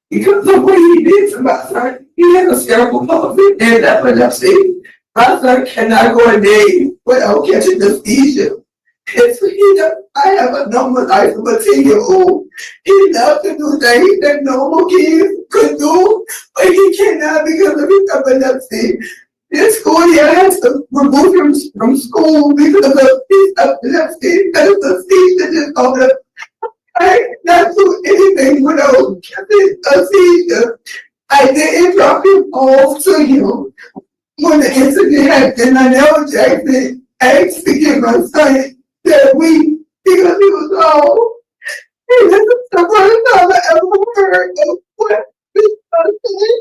[SPEAKER 10] Because of what he did to my son, he had a cerebral palsy and epilepsy. My son cannot go a day without catching the seizure. I have a normal life of a 10-year-old. He loves to do things that normal kids could do, but he cannot because of his epilepsy. This school year has to remove him from school because of his epilepsy. Because the seizure just over. I cannot do anything without catching a seizure. I didn't drop him off to him when the incident happened. I never Jackson asked to get my son that week because he was old. And this is the first time I ever heard of what this person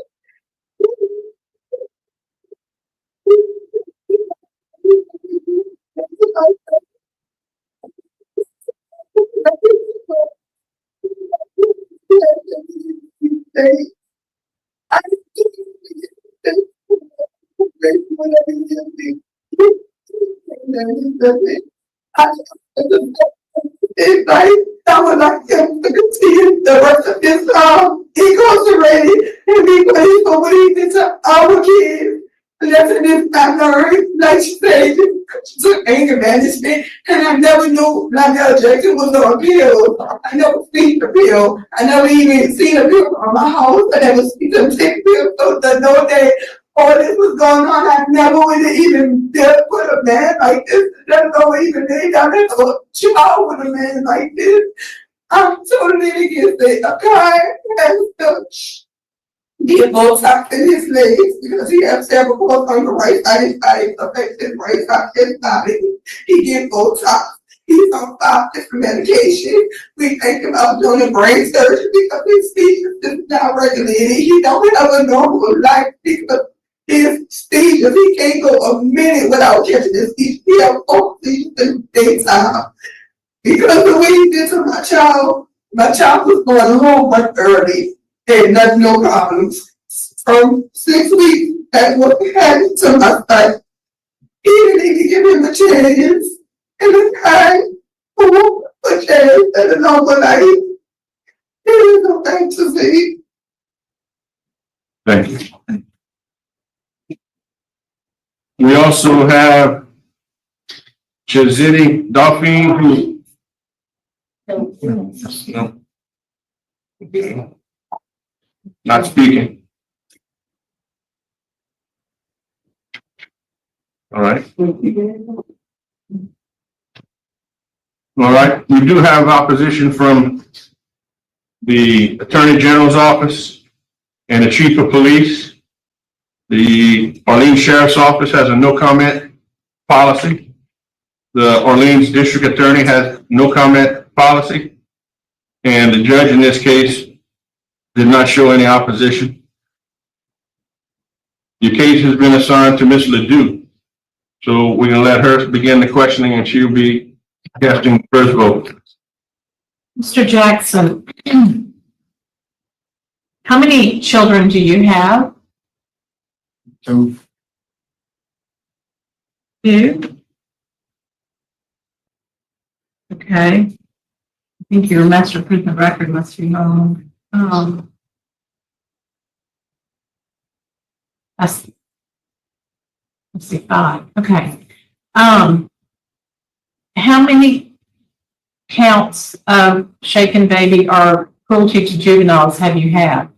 [SPEAKER 10] I would like him to continue the rest of his incarcerated and be punished for what he did to our kids. That's in his family, like she said, she took anger management, and I never knew Lionel Jackson was on a pill. I never seen the pill. I never even seen a pill from my house. I never seen them take pills. So the no day all this was going on, I never would have even dared put a man like this. That's no even lay down and a child with a man like this. I'm totally against it. A guy has to get Botox in his legs because he has several parts on the right side. His body affects his right side of his body. He gets Botox. He's on 5 different medications. We think about doing a brain surgery because his speech is not regulated. He don't have a normal life because his seizures, he can't go a minute without catching his seizures. He has 4 seizures in the daytime. Because of the way he did to my child was born a whole month early. Had nothing, no problems. From 6 weeks, that's what happened to my son. He didn't even give him a chance. And the guy who won't a chance at a normal life. He was no thanks to see.
[SPEAKER 20] Thank you. We also have Chazidi Dauphine, who no, not speaking. All right. All right. We do have opposition from the Attorney General's office and the Chief of Police. The Orleans Sheriff's Office has a no comment policy. The Orleans District Attorney has no comment policy. And the judge in this case did not show any opposition. Your case has been assigned to Ms. Ledoux. So we're going to let her begin the questioning and she'll be casting the first vote.
[SPEAKER 19] Mr. Jackson, how many children do you have?
[SPEAKER 4] 2.
[SPEAKER 19] You? Okay. I think your master prison record must be home. Let's see, 5. Okay. How many counts of shaken baby or cruelty to juveniles have you had?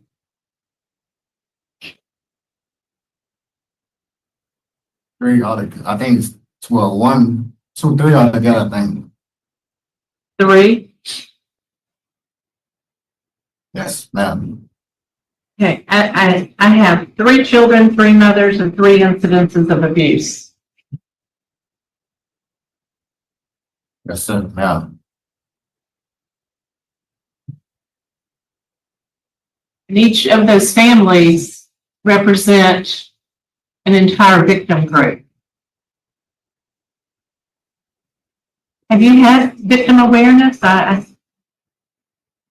[SPEAKER 4] 3 altogether. I think it's 12. 1, 2, 3 altogether, I think.
[SPEAKER 19] 3?
[SPEAKER 4] Yes, ma'am.
[SPEAKER 19] Okay, I have 3 children, 3 mothers, and 3 incidences of abuse.
[SPEAKER 4] Yes, sir, ma'am.
[SPEAKER 19] And each of those families represent an entire victim group. Have you had victim awareness?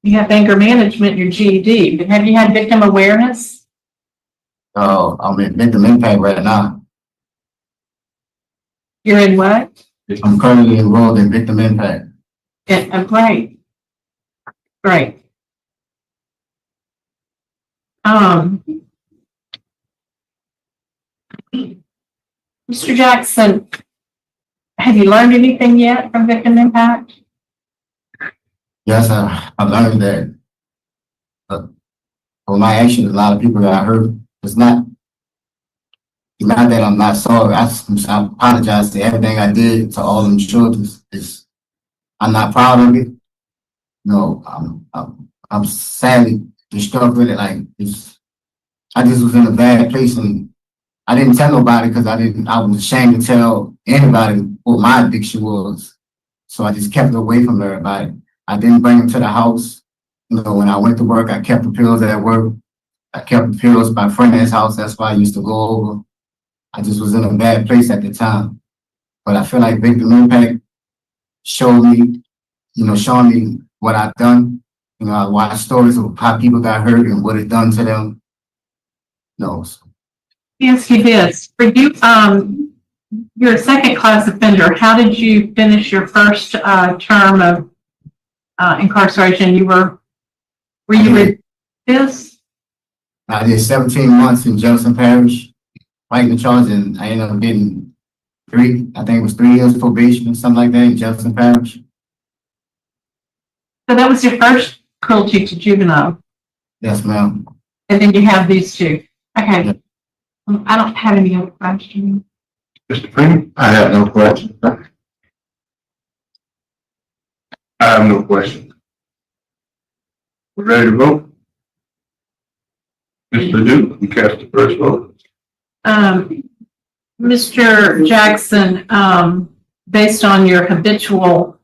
[SPEAKER 19] You have anger management in your GED, but have you had victim awareness?
[SPEAKER 4] Oh, I'm in victim impact right now.
[SPEAKER 19] You're in what?
[SPEAKER 4] I'm currently enrolled in victim impact.
[SPEAKER 19] Yeah, oh, great. Great. Mr. Jackson, have you learned anything yet from victim impact?
[SPEAKER 4] Yes, I learned that for my actions, a lot of people got hurt. It's not that I'm not sorry. I apologize to everything I did to all them children. I'm not proud of it. No, I'm sadly distraught with it. I just was in a bad place, and I didn't tell nobody because I was ashamed to tell anybody what my addiction was. So I just kept it away from everybody. I didn't bring them to the house. When I went to work, I kept the pills at work. I kept the pills at my friend's house. That's why I used to go over. I just was in a bad place at the time. But I feel like victim impact showed me, showing me what I've done. I watched stories of how people got hurt and what it done to them.
[SPEAKER 19] Yes, you did. For you, you're a second class offender. How did you finish your first term of incarceration? Were you with this?
[SPEAKER 4] I did 17 months in Jefferson Parish, fighting the charge, and I ended up getting 3 years probation or something like that in Jefferson Parish.
[SPEAKER 19] So that was your first cruelty to juvenile?
[SPEAKER 4] Yes, ma'am.
[SPEAKER 19] And then you have these 2. Okay. Yeah. I don't have any other questions.
[SPEAKER 20] Mr. Freeman? I have no questions. I have no questions. We're ready to vote? Mr. Duke, you cast the first vote.
[SPEAKER 19] Mr. Jackson, based on your habitual,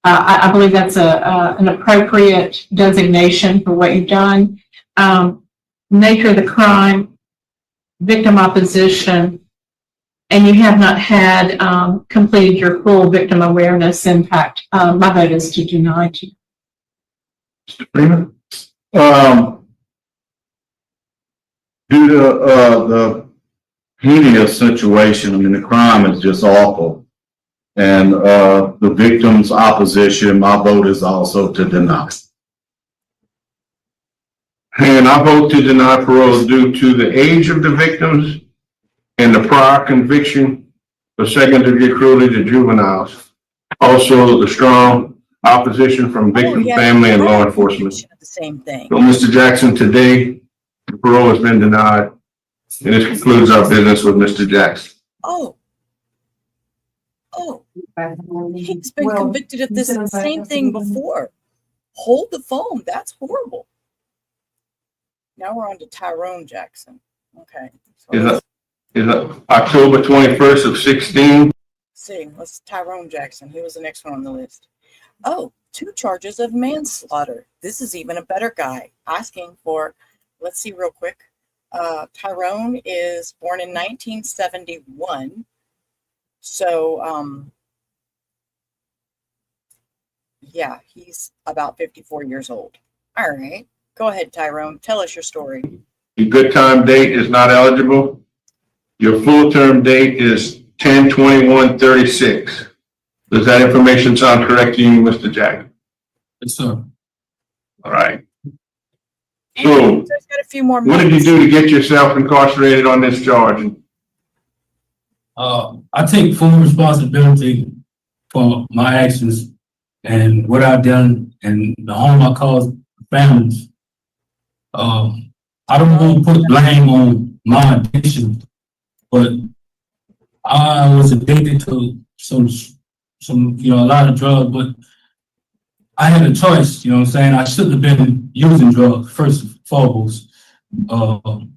[SPEAKER 19] I believe that's an appropriate designation for what you've done. Nature of the crime, victim opposition, and you have not had completed your full victim awareness impact. My vote is to deny to you.
[SPEAKER 20] Mr. Freeman? Due to the heinous situation, the crime is just awful. And the victim's opposition, my vote is also to deny. And I vote to deny parole due to the age of the victims and the prior conviction for second-degree cruelty to juveniles. Also, the strong opposition from victim family and law enforcement.
[SPEAKER 1] The same thing.
[SPEAKER 20] So, Mr. Jackson, today, the parole has been denied, and this concludes our business with Mr. Jackson.
[SPEAKER 1] Oh, he's been convicted of this same thing before. Hold the phone. That's horrible. Now we're on to Tyrone Jackson. Okay.
[SPEAKER 20] Is it October 21st of 16?
[SPEAKER 1] See, let's Tyrone Jackson. He was the next one on the list. Oh, 2 charges of manslaughter. This is even a better guy. Asking for, let's see real quick. Tyrone is born in 1971. So, yeah, he's about 54 years old. All right. Go ahead, Tyrone. Tell us your story.
[SPEAKER 20] Your good time date is not eligible. Your full term date is 10/21/36. Does that information sound correct to you, Mr. Jackson?
[SPEAKER 12] Yes, sir.
[SPEAKER 20] All right. So,
[SPEAKER 1] Just got a few more
[SPEAKER 20] what did you do to get yourself incarcerated on this charge?
[SPEAKER 12] I take full responsibility for my actions and what I've done and the harm I caused families. I don't want to put blame on my addiction, but I was addicted to some, a lot of drugs, but I had a choice, you know what I'm saying? I shouldn't have been using drugs, first and foremost. On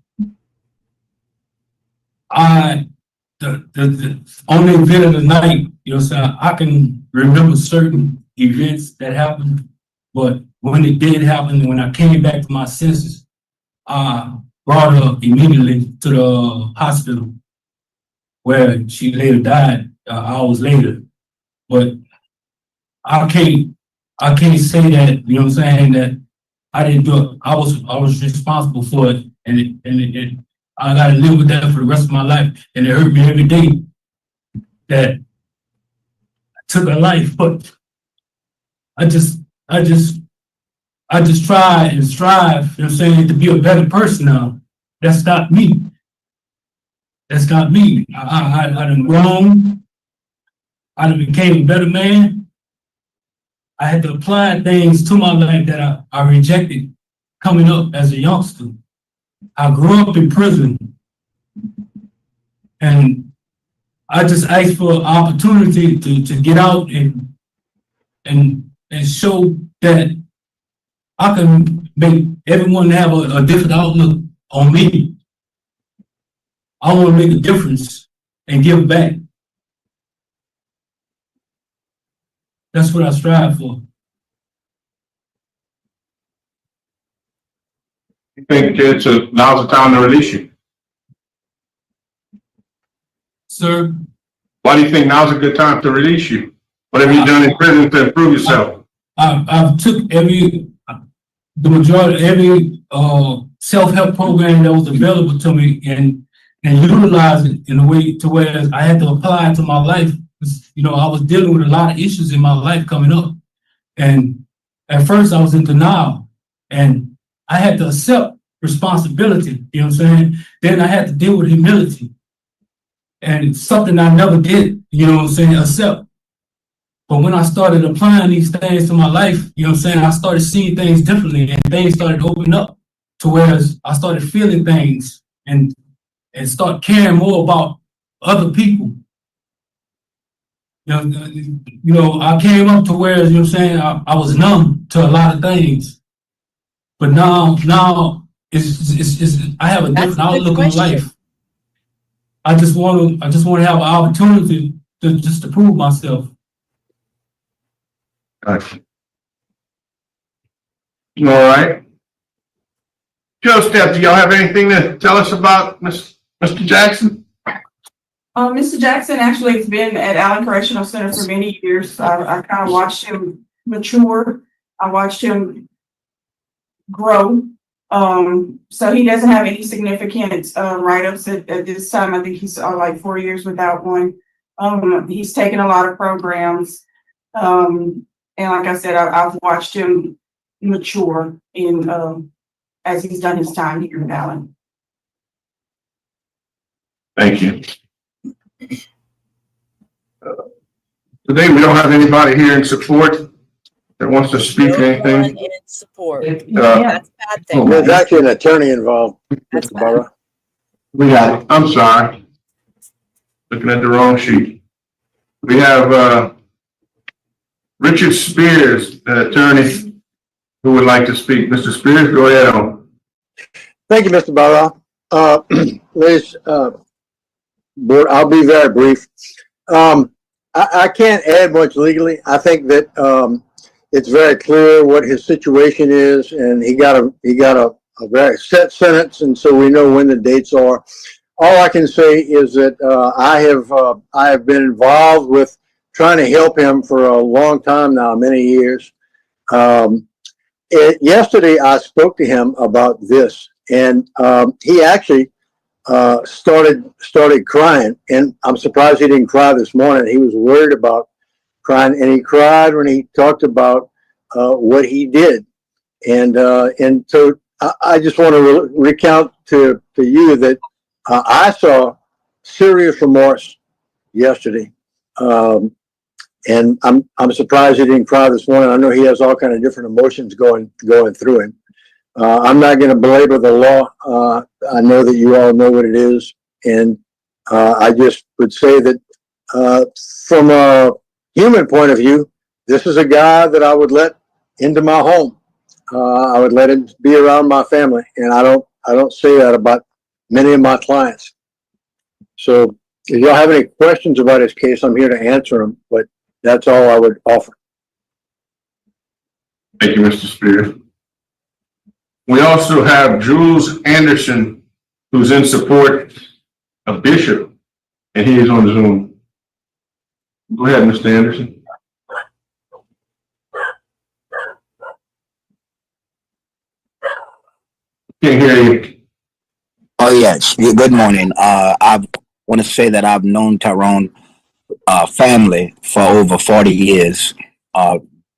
[SPEAKER 12] the event of the night, you know what I'm saying, I can remember certain events that happened, but when it did happen, when I came back to my senses, I brought her immediately to the hospital where she later died hours later. But I can't say that, you know what I'm saying, that I didn't do it. I was responsible for it, and I gotta live with that for the rest of my life. And it hurt me every day that I took her life. But I just try and strive, you know what I'm saying, to be a better person now. That's not me. That's not me. I done grown. I done became a better man. I had to apply things to my life that I rejected coming up as a youngster. I grew up in prison, and I just asked for an opportunity to get out and show that I can make everyone have a different outlook on me. I want to make a difference and give back. That's what I strive for.
[SPEAKER 20] You think now's the time to release you?
[SPEAKER 12] Sir?
[SPEAKER 20] Why do you think now's a good time to release you? What have you done in prison to improve yourself?
[SPEAKER 12] I've took the majority, every self-help program that was available to me and utilize it in a way to where I had to apply it to my life. You know, I was dealing with a lot of issues in my life coming up. And at first I was in denial, and I had to accept responsibility, you know what I'm saying? Then I had to deal with humility. And it's something I never did, you know what I'm saying, accept. But when I started applying these things to my life, you know what I'm saying, I started seeing things differently, and things started opening up to where I started feeling things and start caring more about other people. You know, I came up to where, you know what I'm saying, I was numb to a lot of things. But now it's I have a different outlook on life. I just want to have an opportunity to prove myself.
[SPEAKER 20] Gotcha. All right. Joe Steph, do y'all have anything to tell us about Mr. Jackson?
[SPEAKER 15] Mr. Jackson actually has been at Allen Correctional Center for many years. I kind of watched him mature. I watched him grow. So he doesn't have any significant write-ups at this time. I think he's like 4 years without one. He's taken a lot of programs. And like I said, I've watched him mature in as he's done his time here in Allen.
[SPEAKER 20] Thank you. Today we don't have anybody here in support that wants to speak anything.
[SPEAKER 1] In support. That's a bad
[SPEAKER 20] Oh,
[SPEAKER 1] thing.
[SPEAKER 20] there's
[SPEAKER 17] actually an attorney involved,
[SPEAKER 1] That's
[SPEAKER 17] Mr. Barra.
[SPEAKER 20] We got it. I'm sorry. Looking at the wrong sheet. We have Richard Spears, an attorney, who would like to speak. Mr. Spears, go ahead.
[SPEAKER 17] Thank you, Mr. Barra. Ladies, board, I'll be very brief. I can't add much legally. I think that it's very clear what his situation is, and he got a very set sentence, and so we know when the dates are. All I can say is that I have been involved with trying to help him for a long time now, many years. Yesterday I spoke to him about this, and he actually started crying, and I'm surprised he didn't cry this morning. He was worried about crying, and he cried when he talked about what he did, and so I just want to recount to you that I saw serious remorse yesterday, and I'm surprised he didn't cry this morning. I know he has all kind of different emotions going through him. I'm not going to belabor the law. I know that you all know what it is, and I just would say that from a human point of view, this is a guy that I would let into my home. I would let him be around my family, and I don't say that about many of my clients. So if y'all have any questions about his case, I'm here to answer them, but that's all I would offer.
[SPEAKER 20] Thank you, Mr. Spears. We also have Jules Anderson, who's in support of Bishop, and he is on Zoom. Go ahead, Mr. Anderson. Can't hear you.
[SPEAKER 8] Oh, yes. Good morning. I want to say that I've known Tyrone family for over 40 years.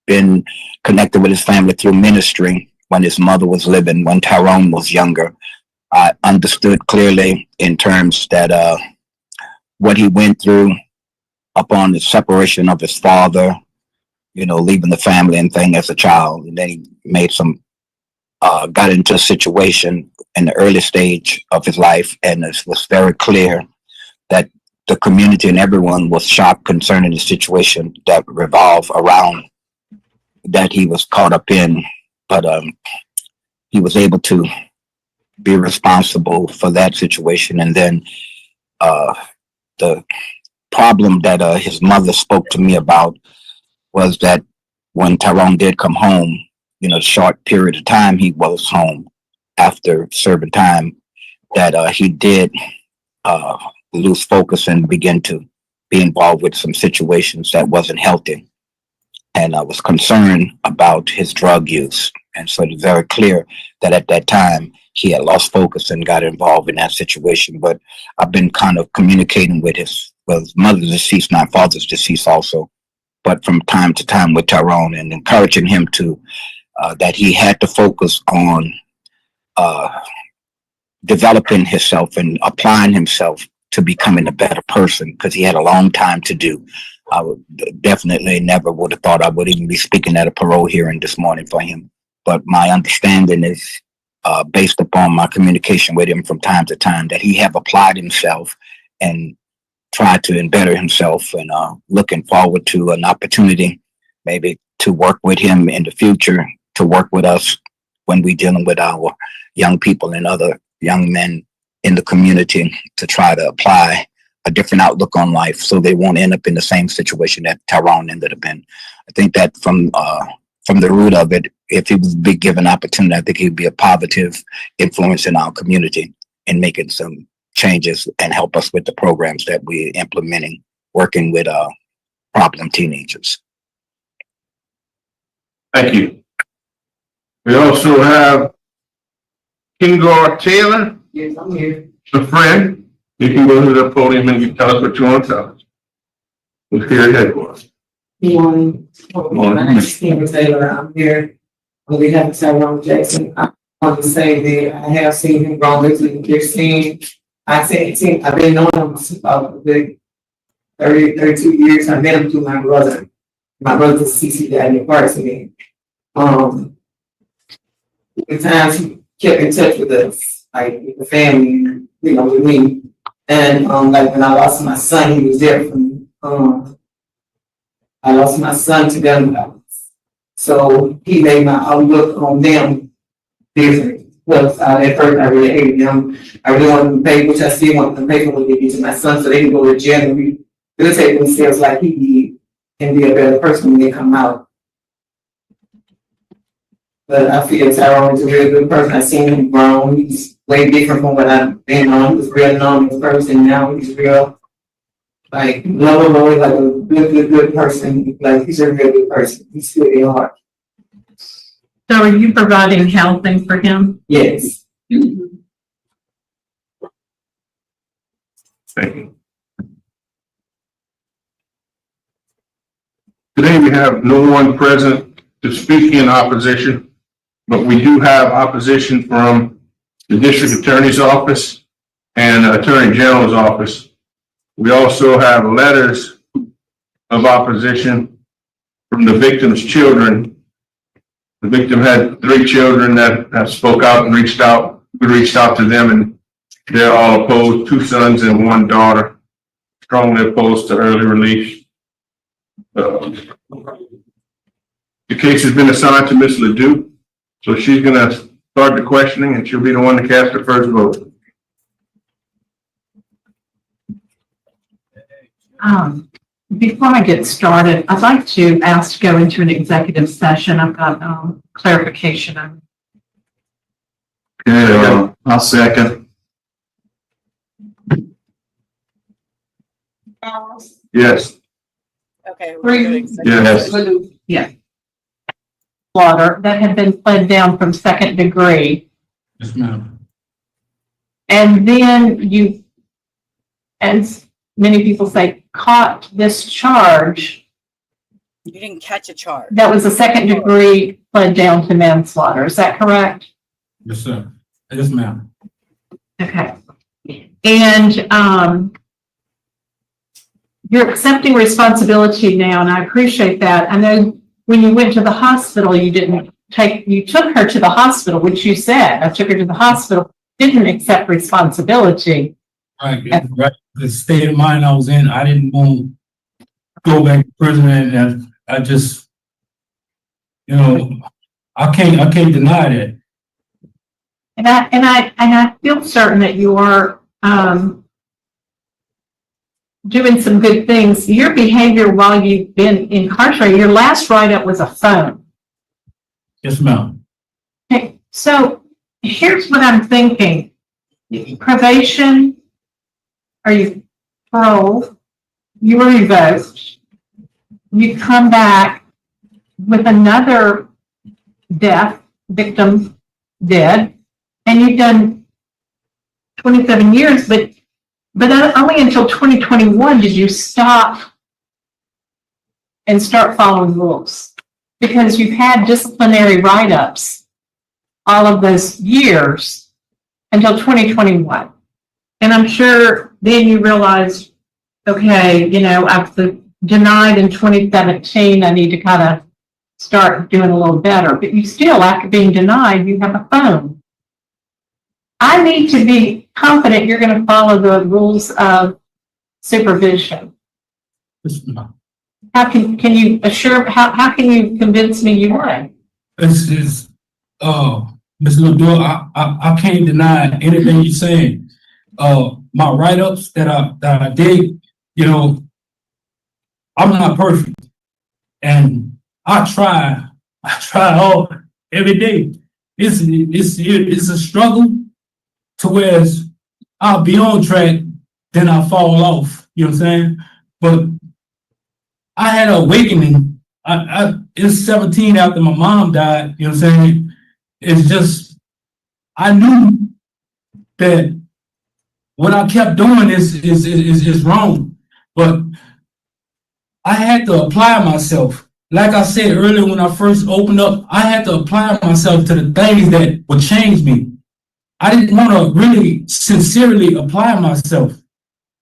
[SPEAKER 8] Been connected with his family through ministry when his mother was living, when Tyrone was younger. I understood clearly in terms that what he went through upon the separation of his father, you know, leaving the family and thing as a child. And then he made some got into a situation in the early stage of his life, and it was very clear that the community and everyone was shocked concerning the situation that revolved around that he was caught up in. But he was able to be responsible for that situation. And then the problem that his mother spoke to me about was that when Tyrone did come home, you know, short period of time he was home after serving time, that he did lose focus and begin to be involved with some situations that wasn't healthy. And I was concerned about his drug use. And so it's very clear that at that time he had lost focus and got involved in that situation. But I've been kind of communicating with his mother's deceased, not father's deceased also, but from time to time with Tyrone, and encouraging him to that he had to focus on developing himself and applying himself to becoming a better person, because he had a long time to do. I would definitely never would have thought I would even be speaking at a parole hearing this morning for him. But my understanding is based upon my communication with him from time to time that he have applied himself and tried to better himself, and looking forward to an opportunity maybe to work with him in the future, to work with us when we dealing with our young people and other young men in the community, to try to apply a different outlook on life so they won't end up in the same situation that Tyrone ended up in. I think that from the root of it, if he was be given opportunity, I think he'd be a positive influence in our community in making some changes and help us with the programs that we're implementing, working with problem teenagers.
[SPEAKER 20] Thank you. We also have Kingar Taylor.
[SPEAKER 2] Yes, I'm here.
[SPEAKER 20] A friend. You can go to the podium and you tell us what you want to tell us. We'll hear your headquarters.
[SPEAKER 2] Good morning. My name is Kimber Taylor. I'm here on behalf of Tyrone Jackson. I want to say that I have seen him grow into 15. I've been knowing him about 32 years. I met him through my brother. My brother's CC dad in varsity. The times he kept in touch with us, like with the family, you know, with me. And like when I lost my son, he was there for me. I lost my son to gun violence. So he made my outlook on them different. Well, at first I really hated them. I really wanted them to pay, which I still want them to pay for what they did to my son, so they can go to jail and rehabilitate themselves like he did and be a better person when they come out. But I feel Tyrone is a really good person. I've seen him grow. He's way different from what I've been on. He was real anonymous person. Now he's real, like, lovable, like a good person. Like, he's a real good person. He's good in heart.
[SPEAKER 19] So are you providing housing for him?
[SPEAKER 2] Yes.
[SPEAKER 20] Thank you. Today we have no one present to speak in opposition, but we do have opposition from the District Attorney's Office and Attorney General's Office. We also have letters of opposition from the victim's children. The victim had 3 children that have spoke out and reached out. We reached out to them and they're all opposed, 2 sons and 1 daughter, strongly opposed to early release. The case has been assigned to Ms. Ledoux, so she's gonna start the questioning and she'll be the one to cast the first vote.
[SPEAKER 19] Before I get started, I'd like to ask to go into an executive session. I've got clarification.
[SPEAKER 14] Okay, I'll second. Yes.
[SPEAKER 1] Okay.
[SPEAKER 14] Yes.
[SPEAKER 19] Yeah. Slaughter that had been pled down from 2nd degree.
[SPEAKER 12] Yes, ma'am.
[SPEAKER 19] And then you, as many people say, caught this charge.
[SPEAKER 1] You didn't catch a charge.
[SPEAKER 19] That was a 2nd degree pled down to manslaughter. Is that correct?
[SPEAKER 12] Yes, sir. Yes, ma'am.
[SPEAKER 19] Okay. And you're accepting responsibility now, and I appreciate that. I know when you went to the hospital, you took her to the hospital, which you said, I took her to the hospital, didn't accept responsibility.
[SPEAKER 12] Right. Right. The state of mind I was in, I didn't want to go back to prison, and I just, I can't deny that.
[SPEAKER 19] And I feel certain that you are doing some good things. Your behavior while you've been incarcerated, your last write-up was a phone.
[SPEAKER 12] Yes, ma'am.
[SPEAKER 19] Okay, so here's what I'm thinking. Probation, are you paroled? You were revoked. You come back with another victim dead, and you've done 27 years, but only until 2021 did you stop and start following rules, because you've had disciplinary write-ups all of those years until 2021. And I'm sure then you realized, okay, I've denied in 2017, I need to kind of start doing a little better. But you still, after being denied, you have a phone. I need to be confident you're going to follow the rules of supervision. How can you assure, how can you convince me you would?
[SPEAKER 12] Ms. Ledoux, I can't deny anything you're saying. My write-ups that I did, I'm not perfect. And I try hard every day. It's a struggle to where I'll be on track, then I'll fall off. You know what I'm saying? But I had an awakening. It's 17 after my mom died. You know what I'm saying? It's just, I knew that what I kept doing is wrong. But I had to apply myself. Like I said earlier when I first opened up, I had to apply myself to the things that would change me. I didn't want to really sincerely apply myself.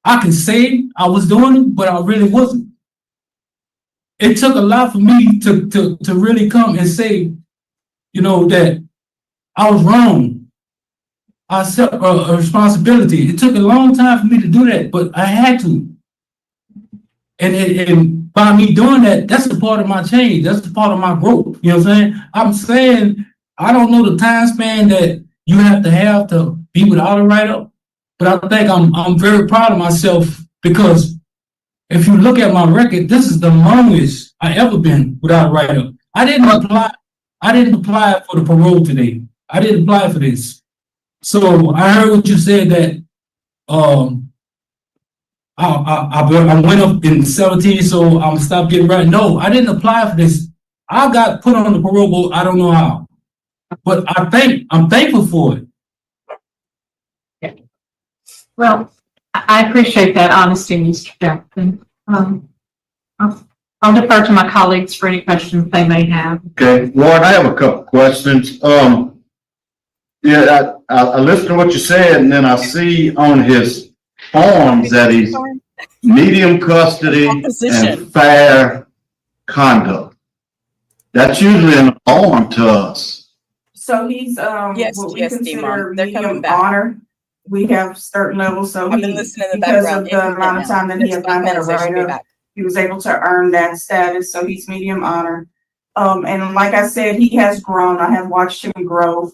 [SPEAKER 12] I can say I was doing it, but I really wasn't. It took a lot for me to really come and say, that I was wrong. I accept a responsibility. It took a long time for me to do that, but I had to. And by me doing that, that's a part of my change. That's a part of my growth. You know what I'm saying? I'm saying I don't know the time span that you have to be without a write-up, but I think I'm very proud of myself, because if you look at my record, this is the longest I ever been without a write-up. I didn't apply for the parole today. I didn't apply for this. So I heard what you said that I went up in 17, so I'm gonna stop getting right. No, I didn't apply for this. I got put on the parole board. I don't know how, but I'm thankful for it.
[SPEAKER 19] Well, I appreciate that honesty, Mr. Jackson. I'll defer to my colleagues for any questions they may have.
[SPEAKER 14] Okay, Ward, I have a couple questions. Yeah, I listened to what you said, and then I see on his forms that he's medium custody and fair conduct. That's usually an arm to us.
[SPEAKER 15] So he's,
[SPEAKER 1] Yes,
[SPEAKER 15] what we
[SPEAKER 1] yes,
[SPEAKER 15] consider
[SPEAKER 1] D-Mom. They're coming
[SPEAKER 15] medium
[SPEAKER 1] back.
[SPEAKER 15] honor. We have certain levels, so
[SPEAKER 1] I've been
[SPEAKER 15] he,
[SPEAKER 1] listening in the
[SPEAKER 15] because
[SPEAKER 1] background.
[SPEAKER 15] of the amount of time that he has not had a
[SPEAKER 1] They should be
[SPEAKER 15] write-up,
[SPEAKER 1] back.
[SPEAKER 15] he was able to earn that status, so he's medium honor. And like I said, he has grown. I have watched him grow.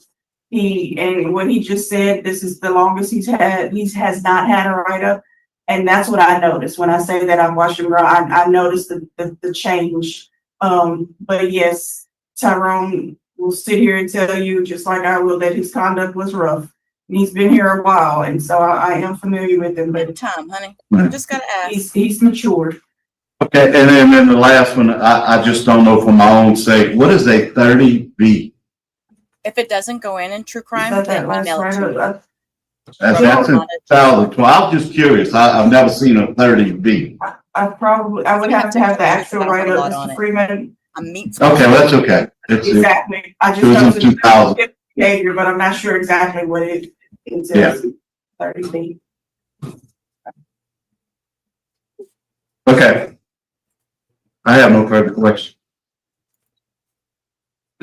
[SPEAKER 15] And what he just said, this is the longest he has not had a write-up. And that's what I noticed when I say that I've watched him grow. I noticed the change. But yes, Tyrone will sit here and tell you, just like I will, that his conduct was rough. He's been here a while, and so I am familiar with him. But
[SPEAKER 1] time, honey. I just gotta ask.
[SPEAKER 15] He's matured.
[SPEAKER 14] Okay, and then the last one, I just don't know for my own sake, what is a 30B?
[SPEAKER 1] If it doesn't go in true crime,
[SPEAKER 15] that
[SPEAKER 1] then
[SPEAKER 15] last
[SPEAKER 1] email it to me.
[SPEAKER 14] That's in 2012. I was just curious. I've never seen a 30B.
[SPEAKER 15] I would have to have the actual write-up, Mr. Freeman.
[SPEAKER 14] Okay, well, that's okay.
[SPEAKER 15] Exactly. I just
[SPEAKER 14] It was
[SPEAKER 15] know
[SPEAKER 14] in
[SPEAKER 15] it's
[SPEAKER 14] 2000.
[SPEAKER 15] behavior, but I'm not sure exactly what it says. 30B.
[SPEAKER 14] Okay. I have no further questions.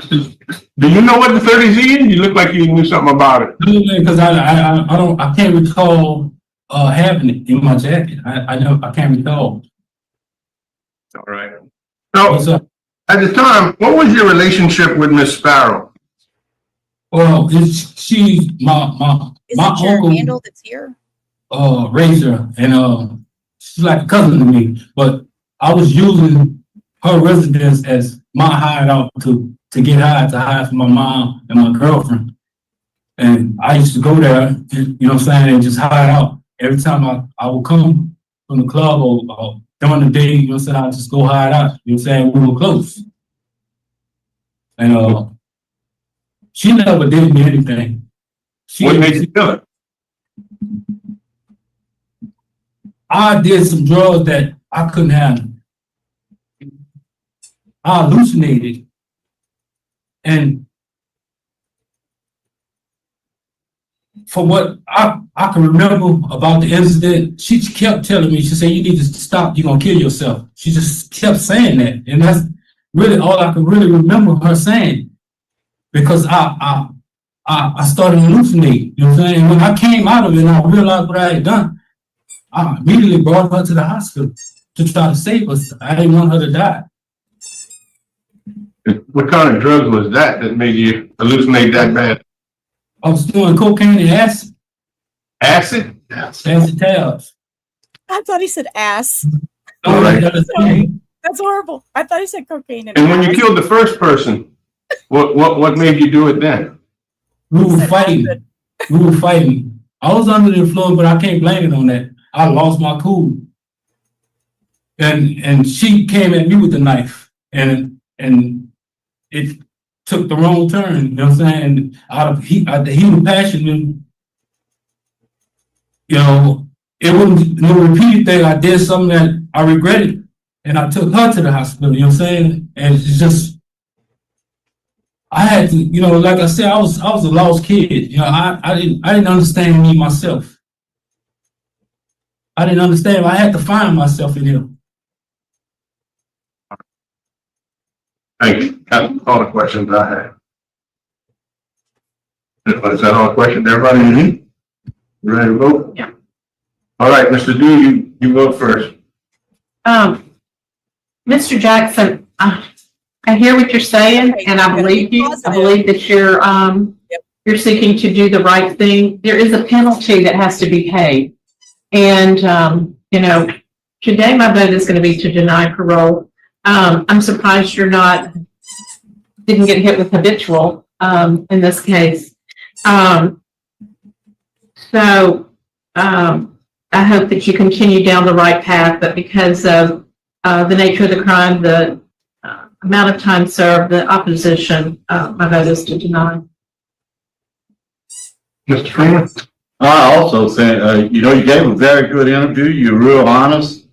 [SPEAKER 20] Do you know what the 30Z is? You look like you knew something about it.
[SPEAKER 12] Because I can't recall having it in my jacket. I can't recall.
[SPEAKER 20] All right. So, at the time, what was your relationship with Miss Sparrow?
[SPEAKER 12] Well, she's my uncle.
[SPEAKER 1] Handle that's here.
[SPEAKER 12] Raised her, and she's like a cousin to me. But I was using her residence as my hideout to get high, to hide from my mom and my girlfriend. And I used to go there, you know what I'm saying, and just hide out. Every time I would come from the club or during the day, you know what I'm saying, I'd just go hide out. You know what I'm saying? We were close. And she never did me anything.
[SPEAKER 20] What made you do it?
[SPEAKER 12] I did some drugs that I couldn't handle. I hallucinated. And for what I can remember about the incident, she kept telling me, she said, you need to stop, you're gonna kill yourself. She just kept saying that. And that's really all I can really remember her saying. Because I started hallucinating, you know what I'm saying? And when I came out of it and I realized what I had done, I immediately brought her to the hospital to try to save us. I didn't want her to die.
[SPEAKER 20] What kind of drugs was that made you hallucinate that bad?
[SPEAKER 12] I was doing cocaine and acid.
[SPEAKER 20] Acid?
[SPEAKER 12] Acid tabs.
[SPEAKER 1] I thought he said ass.
[SPEAKER 20] All right.
[SPEAKER 1] That's horrible. I thought he said cocaine and
[SPEAKER 20] And when you
[SPEAKER 1] ass.
[SPEAKER 20] killed the first person, what made you do it then?
[SPEAKER 12] We were fighting. I was under the influence, but I can't blame it on that. I lost my cool. And she came at me with the knife. And it took the wrong turn, you know what I'm saying? Out of the heat of passion, you know, it wasn't no repeated thing. I did something that I regretted, and I took her to the hospital, you know what I'm saying? And it's just, I had to, you know, like I said, I was a lost kid. You know, I didn't understand me myself. I didn't understand. I had to find myself in here.
[SPEAKER 20] Thank you. That's all the questions I have. Is that all the questions? Everybody in? You ready to vote?
[SPEAKER 19] Yeah.
[SPEAKER 20] All right, Mr. Dew, you vote first.
[SPEAKER 19] Mr. Jackson, I hear what you're saying, and I believe you. I believe that you're seeking to do the right thing. There is a penalty that has to be paid. And, you know, today my vote is going to be to deny parole. I'm surprised didn't get hit with habitual, in this case. I hope that you continue down the right path, but because of the nature of the crime, the amount of time served, the opposition, my vote is to deny.
[SPEAKER 20] Mr. Freeman?
[SPEAKER 14] I also think, you know, you gave a very good interview. You're real honest.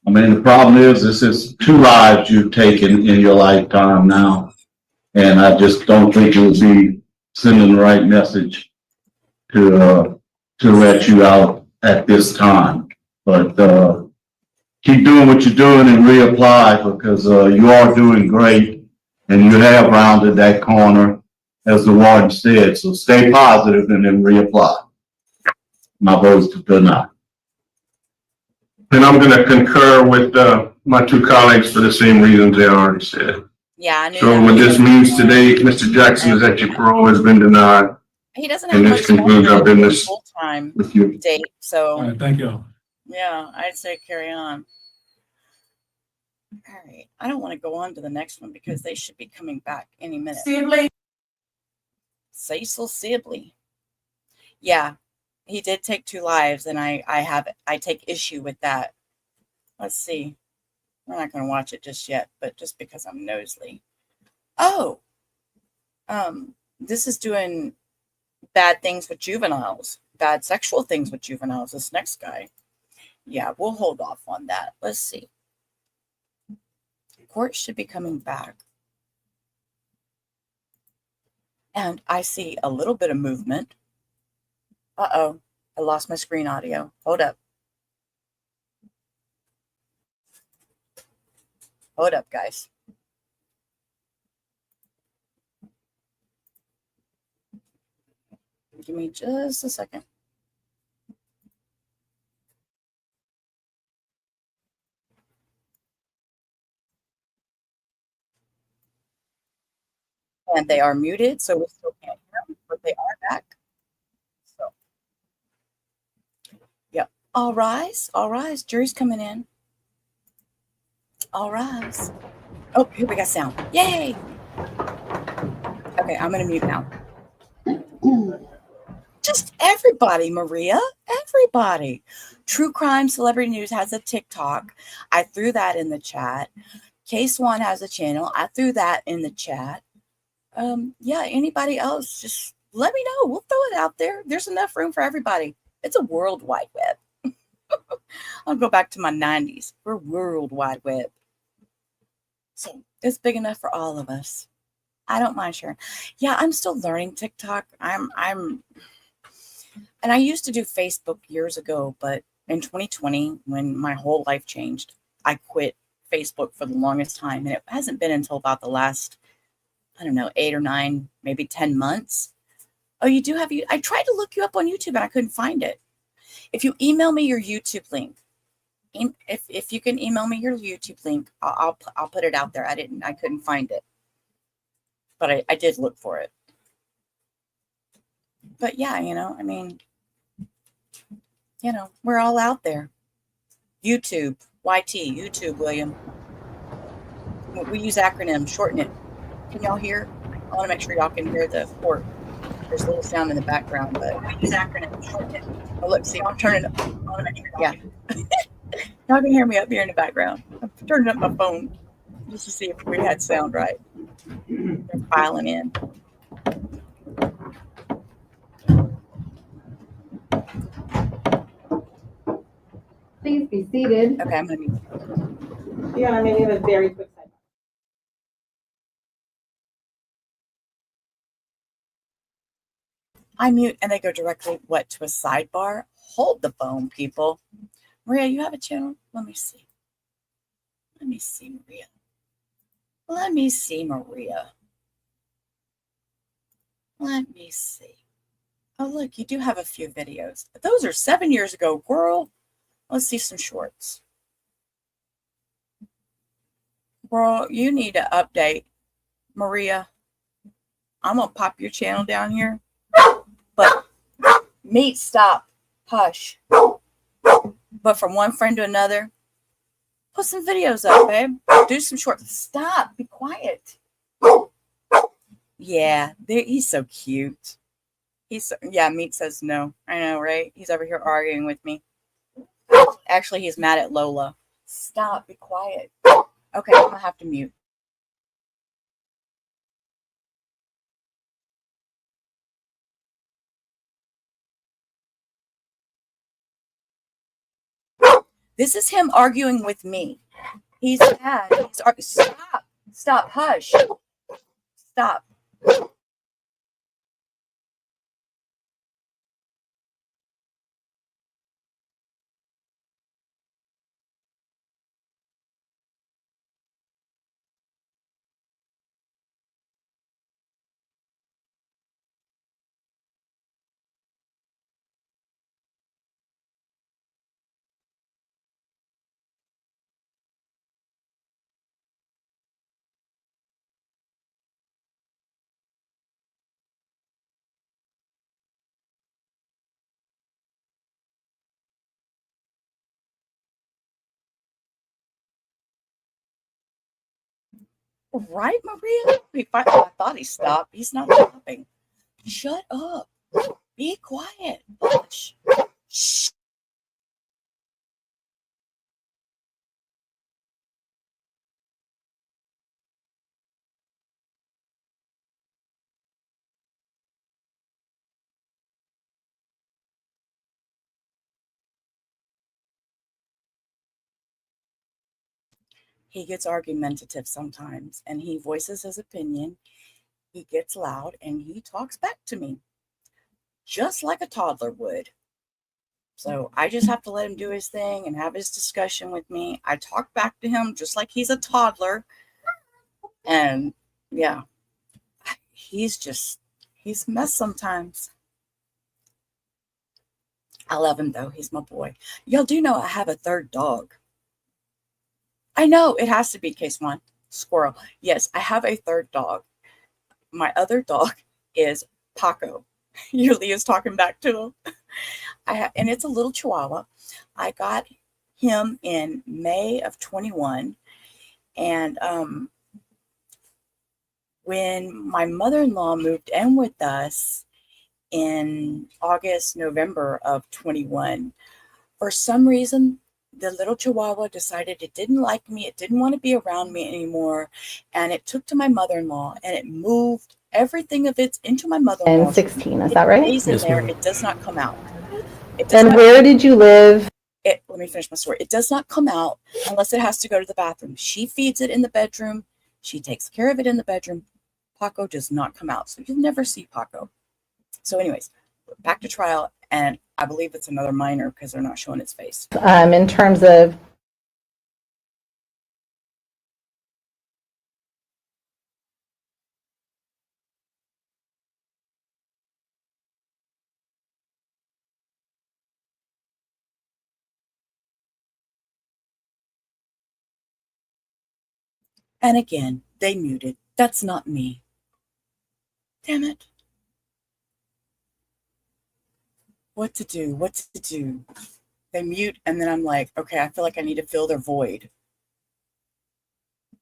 [SPEAKER 14] I mean, the problem is, this is 2 lives you've taken in your lifetime now. And I just don't think it would be sending the right message to let you out at this time. But, keep doing what you're doing and reapply, because, you are doing great and you have rounded that corner, as the warden said. So stay positive and then reapply. My vote is to deny.
[SPEAKER 20] And I'm gonna concur with, my 2 colleagues for the same reasons they already said.
[SPEAKER 1] Yeah, I knew
[SPEAKER 20] So
[SPEAKER 1] that
[SPEAKER 20] what
[SPEAKER 1] was
[SPEAKER 20] this
[SPEAKER 1] gonna
[SPEAKER 20] means
[SPEAKER 1] happen.
[SPEAKER 20] today, Mr. Jackson, is that your parole has been denied.
[SPEAKER 1] He doesn't have
[SPEAKER 20] And
[SPEAKER 1] much
[SPEAKER 20] this concludes
[SPEAKER 1] longer
[SPEAKER 20] our
[SPEAKER 1] than
[SPEAKER 20] business
[SPEAKER 1] full time
[SPEAKER 20] with you.
[SPEAKER 1] date, so
[SPEAKER 12] All right, thank you.
[SPEAKER 1] yeah, I'd say carry on. All right, I don't want to go on to the next one because they should be coming back any minute.
[SPEAKER 15] Sibley.
[SPEAKER 1] Cecil Sibley. Yeah, he did take 2 lives, and I take issue with that. Let's see. We're not going to watch it just yet, but just because I'm nosy. Oh, this is doing bad things with juveniles, bad sexual things with juveniles. This next guy. Yeah, we'll hold off on that. Let's see. Court should be coming back. And I see a little bit of movement. Uh-oh, I lost my screen audio. Hold up. Hold up, guys. Give me just a second. And they are muted, so we still can't hear them, but they are back. So, yep. All rise. All rise. Jury's coming in. All rise. Oh, here we got sound. Yay. Okay, I'm going to mute now. Just everybody, Maria. Everybody. True Crime Celebrity News has a TikTok. I threw that in the chat. Case One has a channel. I threw that in the chat. Yeah, anybody else, just let me know. We'll throw it out there. There's enough room for everybody. It's a world wide web. I'll go back to my 90s. We're world wide web. So it's big enough for all of us. I don't mind sharing. Yeah, I'm still learning TikTok. And I used to do Facebook years ago, but in 2020, when my whole life changed, I quit Facebook for the longest time. And it hasn't been until about the last, I don't know, 8 or 9, maybe 10 months. Oh, you do have you? I tried to look you up on YouTube and I couldn't find it. If you email me your YouTube link, if you can email me your YouTube link, I'll put it out there. I couldn't find it, but I did look for it. But yeah, I mean, we're all out there. YouTube, YouTube, William. We use acronyms, shorten it. Can y'all hear? I want to make sure y'all can hear the port. There's a little sound in the background, but we use acronyms, shorten it. Oh, look, see, I'm turning it up. I want to make sure, yeah. Y'all can hear me up here in the background. I'm turning up my phone just to see if we had sound right. They're filing in.
[SPEAKER 16] Please be seated.
[SPEAKER 1] Okay, I'm going to be.
[SPEAKER 16] Yeah, I mean, we have a very quick sidebar.
[SPEAKER 1] I mute and they go directly, to a sidebar? Hold the phone, people. Maria, you have a channel? Let me see. Let me see, Maria. Let me see, Maria. Let me see. Oh, look, you do have a few videos. Those are 7 years ago, girl. Let's see some shorts. Girl, you need to update. Maria, I'm going to pop your channel down here. But, meet, stop, hush. But from one friend to another, put some videos up, babe. Do some shorts. Stop. Be quiet. Yeah, he's so cute. Yeah, Meat says no. I know, right? He's over here arguing with me. Actually, he's mad at Lola. Stop. Be quiet. Okay, I'm going to have to mute. This is him arguing with me. He's mad. Stop, hush. Stop. Right, Maria? I thought he stopped. He's not stopping. Shut up. Be quiet. Hush. Shh. He gets argumentative sometimes, and he voices his opinion. He gets loud, and he talks back to me, just like a toddler would. So I just have to let him do his thing and have his discussion with me. I talk back to him just like he's a toddler. And yeah, he's a mess sometimes. I love him though. He's my boy. Y'all do know I have a third dog. I know it has to be case one. Squirrel. Yes, I have a third dog. My other dog is Paco. Usually is talking back to him. And it's a little Chihuahua. I got him in May of 21. And when my mother-in-law moved in with us in August, November of 21, for some reason, the little Chihuahua decided it didn't like me. It didn't want to be around me anymore. And it took to my mother-in-law and it moved everything of it into my mother-in-law.
[SPEAKER 6] And 16, is that right?
[SPEAKER 1] It stays in there. It does not come out.
[SPEAKER 6] And where did you live?
[SPEAKER 1] Let me finish my story. It does not come out unless it has to go to the bathroom. She feeds it in the bedroom. She takes care of it in the bedroom. Paco does not come out. So you'll never see Paco. So anyways, back to trial. And I believe it's another minor because they're not showing its face.
[SPEAKER 6] In terms of
[SPEAKER 1] And again, they muted. That's not me. Damn it. What to do? What to do? They mute, and then I'm like, okay, I feel like I need to fill their void. I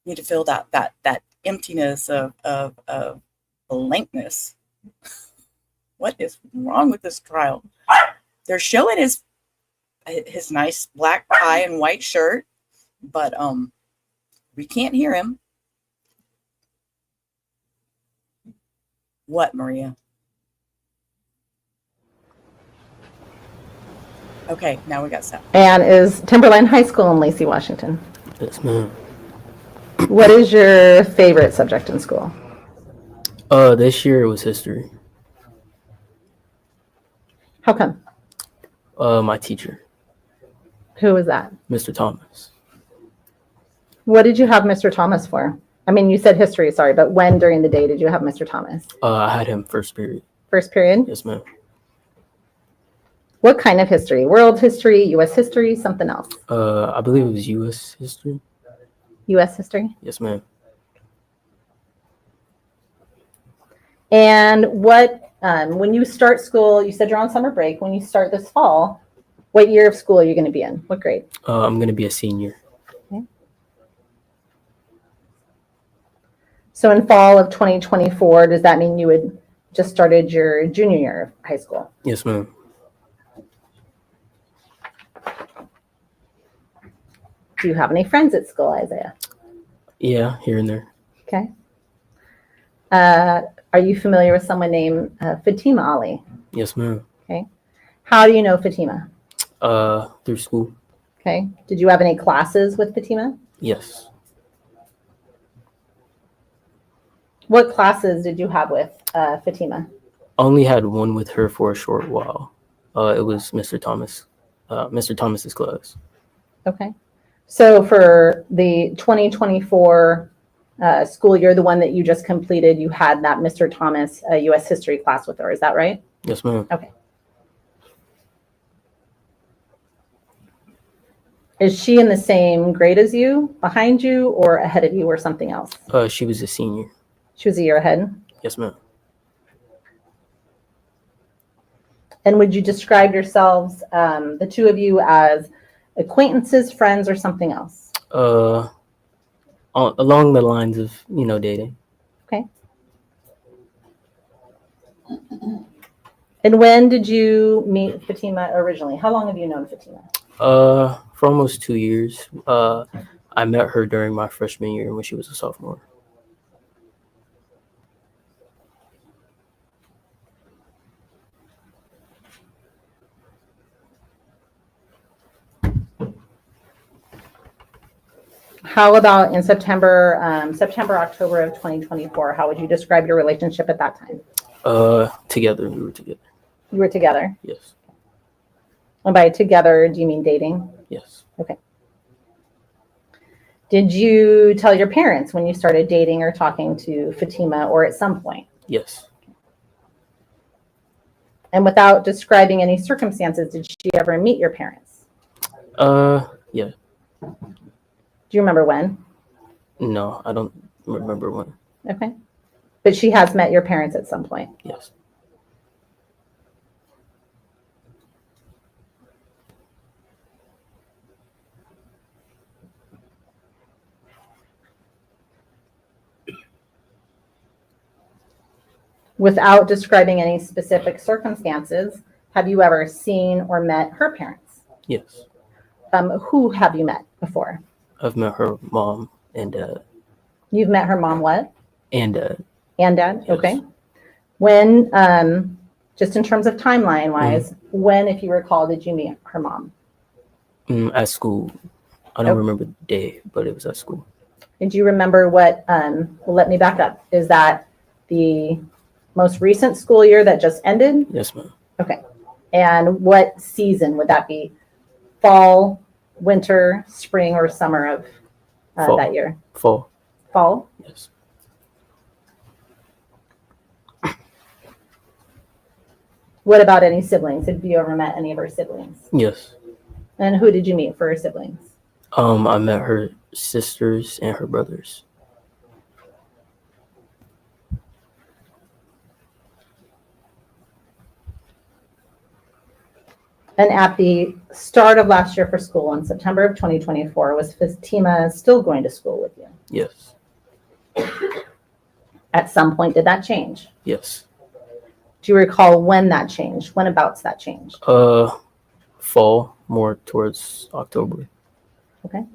[SPEAKER 1] need to fill that emptiness of blankness. What is wrong with this trial? They're showing his nice black tie and white shirt, but we can't hear him. What, Maria? Okay, now we got stuff.
[SPEAKER 6] and is Timberline High School in Lacey, Washington.
[SPEAKER 18] Yes, ma'am.
[SPEAKER 6] What is your favorite subject in school?
[SPEAKER 18] This year it was history.
[SPEAKER 6] How come?
[SPEAKER 18] My teacher,
[SPEAKER 6] Who was that?
[SPEAKER 18] Mr. Thomas.
[SPEAKER 6] What did you have Mr. Thomas for? I mean, you said history, sorry, but when during the day did you have Mr. Thomas?
[SPEAKER 18] I had him first period.
[SPEAKER 6] First period?
[SPEAKER 18] Yes, ma'am.
[SPEAKER 6] What kind of history? World history, U.S. history, something else?
[SPEAKER 18] I believe it was U.S. history.
[SPEAKER 6] U.S. history?
[SPEAKER 18] Yes, ma'am.
[SPEAKER 6] And what, when you start school, you said you're on summer break. When you start this fall, what year of school are you going to be in? What grade?
[SPEAKER 18] I'm going to be a senior.
[SPEAKER 6] Okay. So in fall of 2024, does that mean you would just started your junior year of high school?
[SPEAKER 18] Yes, ma'am.
[SPEAKER 6] Do you have any friends at school, Isaiah?
[SPEAKER 18] Yeah, here and there.
[SPEAKER 6] Okay. Are you familiar with someone named Fatima Ali?
[SPEAKER 18] Yes, ma'am.
[SPEAKER 6] Okay. How do you know Fatima?
[SPEAKER 18] Through school.
[SPEAKER 6] Okay. Did you have any classes with Fatima?
[SPEAKER 18] Yes.
[SPEAKER 6] What classes did you have with Fatima?
[SPEAKER 18] Only had one with her for a short while. It was Mr. Thomas. Mr. Thomas's class.
[SPEAKER 6] Okay. So for the 2024 school year, the one that you just completed, you had that Mr. Thomas U.S. history class with her. Is that right?
[SPEAKER 18] Yes, ma'am.
[SPEAKER 6] Okay. Is she in the same grade as you, behind you, or ahead of you, or something else?
[SPEAKER 18] She was a senior.
[SPEAKER 6] She was a year ahead?
[SPEAKER 18] Yes, ma'am.
[SPEAKER 6] And would you describe yourselves, the two of you, as acquaintances, friends, or something else?
[SPEAKER 18] Along the lines of, dating.
[SPEAKER 6] Okay. And when did you meet Fatima originally? How long have you known Fatima?
[SPEAKER 18] For almost 2 years. I met her during my freshman year when she was a sophomore.
[SPEAKER 6] How about in September, October of 2024? How would you describe your relationship at that time?
[SPEAKER 18] Together. We were together.
[SPEAKER 6] You were together?
[SPEAKER 18] Yes.
[SPEAKER 6] And by together, do you mean dating?
[SPEAKER 18] Yes.
[SPEAKER 6] Okay. Did you tell your parents when you started dating or talking to Fatima, or at some point?
[SPEAKER 18] Yes.
[SPEAKER 6] And without describing any circumstances, did she ever meet your parents?
[SPEAKER 18] Yeah.
[SPEAKER 6] Do you remember when?
[SPEAKER 18] No, I don't remember when.
[SPEAKER 6] Okay. But she has met your parents at some point?
[SPEAKER 18] Yes.
[SPEAKER 6] Without describing any specific circumstances, have you ever seen or met her parents?
[SPEAKER 18] Yes.
[SPEAKER 6] Who have you met before?
[SPEAKER 18] I've met her mom and dad.
[SPEAKER 6] You've met her mom what?
[SPEAKER 18] And dad.
[SPEAKER 6] And dad?
[SPEAKER 18] Yes.
[SPEAKER 6] Okay. When, just in terms of timeline wise, when, if you recall, did you meet her mom?
[SPEAKER 18] At school. I don't remember the day, but it was at school.
[SPEAKER 6] And do you remember what, well, let me back up. Is that the most recent school year that just ended?
[SPEAKER 18] Yes, ma'am.
[SPEAKER 6] Okay. And what season would that be? Fall, winter, spring, or summer of that year?
[SPEAKER 18] Fall.
[SPEAKER 6] Fall?
[SPEAKER 18] Yes.
[SPEAKER 6] What about any siblings? Have you ever met any of her siblings?
[SPEAKER 18] Yes.
[SPEAKER 6] And who did you meet for her siblings?
[SPEAKER 18] I met her sisters and her brothers.
[SPEAKER 6] And at the start of last year for school, in September of 2024, was Fatima still going to school with you?
[SPEAKER 18] Yes.
[SPEAKER 6] At some point, did that change?
[SPEAKER 18] Yes.
[SPEAKER 6] Do you recall when that changed? When abouts that changed?
[SPEAKER 18] Fall, more towards October.
[SPEAKER 6] Okay.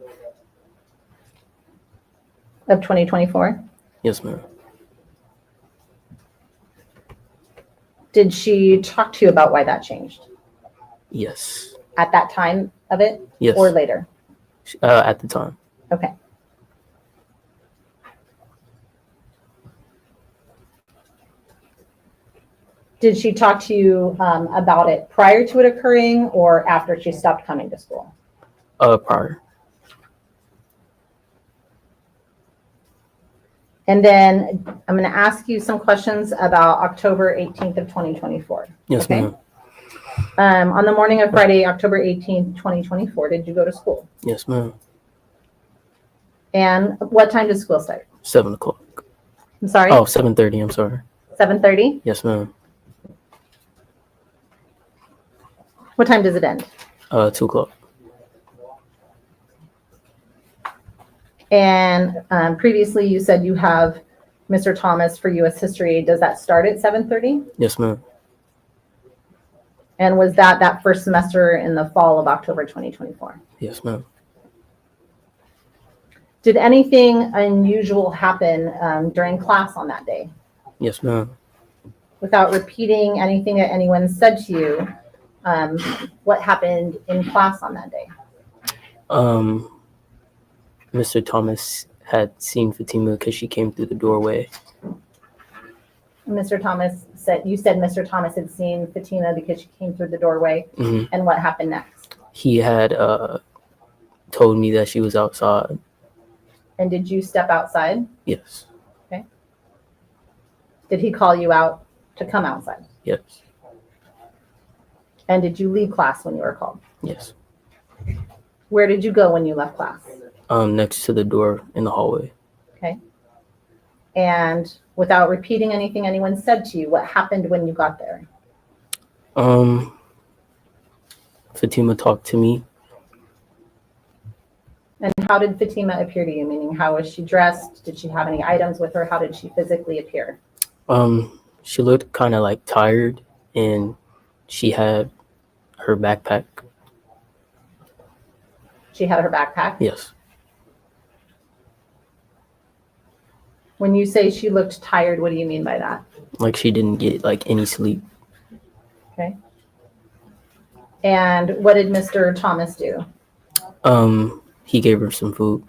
[SPEAKER 6] Of 2024?
[SPEAKER 18] Yes, ma'am.
[SPEAKER 6] Did she talk to you about why that changed?
[SPEAKER 18] Yes.
[SPEAKER 6] At that time of it?
[SPEAKER 18] Yes.
[SPEAKER 6] Or later?
[SPEAKER 18] At the time.
[SPEAKER 6] Okay. Did she talk to you about it prior to it occurring or after she stopped coming to school?
[SPEAKER 18] Prior.
[SPEAKER 6] And then I'm going to ask you some questions about October 18th of 2024.
[SPEAKER 18] Yes,
[SPEAKER 6] okay?
[SPEAKER 18] ma'am.
[SPEAKER 6] On the morning of Friday, October 18th, 2024, did you go to school?
[SPEAKER 18] Yes, ma'am.
[SPEAKER 6] And what time does school start?
[SPEAKER 18] 7 o'clock.
[SPEAKER 6] I'm sorry?
[SPEAKER 18] Oh, 7:30, I'm sorry.
[SPEAKER 6] 7:30?
[SPEAKER 18] Yes, ma'am.
[SPEAKER 6] What time does it end?
[SPEAKER 18] 2 o'clock.
[SPEAKER 6] And previously you said you have Mr. Thomas for U.S. history. Does that start at 7:30?
[SPEAKER 18] Yes, ma'am.
[SPEAKER 6] And was that first semester in the fall of October 2024?
[SPEAKER 18] Yes, ma'am.
[SPEAKER 6] Did anything unusual happen during class on that day?
[SPEAKER 18] Yes, ma'am.
[SPEAKER 6] Without repeating anything that anyone said to you, What happened in class on that day?
[SPEAKER 18] Mr. Thomas had seen Fatima because she came through the doorway.
[SPEAKER 6] Mr. Thomas said, you said Mr. Thomas had seen Fatima because she came through the doorway.
[SPEAKER 18] Mm-hmm.
[SPEAKER 6] And what happened next?
[SPEAKER 18] He had told me that she was outside.
[SPEAKER 6] And did you step outside?
[SPEAKER 18] Yes.
[SPEAKER 6] Okay. Did he call you out to come outside?
[SPEAKER 18] Yes.
[SPEAKER 6] And did you leave class when you were called?
[SPEAKER 18] Yes.
[SPEAKER 6] Where did you go when you left class?
[SPEAKER 18] Next to the door in the hallway.
[SPEAKER 6] Okay. And without repeating anything anyone said to you, what happened when you got there?
[SPEAKER 18] Fatima talked to me.
[SPEAKER 6] And how did Fatima appear to you? Meaning, how was she dressed? Did she have any items with her? How did she physically appear?
[SPEAKER 18] She looked kind of like tired, and she had her backpack.
[SPEAKER 6] She had her backpack?
[SPEAKER 18] Yes.
[SPEAKER 6] When you say she looked tired, what do you mean by that?
[SPEAKER 18] Like she didn't get like any sleep.
[SPEAKER 6] Okay. And what did Mr. Thomas do?
[SPEAKER 18] He gave her some food.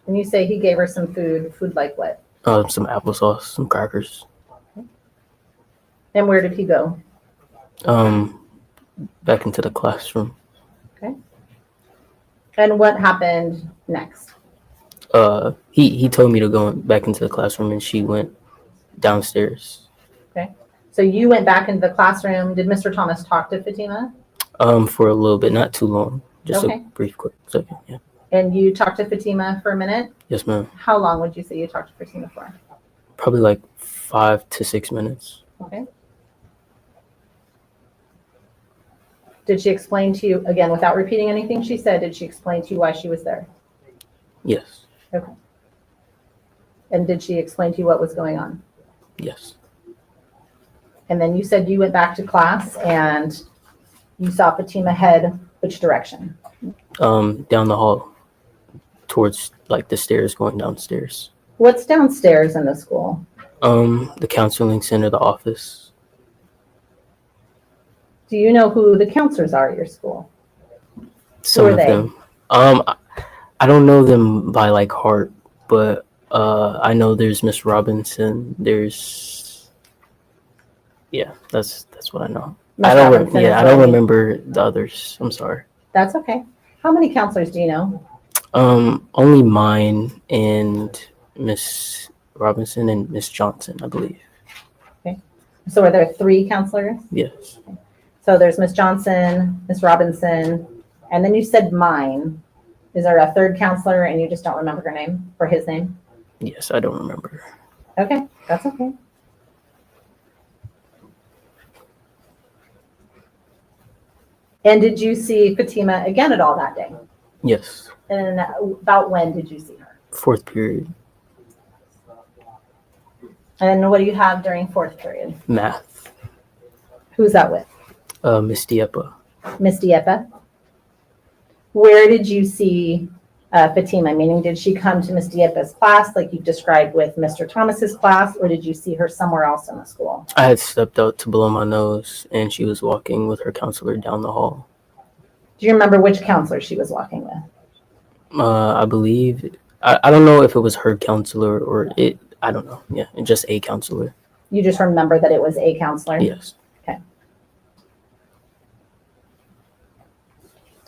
[SPEAKER 6] When you say he gave her some food, food like what?
[SPEAKER 18] Some applesauce, some crackers.
[SPEAKER 6] And where did he go?
[SPEAKER 18] Back into the classroom.
[SPEAKER 6] Okay. And what happened next?
[SPEAKER 18] He told me to go back into the classroom, and she went downstairs.
[SPEAKER 6] Okay. So you went back into the classroom. Did Mr. Thomas talk to Fatima?
[SPEAKER 18] For a little bit, not too long. Just
[SPEAKER 6] Okay.
[SPEAKER 18] a brief, quick second. Yeah.
[SPEAKER 6] And you talked to Fatima for a minute?
[SPEAKER 18] Yes, ma'am.
[SPEAKER 6] How long would you say you talked to Fatima for?
[SPEAKER 18] Probably like 5 to 6 minutes.
[SPEAKER 6] Okay. Did she explain to you, again, without repeating anything she said, did she explain to you why she was there?
[SPEAKER 18] Yes.
[SPEAKER 6] Okay. And did she explain to you what was going on?
[SPEAKER 18] Yes.
[SPEAKER 6] And then you said you went back to class and you saw Fatima head which direction?
[SPEAKER 18] Down the hall towards like the stairs going downstairs.
[SPEAKER 6] What's downstairs in the school?
[SPEAKER 18] The counseling center, the office.
[SPEAKER 6] Do you know who the counselors are at your school?
[SPEAKER 18] Some
[SPEAKER 6] Who are
[SPEAKER 18] of
[SPEAKER 6] they?
[SPEAKER 18] them. I don't know them by like heart, but I know there's Miss Robinson. There's that's what I know.
[SPEAKER 6] Miss
[SPEAKER 18] I don't
[SPEAKER 6] Robinson is
[SPEAKER 18] I don't
[SPEAKER 6] what?
[SPEAKER 18] remember the others. I'm sorry.
[SPEAKER 6] That's okay. How many counselors do you know?
[SPEAKER 18] Only mine and Miss Robinson and Miss Johnson, I believe.
[SPEAKER 6] Okay. So are there 3 counselors?
[SPEAKER 18] Yes.
[SPEAKER 6] So there's Miss Johnson, Miss Robinson, and then you said mine. Is there a 3rd counselor and you just don't remember her name or his name?
[SPEAKER 18] Yes, I don't remember.
[SPEAKER 6] Okay, that's okay. And did you see Fatima again at all that day?
[SPEAKER 18] Yes.
[SPEAKER 6] And about when did you see her?
[SPEAKER 18] 4th period.
[SPEAKER 6] And what do you have during 4th period?
[SPEAKER 18] Math.
[SPEAKER 6] Who's that with?
[SPEAKER 18] Miss Diepa.
[SPEAKER 6] Miss Diepa? Where did you see Fatima? Meaning, did she come to Miss Diepa's class like you described with Mr. Thomas's class, or did you see her somewhere else in the school?
[SPEAKER 18] I had stepped out to blow my nose, and she was walking with her counselor down the hall.
[SPEAKER 6] Do you remember which counselor she was walking with?
[SPEAKER 18] I believe, I don't know if it was her counselor or it, I don't know. Yeah, just a counselor.
[SPEAKER 6] You just remember that it was a counselor?
[SPEAKER 18] Yes.
[SPEAKER 6] Okay.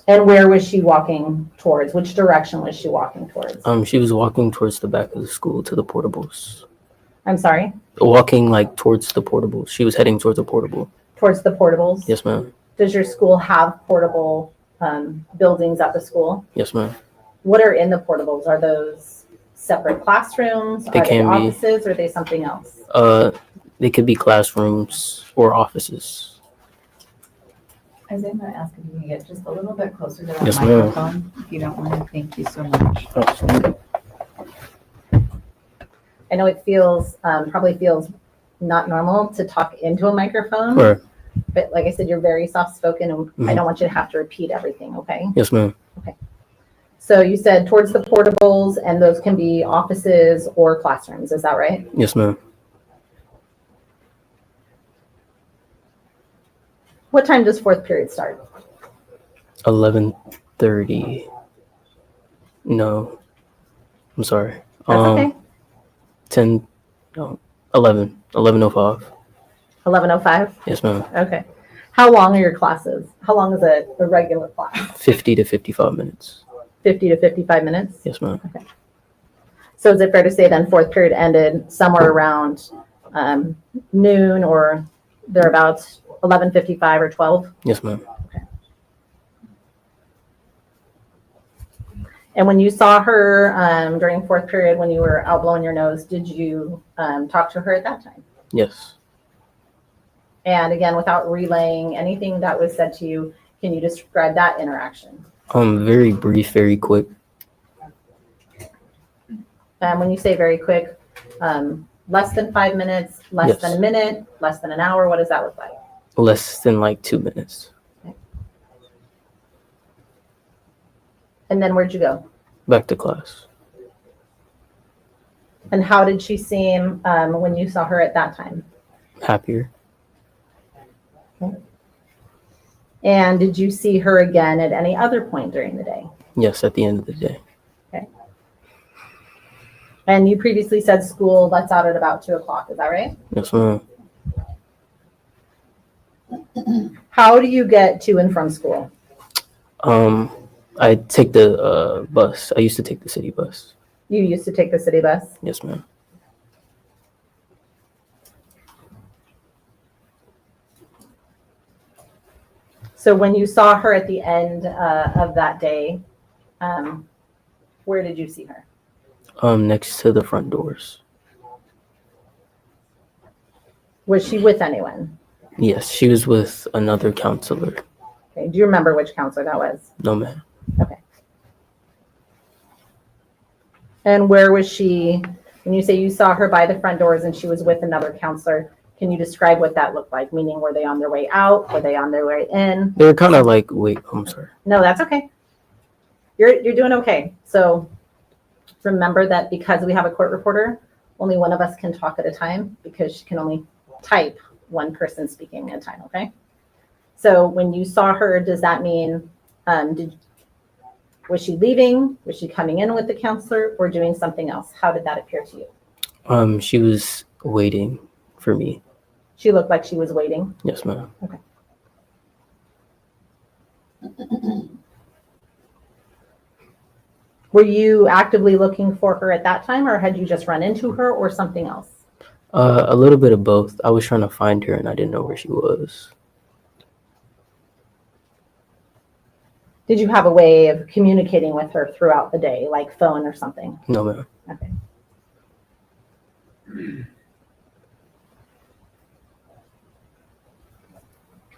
[SPEAKER 6] And where was she walking towards? Which direction was she walking towards?
[SPEAKER 18] She was walking towards the back of the school to the portables.
[SPEAKER 6] I'm sorry?
[SPEAKER 18] Walking like towards the portables. She was heading towards the portable.
[SPEAKER 6] Towards the portables?
[SPEAKER 18] Yes, ma'am.
[SPEAKER 6] Does your school have portable buildings at the school?
[SPEAKER 18] Yes, ma'am.
[SPEAKER 6] What are in the portables? Are those separate classrooms?
[SPEAKER 18] They
[SPEAKER 6] Are they
[SPEAKER 18] can be.
[SPEAKER 6] offices? Or are they something else?
[SPEAKER 18] They could be classrooms or offices.
[SPEAKER 13] Isaiah, I'm going to ask if you can get just a little bit closer to that
[SPEAKER 18] Yes, ma'am.
[SPEAKER 13] microphone, if you don't mind. Thank you so much.
[SPEAKER 6] I know it feels, probably feels not normal to talk into a microphone.
[SPEAKER 18] Right.
[SPEAKER 6] But like I said, you're very soft-spoken, and I
[SPEAKER 18] Mhm.
[SPEAKER 6] don't want you to have to repeat everything, okay?
[SPEAKER 18] Yes, ma'am.
[SPEAKER 6] Okay. So you said towards the portables, and those can be offices or classrooms, is that right?
[SPEAKER 18] Yes, ma'am.
[SPEAKER 6] What time does fourth period start?
[SPEAKER 18] 11:30. No, I'm sorry.
[SPEAKER 6] That's okay.
[SPEAKER 18] 10, no, 11:05.
[SPEAKER 6] 11:05?
[SPEAKER 18] Yes, ma'am.
[SPEAKER 6] Okay. How long are your classes? How long is a regular class?
[SPEAKER 18] 50 to 55 minutes.
[SPEAKER 6] 50 to 55 minutes?
[SPEAKER 18] Yes, ma'am.
[SPEAKER 6] Okay. So is it fair to say then fourth period ended somewhere around noon or thereabouts, 11:55 or 12?
[SPEAKER 18] Yes, ma'am.
[SPEAKER 6] Okay. And when you saw her during fourth period, when you were out blowing your nose, did you talk to her at that time?
[SPEAKER 18] Yes.
[SPEAKER 6] And again, without relaying anything that was said to you, can you describe that interaction?
[SPEAKER 18] Very brief, very quick.
[SPEAKER 6] When you say very quick, less than 5 minutes, less
[SPEAKER 18] Yes.
[SPEAKER 6] than a minute, less than an hour, what does that look like?
[SPEAKER 18] Less than like 2 minutes.
[SPEAKER 6] Okay. And then where'd you go?
[SPEAKER 18] Back to class.
[SPEAKER 6] And how did she seem when you saw her at that time?
[SPEAKER 18] Happier.
[SPEAKER 6] Okay. And did you see her again at any other point during the day?
[SPEAKER 18] Yes, at the end of the day.
[SPEAKER 6] Okay. And you previously said school lets out at about 2 o'clock, is that right?
[SPEAKER 18] Yes, ma'am.
[SPEAKER 6] How do you get to and from school?
[SPEAKER 18] I take the bus. I used to take the city bus.
[SPEAKER 6] You used to take the city bus?
[SPEAKER 18] Yes, ma'am.
[SPEAKER 6] So when you saw her at the end of that day, where did you see her?
[SPEAKER 18] Next to the front doors.
[SPEAKER 6] Was she with anyone?
[SPEAKER 18] Yes, she was with another counselor.
[SPEAKER 6] Okay. Do you remember which counselor that was?
[SPEAKER 18] No, ma'am.
[SPEAKER 6] Okay. And where was she, when you say you saw her by the front doors and she was with another counselor, can you describe what that looked like? Meaning, were they on their way out? Were they on their way in?
[SPEAKER 18] They were kind of like, wait, I'm sorry.
[SPEAKER 6] No, that's okay. You're doing okay. So remember that because we have a court reporter, only one of us can talk at a time because she can only type one person speaking at a time, okay? So when you saw her, does that mean, was she leaving? Was she coming in with the counselor or doing something else? How did that appear to you?
[SPEAKER 18] She was waiting for me.
[SPEAKER 6] She looked like she was waiting.
[SPEAKER 18] Yes, ma'am.
[SPEAKER 6] Okay. Were you actively looking for her at that time, or had you just run into her, or something else?
[SPEAKER 18] A little bit of both. I was trying to find her and I didn't know where she was.
[SPEAKER 6] Did you have a way of communicating with her throughout the day, like phone or something?
[SPEAKER 18] No, ma'am.
[SPEAKER 6] Okay.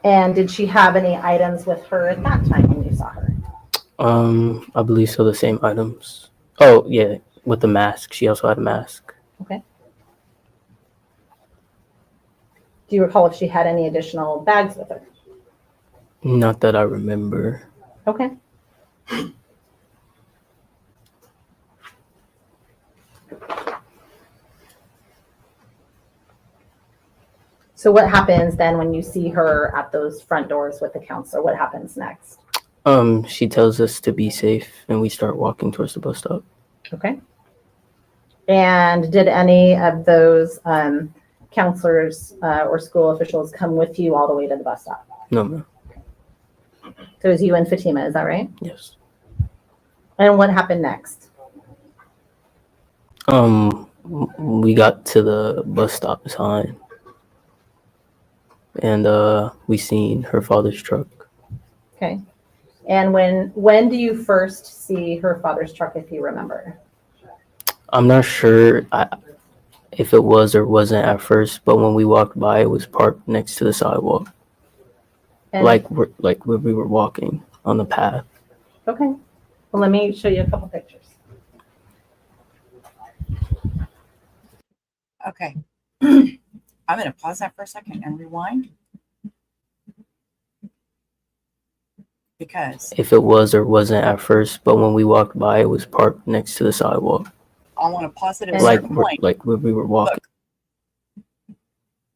[SPEAKER 6] And did she have any items with her at that time when you saw her?
[SPEAKER 18] I believe so, the same items. Oh, yeah, with the mask. She also had a mask.
[SPEAKER 6] Okay. Do you recall if she had any additional bags with her?
[SPEAKER 18] Not that I remember.
[SPEAKER 6] Okay. So what happens then when you see her at those front doors with the counselor? What happens next?
[SPEAKER 18] She tells us to be safe and we start walking towards the bus stop.
[SPEAKER 6] Okay. And did any of those counselors or school officials come with you all the way to the bus stop?
[SPEAKER 18] No, ma'am.
[SPEAKER 6] So it was you and Fatima, is that right?
[SPEAKER 18] Yes.
[SPEAKER 6] And what happened next?
[SPEAKER 18] We got to the bus stop sign and we seen her father's truck.
[SPEAKER 6] Okay. And when do you first see her father's truck, if you remember?
[SPEAKER 18] I'm not sure if it was or wasn't at first, but when we walked by, it was parked next to the sidewalk.
[SPEAKER 6] And-
[SPEAKER 18] like where we were walking on the path.
[SPEAKER 6] Okay. Well, let me show you a couple pictures.
[SPEAKER 1] Okay. I'm going to pause that for a second and rewind. Because
[SPEAKER 18] If it was or wasn't at first, but when we walked by, it was parked next to the sidewalk.
[SPEAKER 1] I want to pause it at a
[SPEAKER 18] Like
[SPEAKER 1] certain point.
[SPEAKER 18] where we were walking.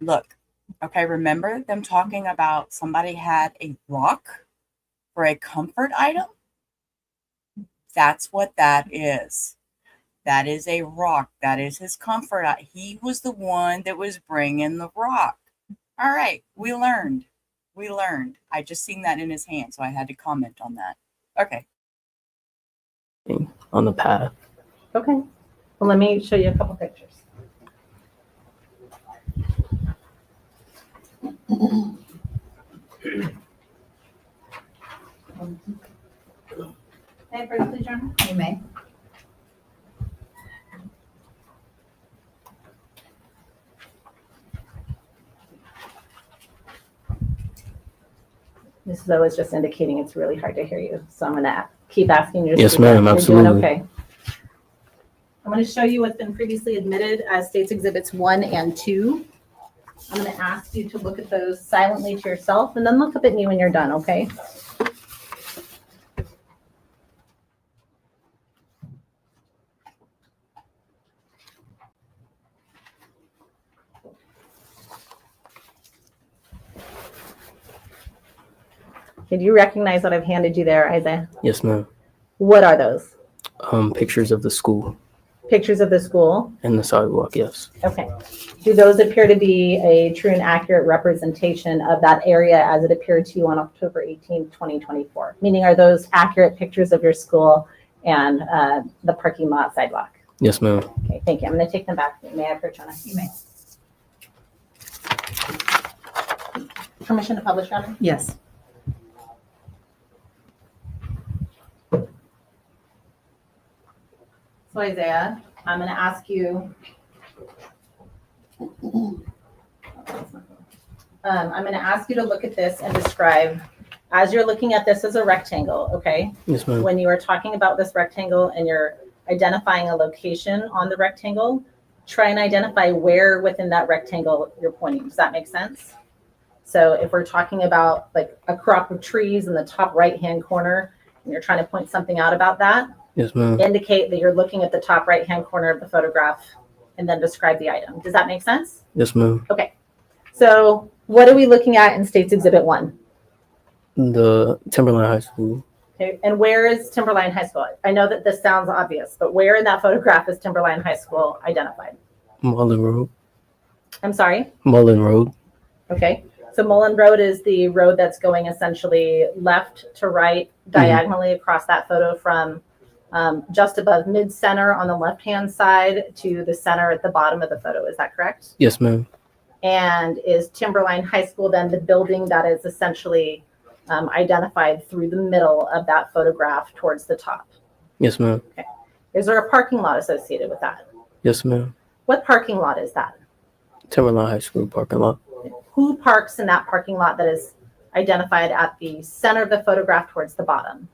[SPEAKER 1] Look. Okay, remember them talking about somebody had a rock for a comfort item? That's what that is. That is a rock. That is his comfort item. He was the one that was bringing the rock. All right, we learned. We learned. I just seen that in his hand, so I had to comment on that. Okay.
[SPEAKER 18] On the path.
[SPEAKER 6] Okay. Well, let me show you a couple pictures.
[SPEAKER 16] Hey, further, please, John. You may.
[SPEAKER 6] Mrs. O is just indicating it's really hard to hear you, so I'm going to keep asking you to
[SPEAKER 18] Yes,
[SPEAKER 6] speak up.
[SPEAKER 18] ma'am,
[SPEAKER 6] You're
[SPEAKER 18] absolutely.
[SPEAKER 6] doing okay. I'm going to show you what's been previously admitted as States Exhibits 1 and 2. I'm going to ask you to look at those silently to yourself and then look up at me when you're done, okay? Did you recognize what I've handed you there, Isaiah?
[SPEAKER 18] Yes, ma'am.
[SPEAKER 6] What are those?
[SPEAKER 18] Pictures of the school
[SPEAKER 6] Pictures of the school?
[SPEAKER 18] and the sidewalk, yes.
[SPEAKER 6] Okay. Do those appear to be a true and accurate representation of that area as it appeared to you on October 18th, 2024? Meaning, are those accurate pictures of your school and the parking lot sidewalk?
[SPEAKER 18] Yes, ma'am.
[SPEAKER 6] Okay, thank you. I'm going to take them back. May I approach, Anna? You may. Permission to publish, Anna?
[SPEAKER 16] Yes.
[SPEAKER 6] So Isaiah, I'm going to ask you, I'm going to ask you to look at this and describe, as you're looking at this as a rectangle, okay?
[SPEAKER 18] Yes, ma'am.
[SPEAKER 6] When you are talking about this rectangle and you're identifying a location on the rectangle, try and identify where within that rectangle you're pointing. Does that make sense? So if we're talking about like a crop of trees in the top right-hand corner, and you're trying to point something out about that,
[SPEAKER 18] Yes, ma'am.
[SPEAKER 6] indicate that you're looking at the top right-hand corner of the photograph and then describe the item. Does that make sense?
[SPEAKER 18] Yes, ma'am.
[SPEAKER 6] Okay. So what are we looking at in States Exhibit 1?
[SPEAKER 18] The Timberline High School.
[SPEAKER 6] Okay. And where is Timberline High School? I know that this sounds obvious, but where in that photograph is Timberline High School identified?
[SPEAKER 18] Mullen Road.
[SPEAKER 6] I'm sorry?
[SPEAKER 18] Mullen Road.
[SPEAKER 6] Okay. So Mullen Road is the road that's going essentially left to right diagonally across that photo from just above mid-center on the left-hand side to the center at the bottom of the photo. Is that correct?
[SPEAKER 18] Yes, ma'am.
[SPEAKER 6] And is Timberline High School then the building that is essentially identified through the middle of that photograph towards the top?
[SPEAKER 18] Yes, ma'am.
[SPEAKER 6] Okay. Is there a parking lot associated with that?
[SPEAKER 18] Yes, ma'am.
[SPEAKER 6] What parking lot is that?
[SPEAKER 18] Timberline High School parking lot.
[SPEAKER 6] Who parks in that parking lot that is identified at the center of the photograph towards the bottom?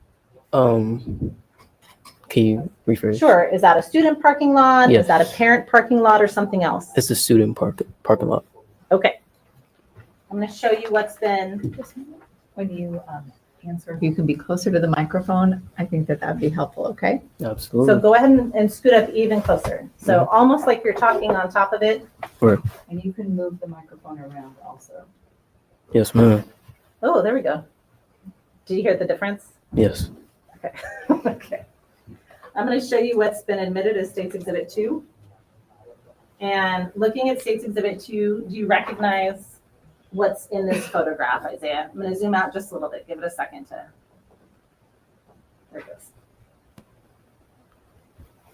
[SPEAKER 18] Can you rephrase?
[SPEAKER 6] Sure. Is that a student parking lot?
[SPEAKER 18] Yes.
[SPEAKER 6] Is that a parent parking lot or something else?
[SPEAKER 18] It's a student parking lot.
[SPEAKER 6] Okay. I'm going to show you what's been.
[SPEAKER 13] When you answer, if you can be closer to the microphone, I think that that'd be helpful, okay?
[SPEAKER 18] Absolutely.
[SPEAKER 6] So go ahead and scoot up even closer. So almost like you're talking on top of it.
[SPEAKER 18] Right.
[SPEAKER 13] And you can move the microphone around also.
[SPEAKER 18] Yes, ma'am.
[SPEAKER 6] Oh, there we go. Did you hear the difference?
[SPEAKER 18] Yes.
[SPEAKER 6] Okay. Okay. I'm going to show you what's been admitted as States Exhibit 2. And looking at States Exhibit 2, do you recognize what's in this photograph, Isaiah? I'm going to zoom out just a little bit. Give it a second to. There it goes.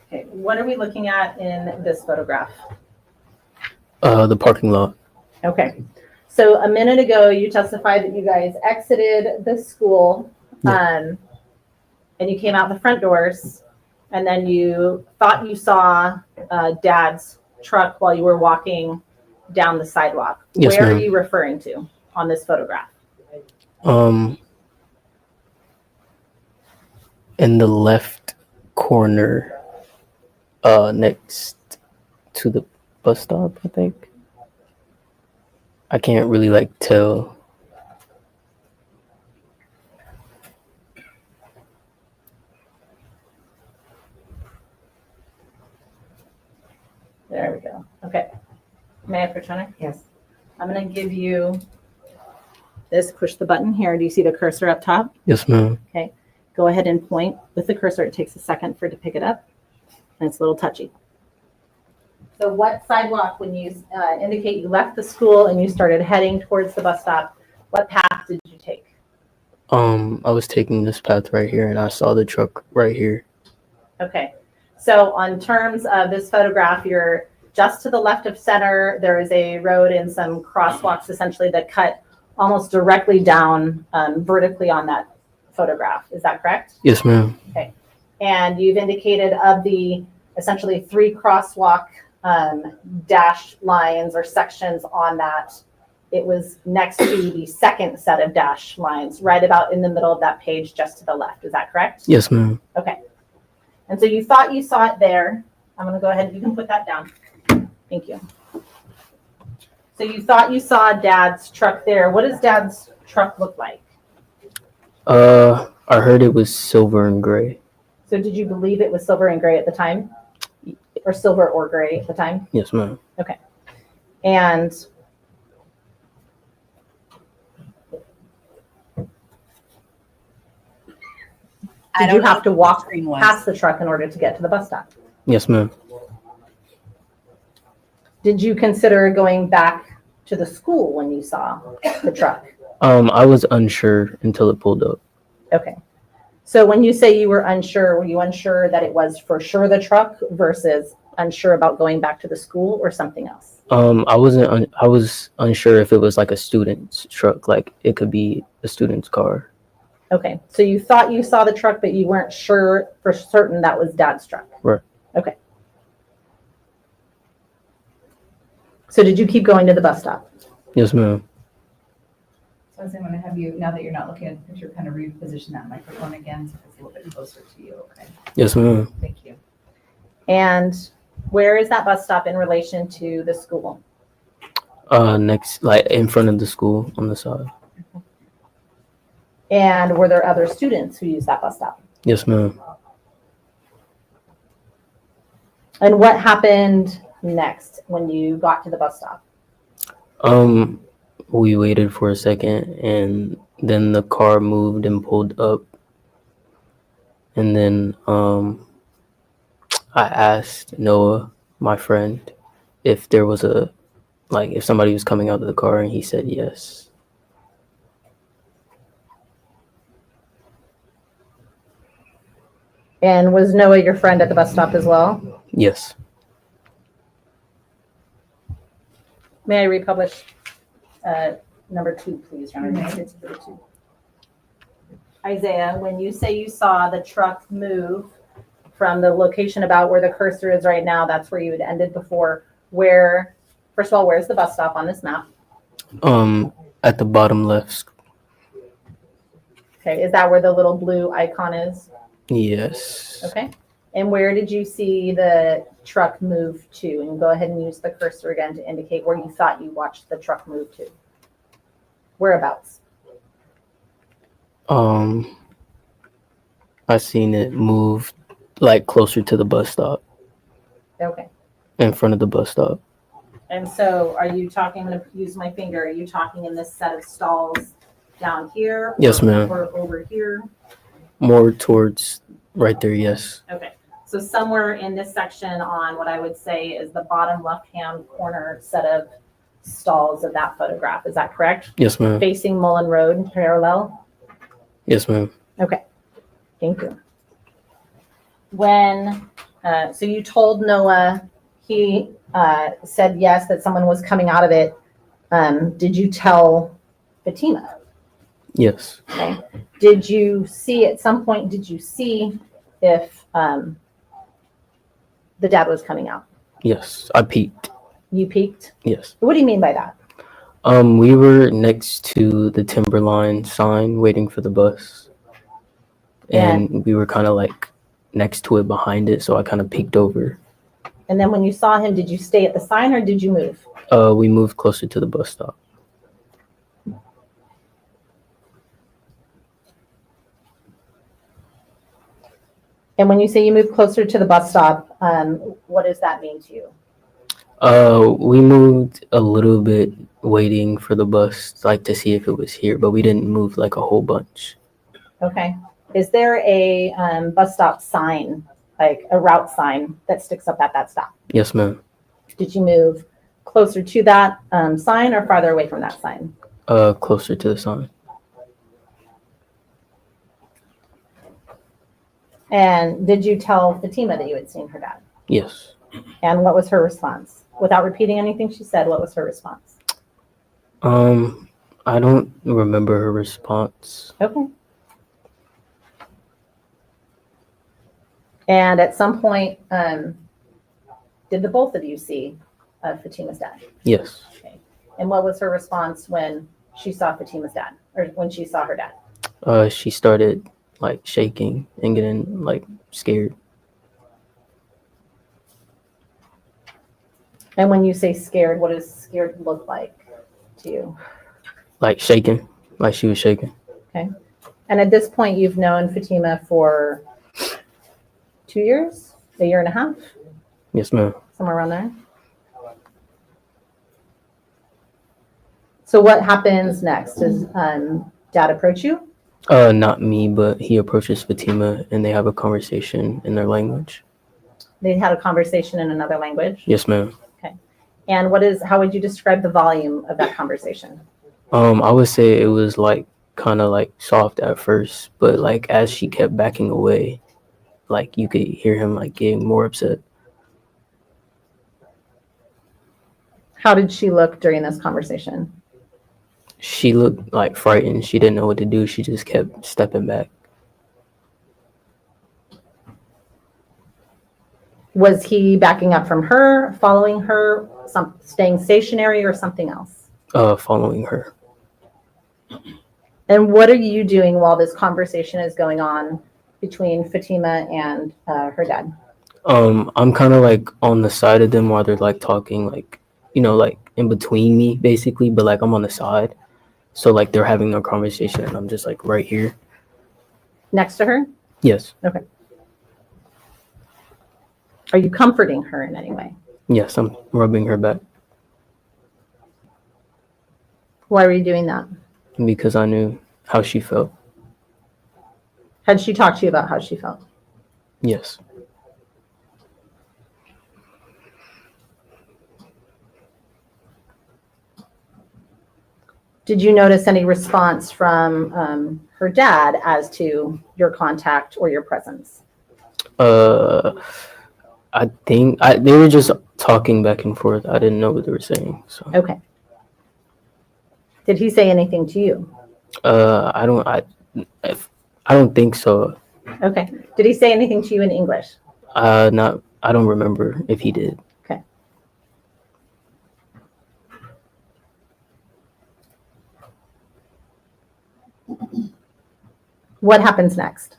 [SPEAKER 6] Okay, what are we looking at in this photograph?
[SPEAKER 18] The parking lot.
[SPEAKER 6] Okay. So a minute ago, you testified that you guys exited the school and you came out the front doors, and then you thought you saw Dad's truck while you were walking down the sidewalk.
[SPEAKER 18] Yes,
[SPEAKER 6] Where
[SPEAKER 18] ma'am.
[SPEAKER 6] are you referring to on this photograph?
[SPEAKER 18] In the left corner, next to the bus stop, I think. I can't really tell.
[SPEAKER 6] There we go. Okay. May I approach, Honor?
[SPEAKER 13] Yes.
[SPEAKER 6] I'm gonna give you this, push the button here. Do you see the cursor up top?
[SPEAKER 18] Yes, ma'am.
[SPEAKER 6] Okay. Go ahead and point with the cursor. It takes a second for it to pick it up, and it's a little touchy. So what sidewalk, when you indicate you left the school and you started heading towards the bus stop, what path did you take?
[SPEAKER 18] I was taking this path right here and I saw the truck right here.
[SPEAKER 6] Okay. So on terms of this photograph, you're just to the left of center. There is a road and some crosswalks essentially that cut almost directly down vertically on that photograph. Is that correct?
[SPEAKER 18] Yes, ma'am.
[SPEAKER 6] Okay. And you've indicated of the essentially 3 crosswalk dash lines or sections on that, it was next to the second set of dash lines, right about in the middle of that page, just to the left. Is that correct?
[SPEAKER 18] Yes, ma'am.
[SPEAKER 6] Okay. And so you thought you saw it there. I'm going to go ahead. You can put that down. Thank you. So you thought you saw Dad's truck there. What does Dad's truck look like?
[SPEAKER 18] I heard it was silver and gray.
[SPEAKER 6] So did you believe it was silver and gray at the time? Or silver or gray at the time?
[SPEAKER 18] Yes, ma'am.
[SPEAKER 6] Okay. And did you have to walk past the truck in order to get to the bus stop?
[SPEAKER 18] Yes, ma'am.
[SPEAKER 6] Did you consider going back to the school when you saw the truck?
[SPEAKER 18] I was unsure until it pulled up.
[SPEAKER 6] Okay. So when you say you were unsure, were you unsure that it was for sure the truck versus unsure about going back to the school or something else?
[SPEAKER 18] I was unsure if it was like a student's truck, like it could be a student's car.
[SPEAKER 6] Okay. So you thought you saw the truck, but you weren't sure for certain that was Dad's truck.
[SPEAKER 18] Right.
[SPEAKER 6] Okay. So did you keep going to the bus stop?
[SPEAKER 18] Yes, ma'am.
[SPEAKER 13] So I'm going to have you, now that you're not looking at the picture, kind of reposition that microphone again so it's a little bit closer to you, okay?
[SPEAKER 18] Yes, ma'am.
[SPEAKER 13] Thank you.
[SPEAKER 6] And where is that bus stop in relation to the school?
[SPEAKER 18] Next, like in front of the school on the side.
[SPEAKER 6] And were there other students who used that bus stop?
[SPEAKER 18] Yes, ma'am.
[SPEAKER 6] And what happened next when you got to the bus stop?
[SPEAKER 18] We waited for a second and then the car moved and pulled up. And then I asked Noah, my friend, if there was if somebody was coming out of the car, and he said yes.
[SPEAKER 6] And was Noah your friend at the bus stop as well?
[SPEAKER 18] Yes.
[SPEAKER 6] May I republish number 2, please? Isaiah, when you say you saw the truck move from the location about where the cursor is right now, that's where you had ended before. Where, first of all, where's the bus stop on this map?
[SPEAKER 18] At the bottom left.
[SPEAKER 6] Okay, is that where the little blue icon is?
[SPEAKER 18] Yes.
[SPEAKER 6] Okay. And where did you see the truck move to? And go ahead and use the cursor again to indicate where you thought you watched the truck move to. Whereabouts?
[SPEAKER 18] I seen it move like closer to the bus stop.
[SPEAKER 6] Okay.
[SPEAKER 18] In front of the bus stop.
[SPEAKER 6] And so are you talking, I'm going to use my finger, are you talking in this set of stalls down here?
[SPEAKER 18] Yes, ma'am.
[SPEAKER 6] Or over here?
[SPEAKER 18] More towards right there, yes.
[SPEAKER 6] Okay. So somewhere in this section on what I would say is the bottom left-hand corner set of stalls of that photograph. Is that correct?
[SPEAKER 18] Yes, ma'am.
[SPEAKER 6] Facing Mullen Road, parallel?
[SPEAKER 18] Yes, ma'am.
[SPEAKER 6] Okay. Thank you. When, so you told Noah, he said yes, that someone was coming out of it. Did you tell Fatima?
[SPEAKER 18] Yes.
[SPEAKER 6] Okay. Did you see at some point, did you see if the dad was coming out?
[SPEAKER 18] Yes, I peeked.
[SPEAKER 6] You peeked?
[SPEAKER 18] Yes.
[SPEAKER 6] What do you mean by that?
[SPEAKER 18] We were next to the Timberline sign waiting for the bus. And we were kind of like next to it behind it, so I kind of peeked over.
[SPEAKER 6] And then when you saw him, did you stay at the sign or did you move?
[SPEAKER 18] We moved closer to the bus stop.
[SPEAKER 6] And when you say you moved closer to the bus stop, what does that mean to you?
[SPEAKER 18] We moved a little bit waiting for the bus, like to see if it was here, but we didn't move like a whole bunch.
[SPEAKER 6] Okay. Is there a bus stop sign, like a route sign that sticks up at that stop?
[SPEAKER 18] Yes, ma'am.
[SPEAKER 6] Did you move closer to that sign or farther away from that sign?
[SPEAKER 18] Closer to the sign.
[SPEAKER 6] And did you tell Fatima that you had seen her dad?
[SPEAKER 18] Yes.
[SPEAKER 6] And what was her response? Without repeating anything she said, what was her response?
[SPEAKER 18] I don't remember her response.
[SPEAKER 6] Okay. And at some point, did the both of you see Fatima's dad?
[SPEAKER 18] Yes.
[SPEAKER 6] Okay. And what was her response when she saw Fatima's dad, or when she saw her dad?
[SPEAKER 18] She started like shaking and getting like scared.
[SPEAKER 6] And when you say scared, what does scared look like to you?
[SPEAKER 18] Like shaking, like she was shaking.
[SPEAKER 6] Okay. And at this point, you've known Fatima for 2 years, a year and a half,
[SPEAKER 18] Yes, ma'am.
[SPEAKER 6] somewhere around there. So what happens next? Does dad approach you?
[SPEAKER 18] Not me, but he approaches Fatima and they have a conversation in their language.
[SPEAKER 6] They had a conversation in another language.
[SPEAKER 18] Yes, ma'am.
[SPEAKER 6] Okay. And how would you describe the volume of that conversation?
[SPEAKER 18] I would say it was like kind of like soft at first, but like as she kept backing away, like you could hear him like getting more upset.
[SPEAKER 6] How did she look during this conversation?
[SPEAKER 18] She looked like frightened. She didn't know what to do. She just kept stepping back.
[SPEAKER 6] Was he backing up from her, following her, staying stationary, or something else?
[SPEAKER 18] Following her.
[SPEAKER 6] And what are you doing while this conversation is going on between Fatima and her dad?
[SPEAKER 18] I'm kind of like on the side of them while they're like talking, like, you know, like in between me basically, but like I'm on the side. So like they're having their conversation and I'm just like right here.
[SPEAKER 6] Next to her?
[SPEAKER 18] Yes.
[SPEAKER 6] Okay. Are you comforting her in any way?
[SPEAKER 18] Yes, I'm rubbing her back
[SPEAKER 6] Why were you doing that?
[SPEAKER 18] because I knew how she felt.
[SPEAKER 6] Had she talked to you about how she felt?
[SPEAKER 18] Yes.
[SPEAKER 6] Did you notice any response from her dad as to your contact or your presence?
[SPEAKER 18] I think they were just talking back and forth. I didn't know what they were saying. So
[SPEAKER 6] Okay. Did he say anything to you?
[SPEAKER 18] I don't think so.
[SPEAKER 6] Okay. Did he say anything to you in English?
[SPEAKER 18] I don't remember if he did.
[SPEAKER 6] Okay. What happens next?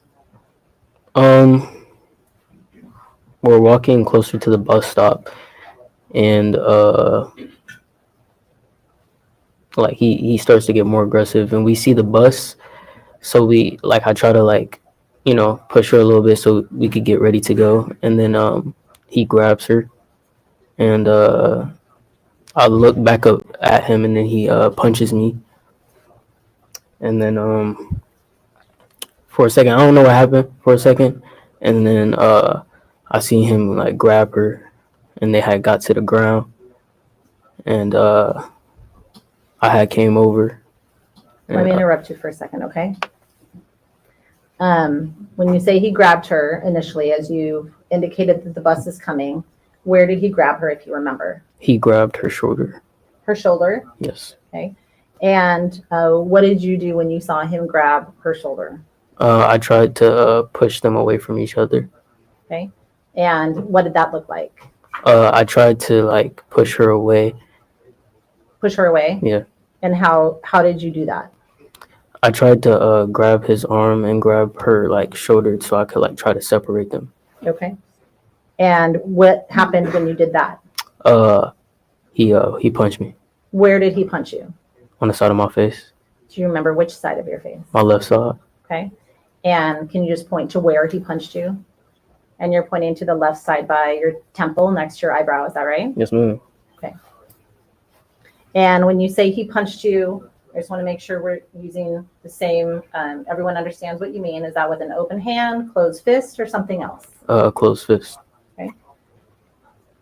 [SPEAKER 18] We're walking closer to the bus stop and like he starts to get more aggressive and we see the bus, so I try to like, you know, push her a little bit so we could get ready to go, and then he grabs her and I look back up at him and then he punches me, and then for a second I don't know what happened for a second, and then I see him like grab her and they had got to the ground, and I had came over.
[SPEAKER 6] Let me interrupt you for a second, okay? When you say he grabbed her initially, as you indicated that the bus is coming, where did he grab her, if you remember?
[SPEAKER 18] He grabbed her shoulder.
[SPEAKER 6] Her shoulder?
[SPEAKER 18] Yes.
[SPEAKER 6] Okay. And what did you do when you saw him grab her shoulder?
[SPEAKER 18] I tried to push them away from each other.
[SPEAKER 6] Okay. And what did that look like?
[SPEAKER 18] I tried to like push her away.
[SPEAKER 6] Push her away?
[SPEAKER 18] Yeah.
[SPEAKER 6] And how did you do that?
[SPEAKER 18] I tried to grab his arm and grab her like shoulder so I could like try to separate them.
[SPEAKER 6] Okay. And what happened when you did that?
[SPEAKER 18] He punched me.
[SPEAKER 6] Where did he punch you?
[SPEAKER 18] On the side of my face.
[SPEAKER 6] Do you remember which side of your face?
[SPEAKER 18] My left side.
[SPEAKER 6] Okay. And can you just point to where he punched you? And you're pointing to the left side by your temple next to your eyebrow, is that right?
[SPEAKER 18] Yes, ma'am.
[SPEAKER 6] And when you say he punched you, I just want to make sure we're using the same, everyone understands what you mean. Is that with an open hand, closed fist, or something else?
[SPEAKER 18] Closed fist.
[SPEAKER 6] Okay.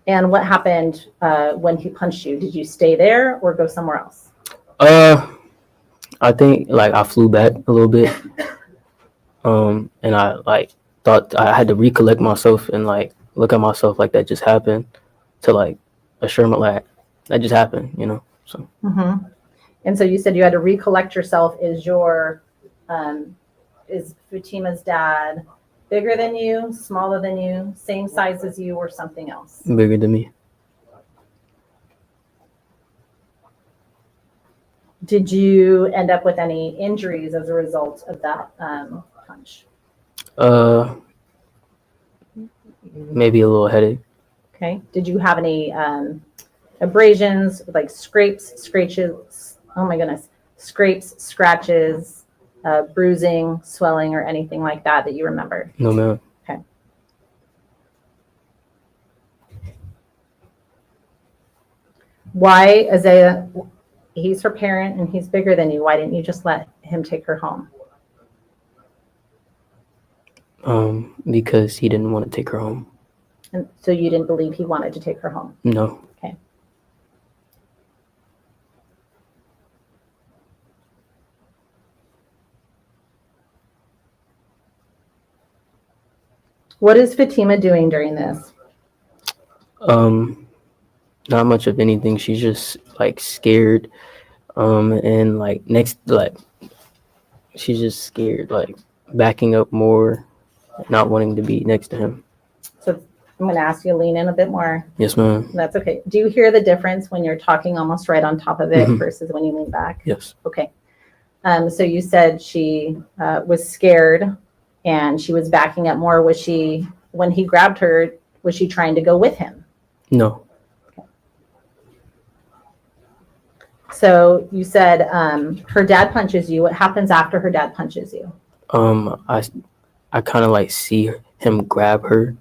[SPEAKER 6] And what happened when he punched you? Did you stay there or go somewhere else?
[SPEAKER 18] I think like I flew back a little bit. And I like thought I had to recollect myself and like look at myself like that just happened to like assure me like that just happened, you know. So
[SPEAKER 6] And so you said you had to recollect yourself. Is Fatima's dad bigger than you, smaller than you, same size as you, or something else?
[SPEAKER 18] bigger than me.
[SPEAKER 6] Did you end up with any injuries as a result of that punch?
[SPEAKER 18] Maybe a little headache.
[SPEAKER 6] Okay. Did you have any abrasions, like scrapes, scratches? Oh my goodness. Scrapes, scratches, bruising, swelling, or anything like that that you remember?
[SPEAKER 18] No, ma'am.
[SPEAKER 6] Okay. Why, Isaiah, he's her parent and he's bigger than you. Why didn't you just let him take her home?
[SPEAKER 18] Because he didn't want to take her home.
[SPEAKER 6] And so you didn't believe he wanted to take her home?
[SPEAKER 18] No.
[SPEAKER 6] Okay. What is Fatima doing during this?
[SPEAKER 18] Not much of anything. She's just like scared. And like she's just scared, like backing up more, not wanting to be next to him.
[SPEAKER 6] So I'm going to ask you to lean in a bit more.
[SPEAKER 18] Yes, ma'am.
[SPEAKER 6] That's okay. Do you hear the difference when you're talking almost right on top of it versus when you lean back?
[SPEAKER 18] Yes.
[SPEAKER 6] Okay. So you said she was scared and she was backing up more. Was she, when he grabbed her, was she trying to go with him?
[SPEAKER 18] No.
[SPEAKER 6] So you said her dad punches you. What happens after her dad punches you?
[SPEAKER 18] I kind of like see him grab her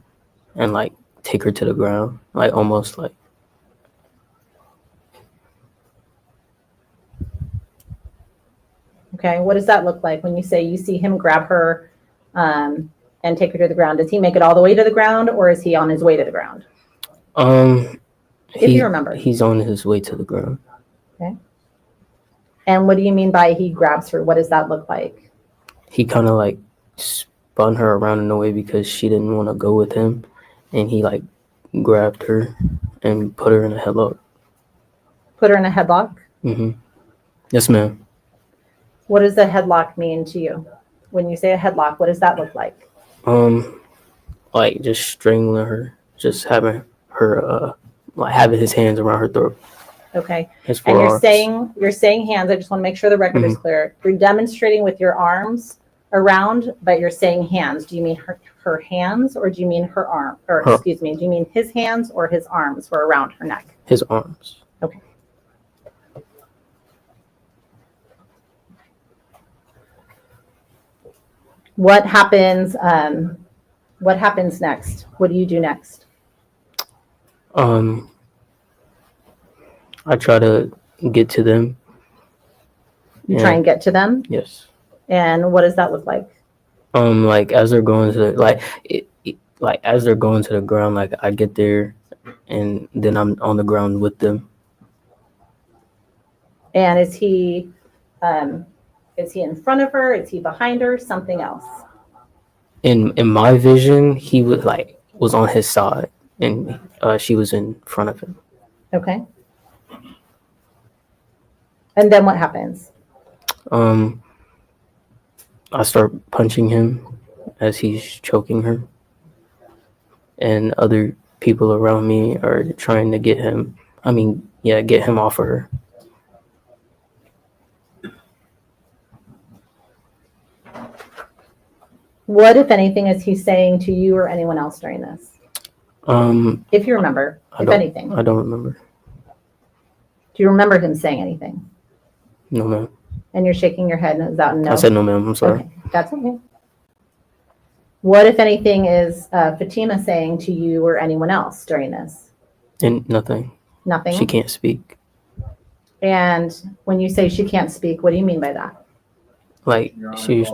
[SPEAKER 18] and like take her to the ground, like almost like.
[SPEAKER 6] Okay, what does that look like when you say you see him grab her and take her to the ground? Does he make it all the way to the ground, or is he on his way to the ground? If you remember.
[SPEAKER 18] He's on his way to the ground.
[SPEAKER 6] Okay. And what do you mean by he grabs her? What does that look like?
[SPEAKER 18] He kind of like spun her around in a way because she didn't want to go with him, and he like grabbed her and put her in a headlock.
[SPEAKER 6] Put her in a headlock?
[SPEAKER 18] Yes, ma'am.
[SPEAKER 6] What does a headlock mean to you? When you say a headlock, what does that look like?
[SPEAKER 18] Like just strangling her, just having her like having his hands around her throat.
[SPEAKER 6] Okay.
[SPEAKER 18] His
[SPEAKER 6] And
[SPEAKER 18] forearms.
[SPEAKER 6] you're saying hands. I just want to make sure the record is clear. You're demonstrating with your arms around, but you're saying hands. Do you mean her hands, or do you mean her arm? Or excuse me, do you mean his hands or his arms were around her neck?
[SPEAKER 18] His arms.
[SPEAKER 6] Okay. What happens? What happens next? What do you do next?
[SPEAKER 18] I try to get to them.
[SPEAKER 6] You try and get to them?
[SPEAKER 18] Yes.
[SPEAKER 6] And what does that look like?
[SPEAKER 18] Like as they're going to like as they're going to the ground, like I get there, and then I'm on the ground with them.
[SPEAKER 6] And is he in front of her? Is he behind her? Something else?
[SPEAKER 18] In my vision, he was on his side, and she was in front of him.
[SPEAKER 6] Okay. And then what happens?
[SPEAKER 18] I start punching him as he's choking her, and other people around me are trying to get him. Get him off of her.
[SPEAKER 6] What, if anything, is he saying to you or anyone else during this? If you remember, if anything.
[SPEAKER 18] I don't remember.
[SPEAKER 6] Do you remember him saying anything?
[SPEAKER 18] No, ma'am.
[SPEAKER 6] And you're shaking your head. Is that no?
[SPEAKER 18] I said no, ma'am. I'm sorry.
[SPEAKER 6] Okay, that's okay. What, if anything, is Fatima saying to you or anyone else during this?
[SPEAKER 18] And nothing.
[SPEAKER 6] Nothing?
[SPEAKER 18] She can't speak.
[SPEAKER 6] And when you say she can't speak, what do you mean by that?
[SPEAKER 18] Like she's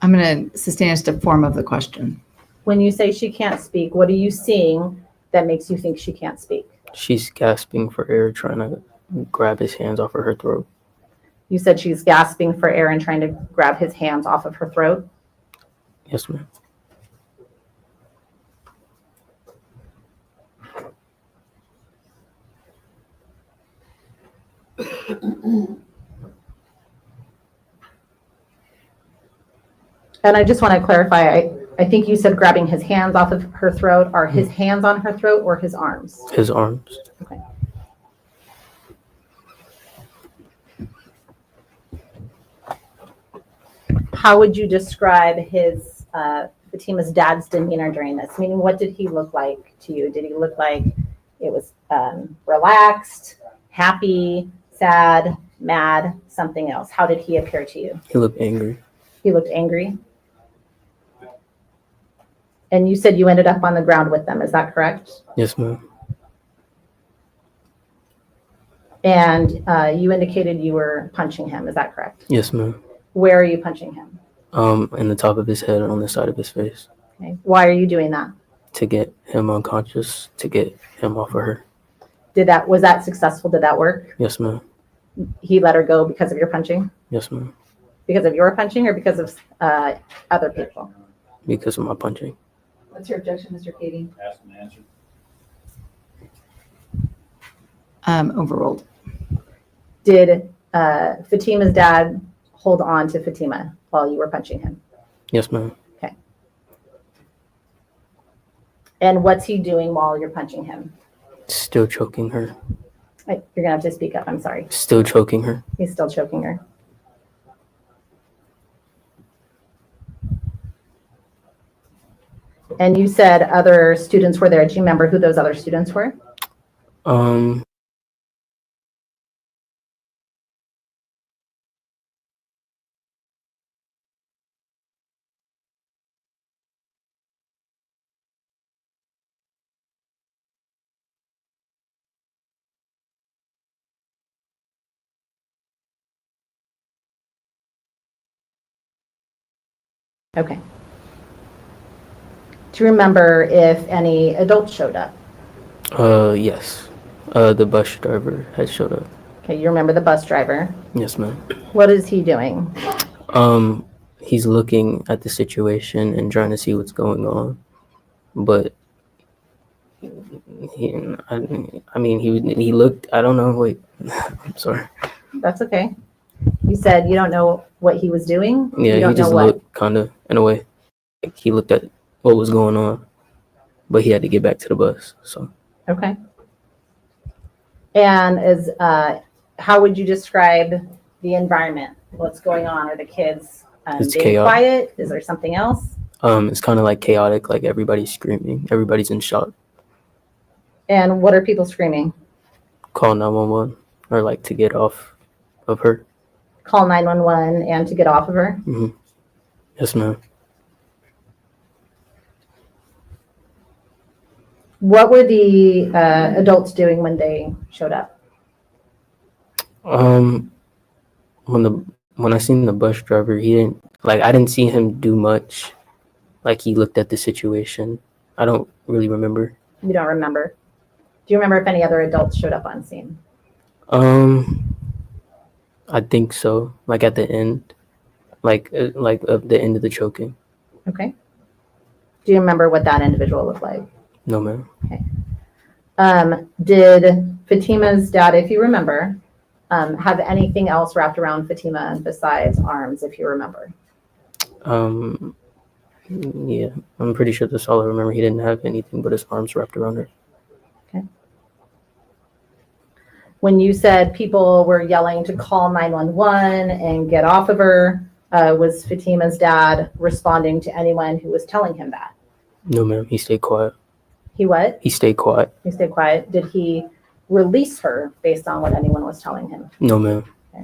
[SPEAKER 13] I'm going to sustain just a form of the question.
[SPEAKER 6] When you say she can't speak, what are you seeing that makes you think she can't speak?
[SPEAKER 18] she's gasping for air, trying to grab his hands off of her throat.
[SPEAKER 6] You said she's gasping for air and trying to grab his hands off of her throat?
[SPEAKER 18] Yes, ma'am.
[SPEAKER 6] And I just want to clarify, I think you said grabbing his hands off of her throat. Are his hands on her throat or his arms?
[SPEAKER 18] His arms.
[SPEAKER 6] Okay. How would you describe his, Fatima's dad's demeanor during this? Meaning, what did he look like to you? Did he look like it was relaxed, happy, sad, mad, something else? How did he appear to you?
[SPEAKER 18] He looked angry.
[SPEAKER 6] He looked angry. And you said you ended up on the ground with them. Is that correct?
[SPEAKER 18] Yes, ma'am.
[SPEAKER 6] And you indicated you were punching him. Is that correct?
[SPEAKER 18] Yes, ma'am.
[SPEAKER 6] Where are you punching him?
[SPEAKER 18] In the top of his head and on the side of his face.
[SPEAKER 6] Okay. Why are you doing that?
[SPEAKER 18] To get him unconscious, to get him off of her.
[SPEAKER 6] Was that successful? Did that work?
[SPEAKER 18] Yes, ma'am.
[SPEAKER 6] He let her go because of your punching?
[SPEAKER 18] Yes, ma'am.
[SPEAKER 6] Because of your punching or because of other people?
[SPEAKER 18] Because of my punching.
[SPEAKER 13] What's your objection, Mr. Katie?
[SPEAKER 12] Ask and answer.
[SPEAKER 13] Overruled.
[SPEAKER 6] Did Fatima's dad hold on to Fatima while you were punching him?
[SPEAKER 18] Yes, ma'am.
[SPEAKER 6] Okay. And what's he doing while you're punching him?
[SPEAKER 18] Still choking her.
[SPEAKER 6] You're gonna have to speak up. I'm sorry.
[SPEAKER 18] Still choking her.
[SPEAKER 6] He's still choking her. And you said other students were there. Do you remember who those other students were? Okay. Do you remember if any adults showed up?
[SPEAKER 18] Yes. The bus driver had showed up.
[SPEAKER 6] Okay, you remember the bus driver.
[SPEAKER 18] Yes, ma'am.
[SPEAKER 6] What is he doing?
[SPEAKER 18] He's looking at the situation and trying to see what's going on, but he looked. I don't know. Wait, I'm sorry.
[SPEAKER 6] That's okay. You said you don't know what he was doing?
[SPEAKER 18] Yeah,
[SPEAKER 6] you don't
[SPEAKER 18] he just
[SPEAKER 6] know what?
[SPEAKER 18] looked kind of in a way. Like he looked at what was going on, but he had to get back to the bus. So.
[SPEAKER 6] Okay. And how would you describe the environment? What's going on? Are the kids
[SPEAKER 18] It's
[SPEAKER 6] being
[SPEAKER 18] chaotic.
[SPEAKER 6] quiet? Is there something else?
[SPEAKER 18] It's kind of like chaotic. Like everybody's screaming. Everybody's in shock.
[SPEAKER 6] And what are people screaming?
[SPEAKER 18] Call 911 or like to get off of her.
[SPEAKER 6] Call 911 and to get off of her?
[SPEAKER 18] Mm-hmm. Yes, ma'am.
[SPEAKER 6] What were the adults doing when they showed up?
[SPEAKER 18] When I seen the bus driver, I didn't see him do much. Like he looked at the situation. I don't really remember.
[SPEAKER 6] You don't remember? Do you remember if any other adults showed up on scene?
[SPEAKER 18] I think so. Like at the end, like of the end of the choking.
[SPEAKER 6] Okay. Do you remember what that individual looked like?
[SPEAKER 18] No, ma'am.
[SPEAKER 6] Okay. Did Fatima's dad, if you remember, have anything else wrapped around Fatima besides arms, if you remember?
[SPEAKER 18] Yeah, I'm pretty sure that's all I remember. He didn't have anything but his arms wrapped around her.
[SPEAKER 6] Okay. When you said people were yelling to call 911 and get off of her, was Fatima's dad responding to anyone who was telling him that?
[SPEAKER 18] No, ma'am. He stayed quiet.
[SPEAKER 6] He what?
[SPEAKER 18] He stayed quiet.
[SPEAKER 6] He stayed quiet. Did he release her based on what anyone was telling him?
[SPEAKER 18] No, ma'am.
[SPEAKER 6] Okay.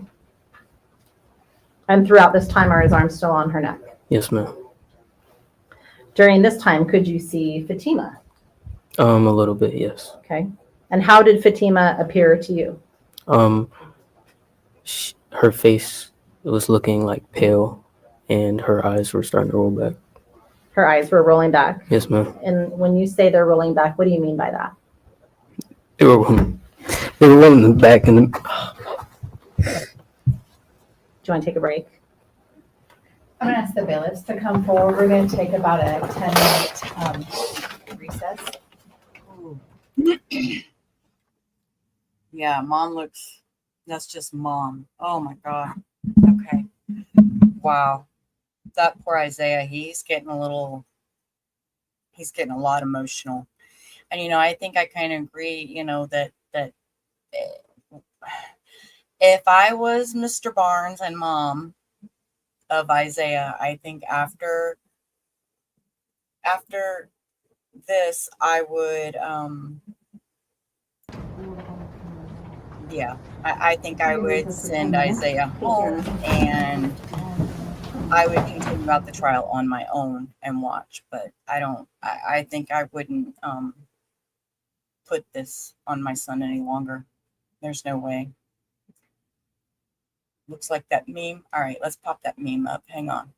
[SPEAKER 6] And throughout this time, are his arms still on her neck?
[SPEAKER 18] Yes, ma'am.
[SPEAKER 6] During this time, could you see Fatima?
[SPEAKER 18] A little bit, yes.
[SPEAKER 6] Okay. And how did Fatima appear to you?
[SPEAKER 18] Her face was looking like pale, and her eyes were starting to roll back.
[SPEAKER 6] Her eyes were rolling back.
[SPEAKER 18] Yes, ma'am.
[SPEAKER 6] And when you say they're rolling back, what do you mean by that?
[SPEAKER 18] They were rolling back, and
[SPEAKER 6] Do you want to take a break?
[SPEAKER 13] I'm gonna ask the bailiffs to come forward. We're gonna take about a 10-minute recess.
[SPEAKER 1] Yeah, mom looks, that's just mom. Oh my God. Okay. Wow. That poor Isaiah, he's getting a lot emotional. And, I think I kind of agree, that if I was Mr. Barnes and mom of Isaiah, I think after this, I would, I think I would send Isaiah home, and I would continue out the trial on my own and watch. But I think I wouldn't put this on my son any longer. There's no way. Looks like that meme. All right, let's pop that meme up. Hang on.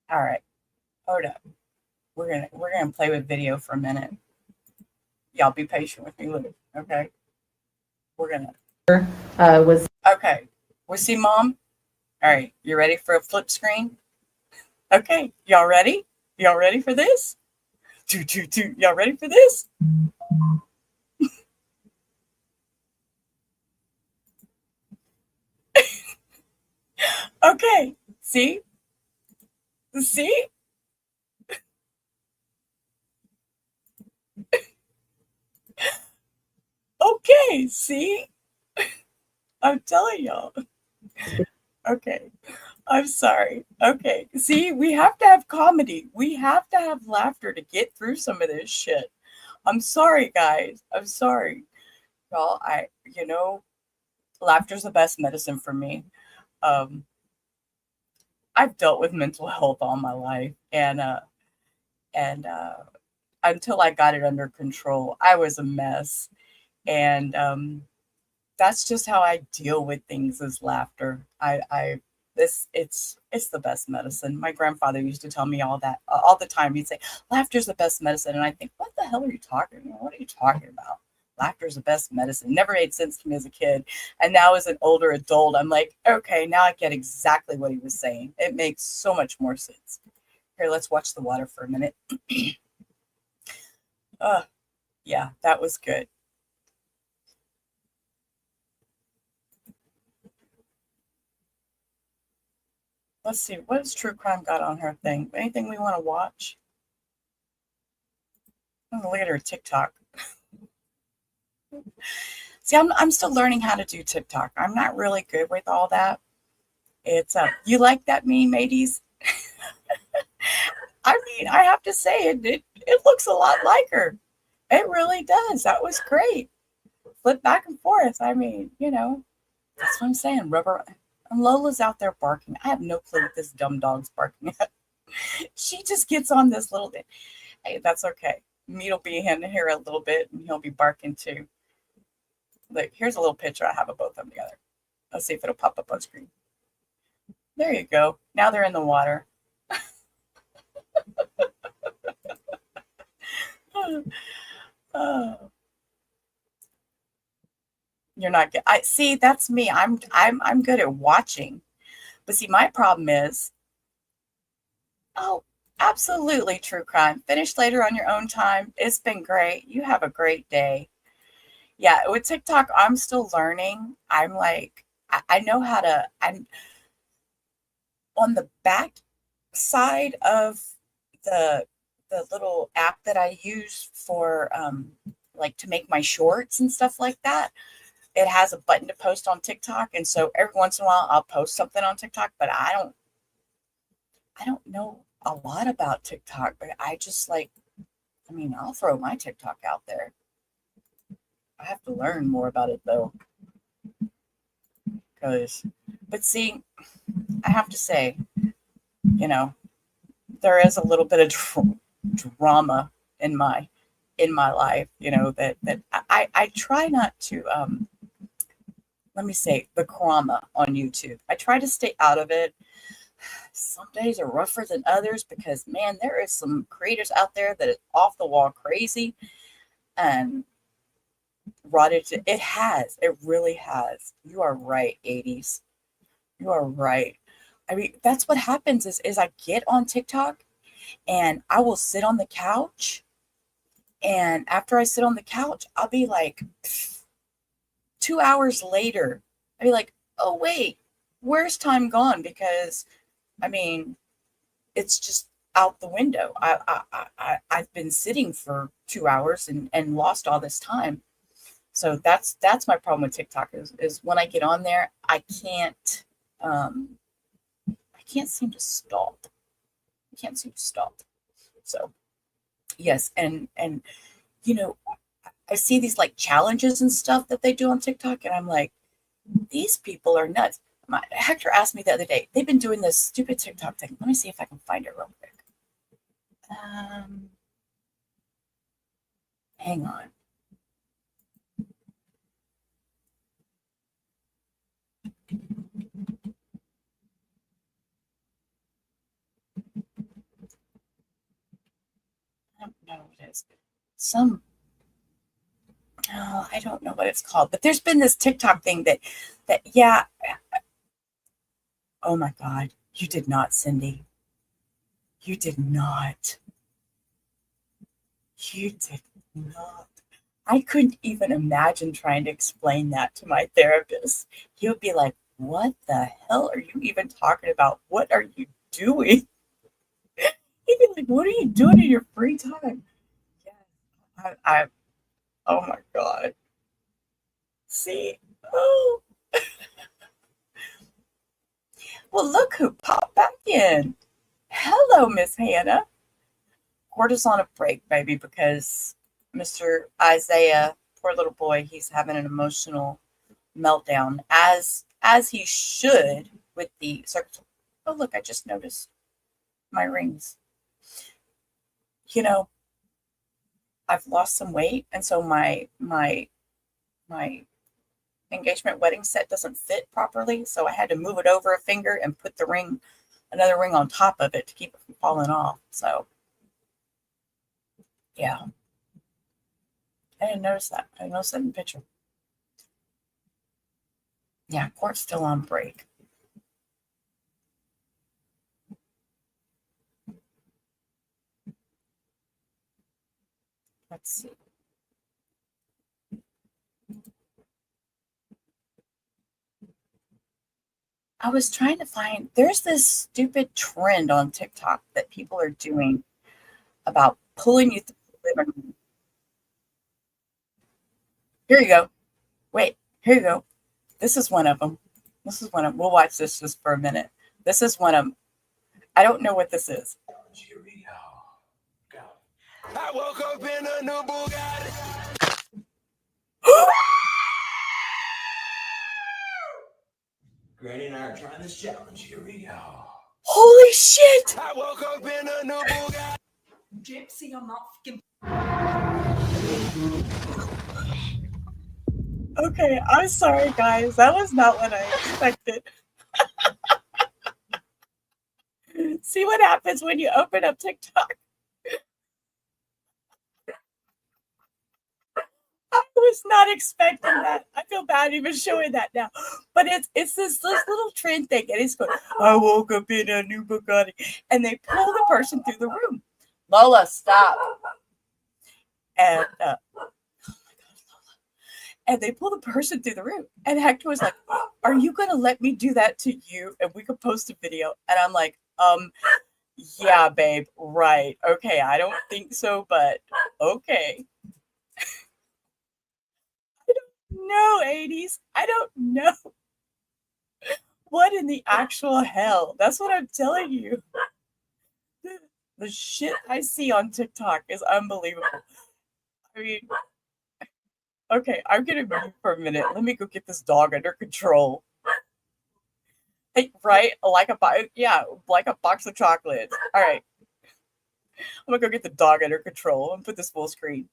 [SPEAKER 1] All right, hold up. We're gonna play with video for a minute. Y'all be patient with me, Luke. Okay. We're gonna. Okay. We see mom. All right, you ready for a flip screen? Okay, y'all ready? Y'all ready for this? Two. Y'all ready for this? Okay. See? Okay, see? I'm telling y'all. Okay. I'm sorry. Okay. See, we have to have comedy. We have to have laughter to get through some of this shit. I'm sorry, guys. I'm sorry. Y'all, laughter's the best medicine for me. I've dealt with mental health all my life, and until I got it under control, I was a mess. And that's just how I deal with things, is laughter. It's the best medicine. My grandfather used to tell me all the time. He'd say, laughter's the best medicine. And I think, what the hell are you talking about? What are you talking about? Laughter's the best medicine. Never made sense to me as a kid. And now as an older adult, I'm like, okay, now I get exactly what he was saying. It makes so much more sense. Here, let's watch the water for a minute. Yeah, that was good. Let's see, what has True Crime got on her thing? Anything we want to watch? I'm gonna look at her TikTok. See, I'm still learning how to do TikTok. I'm not really good with all that. It's you like that meme, mateys? I mean, I have to say it looks a lot like her. It really does. That was great. Flip back and forth. I mean, that's what I'm saying. Rubber. And Lola's out there barking. I have no clue what this dumb dog's barking at. She just gets on this little bit. Hey, that's okay. Meat will be in here a little bit, and he'll be barking too. Look, here's a little picture I have of both of them together. Let's see if it'll pop up on screen. There you go. Now they're in the water. Oh. You're not good. I see, that's me. I'm good at watching. But see, my problem is, oh, absolutely, True Crime. Finish later on your own time. It's been great. You have a great day. Yeah, with TikTok, I'm still learning. I'm like, I know how to, I'm on the back side of the little app that I use for like to make my shorts and stuff like that. It has a button to post on TikTok, and so every once in a while I'll post something on TikTok, but I don't know a lot about TikTok, but I just I'll throw my TikTok out there. I have to learn more about it though, but see, I have to say, you know, there is a little bit of drama in my life, you know, that I try not to let me say the drama on YouTube. I try to stay out of it. Some days are rougher than others because man, there is some creators out there that is off the wall crazy and it really has. You are right, 80s. You are right. I mean, that's what happens is I get on TikTok and I will sit on the couch. And after I sit on the couch, I'll be like 2 hours later, I'll be like, oh wait, where's time gone? Because I mean, it's just out the window. I've been sitting for 2 hours and lost all this time. So that's my problem with TikTok is when I get on there, I can't seem to stop. I can't seem to stop. So yes, and you know, I see these like challenges and stuff that they do on TikTok, and I'm like, these people are nuts. Hector asked me the other day, they've been doing this stupid TikTok thing. Let me see if I can find it real quick. Hang on. I don't know what it is. I don't know what it's called, but there's been this TikTok thing that yeah. Oh my God, you did not, Cindy. You did not. You did not. I couldn't even imagine trying to explain that to my therapist. He would be like, what the hell are you even talking about? What are you doing? He'd be like, what are you doing in your free time? Yeah, oh my God. See? Oh. Well, look who popped back in. Hello, Miss Hannah. We're just on a break, baby, because Mr. Isaiah, poor little boy, he's having an emotional meltdown, as he should with the circumstances. Oh, look, I just noticed my rings. You know, I've lost some weight, and so my engagement wedding set doesn't fit properly, so I had to move it over a finger and put another ring on top of it to keep it from falling off. So yeah, I didn't notice that. I noticed that in the picture. Yeah, court's still on break. Let's see. I was trying to find, there's this stupid trend on TikTok that people are doing about pulling you through the living room. Here you go. Wait, here you go. This is one of them. We'll watch this just for a minute. This is one of them. I don't know what this is.
[SPEAKER 11] I woke up in a new Bugatti. Granny and I are trying this challenge. Here we go.
[SPEAKER 1] Holy shit!
[SPEAKER 11] I woke up in a new Bugatti.
[SPEAKER 1] Gypsy, I'm not fucking. Okay, I'm sorry, guys. That was not what I expected. See what happens when you open up TikTok. I was not expecting that. I feel bad even showing that now. But it's this little trend thing. And it's going, I woke up in a new Bugatti. And they pull the person through the room. Lola, stop. And and they pull the person through the room. And Hector was like, are you going to let me do that to you? And we could post a video. And I'm like, yeah, babe, right. Okay, I don't think so, but okay. I don't know, 80s. I don't know. What in the actual hell? That's what I'm telling you. The shit I see on TikTok is unbelievable. I mean, okay, I'm gonna mute for a minute. Let me go get this dog under control. Hey, right? Like a box, yeah, like a box of chocolates. All right, I'm gonna go get the dog under control and put this full screen.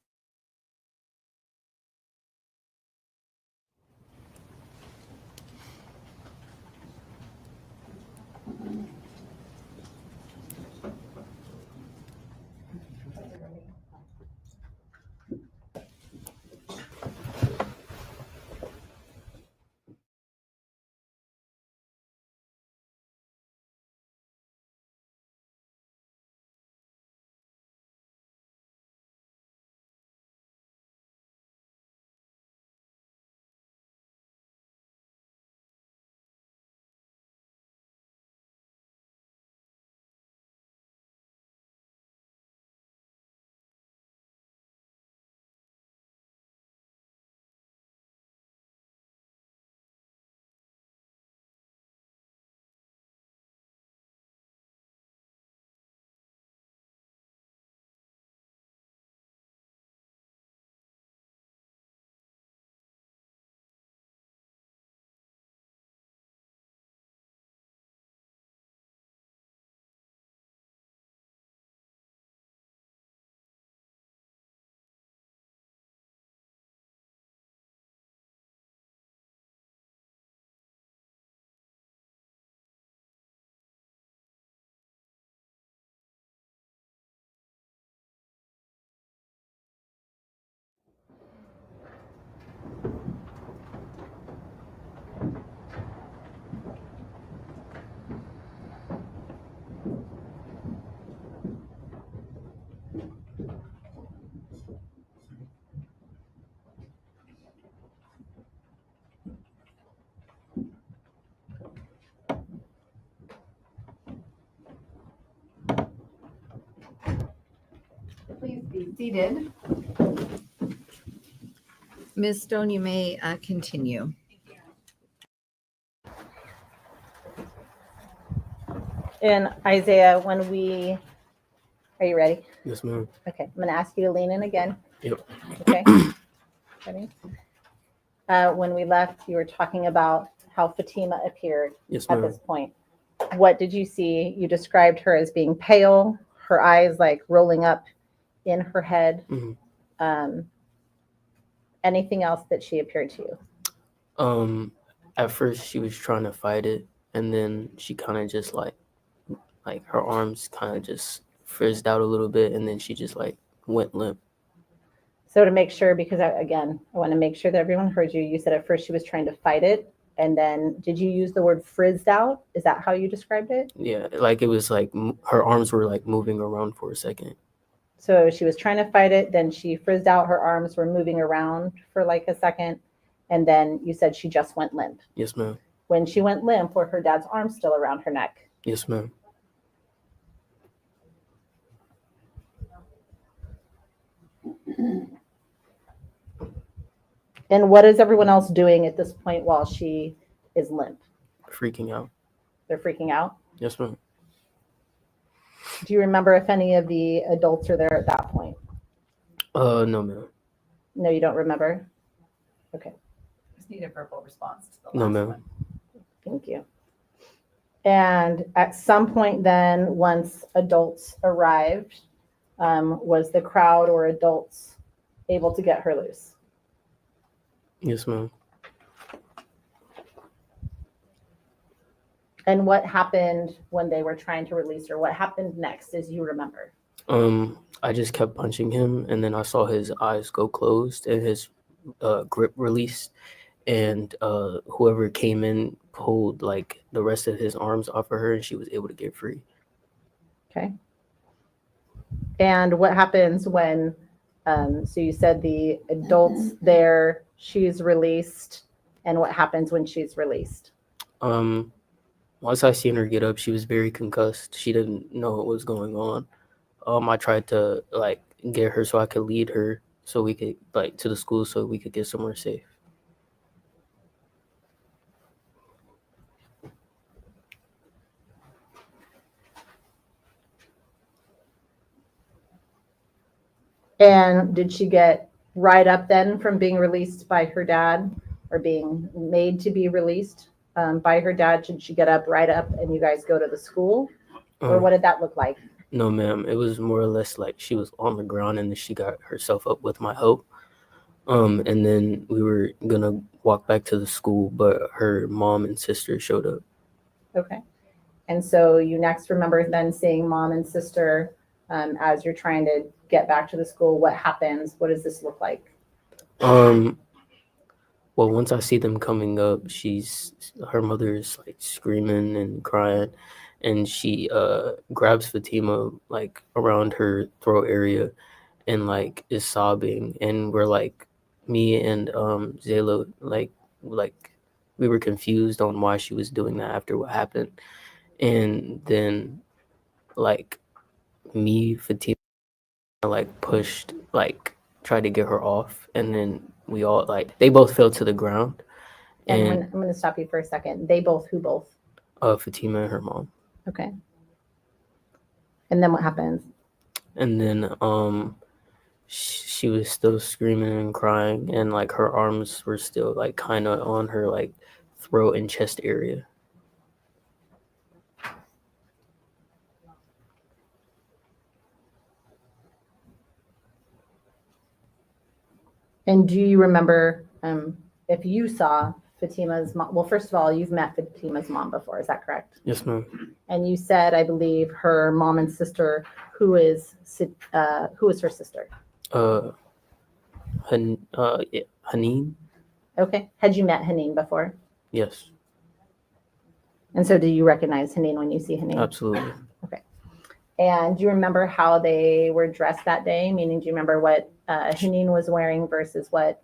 [SPEAKER 16] Please be seated. Ms. Stone, you may continue.
[SPEAKER 6] And Isaiah, are you ready?
[SPEAKER 18] Yes, ma'am.
[SPEAKER 6] Okay, I'm gonna ask you to lean in again.
[SPEAKER 18] Yep.
[SPEAKER 6] Okay. Ready? When we left, you were talking about how Fatima appeared
[SPEAKER 18] Yes,
[SPEAKER 6] at
[SPEAKER 18] ma'am.
[SPEAKER 6] this point. What did you see? You described her as being pale, her eyes like rolling up in her head. Anything else that she appeared to you?
[SPEAKER 18] At first she was trying to fight it, and then she kind of just like her arms kind of just frizzed out a little bit, and then she just like went limp.
[SPEAKER 6] So to make sure, because again, I want to make sure that everyone heard you. You said at first she was trying to fight it, and then did you use the word frizzed out? Is that how you described it?
[SPEAKER 18] Yeah, like it was like her arms were like moving around for a second.
[SPEAKER 6] So she was trying to fight it, then she frizzed out, her arms were moving around for like a second, and then you said she just went limp.
[SPEAKER 18] Yes, ma'am.
[SPEAKER 6] When she went limp, were her dad's arms still around her neck?
[SPEAKER 18] Yes, ma'am.
[SPEAKER 6] And what is everyone else doing at this point while she is limp?
[SPEAKER 18] Freaking out.
[SPEAKER 6] They're freaking out?
[SPEAKER 18] Yes, ma'am.
[SPEAKER 6] Do you remember if any of the adults are there at that point?
[SPEAKER 18] No, ma'am.
[SPEAKER 6] No, you don't remember? Okay.
[SPEAKER 13] Just need a verbal response to the
[SPEAKER 18] No,
[SPEAKER 13] last
[SPEAKER 18] ma'am.
[SPEAKER 13] one.
[SPEAKER 6] Thank you. And at some point then, once adults arrived, was the crowd or adults able to get her loose?
[SPEAKER 18] Yes, ma'am.
[SPEAKER 6] And what happened when they were trying to release her? What happened next, as you remember?
[SPEAKER 18] I just kept punching him, and then I saw his eyes go closed and his grip released, and whoever came in pulled like the rest of his arms off of her, and she was able to get free.
[SPEAKER 6] Okay. And what happens when, so you said the adults there, she's released, and what happens when she's released?
[SPEAKER 18] Once I seen her get up, she was very concussed. She didn't know what was going on. I tried to like get her so I could lead her so we could like to the school so we could get somewhere safe.
[SPEAKER 6] And did she get right up then from being released by her dad or being made to be released? by her dad? Did she get up, right up, and you guys go to the school? Or what did that look like?
[SPEAKER 18] No, ma'am. It was more or less like she was on the ground and then she got herself up with my help. And then we were gonna walk back to the school, but her mom and sister showed up.
[SPEAKER 6] Okay. And so you next remember then seeing mom and sister as you're trying to get back to the school. What happens? What does this look like?
[SPEAKER 18] Well, once I see them coming up, her mother is like screaming and crying, and she grabs Fatima like around her throat area and like is sobbing, and we're like, me and Zayla like we were confused on why she was doing that after what happened. And then like Fatima like pushed, like tried to get her off, and then we all like they both fell to the ground.
[SPEAKER 6] And I'm going to stop you for a second. They both, who both?
[SPEAKER 18] Fatima and her mom.
[SPEAKER 6] Okay. And then what happens?
[SPEAKER 18] And then she was still screaming and crying, and like her arms were still like kind of on her like throat and chest area.
[SPEAKER 6] And do you remember if you saw Fatima's mom? Well, first of all, you've met Fatima's mom before, is that correct?
[SPEAKER 18] Yes, ma'am.
[SPEAKER 6] And you said, I believe, her mom and sister, who is her sister?
[SPEAKER 18] Haneen.
[SPEAKER 6] Okay. Had you met Haneen before?
[SPEAKER 18] Yes.
[SPEAKER 6] And so do you recognize Haneen when you see Haneen?
[SPEAKER 18] Absolutely.
[SPEAKER 6] Okay. And do you remember how they were dressed that day? Meaning, do you remember what Haneen was wearing versus what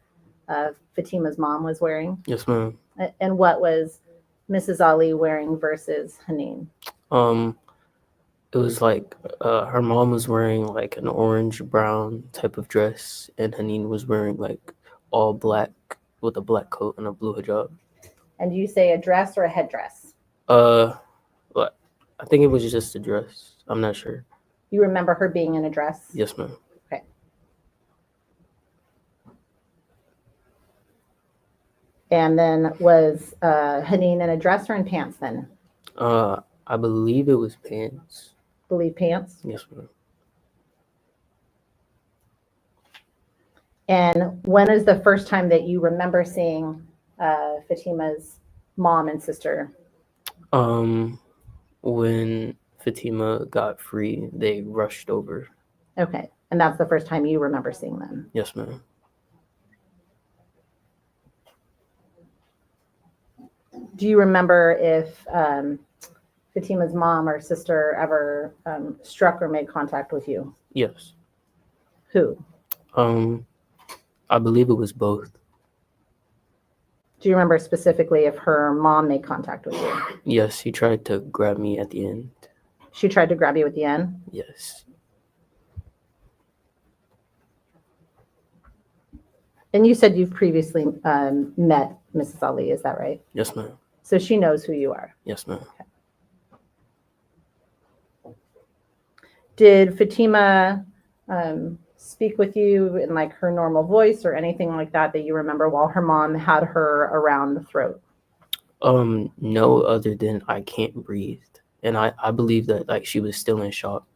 [SPEAKER 6] Fatima's mom was wearing?
[SPEAKER 18] Yes, ma'am.
[SPEAKER 6] And what was Mrs. Ali wearing versus Haneen?
[SPEAKER 18] It was like her mom was wearing like an orange brown type of dress, and Haneen was wearing like all black with a black coat and a blue hijab.
[SPEAKER 6] And do you say a dress or a headdress?
[SPEAKER 18] What? I think it was just a dress. I'm not sure.
[SPEAKER 6] You remember her being in a dress?
[SPEAKER 18] Yes, ma'am.
[SPEAKER 6] Okay. And then was Haneen in a dress or in pants then?
[SPEAKER 18] I believe it was pants.
[SPEAKER 6] Believe pants?
[SPEAKER 18] Yes, ma'am.
[SPEAKER 6] And when is the first time that you remember seeing Fatima's mom and sister?
[SPEAKER 18] When Fatima got free, they rushed over.
[SPEAKER 6] Okay. And that's the first time you remember seeing them?
[SPEAKER 18] Yes, ma'am.
[SPEAKER 6] Do you remember if Fatima's mom or sister ever struck or made contact with you?
[SPEAKER 18] Yes.
[SPEAKER 6] Who?
[SPEAKER 18] I believe it was both.
[SPEAKER 6] Do you remember specifically if her mom made contact with you?
[SPEAKER 18] Yes, she tried to grab me at the end.
[SPEAKER 6] She tried to grab you at the end?
[SPEAKER 18] Yes.
[SPEAKER 6] And you said you've previously met Mrs. Ali, is that right?
[SPEAKER 18] Yes, ma'am.
[SPEAKER 6] So she knows who you are?
[SPEAKER 18] Yes, ma'am.
[SPEAKER 6] Okay. Did Fatima speak with you in like her normal voice or anything like that you remember while her mom had her around the throat?
[SPEAKER 18] No, other than I can't breathe. And I believe that like she was still in shock,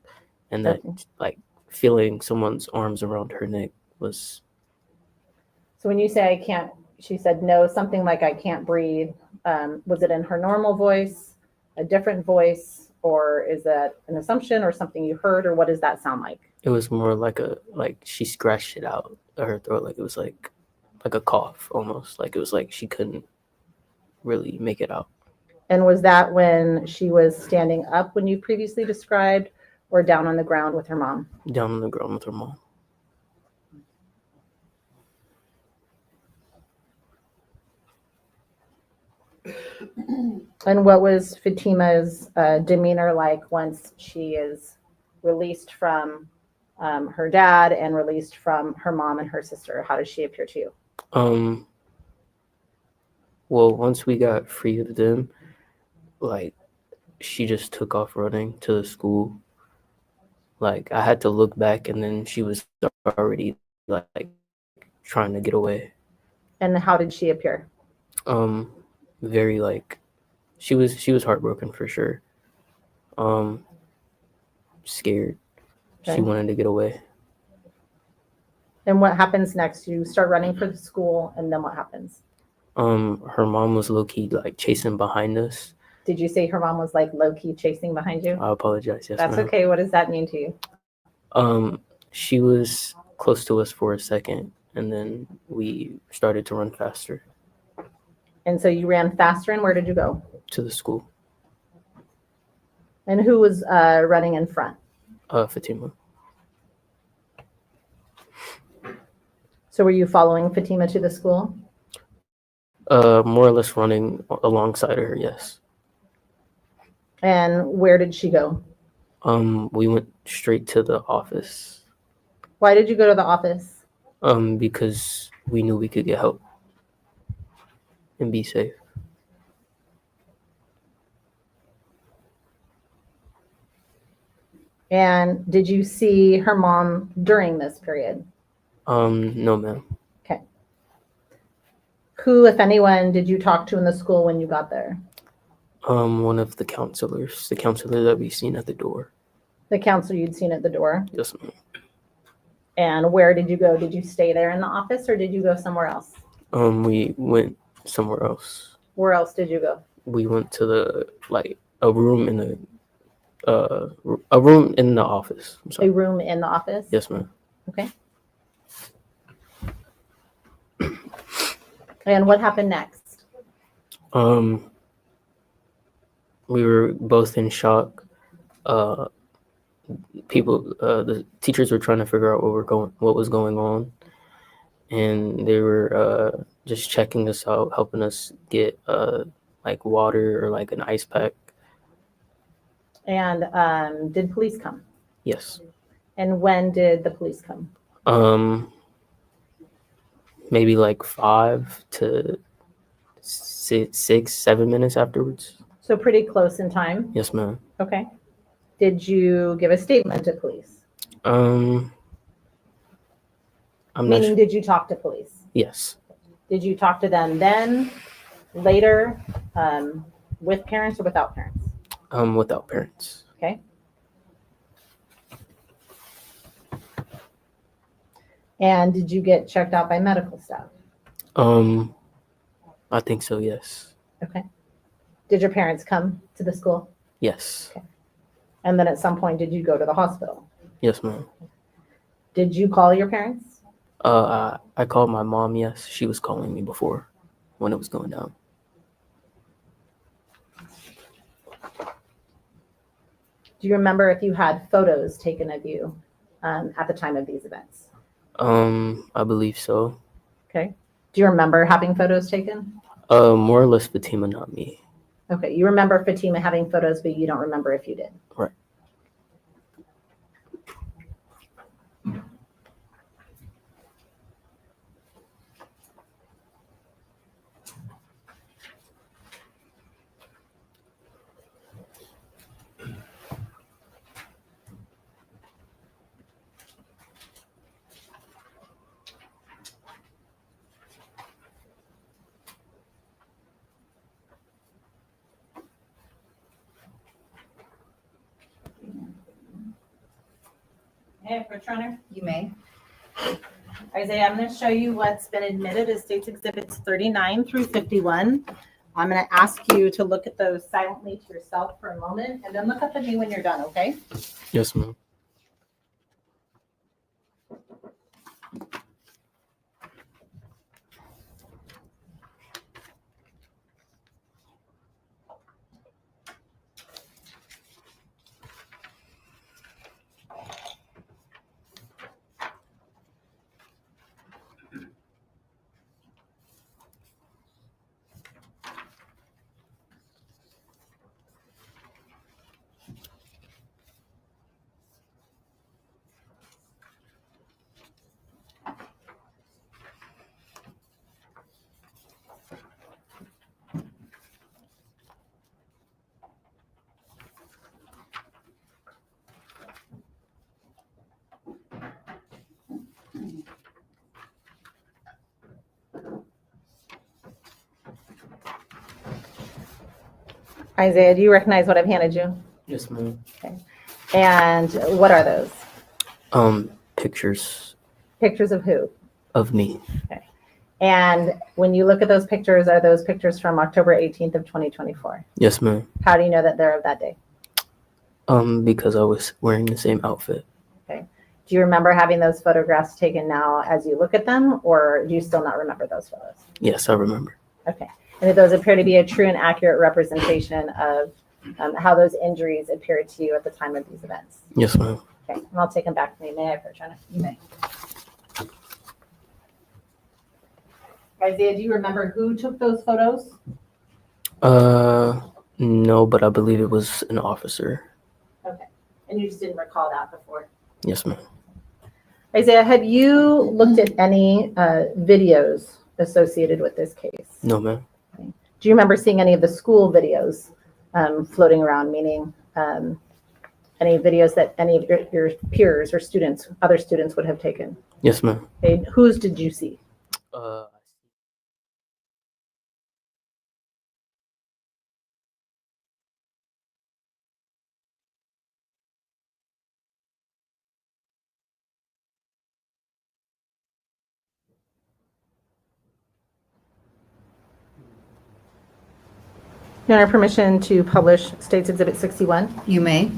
[SPEAKER 18] and that like feeling someone's arms around her neck was.
[SPEAKER 6] So when you say I can't, she said no, something like I can't breathe. Was it in her normal voice, a different voice, or is that an assumption or something you heard, or what does that sound like?
[SPEAKER 18] It was more like she scratched it out of her throat, like it was like a cough almost, like it was like she couldn't really make it out.
[SPEAKER 6] And was that when she was standing up when you previously described, or down on the ground with her mom?
[SPEAKER 18] Down on the ground with her mom.
[SPEAKER 6] And what was Fatima's demeanor like once she is released from her dad and released from her mom and her sister? How does she appear to you?
[SPEAKER 18] Well, once we got free of them, like she just took off running to the school. Like I had to look back, and then she was already like trying to get away.
[SPEAKER 6] And how did she appear?
[SPEAKER 18] Very like She was heartbroken for sure. Scared. She
[SPEAKER 6] Okay.
[SPEAKER 18] wanted to get away.
[SPEAKER 6] And what happens next? You start running for the school, and then what happens?
[SPEAKER 18] Her mom was low key like chasing behind us.
[SPEAKER 6] Did you say her mom was like low key chasing behind you?
[SPEAKER 18] I apologize. Yes,
[SPEAKER 6] That's
[SPEAKER 18] ma'am.
[SPEAKER 6] okay. What does that mean to you?
[SPEAKER 18] She was close to us for a second, and then we started to run faster
[SPEAKER 6] And so you ran faster, and where did you go?
[SPEAKER 18] to the school.
[SPEAKER 6] And who was running in front?
[SPEAKER 18] Fatima.
[SPEAKER 6] So were you following Fatima to the school?
[SPEAKER 18] More or less running alongside her, yes.
[SPEAKER 6] And where did she go?
[SPEAKER 18] We went straight to the office.
[SPEAKER 6] Why did you go to the office?
[SPEAKER 18] Because we knew we could get help and be safe.
[SPEAKER 6] And did you see her mom during this period?
[SPEAKER 18] No, ma'am.
[SPEAKER 6] Okay. Who, if anyone, did you talk to in the school when you got there?
[SPEAKER 18] One of the counselors, the counselor that we seen at the door.
[SPEAKER 6] The counselor you'd seen at the door?
[SPEAKER 18] Yes, ma'am.
[SPEAKER 6] And where did you go? Did you stay there in the office or did you go somewhere else?
[SPEAKER 18] We went somewhere else.
[SPEAKER 6] Where else did you go?
[SPEAKER 18] We went to the a room in the office. I'm sorry.
[SPEAKER 6] A room in the office?
[SPEAKER 18] Yes, ma'am.
[SPEAKER 6] Okay. And what happened next?
[SPEAKER 18] We were both in shock. The teachers were trying to figure out what was going on, and they were just checking us out, helping us get like water or like an ice pack.
[SPEAKER 6] And did police come?
[SPEAKER 18] Yes.
[SPEAKER 6] And when did the police come?
[SPEAKER 18] Maybe like 5 to 6, 7 minutes afterwards.
[SPEAKER 6] So pretty close in time?
[SPEAKER 18] Yes, ma'am.
[SPEAKER 6] Okay. Did you give a statement to police?
[SPEAKER 18] I'm not
[SPEAKER 6] Meaning,
[SPEAKER 18] sure.
[SPEAKER 6] did you talk to police?
[SPEAKER 18] Yes.
[SPEAKER 6] Did you talk to them then, later, with parents or without parents?
[SPEAKER 18] Without parents.
[SPEAKER 6] Okay. And did you get checked out by medical staff?
[SPEAKER 18] I think so, yes.
[SPEAKER 6] Okay. Did your parents come to the school?
[SPEAKER 18] Yes.
[SPEAKER 6] Okay. And then at some point, did you go to the hospital?
[SPEAKER 18] Yes, ma'am.
[SPEAKER 6] Did you call your parents?
[SPEAKER 18] I called my mom, yes. She was calling me before when it was going down.
[SPEAKER 6] Do you remember if you had photos taken of you at the time of these events?
[SPEAKER 18] I believe so.
[SPEAKER 6] Okay. Do you remember having photos taken?
[SPEAKER 18] More or less Fatima, not me.
[SPEAKER 6] Okay. You remember Fatima having photos, but you don't remember if you did.
[SPEAKER 18] Right.
[SPEAKER 6] Hey, Rich Runner.
[SPEAKER 16] You may.
[SPEAKER 6] Isaiah, I'm going to show you what's been admitted as States Exhibits 39 through 51. I'm going to ask you to look at those silently to yourself for a moment, and then look up at me when you're done, okay?
[SPEAKER 18] Yes, ma'am.
[SPEAKER 6] Isaiah, do you recognize what I've handed you?
[SPEAKER 18] Yes, ma'am.
[SPEAKER 6] Okay. And what are those?
[SPEAKER 18] Pictures
[SPEAKER 6] Pictures of who?
[SPEAKER 18] of me.
[SPEAKER 6] Okay. And when you look at those pictures, are those pictures from October 18th of 2024?
[SPEAKER 18] Yes, ma'am.
[SPEAKER 6] How do you know that they're of that day?
[SPEAKER 18] Because I was wearing the same outfit.
[SPEAKER 6] Okay. Do you remember having those photographs taken now as you look at them, or do you still not remember those photos?
[SPEAKER 18] Yes, I remember.
[SPEAKER 6] Okay. And do those appear to be a true and accurate representation of how those injuries appeared to you at the time of these events?
[SPEAKER 18] Yes, ma'am.
[SPEAKER 6] Okay. And I'll take them back to me. May I, Jenna? You may. Isaiah, do you remember who took those photos?
[SPEAKER 18] No, but I believe it was an officer.
[SPEAKER 6] Okay. And you just didn't recall that before?
[SPEAKER 18] Yes, ma'am.
[SPEAKER 6] Isaiah, have you looked at any videos associated with this case?
[SPEAKER 18] No, ma'am.
[SPEAKER 6] Do you remember seeing any of the school videos floating around, meaning any videos that any of your peers or students, other students would have taken?
[SPEAKER 18] Yes, ma'am.
[SPEAKER 6] Okay. Whose did you see? Your Honor, permission to publish State's Exhibit 61?
[SPEAKER 16] You may.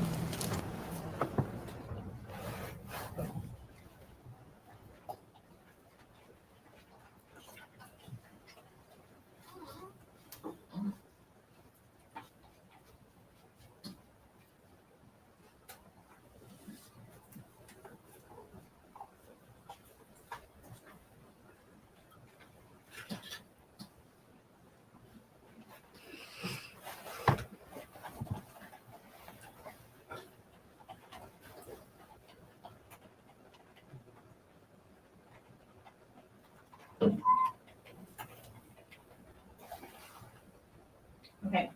[SPEAKER 6] Okay,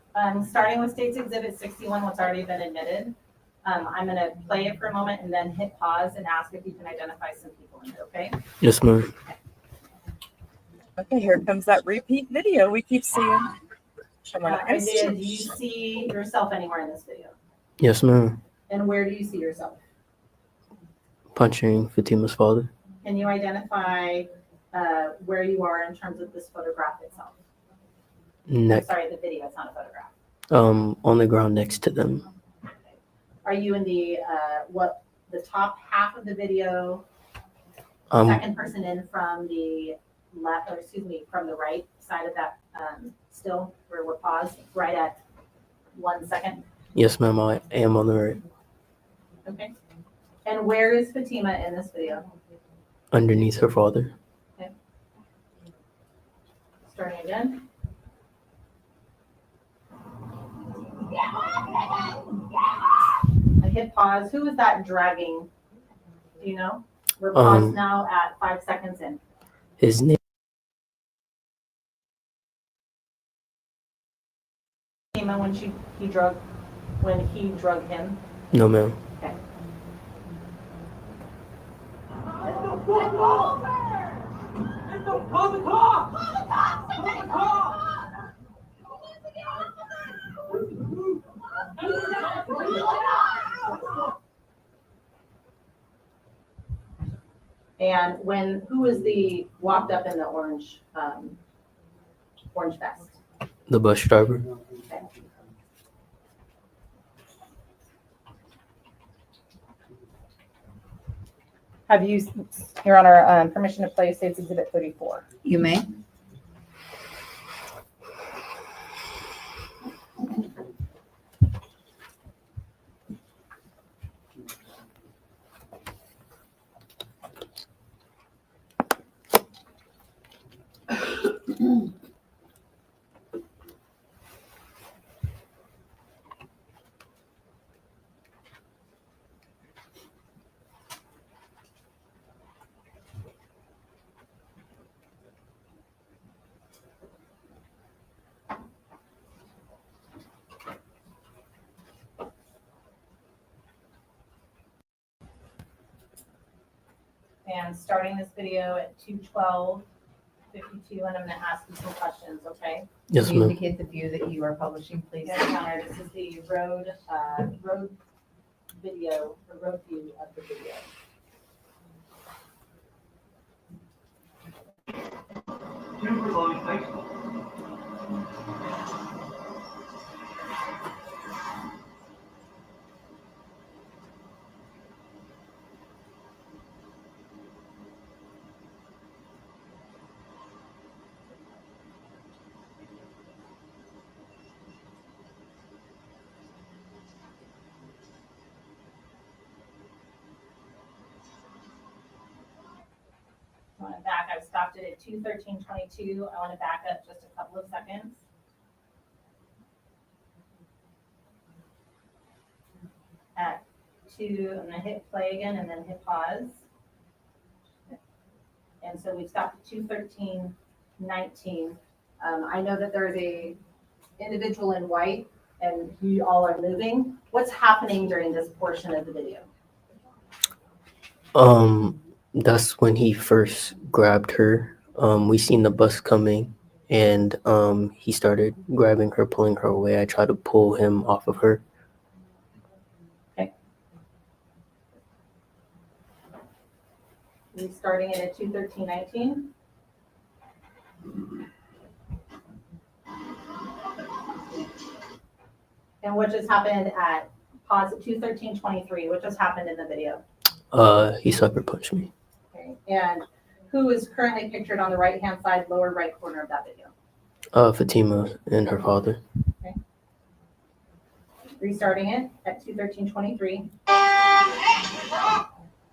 [SPEAKER 6] starting with State's Exhibit 61, what's already been admitted. I'm going to play it for a moment and then hit pause and ask if you can identify some people in it, okay?
[SPEAKER 18] Yes, ma'am.
[SPEAKER 1] Okay, here comes that repeat video we keep seeing.
[SPEAKER 6] Isaiah, do you see yourself anywhere in this video?
[SPEAKER 18] Yes, ma'am.
[SPEAKER 6] And where do you see yourself?
[SPEAKER 18] Punching Fatima's father.
[SPEAKER 6] Can you identify where you are in terms of this photograph itself?
[SPEAKER 18] Neck.
[SPEAKER 6] Sorry, the video, it's not a photograph.
[SPEAKER 18] On the ground next to them.
[SPEAKER 6] Are you in the top half of the video? Second person in from the left, or excuse me, from the right side of that still where we're paused, right at 1 second?
[SPEAKER 18] Yes, ma'am. I am on the right.
[SPEAKER 6] Okay. And where is Fatima in this video?
[SPEAKER 18] Underneath her father.
[SPEAKER 6] Okay. Starting again. I hit pause. Who is that dragging? Do you know? We're paused now at 5 seconds in.
[SPEAKER 18] His name.
[SPEAKER 6] When he drug him.
[SPEAKER 18] No, ma'am.
[SPEAKER 6] Okay. And who was the walked up in the orange vest?
[SPEAKER 18] The bus driver.
[SPEAKER 6] Okay. Have you, Your Honor, permission to play State's Exhibit 34?
[SPEAKER 16] You may.
[SPEAKER 6] And starting this video at 2:12:55. to, and I'm gonna ask you some questions, okay?
[SPEAKER 18] Yes,
[SPEAKER 13] Can you
[SPEAKER 18] ma'am.
[SPEAKER 13] indicate the view that you are publishing, please?
[SPEAKER 6] Yes, Your Honor, this is the road video, the road view of the video.
[SPEAKER 10] Timberline High School.
[SPEAKER 6] I want to back, I've stopped it at 2:13:22. I want to back up just a couple of seconds. At 2, I'm going to hit play again and then hit pause. And so we stopped at 2:13:19. I know that there's a individual in white and you all are moving. What's happening during this portion of the video?
[SPEAKER 18] That's when he first grabbed her. We seen the bus coming, and he started grabbing her, pulling her away. I tried to pull him off of her.
[SPEAKER 6] Restarting it at 2:13:19. And what just happened at pause at 2:13:23? What just happened in the video?
[SPEAKER 18] He sucker punched me.
[SPEAKER 6] Okay. And who is currently pictured on the right-hand side, lower right corner of that video?
[SPEAKER 18] Fatima and her father.
[SPEAKER 6] Okay. Restarting it at 2:13:23.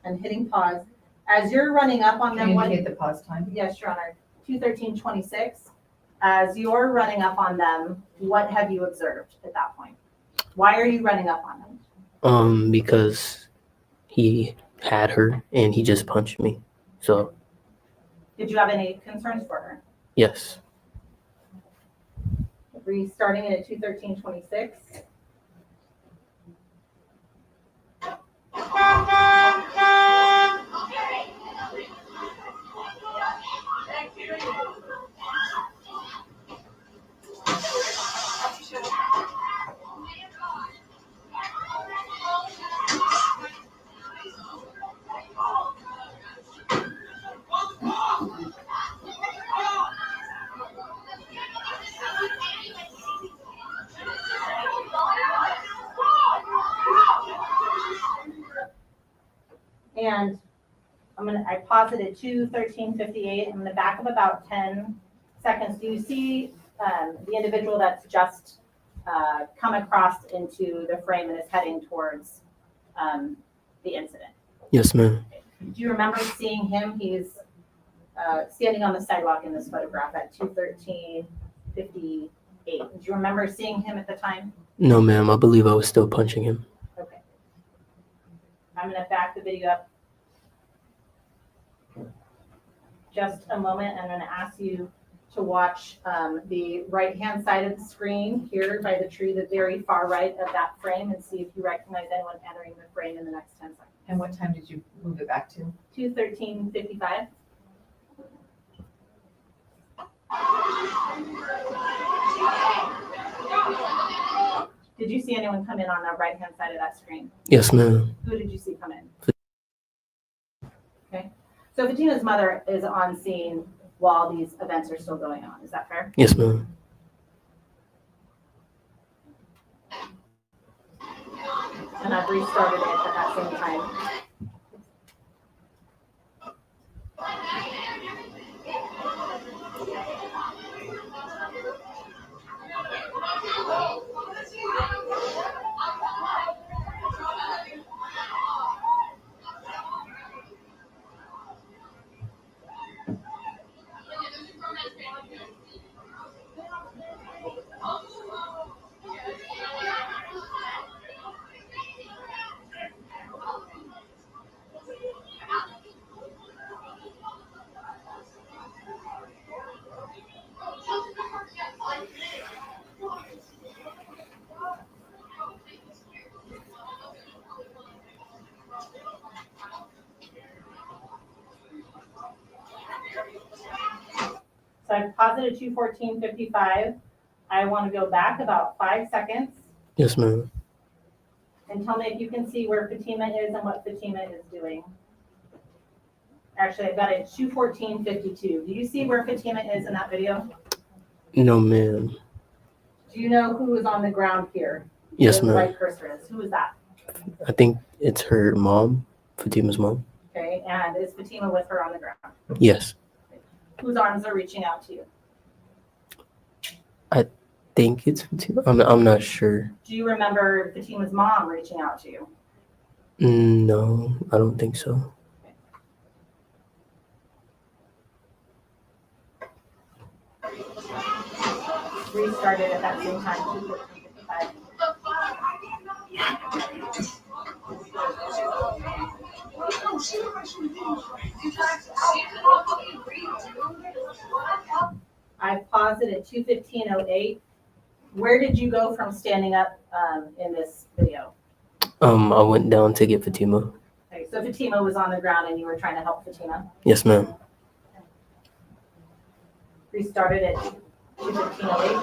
[SPEAKER 6] And hitting pause. As you're running up on them,
[SPEAKER 13] Can you indicate the pause time?
[SPEAKER 6] Yes, Your Honor. 2:13:26. As you're running up on them, what have you observed at that point? Why are you running up on them?
[SPEAKER 18] Because he had her and he just punched me. So
[SPEAKER 6] Did you have any concerns for her?
[SPEAKER 18] yes.
[SPEAKER 6] Restarting it at 2:13:26. And I paused it at 2:13:58. I'm gonna back up about 10 seconds. Do you see the individual that's just come across into the frame and is heading towards the incident?
[SPEAKER 18] Yes, ma'am.
[SPEAKER 6] Do you remember seeing him? He's standing on the sidewalk in this photograph at 2:13:58. Do you remember seeing him at the time?
[SPEAKER 18] No, ma'am. I believe I was still punching him.
[SPEAKER 6] Okay. I'm gonna back the video up just a moment. I'm gonna ask you to watch the right-hand side of the screen here by the tree, the very far right of that frame, and see if you recognize anyone entering the frame in the next 10 seconds.
[SPEAKER 13] And what time did you move it back to?
[SPEAKER 6] 2:13:55. Did you see anyone come in on the right-hand side of that screen?
[SPEAKER 18] Yes, ma'am.
[SPEAKER 6] Who did you see come in? Okay. So Fatima's mother is on scene while these events are still going on. Is that fair?
[SPEAKER 18] Yes, ma'am.
[SPEAKER 6] And I've restarted it at that same time. So I've posited 21455. I want to go back about 5 seconds
[SPEAKER 18] Yes, ma'am.
[SPEAKER 6] and tell me if you can see where Fatima is and what Fatima is doing. Actually, I've got it 21452. Do you see where Fatima is in that video?
[SPEAKER 18] No, ma'am.
[SPEAKER 6] Do you know who is on the ground here?
[SPEAKER 18] Yes,
[SPEAKER 6] Where the
[SPEAKER 18] ma'am.
[SPEAKER 6] white cursor is. Who is that?
[SPEAKER 18] I think it's her mom, Fatima's mom.
[SPEAKER 6] Okay, and is Fatima with her on the ground?
[SPEAKER 18] Yes.
[SPEAKER 6] Whose arms are reaching out to you?
[SPEAKER 18] I think it's Fatima. I'm not sure.
[SPEAKER 6] Do you remember Fatima's mom reaching out to you?
[SPEAKER 18] No, I don't think so.
[SPEAKER 6] Restarted at that same time, 21455. I paused it at 2:15:08. Where did you go from standing up in this video?
[SPEAKER 18] I went down to get Fatima.
[SPEAKER 6] Okay, so Fatima was on the ground and you were trying to help Fatima.
[SPEAKER 18] Yes, ma'am.
[SPEAKER 6] Restarted at 2:15:08.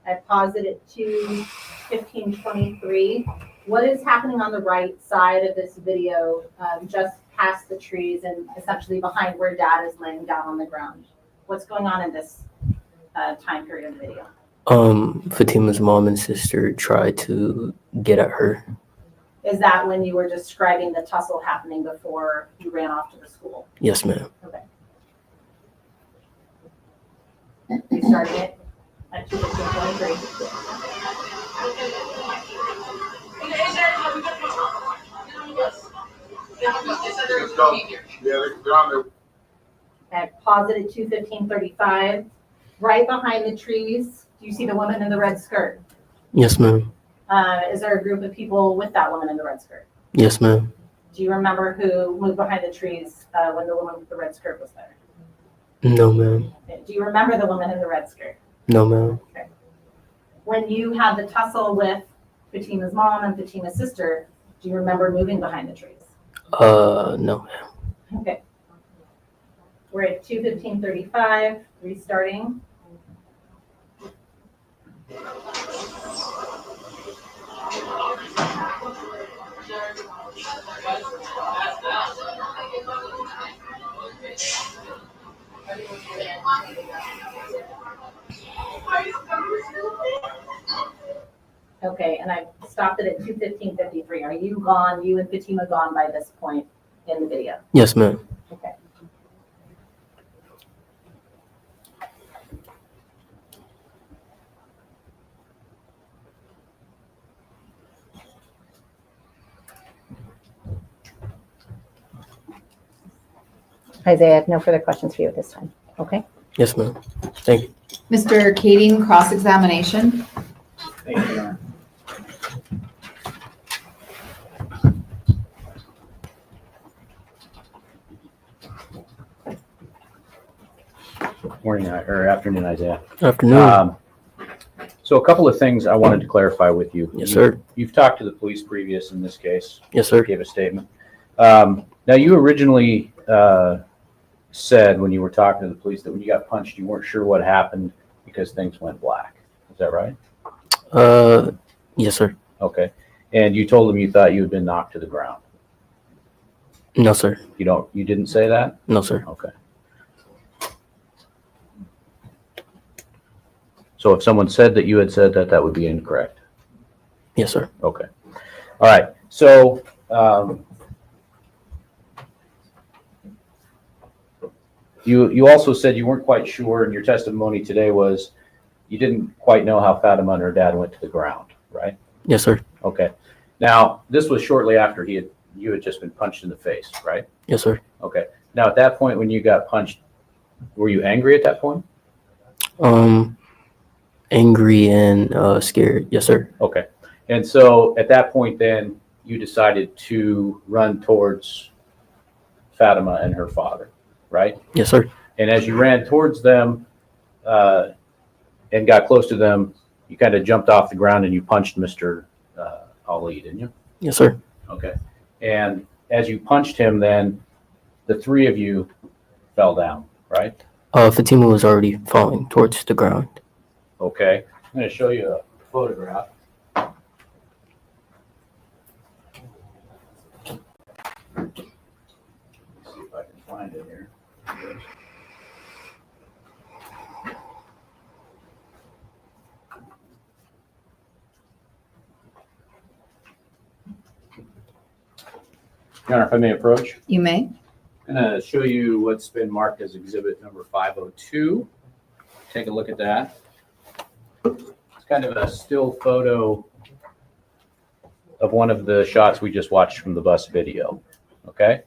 [SPEAKER 6] I paused it at 2:15:23. What is happening on the right side of this video, just past the trees and essentially behind where Dad is laying down on the ground? What's going on in this time period of the video?
[SPEAKER 18] Fatima's mom and sister tried to get at her.
[SPEAKER 6] Is that when you were describing the tussle happening before you ran off to the school?
[SPEAKER 18] Yes, ma'am.
[SPEAKER 6] Okay. Restarting it at 2:15:23. I paused it at 2:15:35. Right behind the trees, do you see the woman in the red skirt?
[SPEAKER 18] Yes, ma'am.
[SPEAKER 6] Is there a group of people with that woman in the red skirt?
[SPEAKER 18] Yes, ma'am.
[SPEAKER 6] Do you remember who moved behind the trees when the woman with the red skirt was there?
[SPEAKER 18] No, ma'am.
[SPEAKER 6] Do you remember the woman in the red skirt?
[SPEAKER 18] No, ma'am.
[SPEAKER 6] When you had the tussle with Fatima's mom and Fatima's sister, do you remember moving behind the trees?
[SPEAKER 18] No, ma'am.
[SPEAKER 6] Okay. We're at 2:15:35, restarting. Okay, and I stopped it at 2:15:53. Are you gone, you and Fatima gone by this point in the video?
[SPEAKER 18] Yes, ma'am.
[SPEAKER 6] Okay. Isaiah, I have no further questions for you at this time. Okay.
[SPEAKER 18] Yes, ma'am. Thank you.
[SPEAKER 16] Mr. Kading, cross-examination.
[SPEAKER 9] Thank you, Your Honor. Morning, or afternoon, Isaiah.
[SPEAKER 18] Afternoon.
[SPEAKER 9] So a couple of things I wanted to clarify with you.
[SPEAKER 18] Yes, sir.
[SPEAKER 9] You've talked to the police previous in this case.
[SPEAKER 18] Yes, sir.
[SPEAKER 9] Gave a statement. Now, you originally said when you were talking to the police that when you got punched, you weren't sure what happened because things went black. Is that right?
[SPEAKER 18] Yes, sir.
[SPEAKER 9] Okay. And you told them you thought you had been knocked to the ground.
[SPEAKER 18] No, sir.
[SPEAKER 9] You didn't say that?
[SPEAKER 18] No, sir.
[SPEAKER 9] Okay. So if someone said that you had said that, that would be incorrect.
[SPEAKER 18] Yes, sir.
[SPEAKER 9] Okay. All right. So, you also said you weren't quite sure, and your testimony today was you didn't quite know how Fatima and her dad went to the ground, right?
[SPEAKER 18] Yes, sir.
[SPEAKER 9] Okay. Now, this was shortly after you had just been punched in the face, right?
[SPEAKER 18] Yes, sir.
[SPEAKER 9] Okay. Now, at that point when you got punched, were you angry at that point?
[SPEAKER 18] Angry and scared. Yes, sir.
[SPEAKER 9] Okay. And so at that point, then you decided to run towards Fatima and her father, right?
[SPEAKER 18] Yes, sir.
[SPEAKER 9] And as you ran towards them, and got close to them, you kind of jumped off the ground and you punched Mr. Ali, didn't you?
[SPEAKER 18] Yes, sir.
[SPEAKER 9] Okay. And as you punched him, then the three of you fell down, right?
[SPEAKER 18] Fatima was already falling towards the ground.
[SPEAKER 9] Okay. I'm going to show you a photograph. Let's see if I can find it here. Your Honor, if I may approach.
[SPEAKER 16] You may.
[SPEAKER 9] I'm going to show you what's been marked as exhibit number 502. Take a look at that. It's kind of a still photo of one of the shots we just watched from the bus video. Okay.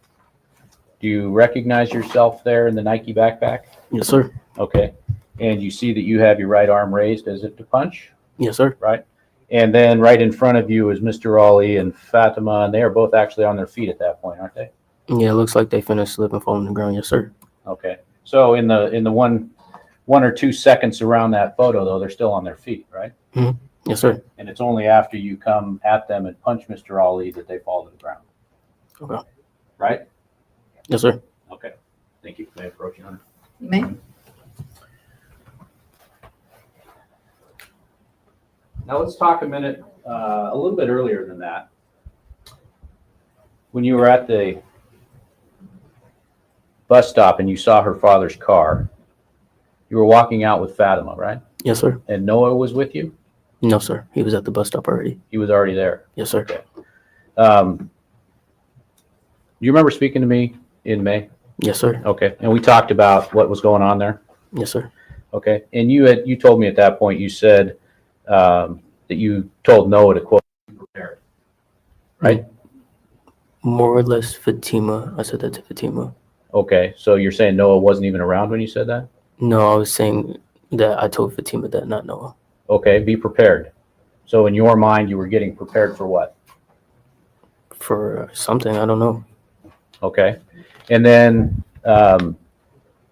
[SPEAKER 9] Do you recognize yourself there in the Nike backpack?
[SPEAKER 18] Yes, sir.
[SPEAKER 9] Okay. And you see that you have your right arm raised as if to punch?
[SPEAKER 18] Yes, sir.
[SPEAKER 9] Right. And then right in front of you is Mr. Ali and Fatima, and they are both actually on their feet at that point, aren't they?
[SPEAKER 18] Yeah, it looks like they finished slip and fall on the ground. Yes, sir.
[SPEAKER 9] Okay. So in the one or 2 seconds around that photo, though, they're still on their feet, right?
[SPEAKER 18] Mm-hmm. Yes, sir.
[SPEAKER 9] And it's only after you come at them and punch Mr. Ali that they fall to the ground.
[SPEAKER 18] Okay.
[SPEAKER 9] Right?
[SPEAKER 18] Yes, sir.
[SPEAKER 9] Okay. Thank you. May I approach you, Honor?
[SPEAKER 16] You may.
[SPEAKER 9] Now let's talk a minute, a little bit earlier than that. When you were at the bus stop and you saw her father's car, you were walking out with Fatima, right?
[SPEAKER 18] Yes, sir.
[SPEAKER 9] And Noah was with you?
[SPEAKER 18] No, sir. He was at the bus stop already.
[SPEAKER 9] He was already there?
[SPEAKER 18] Yes, sir.
[SPEAKER 9] Okay. Do you remember speaking to me in May?
[SPEAKER 18] Yes, sir.
[SPEAKER 9] Okay. And we talked about what was going on there?
[SPEAKER 18] Yes, sir.
[SPEAKER 9] Okay. And you told me at that point, you said that you told Noah to quote, be prepared, right?
[SPEAKER 18] More or less Fatima. I said that to Fatima.
[SPEAKER 9] Okay. So you're saying Noah wasn't even around when you said that?
[SPEAKER 18] No, I was saying that I told Fatima that, not Noah.
[SPEAKER 9] Okay. Be prepared. So in your mind, you were getting prepared for what?
[SPEAKER 18] For something, I don't know.
[SPEAKER 9] Okay. And then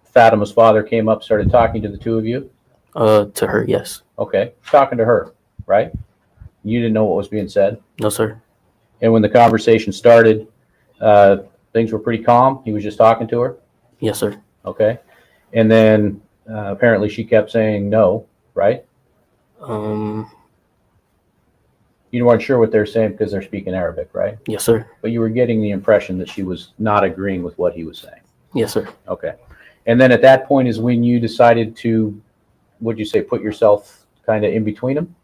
[SPEAKER 9] Fatima's father came up, started talking to the two of you?
[SPEAKER 18] To her, yes.
[SPEAKER 9] Okay. Talking to her, right? You didn't know what was being said?
[SPEAKER 18] No, sir.
[SPEAKER 9] And when the conversation started, things were pretty calm? He was just talking to her?
[SPEAKER 18] Yes, sir.
[SPEAKER 9] Okay. And then apparently she kept saying no, right? You weren't sure what they're saying because they're speaking Arabic, right?
[SPEAKER 18] Yes, sir.
[SPEAKER 9] But you were getting the impression that she was not agreeing with what he was saying.
[SPEAKER 18] Yes, sir.
[SPEAKER 9] Okay. And then at that point is when you decided to, what'd you say, put yourself kind of in between them?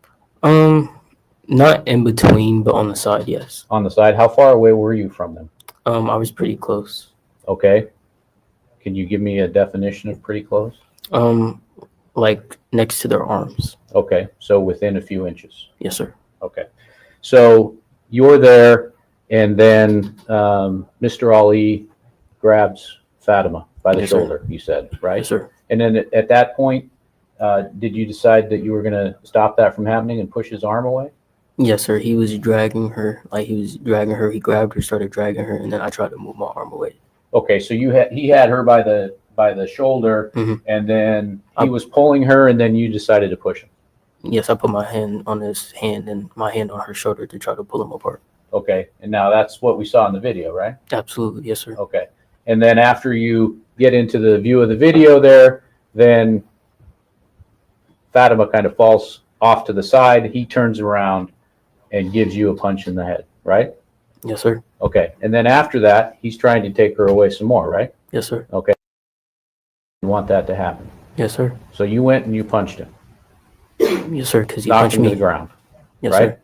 [SPEAKER 18] Not in between, but on the side, yes.
[SPEAKER 9] On the side. How far away were you from them?
[SPEAKER 18] I was pretty close.
[SPEAKER 9] Okay. Can you give me a definition of pretty close?
[SPEAKER 18] Like next to their arms.
[SPEAKER 9] Okay. So within a few inches.
[SPEAKER 18] Yes, sir.
[SPEAKER 9] Okay. So you're there, and then Mr. Ali grabs Fatima by the
[SPEAKER 18] Yes, sir.
[SPEAKER 9] shoulder, you said, right?
[SPEAKER 18] Yes, sir.
[SPEAKER 9] And then at that point, did you decide that you were going to stop that from happening and push his arm away?
[SPEAKER 18] Yes, sir. He was dragging her. He grabbed her, started dragging her, and then I tried to move my arm away.
[SPEAKER 9] Okay, so he had her by the shoulder,
[SPEAKER 18] Mhm.
[SPEAKER 9] and then he was pulling her, and then you decided to push him.
[SPEAKER 18] Yes, I put my hand on his hand and my hand on her shoulder to try to pull him apart.
[SPEAKER 9] Okay, and now that's what we saw in the video, right?
[SPEAKER 18] Absolutely, yes, sir.
[SPEAKER 9] Okay, and then after you get into the view of the video there, then Fatima kind of falls off to the side. He turns around and gives you a punch in the head, right?
[SPEAKER 18] Yes, sir.
[SPEAKER 9] Okay, and then after that, he's trying to take her away some more, right?
[SPEAKER 18] Yes, sir.
[SPEAKER 9] Okay. You want that to happen.
[SPEAKER 18] Yes, sir.
[SPEAKER 9] So you went and you punched him.
[SPEAKER 18] Yes, sir, because he
[SPEAKER 9] Knocked
[SPEAKER 18] punched
[SPEAKER 9] him to
[SPEAKER 18] me.
[SPEAKER 9] the ground.
[SPEAKER 18] Yes,
[SPEAKER 9] right?
[SPEAKER 18] sir.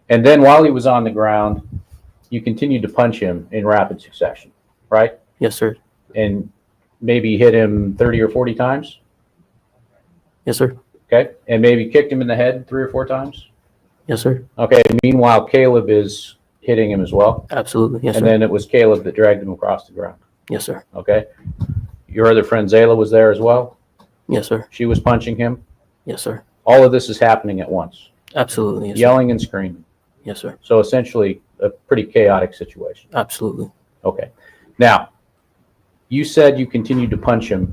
[SPEAKER 9] And then while he was on the ground, you continued to punch him in rapid succession, right?
[SPEAKER 18] Yes, sir.
[SPEAKER 9] And maybe hit him 30 or 40 times?
[SPEAKER 18] Yes, sir.
[SPEAKER 9] Okay. And maybe kicked him in the head 3 or 4 times?
[SPEAKER 18] Yes, sir.
[SPEAKER 9] Okay. Meanwhile, Caleb is hitting him as well?
[SPEAKER 18] Absolutely, yes,
[SPEAKER 9] and
[SPEAKER 18] sir.
[SPEAKER 9] then it was Caleb that dragged him across the ground?
[SPEAKER 18] Yes, sir.
[SPEAKER 9] Okay. Your other friend Zayla was there as well?
[SPEAKER 18] Yes, sir.
[SPEAKER 9] She was punching him?
[SPEAKER 18] Yes, sir.
[SPEAKER 9] All of this is happening at once?
[SPEAKER 18] Absolutely, yes, sir.
[SPEAKER 9] Yelling and screaming?
[SPEAKER 18] Yes, sir.
[SPEAKER 9] So essentially a pretty chaotic situation?
[SPEAKER 18] Absolutely.
[SPEAKER 9] Okay. Now, you said you continued to punch him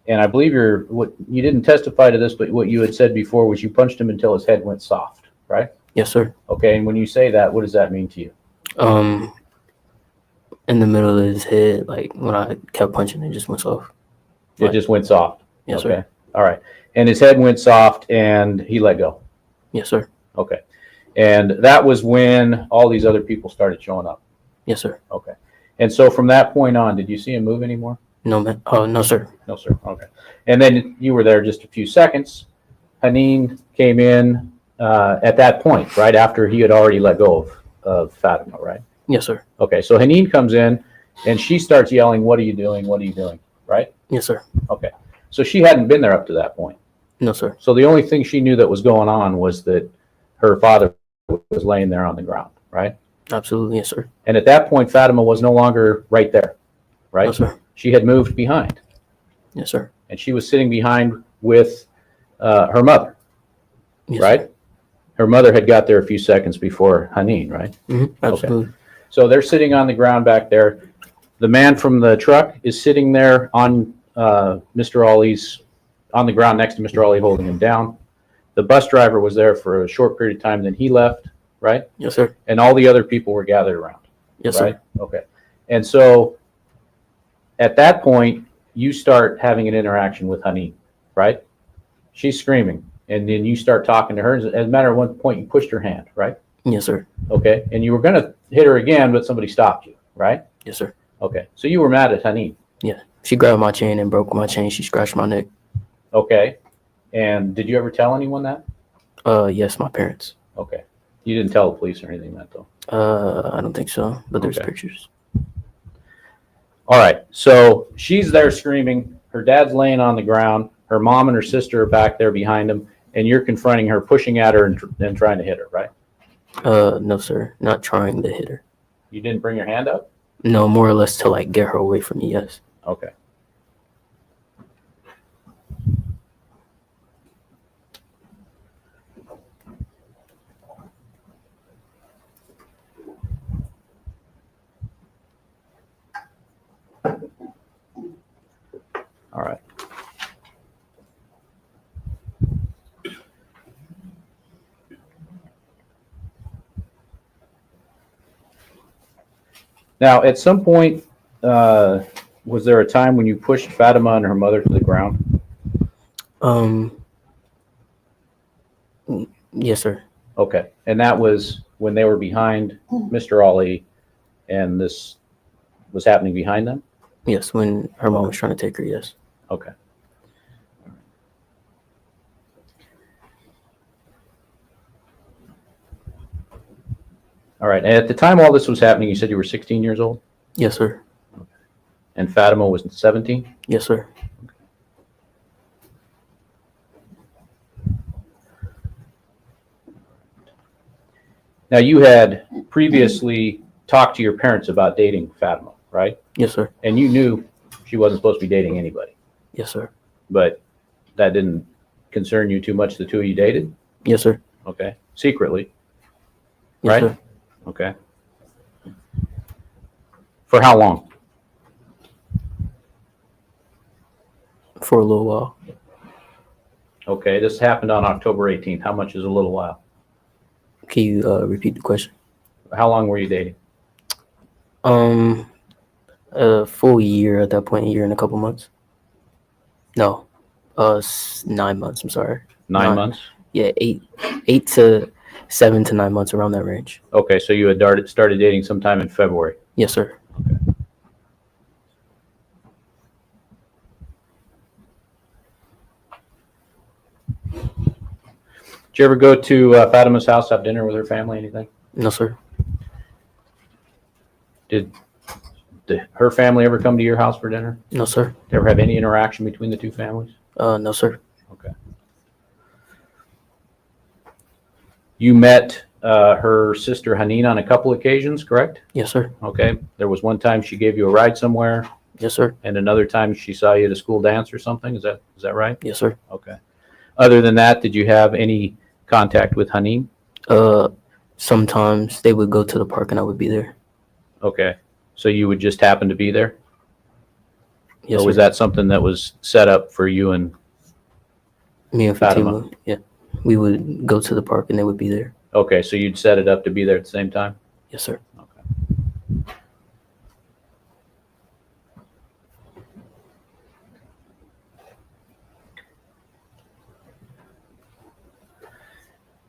[SPEAKER 9] And I believe you didn't testify to this, but what you had said before was you punched him until his head went soft, right?
[SPEAKER 18] Yes, sir.
[SPEAKER 9] Okay, and when you say that, what does that mean to you?
[SPEAKER 18] In the middle of his head, like when I kept punching, it just went soft.
[SPEAKER 9] It just went soft.
[SPEAKER 18] Yes,
[SPEAKER 9] okay.
[SPEAKER 18] sir.
[SPEAKER 9] All right. And his head went soft and he let go.
[SPEAKER 18] Yes, sir.
[SPEAKER 9] Okay. And that was when all these other people started showing up.
[SPEAKER 18] Yes, sir.
[SPEAKER 9] Okay. And so from that point on, did you see him move anymore?
[SPEAKER 18] No, man. Oh, no, sir.
[SPEAKER 9] No, sir. Okay. And then you were there just a few seconds. Haneen came in at that point, right after he had already let go of Fatima, right?
[SPEAKER 18] Yes, sir.
[SPEAKER 9] Okay. So Haneen comes in and she starts yelling, "What are you doing? What are you doing?" Right?
[SPEAKER 18] Yes, sir.
[SPEAKER 9] Okay. So she hadn't been there up to that point.
[SPEAKER 18] No, sir.
[SPEAKER 9] So the only thing she knew that was going on was that her father was laying there on the ground, right?
[SPEAKER 18] Absolutely, yes, sir.
[SPEAKER 9] And at that point, Fatima was no longer right there, right?
[SPEAKER 18] No, sir.
[SPEAKER 9] She had moved behind.
[SPEAKER 18] Yes, sir.
[SPEAKER 9] And she was sitting behind with her mother,
[SPEAKER 18] Yes,
[SPEAKER 9] right?
[SPEAKER 18] sir.
[SPEAKER 9] Her mother had got there a few seconds before Haneen, right?
[SPEAKER 18] Absolutely.
[SPEAKER 9] Okay. So they're sitting on the ground back there. The man from the truck is sitting there on Mr. Ali's, on the ground next to Mr. Ali, holding him down. The bus driver was there for a short period of time, then he left, right?
[SPEAKER 18] Yes, sir.
[SPEAKER 9] And all the other people were gathered around.
[SPEAKER 18] Yes,
[SPEAKER 9] right?
[SPEAKER 18] sir.
[SPEAKER 9] Okay. And so at that point, you start having an interaction with Haneen, right? She's screaming, and then you start talking to her. As a matter of one point, you pushed her hand, right?
[SPEAKER 18] Yes, sir.
[SPEAKER 9] Okay. And you were going to hit her again, but somebody stopped you, right?
[SPEAKER 18] Yes, sir.
[SPEAKER 9] Okay. So you were mad at Haneen.
[SPEAKER 18] Yeah. She grabbed my chain and broke my chain. She scratched my neck.
[SPEAKER 9] Okay. And did you ever tell anyone that?
[SPEAKER 18] Yes, my parents.
[SPEAKER 9] Okay. You didn't tell the police or anything that though?
[SPEAKER 18] I don't think so, but there's
[SPEAKER 9] Okay.
[SPEAKER 18] pictures.
[SPEAKER 9] All right. So she's there screaming. Her dad's laying on the ground. Her mom and her sister are back there behind him, and you're confronting her, pushing at her, and trying to hit her, right?
[SPEAKER 18] No, sir. Not trying to hit her.
[SPEAKER 9] You didn't bring your hand up?
[SPEAKER 18] No, more or less to like get her away from me, yes.
[SPEAKER 9] Okay. All right. Now, at some point, was there a time when you pushed Fatima and her mother to the ground?
[SPEAKER 18] Yes, sir.
[SPEAKER 9] Okay. And that was when they were behind Mr. Ali and this was happening behind them?
[SPEAKER 18] Yes, when her mom was trying to take her, yes.
[SPEAKER 9] Okay. All right. And at the time all this was happening, you said you were 16 years old?
[SPEAKER 18] Yes, sir.
[SPEAKER 9] And Fatima was 17?
[SPEAKER 18] Yes, sir.
[SPEAKER 9] Now, you had previously talked to your parents about dating Fatima, right?
[SPEAKER 18] Yes, sir.
[SPEAKER 9] And you knew she wasn't supposed to be dating anybody,
[SPEAKER 18] Yes, sir.
[SPEAKER 9] but that didn't concern you too much, the two of you dated?
[SPEAKER 18] Yes, sir.
[SPEAKER 9] Okay. Secretly,
[SPEAKER 18] Yes,
[SPEAKER 9] right?
[SPEAKER 18] sir.
[SPEAKER 9] Okay. For how long?
[SPEAKER 18] For a little while.
[SPEAKER 9] Okay. This happened on October 18th. How much is a little while?
[SPEAKER 18] Can you repeat the question?
[SPEAKER 9] How long were you dating?
[SPEAKER 18] A full year at that point, a year and a couple months. No, 9 months. I'm sorry.
[SPEAKER 9] 9 months?
[SPEAKER 18] Yeah, 8 to 7 to 9 months, around that range.
[SPEAKER 9] Okay. So you had started dating sometime in February.
[SPEAKER 18] Yes, sir.
[SPEAKER 9] Did you ever go to Fatima's house, have dinner with her family, anything?
[SPEAKER 18] No, sir.
[SPEAKER 9] Did her family ever come to your house for dinner?
[SPEAKER 18] No, sir.
[SPEAKER 9] Did you ever have any interaction between the two families?
[SPEAKER 18] No, sir.
[SPEAKER 9] Okay. You met her sister Haneen on a couple occasions, correct?
[SPEAKER 18] Yes, sir.
[SPEAKER 9] Okay. There was one time she gave you a ride somewhere,
[SPEAKER 18] Yes, sir.
[SPEAKER 9] and another time she saw you at a school dance or something. Is that right?
[SPEAKER 18] Yes, sir.
[SPEAKER 9] Okay. Other than that, did you have any contact with Haneen?
[SPEAKER 18] Sometimes they would go to the park and I would be there.
[SPEAKER 9] Okay. So you would just happen to be there?
[SPEAKER 18] Yes,
[SPEAKER 9] Or was
[SPEAKER 18] sir.
[SPEAKER 9] that something that was set up for you and
[SPEAKER 18] Me and
[SPEAKER 9] Fatima?
[SPEAKER 18] Fatima, yeah. We would go to the park and they would be there.
[SPEAKER 9] Okay, so you'd set it up to be there at the same time?
[SPEAKER 18] Yes, sir.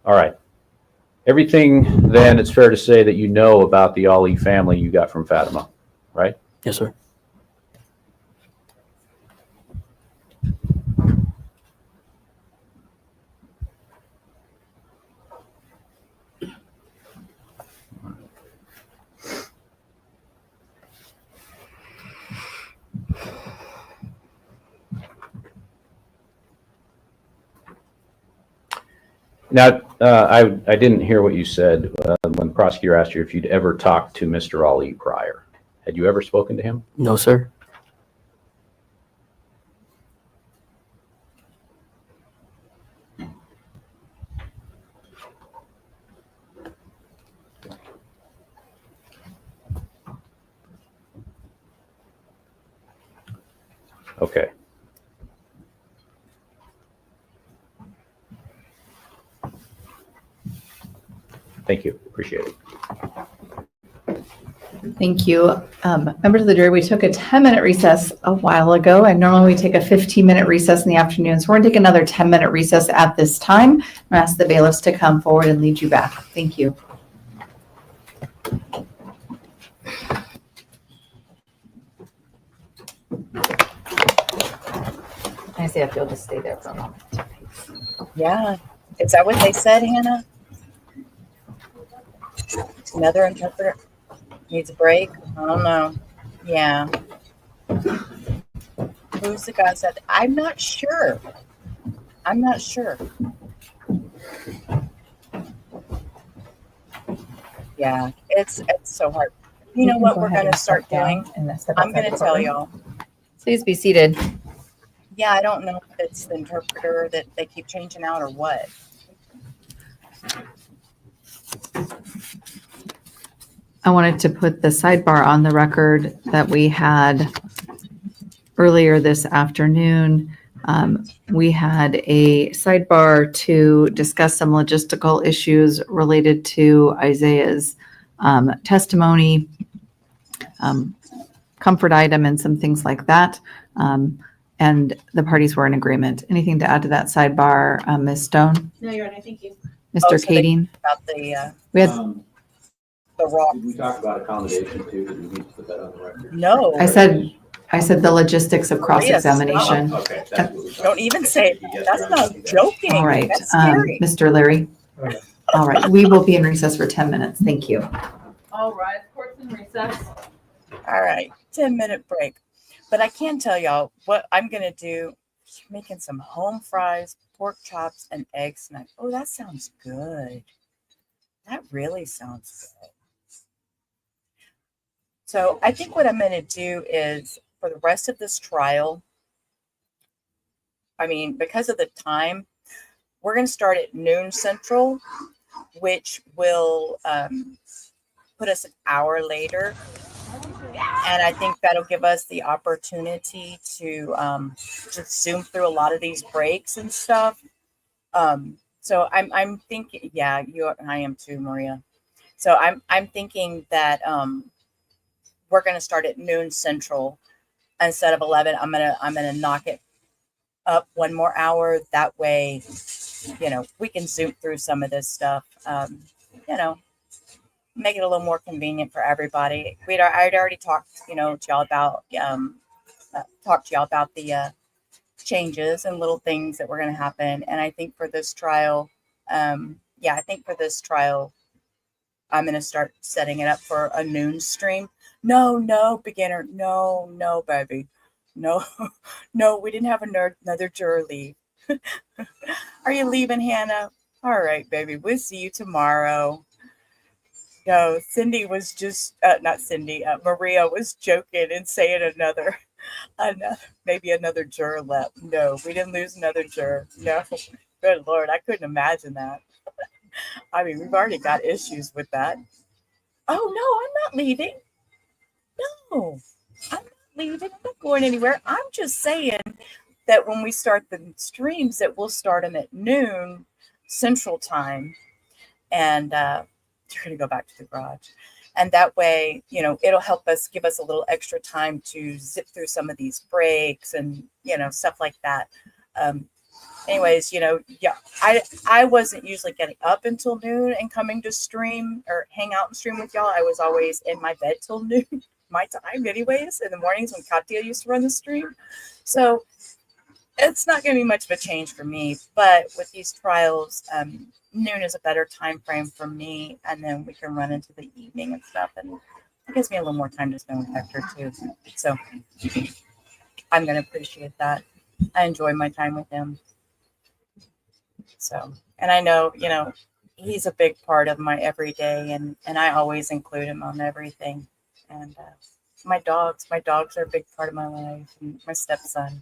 [SPEAKER 9] All right. Everything then, it's fair to say that you know about the Ali family you got from Fatima, right?
[SPEAKER 18] Yes, sir.
[SPEAKER 9] Now, I didn't hear what you said when the prosecutor asked you if you'd ever talked to Mr. Ali prior. Had you ever spoken to him?
[SPEAKER 18] No, sir.
[SPEAKER 9] Okay. Thank you. Appreciate it.
[SPEAKER 16] Thank you. Members of the jury, we took a 10-minute recess a while ago, and normally we take a 15-minute recess in the afternoon. So we're going to take another 10-minute recess at this time. I'm ask the bailiffs to come forward and lead you back. Thank you. I say if you'll just stay there for a moment.
[SPEAKER 1] Yeah. Is that what they said, Hannah? Another interpreter needs a break? I don't know. Yeah. Who's the guy said? I'm not sure. I'm not sure. Yeah, it's so hard. You know what we're going to start doing? I'm going to tell y'all.
[SPEAKER 16] Please be seated.
[SPEAKER 1] Yeah, I don't know if it's the interpreter that they keep changing out or what.
[SPEAKER 16] I wanted to put the sidebar on the record that we had earlier this afternoon. We had a sidebar to discuss some logistical issues related to Isaiah's testimony, comfort item, and some things like that. And the parties were in agreement. Anything to add to that sidebar, Ms. Stone?
[SPEAKER 13] No, you're right. Thank you.
[SPEAKER 16] Mr. Kading?
[SPEAKER 1] About the,
[SPEAKER 16] We had,
[SPEAKER 1] the rock.
[SPEAKER 9] Did we talk about accommodation too? Did we need to put that on the record?
[SPEAKER 1] No.
[SPEAKER 16] I said the logistics of cross-examination.
[SPEAKER 9] Okay. That's what we
[SPEAKER 1] Don't even say it. That's not joking.
[SPEAKER 16] All right,
[SPEAKER 1] That's scary.
[SPEAKER 16] Mr. Leary. All right, we will be in recess for 10 minutes. Thank you.
[SPEAKER 13] All right, court's in recess.
[SPEAKER 1] All right, 10-minute break. But I can tell y'all what I'm going to do. Making some home fries, pork chops, and eggs tonight. Oh, that sounds good. That really sounds good. So I think what I'm going to do is for the rest of this trial, I mean, because of the time, we're going to start at noon Central, which will put us an hour later. And I think that'll give us the opportunity to just zoom through a lot of these breaks and stuff. So I'm thinking, yeah, I am too, Maria. So I'm thinking that we're gonna start at noon Central instead of 11. I'm gonna knock it up one more hour. That way, you know, we can zoom through some of this stuff. You know, make it a little more convenient for everybody. I'd already talked, you know, to y'all about the changes and little things that were going to happen. And I think for this trial, I'm going to start setting it up for a noon stream. No, beginner. No, baby. No, we didn't have another juror leave. Are you leaving, Hannah? All right, baby. We'll see you tomorrow. No, Cindy was just Maria was joking and saying maybe another juror left. No, we didn't lose another juror. No, good Lord, I couldn't imagine that. I mean, we've already got issues with that. Oh no, I'm not leaving. No, I'm not leaving. I'm not going anywhere. I'm just saying that when we start the streams, that we'll start them at noon Central Time, and you're going to go back to the garage. And that way, you know, it'll help us, give us a little extra time to zip through some of these breaks and, you know, stuff like that. Anyways, you know, yeah, I wasn't usually getting up until noon and coming to stream or hang out and stream with y'all. I was always in my bed till noon, my time anyways, in the mornings when Katya used to run the stream. So it's not going to be much of a change for me, but with these trials, noon is a better time frame for me, and then we can run into the evening and stuff, and it gives me a little more time to spend with Hector too. So I'm going to appreciate that. I enjoy my time with him. So, and I know, you know, he's a big part of my everyday, and I always include him on everything. And my dogs are a big part of my life, and my stepson.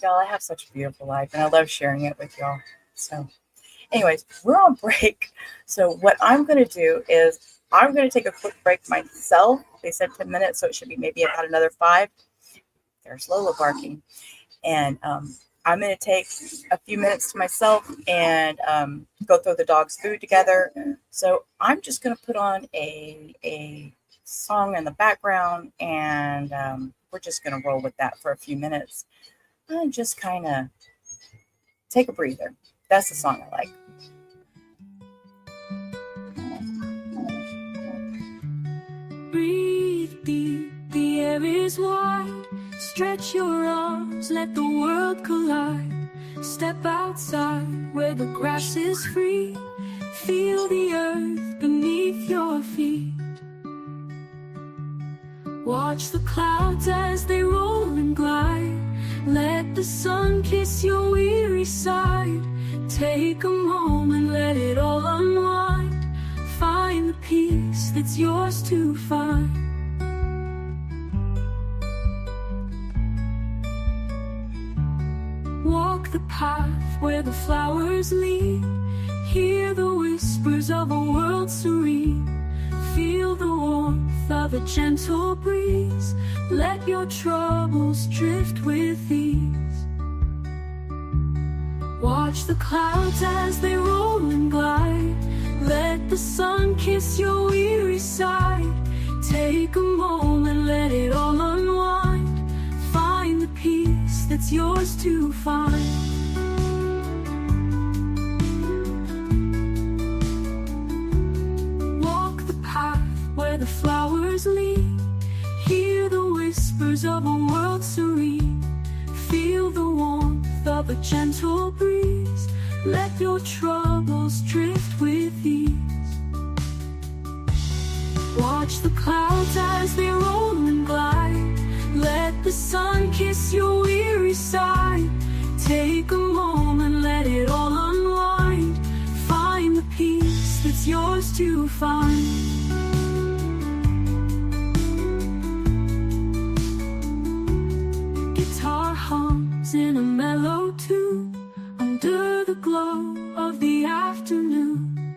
[SPEAKER 1] Y'all, I have such a beautiful life, and I love sharing it with y'all. So anyways, we're on break. So what I'm going to do is I'm going to take a quick break myself. They said 10 minutes, so it should be maybe about another 5. There's Lola barking. And I'm going to take a few minutes to myself and go throw the dog's food together. So I'm just going to put on a song in the background, and we're just going to roll with that for a few minutes and just kind of take a breather. That's the song I like.
[SPEAKER 3] Breathe deep, the air is wide. Stretch your arms, let the world collide. Step outside where the grass is free. Feel the earth beneath your feet. Watch the clouds as they roll and glide. Let the sun kiss your weary side. Take a moment, let it all unwind. Find the peace that's yours to find. Walk the path where the flowers lead. Hear the whispers of a world serene. Feel the warmth of a gentle breeze. Let your troubles drift with ease. Watch the clouds as they roll and glide. Let the sun kiss your weary side. Take a moment, let it all unwind. Find the peace that's yours to find. Walk the path where the flowers lead. Hear the whispers of a world serene. Feel the warmth of a gentle breeze. Let your troubles drift with ease. Watch the clouds as they roll and glide. Let the sun kiss your weary side. Take a moment, let it all unwind. Find the peace that's yours to find. Guitar hums in a mellow tune under the glow of the afternoon.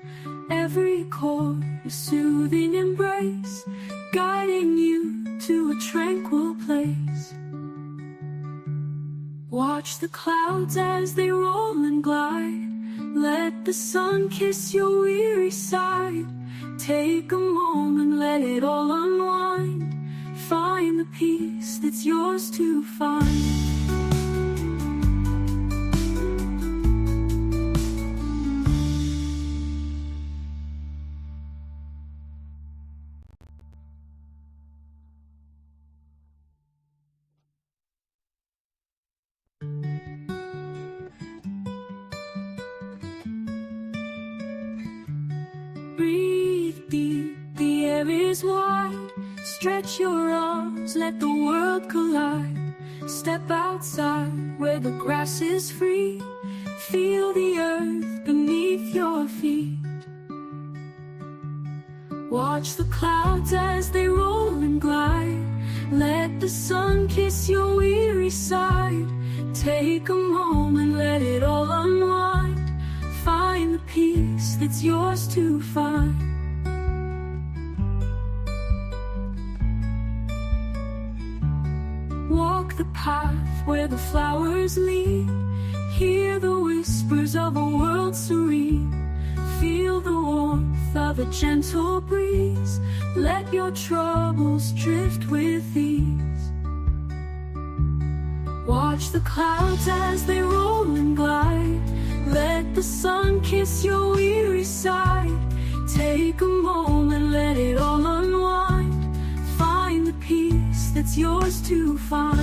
[SPEAKER 3] Every chord a soothing embrace, guiding you to a tranquil place. Watch the clouds as they roll and glide. Let the sun kiss your weary side. Take a moment, let it all unwind. Find the peace that's yours to find. Breathe deep, the air is wide. Stretch your arms, let the world collide. Step outside where the grass is free. Feel the earth beneath your feet. Watch the clouds as they roll and glide. Let the sun kiss your weary side. Take a moment, let it all unwind. Find the peace that's yours to find. the path where the flowers lead. Hear the whispers of a world serene. Feel the warmth of a gentle breeze. Let your troubles drift with ease. Watch the clouds as they roll and glide. Let the sun kiss your weary side. Take a moment, let it all unwind. Find the peace that's yours to find.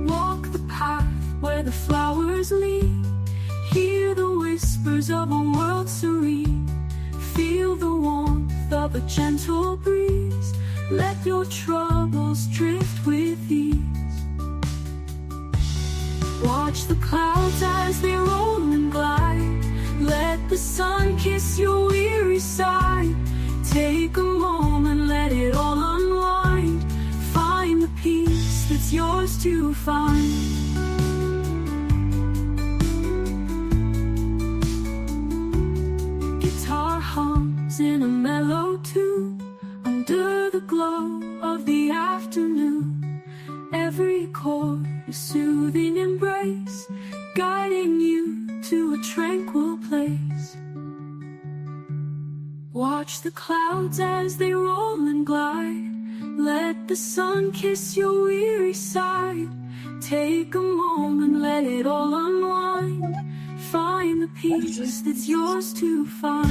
[SPEAKER 3] Walk the path where the flowers lead. Hear the whispers of a world serene. Feel the warmth of a gentle breeze. Let your troubles drift with ease. Watch the clouds as they roll and glide. Let the sun kiss your weary side. Take a moment, let it all unwind. Find the peace that's yours to find. Guitar hums in a mellow tune under the glow of the afternoon. Every chord a soothing embrace, guiding you to a tranquil place. Watch the clouds as they roll and glide. Let the sun kiss your weary side. Take a moment, let it all unwind. Find the peace that's yours to find.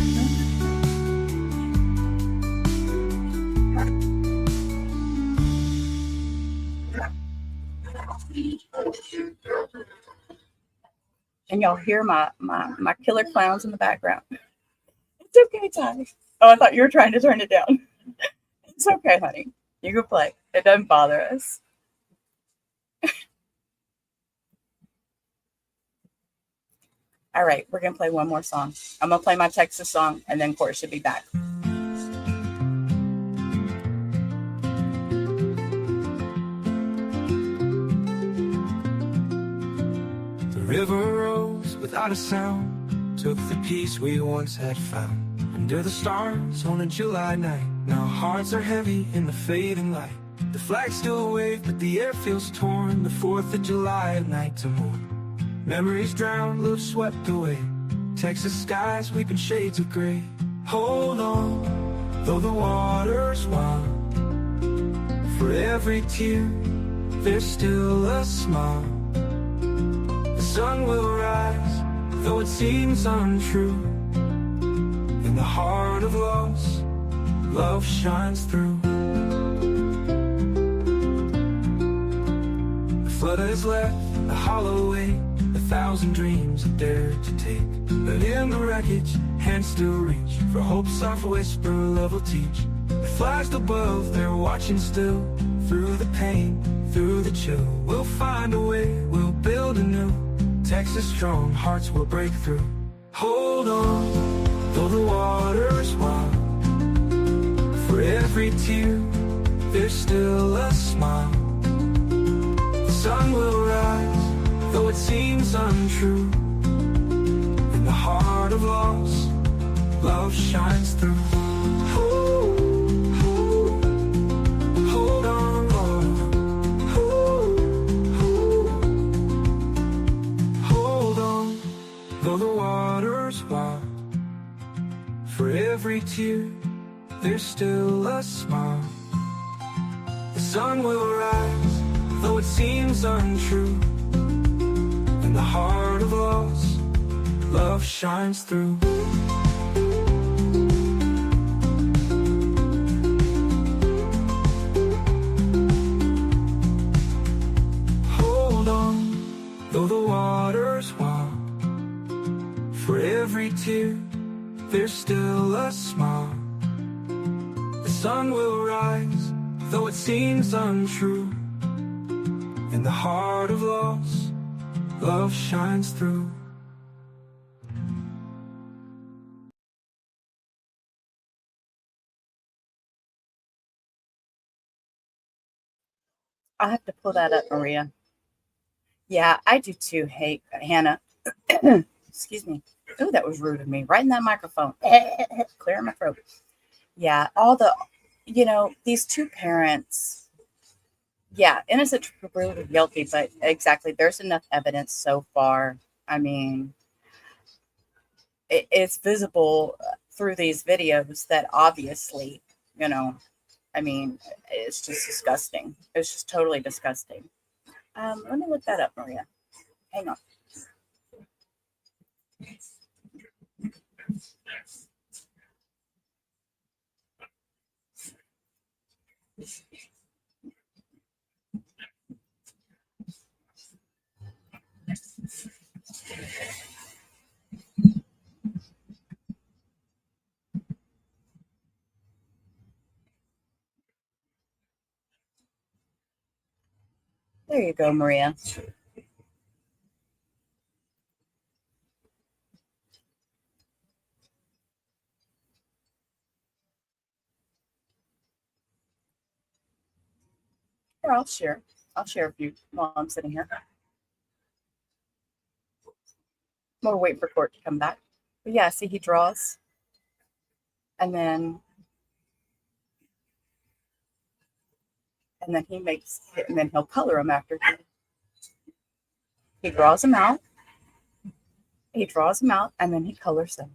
[SPEAKER 1] And y'all hear my killer clowns in the background. It's okay, Ty. Oh, I thought you were trying to turn it down. It's okay, honey. You can play. It doesn't bother us. All right, we're going to play one more song. I'm going to play my Texas song, and then Court should be back.
[SPEAKER 11] The river rose without a sound, took the peace we once had found. Under the stars on a July night, now hearts are heavy in the fading light. The flags still wave, but the air feels torn. The 4th of July at night to morn. Memories drowned, love swept away. Texas skies weeping shades of gray. Hold on, though the water's wild. For every tear, there's still a smile. The sun will rise, though it seems untrue. In the heart of loss, love shines through. The flood has left a hollow way, 1,000 dreams have dared to take. But in the wreckage, hands still reach for hope's soft whisper, love will teach. The flags above, they're watching still. Through the pain, through the chill, we'll find a way, we'll build anew. Texas strong, hearts will break through. Hold on, though the water's wild. For every tear, there's still a smile. The sun will rise, though it seems untrue. In the heart of loss, love shines through. Hold on, Lord. Hold on, though the water's wild. For every tear, there's still a smile. The sun will rise, though it seems untrue. In the heart of loss, love shines through. Hold on, though the water's wild. For every tear, there's still a smile. The sun will rise, though it seems untrue. In the heart of loss, love shines through.
[SPEAKER 1] I'll have to pull that up, Maria. Yeah, I do too. Hey, Hannah. Excuse me. Oh, that was rude of me. Right in that microphone. Clearing my throat. Yeah, these two parents, yeah, innocent to proven guilty, but exactly, there's enough evidence so far. I mean, it's visible through these videos that obviously, I mean, it's just disgusting. It's just totally disgusting. Let me look that up, Maria. Hang on. There you go, Maria. Here, I'll share. I'll share a few while I'm sitting here. We'll wait for Court to come back. But yeah, see, he draws. And then he makes it, and then he'll color them after. He draws them out. He draws them out, and then he colors them.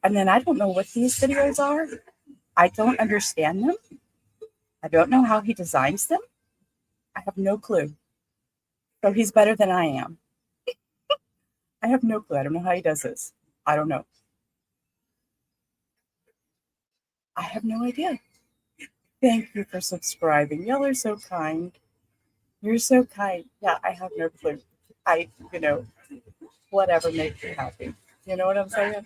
[SPEAKER 1] And then I don't know what these videos are. I don't understand them. I don't know how he designs them. I have no clue. So he's better than I am. I have no clue. I don't know how he does this. I don't know. I have no idea. Thank you for subscribing. Y'all are so kind. You're so kind. Yeah, I have no clue. Whatever makes you happy. You know what I'm saying?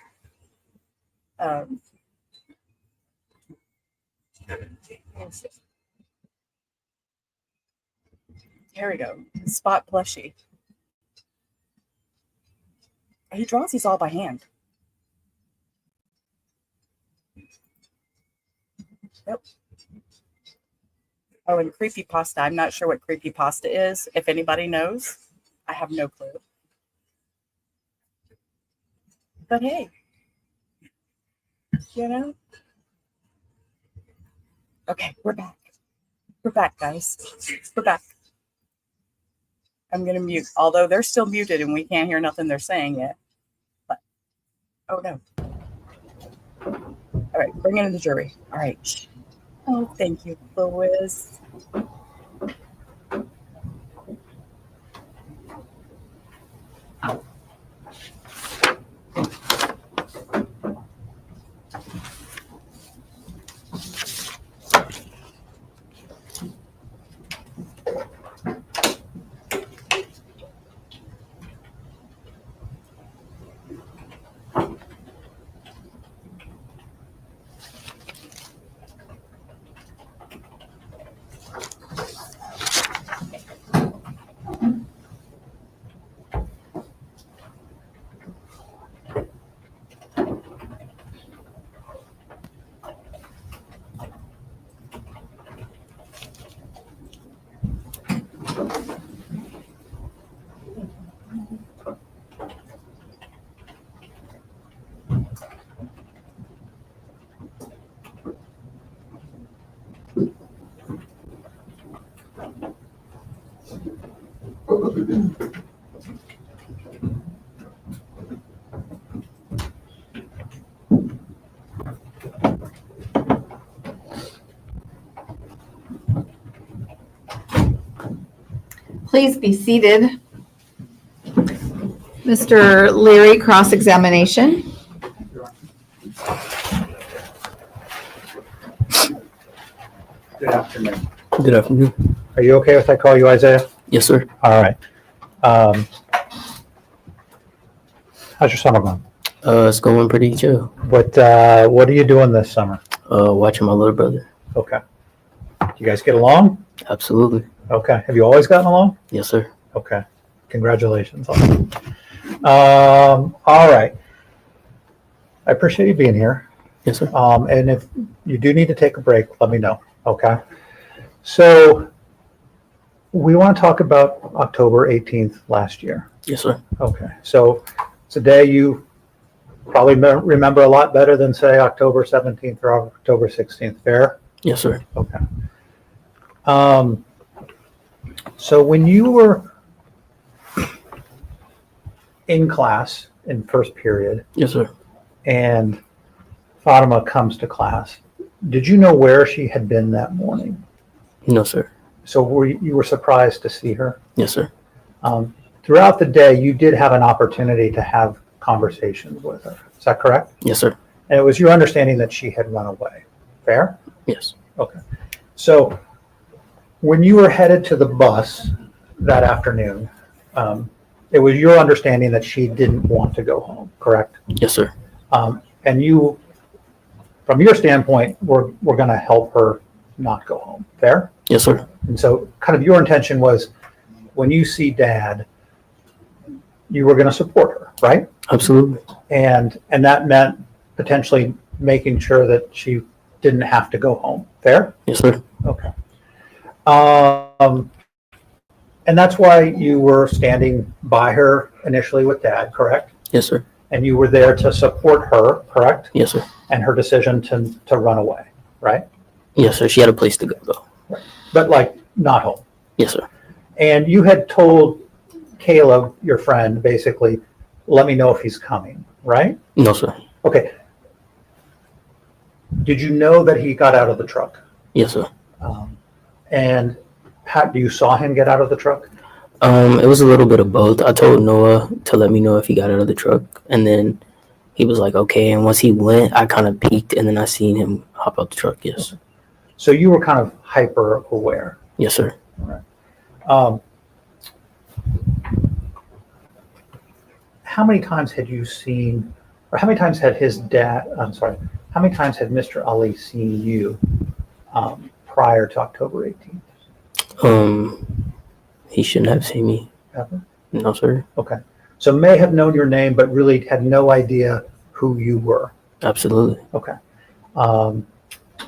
[SPEAKER 1] Here we go. Spot plushie. He draws these all by hand. Yep. Oh, and creepypasta. I'm not sure what creepypasta is. If anybody knows, I have no clue. But hey, Okay, we're back. We're back, guys. We're back. I'm going to mute, although they're still muted and we can't hear nothing they're saying yet. But, oh no. All right, bring in the jury. All right. Oh, thank you, Louis.
[SPEAKER 16] Please be seated. Mr. Leary, cross-examination.
[SPEAKER 21] Good afternoon.
[SPEAKER 18] Good afternoon.
[SPEAKER 21] Are you okay if I call you Isaiah?
[SPEAKER 18] Yes, sir.
[SPEAKER 21] All right. How's your summer going?
[SPEAKER 18] It's going pretty chill.
[SPEAKER 21] What are you doing this summer?
[SPEAKER 18] Watching my little brother.
[SPEAKER 21] Okay. Do you guys get along?
[SPEAKER 18] Absolutely.
[SPEAKER 21] Okay. Have you always gotten along?
[SPEAKER 18] Yes, sir.
[SPEAKER 21] Okay. Congratulations on that. All right. I appreciate you being here.
[SPEAKER 18] Yes, sir.
[SPEAKER 21] And if you do need to take a break, let me know. Okay. So we want to talk about October 18th last year.
[SPEAKER 18] Yes, sir.
[SPEAKER 21] Okay, so it's a day you probably remember a lot better than, say, October 17th or October 16th. Fair?
[SPEAKER 18] Yes, sir.
[SPEAKER 21] Okay. So when you were in class in first period,
[SPEAKER 18] Yes, sir.
[SPEAKER 21] and Fatima comes to class, did you know where she had been that morning?
[SPEAKER 18] No, sir.
[SPEAKER 21] So you were surprised to see her?
[SPEAKER 18] Yes, sir.
[SPEAKER 21] Throughout the day, you did have an opportunity to have conversations with her. Is that correct?
[SPEAKER 18] Yes, sir.
[SPEAKER 21] And it was your understanding that she had run away. Fair?
[SPEAKER 18] Yes.
[SPEAKER 21] Okay. So when you were headed to the bus that afternoon, it was your understanding that she didn't want to go home, correct?
[SPEAKER 18] Yes, sir.
[SPEAKER 21] And you, from your standpoint, we're going to help her not go home. Fair?
[SPEAKER 18] Yes, sir.
[SPEAKER 21] And so kind of your intention was when you see Dad, you were going to support her, right?
[SPEAKER 18] Absolutely.
[SPEAKER 21] And that meant potentially making sure that she didn't have to go home. Fair?
[SPEAKER 18] Yes, sir.
[SPEAKER 21] Okay. And that's why you were standing by her initially with Dad, correct?
[SPEAKER 18] Yes, sir.
[SPEAKER 21] And you were there to support her, correct?
[SPEAKER 18] Yes, sir.
[SPEAKER 21] And her decision to run away, right?
[SPEAKER 18] Yes, sir. She had a place to go, though.
[SPEAKER 21] Right. But like not home.
[SPEAKER 18] Yes, sir.
[SPEAKER 21] And you had told Caleb, your friend, basically, let me know if he's coming, right?
[SPEAKER 18] No, sir.
[SPEAKER 21] Okay. Did you know that he got out of the truck?
[SPEAKER 18] Yes, sir.
[SPEAKER 21] And how you saw him get out of the truck?
[SPEAKER 18] It was a little bit of both. I told Noah to let me know if he got out of the truck, and then he was like, okay. And once he went, I kind of peeked, and then I seen him hop out the truck. Yes.
[SPEAKER 21] So you were kind of hyper aware.
[SPEAKER 18] Yes, sir.
[SPEAKER 21] All right. How many times had you seen, or how many times had his dad, how many times had Mr. Ali seen you prior to October 18th?
[SPEAKER 18] He shouldn't have seen me.
[SPEAKER 21] Ever?
[SPEAKER 18] No, sir.
[SPEAKER 21] Okay. So may have known your name, but really had no idea who you were.
[SPEAKER 18] Absolutely.
[SPEAKER 21] Okay.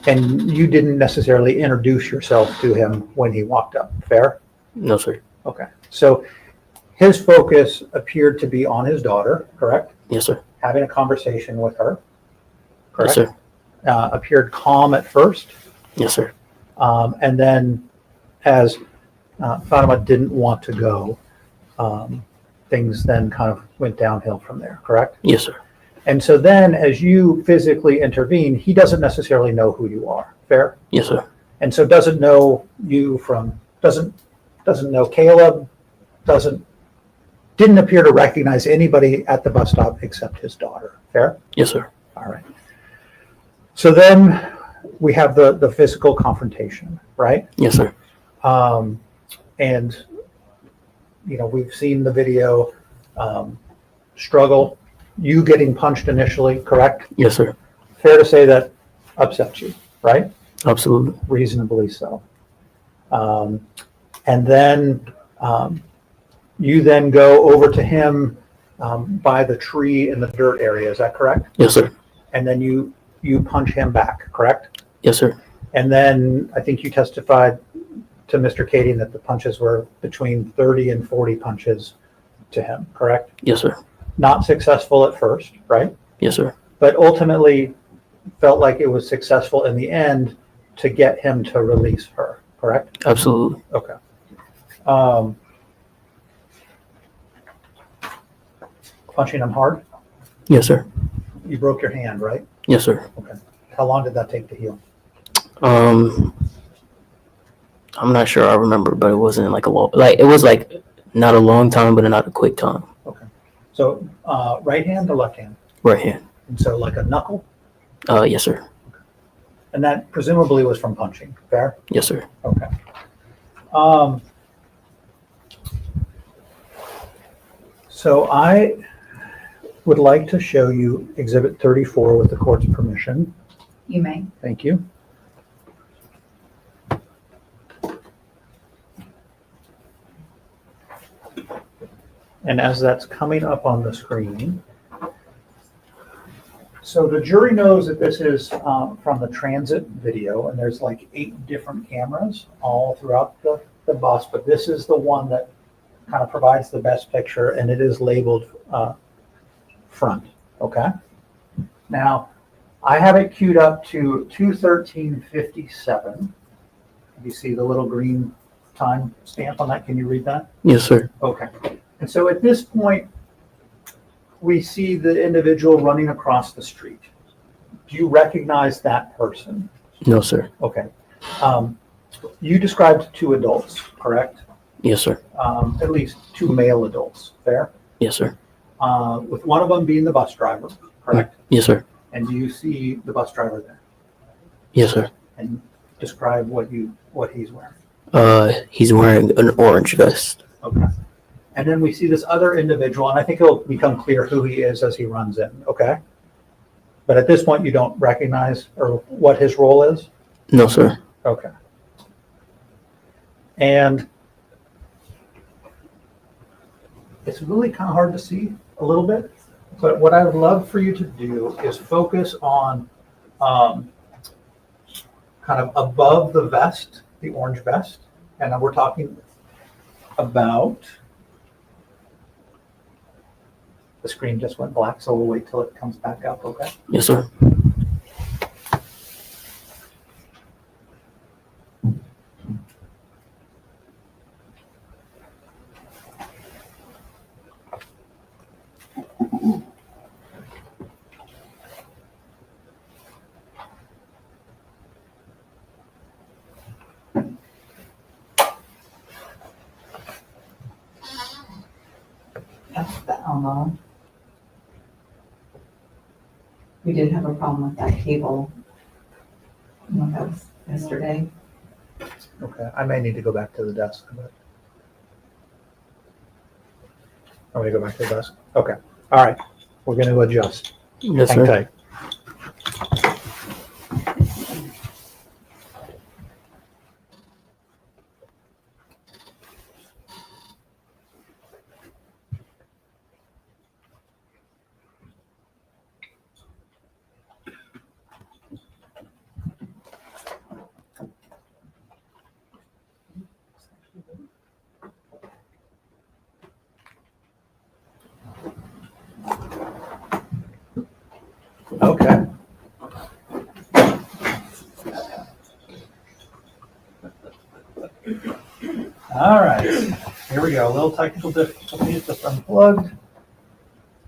[SPEAKER 21] And you didn't necessarily introduce yourself to him when he walked up. Fair?
[SPEAKER 18] No, sir.
[SPEAKER 21] Okay. So his focus appeared to be on his daughter, correct?
[SPEAKER 18] Yes, sir.
[SPEAKER 21] Having a conversation with her, correct?
[SPEAKER 18] Yes, sir.
[SPEAKER 21] Appeared calm at first.
[SPEAKER 18] Yes, sir.
[SPEAKER 21] And then as Fatima didn't want to go, things then kind of went downhill from there, correct?
[SPEAKER 18] Yes, sir.
[SPEAKER 21] And so then as you physically intervene, he doesn't necessarily know who you are. Fair?
[SPEAKER 18] Yes, sir.
[SPEAKER 21] And so doesn't know you from, doesn't know Caleb, didn't appear to recognize anybody at the bus stop except his daughter. Fair?
[SPEAKER 18] Yes, sir.
[SPEAKER 21] All right. So then we have the physical confrontation, right?
[SPEAKER 18] Yes, sir.
[SPEAKER 21] And, you know, we've seen the video, struggle, you getting punched initially, correct?
[SPEAKER 18] Yes, sir.
[SPEAKER 21] Fair to say that upsets you, right?
[SPEAKER 18] Absolutely.
[SPEAKER 21] Reasonably so. And then you then go over to him by the tree in the dirt area, is that correct?
[SPEAKER 18] Yes, sir.
[SPEAKER 21] And then you punch him back, correct?
[SPEAKER 18] Yes, sir.
[SPEAKER 21] And then I think you testified to Mr. Kading that the punches were between 30 and 40 punches to him, correct?
[SPEAKER 18] Yes, sir.
[SPEAKER 21] Not successful at first, right?
[SPEAKER 18] Yes, sir.
[SPEAKER 21] But ultimately felt like it was successful in the end to get him to release her, correct?
[SPEAKER 18] Absolutely.
[SPEAKER 21] Okay. Punching him hard?
[SPEAKER 18] Yes, sir.
[SPEAKER 21] You broke your hand, right?
[SPEAKER 18] Yes, sir.
[SPEAKER 21] Okay. How long did that take to heal?
[SPEAKER 18] I'm not sure. I remember, but it wasn't like a long, it was like not a long time, but not a quick time.
[SPEAKER 21] Okay. So right hand or left hand?
[SPEAKER 18] Right hand.
[SPEAKER 21] And so like a knuckle?
[SPEAKER 18] Yes, sir.
[SPEAKER 21] And that presumably was from punching, fair?
[SPEAKER 18] Yes, sir.
[SPEAKER 21] Okay. So I would like to show you Exhibit 34 with the court's permission.
[SPEAKER 13] You may.
[SPEAKER 21] Thank you. And as that's coming up on the screen, so the jury knows that this is from the transit video, and there's like 8 different cameras all throughout the the bus, but this is the one that kind of provides the best picture, and it is labeled front, okay? Now, I have it queued up to 2:13:57. You see the little green time stamp on that? Can you read that?
[SPEAKER 18] Yes, sir.
[SPEAKER 21] Okay. And so at this point, we see the individual running across the street. Do you recognize that person?
[SPEAKER 18] No, sir.
[SPEAKER 21] Okay. You described two adults, correct?
[SPEAKER 18] Yes, sir.
[SPEAKER 21] At least two male adults, fair?
[SPEAKER 18] Yes, sir.
[SPEAKER 21] With one of them being the bus driver, correct?
[SPEAKER 18] Yes, sir.
[SPEAKER 21] And do you see the bus driver there?
[SPEAKER 18] Yes, sir.
[SPEAKER 21] And describe what he's wearing.
[SPEAKER 18] He's wearing an orange vest.
[SPEAKER 21] Okay. And then we see this other individual, and I think it'll become clear who he is as he runs in, okay? But at this point, you don't recognize or what his role is?
[SPEAKER 18] No, sir.
[SPEAKER 21] Okay. And it's really kind of hard to see a little bit, but what I would love for you to do is focus on kind of above the vest, the orange vest, and we're talking about, the screen just went black, so we'll wait till it comes back up, okay?
[SPEAKER 18] Yes, sir.
[SPEAKER 5] We did have a problem with that cable. That was yesterday.
[SPEAKER 21] Okay, I may need to go back to the desk, but. I'm gonna go back to the desk. Okay, all right, we're gonna adjust.
[SPEAKER 18] Yes,
[SPEAKER 21] Hang
[SPEAKER 18] sir.
[SPEAKER 21] tight. Okay. All right, here we go. A little technical difficulty, just unplugged.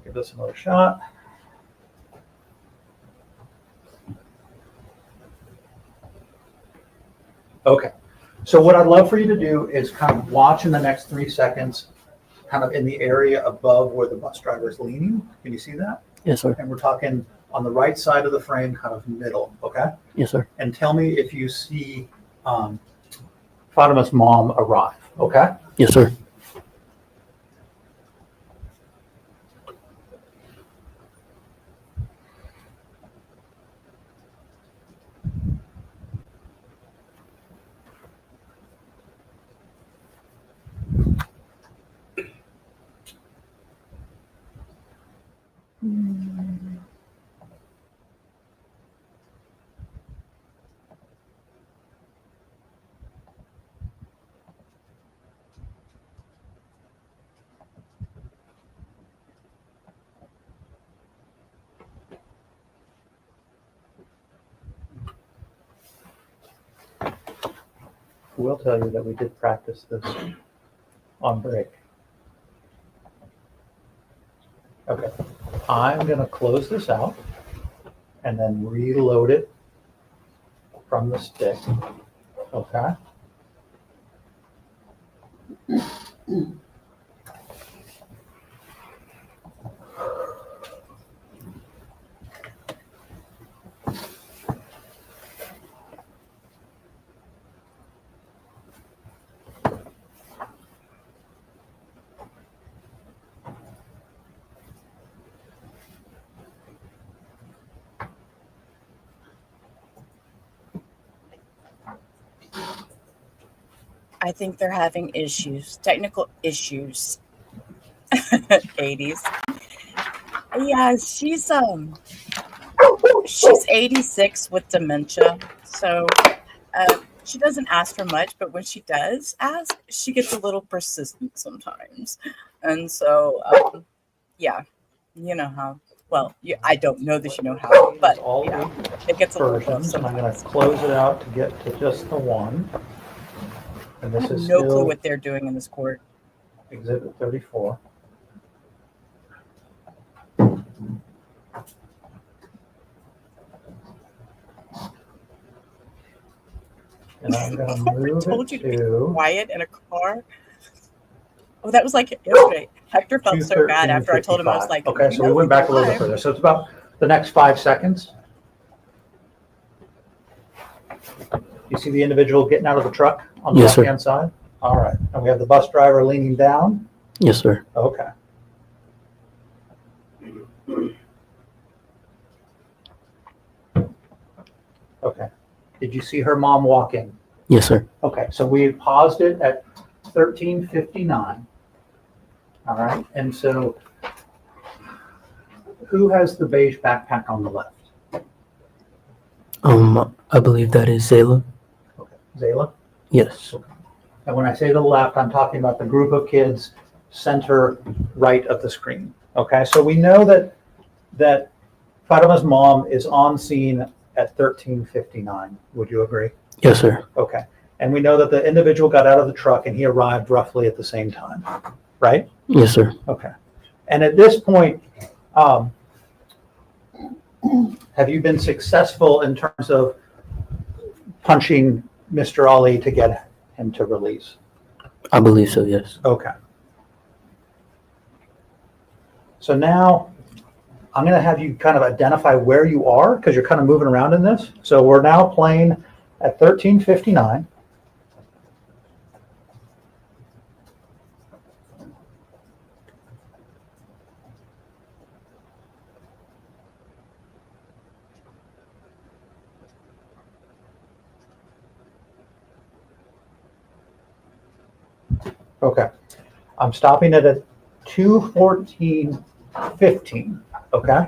[SPEAKER 21] Give this another shot. Okay, so what I'd love for you to do is kind of watch in the next 3 seconds, kind of in the area above where the bus driver is leaning. Can you see that?
[SPEAKER 18] Yes, sir.
[SPEAKER 21] And we're talking on the right side of the frame, kind of middle, okay?
[SPEAKER 18] Yes, sir.
[SPEAKER 21] And tell me if you see Fatima's mom arrive, okay?
[SPEAKER 18] Yes, sir.
[SPEAKER 21] We'll tell you that we did practice this on break. Okay, I'm gonna close this out and then reload it from the stick, okay?
[SPEAKER 1] I think they're having issues, technical issues. 80s. Yeah, she's 86 with dementia. So she doesn't ask for much, but when she does ask, she gets a little persistent sometimes. And so, yeah, you know how. Well, I don't know that you know how, but yeah, it gets a little rough
[SPEAKER 21] Versions, and I'm going to
[SPEAKER 1] sometimes.
[SPEAKER 21] close it out to get to just the one. And
[SPEAKER 1] I
[SPEAKER 21] this
[SPEAKER 1] have
[SPEAKER 21] is
[SPEAKER 1] no clue
[SPEAKER 21] still
[SPEAKER 1] what they're doing in this court.
[SPEAKER 21] Exhibit 34. And I'm going to
[SPEAKER 1] Whoever
[SPEAKER 21] move
[SPEAKER 1] told
[SPEAKER 21] it
[SPEAKER 1] you to be
[SPEAKER 21] to
[SPEAKER 1] quiet in a car? Oh, that was like yesterday. Hector felt so bad after I told him. I was
[SPEAKER 21] 2:13:55.
[SPEAKER 1] like,
[SPEAKER 21] Okay,
[SPEAKER 1] you
[SPEAKER 21] so we
[SPEAKER 1] know,
[SPEAKER 21] went back a little bit
[SPEAKER 1] 55.
[SPEAKER 21] further. So it's about the next 5 seconds. You see the individual getting out of the truck on the
[SPEAKER 18] Yes, sir.
[SPEAKER 21] left-hand side? All right. And we have the bus driver leaning down.
[SPEAKER 18] Yes, sir.
[SPEAKER 21] Okay. Okay. Did you see her mom walk in?
[SPEAKER 18] Yes, sir.
[SPEAKER 21] Okay, so we paused it at 13:59. All right, and so who has the beige backpack on the left?
[SPEAKER 18] I believe that is Zayla.
[SPEAKER 21] Okay, Zayla?
[SPEAKER 18] Yes.
[SPEAKER 21] And when I say the left, I'm talking about the group of kids center right of the screen. Okay, so we know that Fatima's mom is on scene at 13:59. Would you agree?
[SPEAKER 18] Yes, sir.
[SPEAKER 21] Okay. And we know that the individual got out of the truck and he arrived roughly at the same time, right?
[SPEAKER 18] Yes, sir.
[SPEAKER 21] Okay. And at this point, have you been successful in terms of punching Mr. Ali to get him to release?
[SPEAKER 18] I believe so, yes.
[SPEAKER 21] Okay. So now I'm going to have you kind of identify where you are because you're kind of moving around in this. So we're now playing at 13:59. Okay. I'm stopping it at 2:14:15. Okay.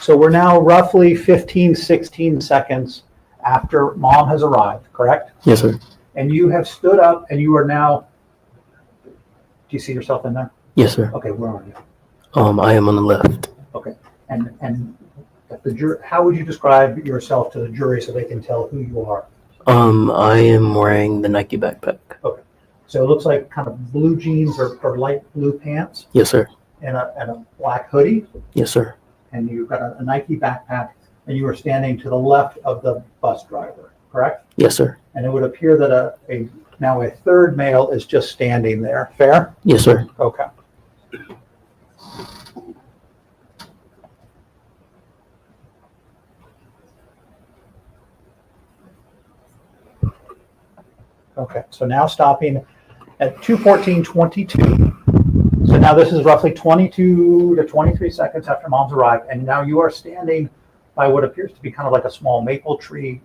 [SPEAKER 21] So we're now roughly 15, 16 seconds after mom has arrived, correct?
[SPEAKER 18] Yes, sir.
[SPEAKER 21] And you have stood up and you are now, do you see yourself in there?
[SPEAKER 18] Yes, sir.
[SPEAKER 21] Okay, where are you?
[SPEAKER 18] I am on the left.
[SPEAKER 21] Okay. And if the jury, how would you describe yourself to the jury so they can tell who you are?
[SPEAKER 18] I am wearing the Nike backpack.
[SPEAKER 21] Okay. So it looks like kind of blue jeans or light blue pants
[SPEAKER 18] Yes, sir.
[SPEAKER 21] and a black hoodie.
[SPEAKER 18] Yes, sir.
[SPEAKER 21] And you've got a Nike backpack and you are standing to the left of the bus driver, correct?
[SPEAKER 18] Yes, sir.
[SPEAKER 21] And it would appear that now a third male is just standing there. Fair?
[SPEAKER 18] Yes, sir.
[SPEAKER 21] Okay. Okay, so now stopping at 2:14:22. So now this is roughly 22 to 23 seconds after mom's arrived, and now you are standing by what appears to be kind of like a small maple tree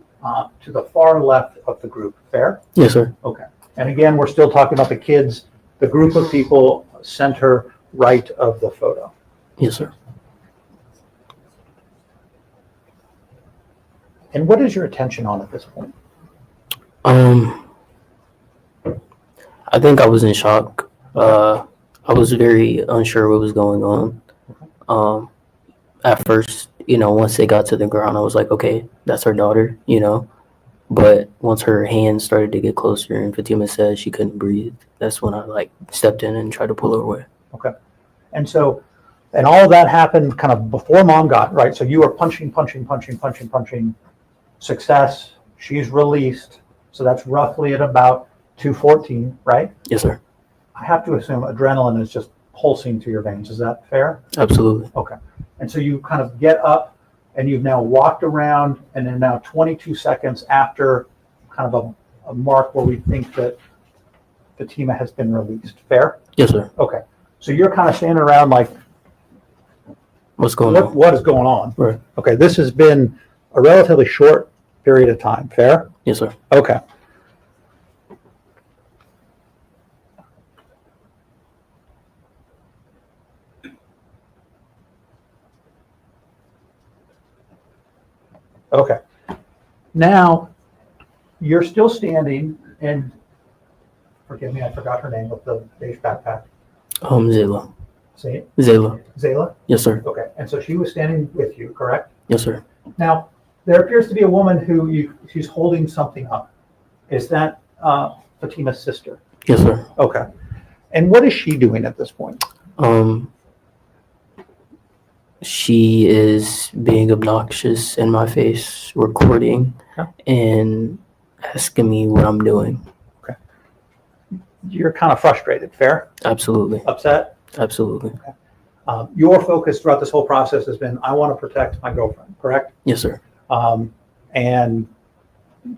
[SPEAKER 21] to the far left of the group. Fair?
[SPEAKER 18] Yes, sir.
[SPEAKER 21] Okay. And again, we're still talking about the kids, the group of people center right of the photo.
[SPEAKER 18] Yes, sir.
[SPEAKER 21] And what is your attention on at this point?
[SPEAKER 18] I think I was in shock. I was very unsure what was going on. At first, once they got to the ground, I was like, okay, that's her daughter, But once her hands started to get closer and Fatima said she couldn't breathe, that's when I stepped in and tried to pull her away.
[SPEAKER 21] Okay. And so, and all of that happened kind of before mom got, right? So you were punching. Success. She's released. So that's roughly at about 2:14, right?
[SPEAKER 18] Yes, sir.
[SPEAKER 21] I have to assume adrenaline is just pulsing through your veins. Is that fair?
[SPEAKER 18] Absolutely.
[SPEAKER 21] Okay. And so you kind of get up and you've now walked around and then now 22 seconds after kind of a mark where we think that Fatima has been released. Fair?
[SPEAKER 18] Yes, sir.
[SPEAKER 21] Okay. So you're kind of standing around like,
[SPEAKER 18] what's going on?
[SPEAKER 21] What is going on?
[SPEAKER 18] Right.
[SPEAKER 21] Okay. This has been a relatively short period of time. Fair?
[SPEAKER 18] Yes, sir.
[SPEAKER 21] Okay. Okay. Now, you're still standing and, forgive me, I forgot her name with the beige backpack.
[SPEAKER 18] Zayla.
[SPEAKER 21] Say it.
[SPEAKER 18] Zayla.
[SPEAKER 21] Zayla?
[SPEAKER 18] Yes, sir.
[SPEAKER 21] Okay, and so she was standing with you, correct?
[SPEAKER 18] Yes, sir.
[SPEAKER 21] Now, there appears to be a woman who she's holding something up. Is that Fatima's sister?
[SPEAKER 18] Yes, sir.
[SPEAKER 21] Okay. And what is she doing at this point?
[SPEAKER 18] She is being obnoxious in my face, recording, and asking me what I'm doing.
[SPEAKER 21] Okay. You're kind of frustrated, fair?
[SPEAKER 18] Absolutely.
[SPEAKER 21] Upset?
[SPEAKER 18] Absolutely.
[SPEAKER 21] Okay. Your focus throughout this whole process has been, I want to protect my girlfriend, correct?
[SPEAKER 18] Yes, sir.
[SPEAKER 21] And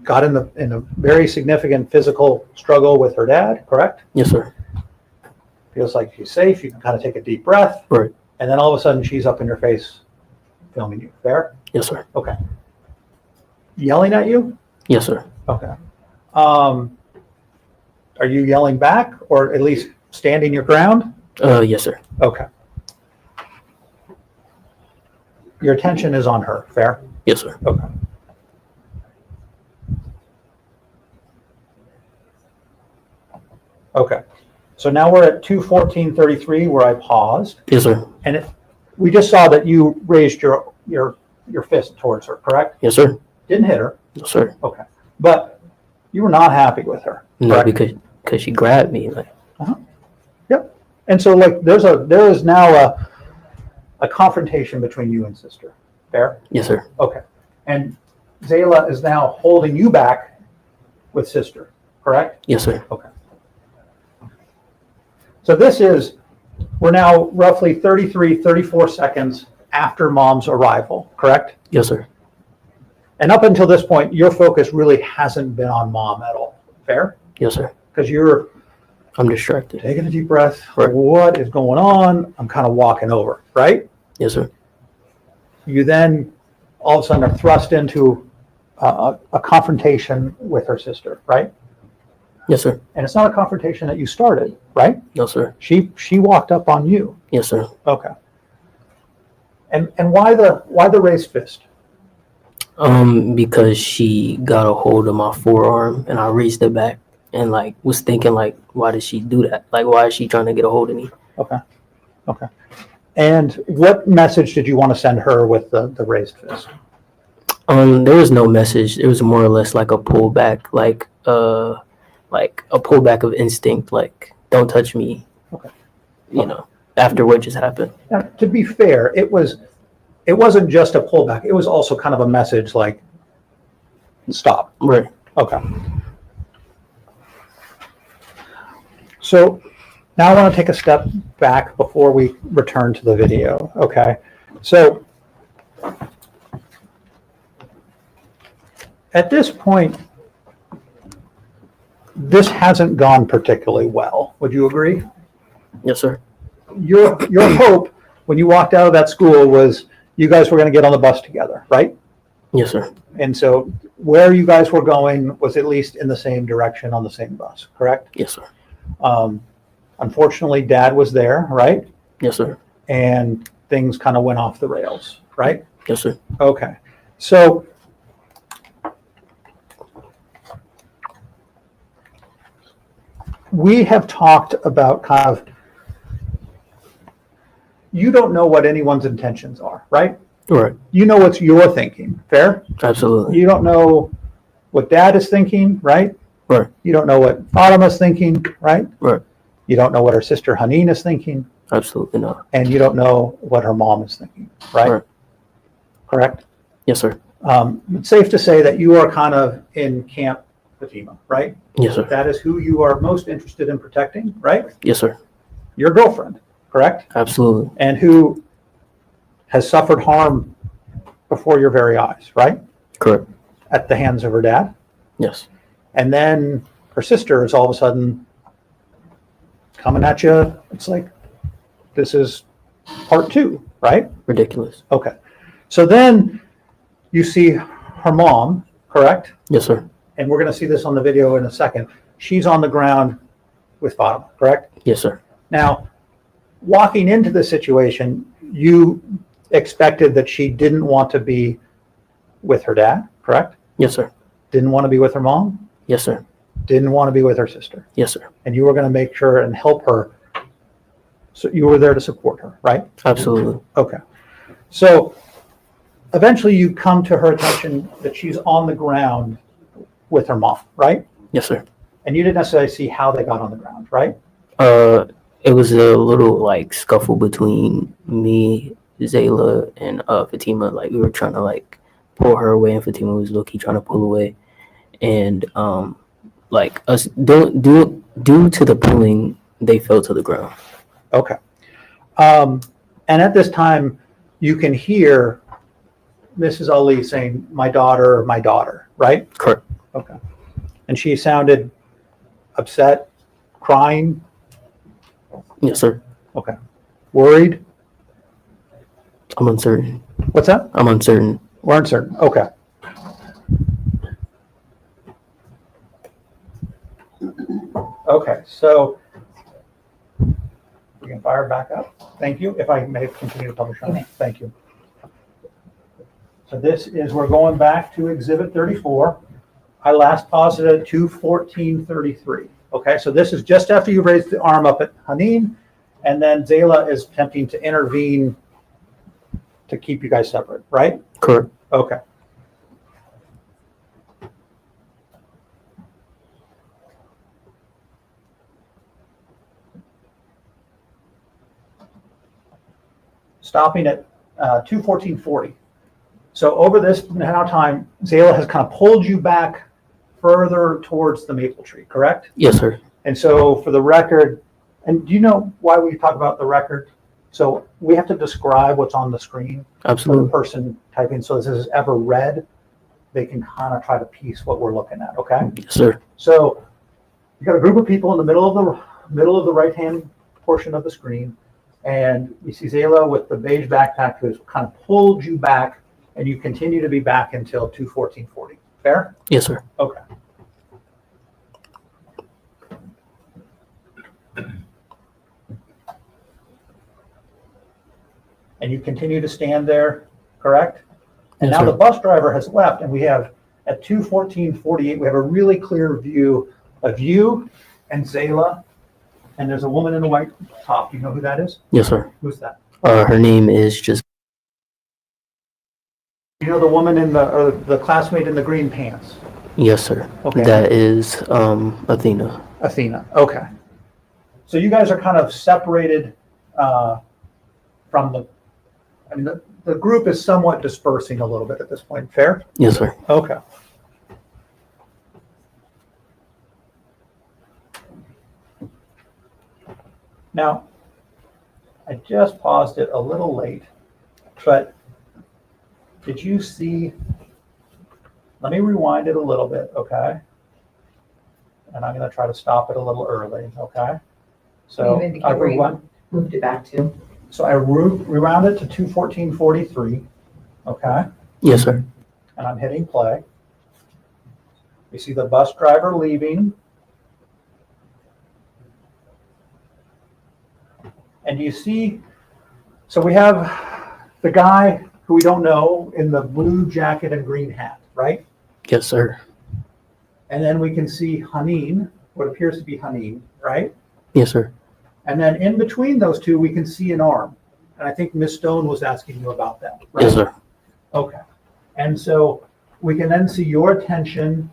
[SPEAKER 21] got in a very significant physical struggle with her dad, correct?
[SPEAKER 18] Yes, sir.
[SPEAKER 21] Feels like she's safe. You can kind of take a deep breath.
[SPEAKER 18] Right.
[SPEAKER 21] And then all of a sudden she's up in your face filming you. Fair?
[SPEAKER 18] Yes, sir.
[SPEAKER 21] Okay. Yelling at you?
[SPEAKER 18] Yes, sir.
[SPEAKER 21] Okay. Are you yelling back or at least standing your ground?
[SPEAKER 18] Yes, sir.
[SPEAKER 21] Okay. Your attention is on her. Fair?
[SPEAKER 18] Yes, sir.
[SPEAKER 21] Okay. Okay. So now we're at 2:14:33 where I paused.
[SPEAKER 18] Yes, sir.
[SPEAKER 21] And we just saw that you raised your fist towards her, correct?
[SPEAKER 18] Yes, sir.
[SPEAKER 21] Didn't hit her.
[SPEAKER 18] Yes, sir.
[SPEAKER 21] Okay. But you were not happy with her.
[SPEAKER 18] No,
[SPEAKER 21] correct?
[SPEAKER 18] because she grabbed me. Like.
[SPEAKER 21] Yep. And so like there is now a confrontation between you and sister. Fair?
[SPEAKER 18] Yes, sir.
[SPEAKER 21] Okay. And Zayla is now holding you back with sister, correct?
[SPEAKER 18] Yes, sir.
[SPEAKER 21] Okay. So we're now roughly 34 seconds after mom's arrival, correct?
[SPEAKER 18] Yes, sir.
[SPEAKER 21] And up until this point, your focus really hasn't been on mom at all. Fair?
[SPEAKER 18] Yes, sir.
[SPEAKER 21] Because
[SPEAKER 18] I'm distracted.
[SPEAKER 21] Taking a deep breath.
[SPEAKER 18] Right.
[SPEAKER 21] What is going on? I'm kind of walking over, right?
[SPEAKER 18] Yes, sir.
[SPEAKER 21] You then all of a sudden are thrust into a confrontation with her sister, right?
[SPEAKER 18] Yes, sir.
[SPEAKER 21] And it's not a confrontation that you started, right?
[SPEAKER 18] No, sir.
[SPEAKER 21] She walked up on you.
[SPEAKER 18] Yes, sir.
[SPEAKER 21] Okay. And why the raised fist?
[SPEAKER 18] Because she got a hold of my forearm and I raised it back and like was thinking like, why did she do that? Like, why is she trying to get a hold of me?
[SPEAKER 21] Okay. Okay. And what message did you want to send her with the raised fist?
[SPEAKER 18] There was no message. It was more or less like a pullback, like a pullback of instinct, like don't touch me.
[SPEAKER 21] Okay.
[SPEAKER 18] You know, after what just happened.
[SPEAKER 21] Now, to be fair, it wasn't just a pullback. It was also kind of a message like, stop.
[SPEAKER 18] Right.
[SPEAKER 21] Okay. So now I want to take a step back before we return to the video. Okay. So at this point, this hasn't gone particularly well. Would you agree?
[SPEAKER 18] Yes, sir.
[SPEAKER 21] Your hope when you walked out of that school was you guys were going to get on the bus together, right?
[SPEAKER 18] Yes, sir.
[SPEAKER 21] And so where you guys were going was at least in the same direction on the same bus, correct?
[SPEAKER 18] Yes, sir.
[SPEAKER 21] Unfortunately, Dad was there, right?
[SPEAKER 18] Yes, sir.
[SPEAKER 21] And things kind of went off the rails, right?
[SPEAKER 18] Yes, sir.
[SPEAKER 21] Okay. So we have talked about kind of, you don't know what anyone's intentions are, right?
[SPEAKER 18] Right.
[SPEAKER 21] You know what you're thinking, fair?
[SPEAKER 18] Absolutely.
[SPEAKER 21] You don't know what Dad is thinking, right?
[SPEAKER 18] Right.
[SPEAKER 21] You don't know what Fatima's thinking, right?
[SPEAKER 18] Right.
[SPEAKER 21] You don't know what her sister Haneen is thinking.
[SPEAKER 18] Absolutely not.
[SPEAKER 21] And you don't know what her mom is thinking, right?
[SPEAKER 18] Right.
[SPEAKER 21] Correct?
[SPEAKER 18] Yes, sir.
[SPEAKER 21] It's safe to say that you are kind of in Camp Fatima, right?
[SPEAKER 18] Yes, sir.
[SPEAKER 21] That is who you are most interested in protecting, right?
[SPEAKER 18] Yes, sir.
[SPEAKER 21] Your girlfriend, correct?
[SPEAKER 18] Absolutely.
[SPEAKER 21] And who has suffered harm before your very eyes, right?
[SPEAKER 18] Correct.
[SPEAKER 21] At the hands of her dad.
[SPEAKER 18] Yes.
[SPEAKER 21] And then her sister is all of a sudden coming at you. It's like, this is part two, right?
[SPEAKER 18] Ridiculous.
[SPEAKER 21] Okay. So then you see her mom, correct?
[SPEAKER 18] Yes, sir.
[SPEAKER 21] And we're going to see this on the video in a second. She's on the ground with Fatima, correct?
[SPEAKER 18] Yes, sir.
[SPEAKER 21] Now, walking into the situation, you expected that she didn't want to be with her dad, correct?
[SPEAKER 18] Yes, sir.
[SPEAKER 21] Didn't want to be with her mom?
[SPEAKER 18] Yes, sir.
[SPEAKER 21] Didn't want to be with her sister?
[SPEAKER 18] Yes, sir.
[SPEAKER 21] And you were going to make sure and help her. So you were there to support her, right?
[SPEAKER 18] Absolutely.
[SPEAKER 21] Okay. So eventually you come to her attention that she's on the ground with her mom, right?
[SPEAKER 18] Yes, sir.
[SPEAKER 21] And you didn't necessarily see how they got on the ground, right?
[SPEAKER 18] It was a little like scuffle between me, Zayla, and Fatima. Like we were trying to like pull her away, and Fatima was low-key trying to pull away. And like us due to the pulling, they fell to the ground.
[SPEAKER 21] Okay. And at this time, you can hear Mrs. Ali saying, my daughter, right?
[SPEAKER 18] Correct.
[SPEAKER 21] Okay. And she sounded upset, crying?
[SPEAKER 18] Yes, sir.
[SPEAKER 21] Okay. Worried?
[SPEAKER 18] I'm uncertain.
[SPEAKER 21] What's that?
[SPEAKER 18] I'm uncertain.
[SPEAKER 21] We're uncertain. Okay. Okay, so we can fire back up. Thank you. If I may continue to publish on it. Thank you. So this is, we're going back to Exhibit 34. I last paused it at 2:14:33. Okay, so this is just after you raised the arm up at Haneen, and then Zayla is attempting to intervene to keep you guys separate, right?
[SPEAKER 18] Correct.
[SPEAKER 21] Okay. Stopping at 2:14:40. So over this now time, Zayla has kind of pulled you back further towards the maple tree, correct?
[SPEAKER 18] Yes, sir.
[SPEAKER 21] And so for the record, and do you know why we talk about the record? So we have to describe what's on the screen.
[SPEAKER 18] Absolutely.
[SPEAKER 21] For the person typing, so this is ever read, they can kind of try to piece what we're looking at, okay?
[SPEAKER 18] Yes, sir.
[SPEAKER 21] So you got a group of people in the middle of the right-hand portion of the screen, and you see Zayla with the beige backpack who's kind of pulled you back, and you continue to be back until 2:14:40. Fair?
[SPEAKER 18] Yes, sir.
[SPEAKER 21] Okay. And you continue to stand there, correct? And
[SPEAKER 18] Yes,
[SPEAKER 21] now
[SPEAKER 18] sir.
[SPEAKER 21] the bus driver has left, and we have, at 2:14:48, we have a really clear view of you and Zayla, and there's a woman in a white top. Do you know who that is?
[SPEAKER 18] Yes, sir.
[SPEAKER 21] Who's that?
[SPEAKER 18] Her name is just.
[SPEAKER 21] You know the woman in the classmate in the green pants?
[SPEAKER 18] Yes, sir.
[SPEAKER 21] Okay.
[SPEAKER 18] That is Athena.
[SPEAKER 21] Athena, okay. So you guys are kind of separated from the group is somewhat dispersing a little bit at this point, fair?
[SPEAKER 18] Yes, sir.
[SPEAKER 21] Okay. Now, I just paused it a little late, but did you see, let me rewind it a little bit, okay? And I'm going to try to stop it a little early, okay? So
[SPEAKER 5] You indicate
[SPEAKER 21] I
[SPEAKER 5] where you
[SPEAKER 21] rewound,
[SPEAKER 5] moved it back to.
[SPEAKER 21] so I rewound it to 2:14:43, okay?
[SPEAKER 18] Yes, sir.
[SPEAKER 21] And I'm hitting play. We see the bus driver leaving. And do you see, so we have the guy who we don't know in the blue jacket and green hat, right?
[SPEAKER 18] Yes, sir.
[SPEAKER 21] And then we can see Haneen, what appears to be Haneen, right?
[SPEAKER 18] Yes, sir.
[SPEAKER 21] And then in between those two, we can see an arm. And I think Miss Stone was asking you about that, right?
[SPEAKER 18] Yes, sir.
[SPEAKER 21] Okay. And so we can then see your attention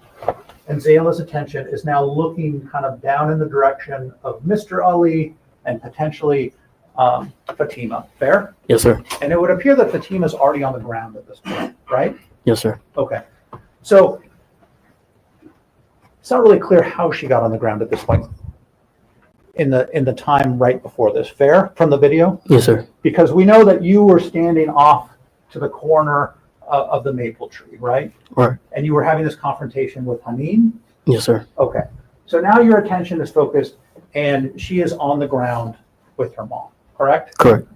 [SPEAKER 21] and Zayla's attention is now looking kind of down in the direction of Mr. Ali and potentially Fatima. Fair?
[SPEAKER 18] Yes, sir.
[SPEAKER 21] And it would appear that Fatima's already on the ground at this point, right?
[SPEAKER 18] Yes, sir.
[SPEAKER 21] Okay. So it's not really clear how she got on the ground at this point in the time right before this. Fair? From the video?
[SPEAKER 18] Yes, sir.
[SPEAKER 21] Because we know that you were standing off to the corner of the maple tree, right?
[SPEAKER 18] Right.
[SPEAKER 21] And you were having this confrontation with Haneen?
[SPEAKER 18] Yes, sir.
[SPEAKER 21] Okay. So now your attention is focused and she is on the ground with her mom, correct?
[SPEAKER 18] Correct.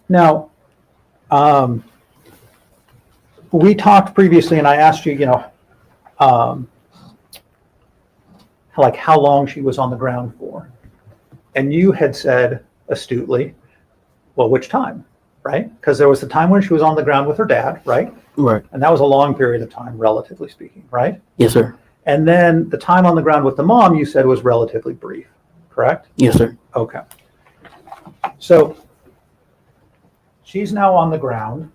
[SPEAKER 21] Now, we talked previously and I asked you, like how long she was on the ground for. And you had said astutely, well, which time? right? Because there was the time when she was on the ground with her dad, right?
[SPEAKER 18] Right.
[SPEAKER 21] And that was a long period of time, relatively speaking, right?
[SPEAKER 18] Yes, sir.
[SPEAKER 21] And then the time on the ground with the mom, you said was relatively brief, correct?
[SPEAKER 18] Yes, sir.
[SPEAKER 21] Okay. So she's now on the ground.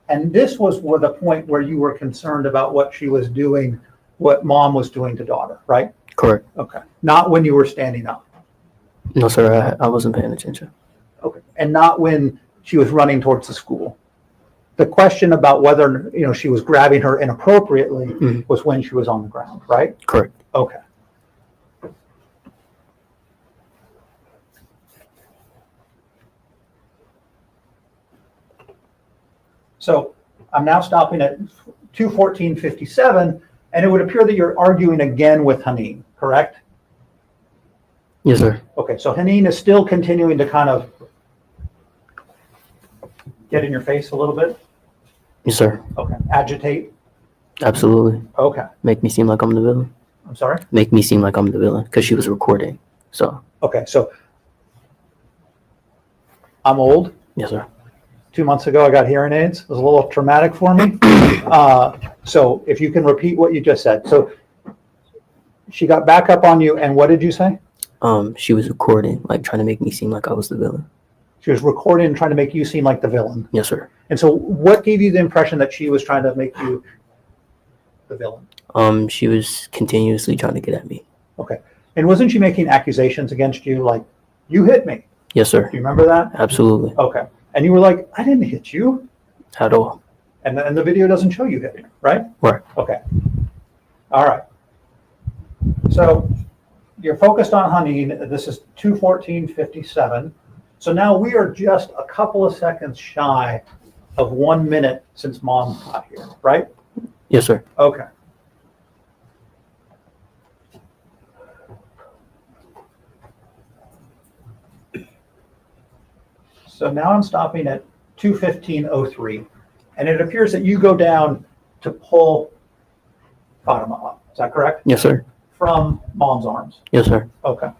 [SPEAKER 21] And this was the point where you were concerned about what she was doing, what mom was doing to daughter, right?
[SPEAKER 18] Correct.
[SPEAKER 21] Okay. Not when you were standing up.
[SPEAKER 18] No, sir. I wasn't paying attention.
[SPEAKER 21] Okay. And not when she was running towards the school. The question about whether, she was grabbing her inappropriately was when she was on the ground, right?
[SPEAKER 18] Correct.
[SPEAKER 21] Okay. So I'm now stopping at 2:14:57, and it would appear that you're arguing again with Haneen, correct?
[SPEAKER 18] Yes, sir.
[SPEAKER 21] Okay, so Haneen is still continuing to kind of get in your face a little bit?
[SPEAKER 18] Yes, sir.
[SPEAKER 21] Okay, agitate?
[SPEAKER 18] Absolutely.
[SPEAKER 21] Okay.
[SPEAKER 18] Make me seem like I'm the villain.
[SPEAKER 21] I'm sorry?
[SPEAKER 18] Make me seem like I'm the villain because she was recording. So.
[SPEAKER 21] Okay, so I'm old.
[SPEAKER 18] Yes, sir.
[SPEAKER 21] 2 months ago, I got hearing aids. It was a little traumatic for me. So if you can repeat what you just said. So she got back up on you, and what did you say?
[SPEAKER 18] She was recording, like trying to make me seem like I was the villain.
[SPEAKER 21] She was recording and trying to make you seem like the villain.
[SPEAKER 18] Yes, sir.
[SPEAKER 21] And so what gave you the impression that she was trying to make you the villain?
[SPEAKER 18] She was continuously trying to get at me.
[SPEAKER 21] Okay. And wasn't she making accusations against you like, you hit me?
[SPEAKER 18] Yes, sir.
[SPEAKER 21] Do you remember that?
[SPEAKER 18] Absolutely.
[SPEAKER 21] Okay. And you were like, I didn't hit you.
[SPEAKER 18] At all.
[SPEAKER 21] And the video doesn't show you hitting her, right?
[SPEAKER 18] Right.
[SPEAKER 21] Okay. All right. So you're focused on Haneen. This is 2:14:57. So now we are just a couple of seconds shy of 1 minute since mom got here, right?
[SPEAKER 18] Yes, sir.
[SPEAKER 21] Okay. So now I'm stopping at 2:15:03, and it appears that you go down to pull Fatima up. Is that correct?
[SPEAKER 18] Yes, sir.
[SPEAKER 21] From mom's arms.
[SPEAKER 18] Yes, sir.
[SPEAKER 21] Okay.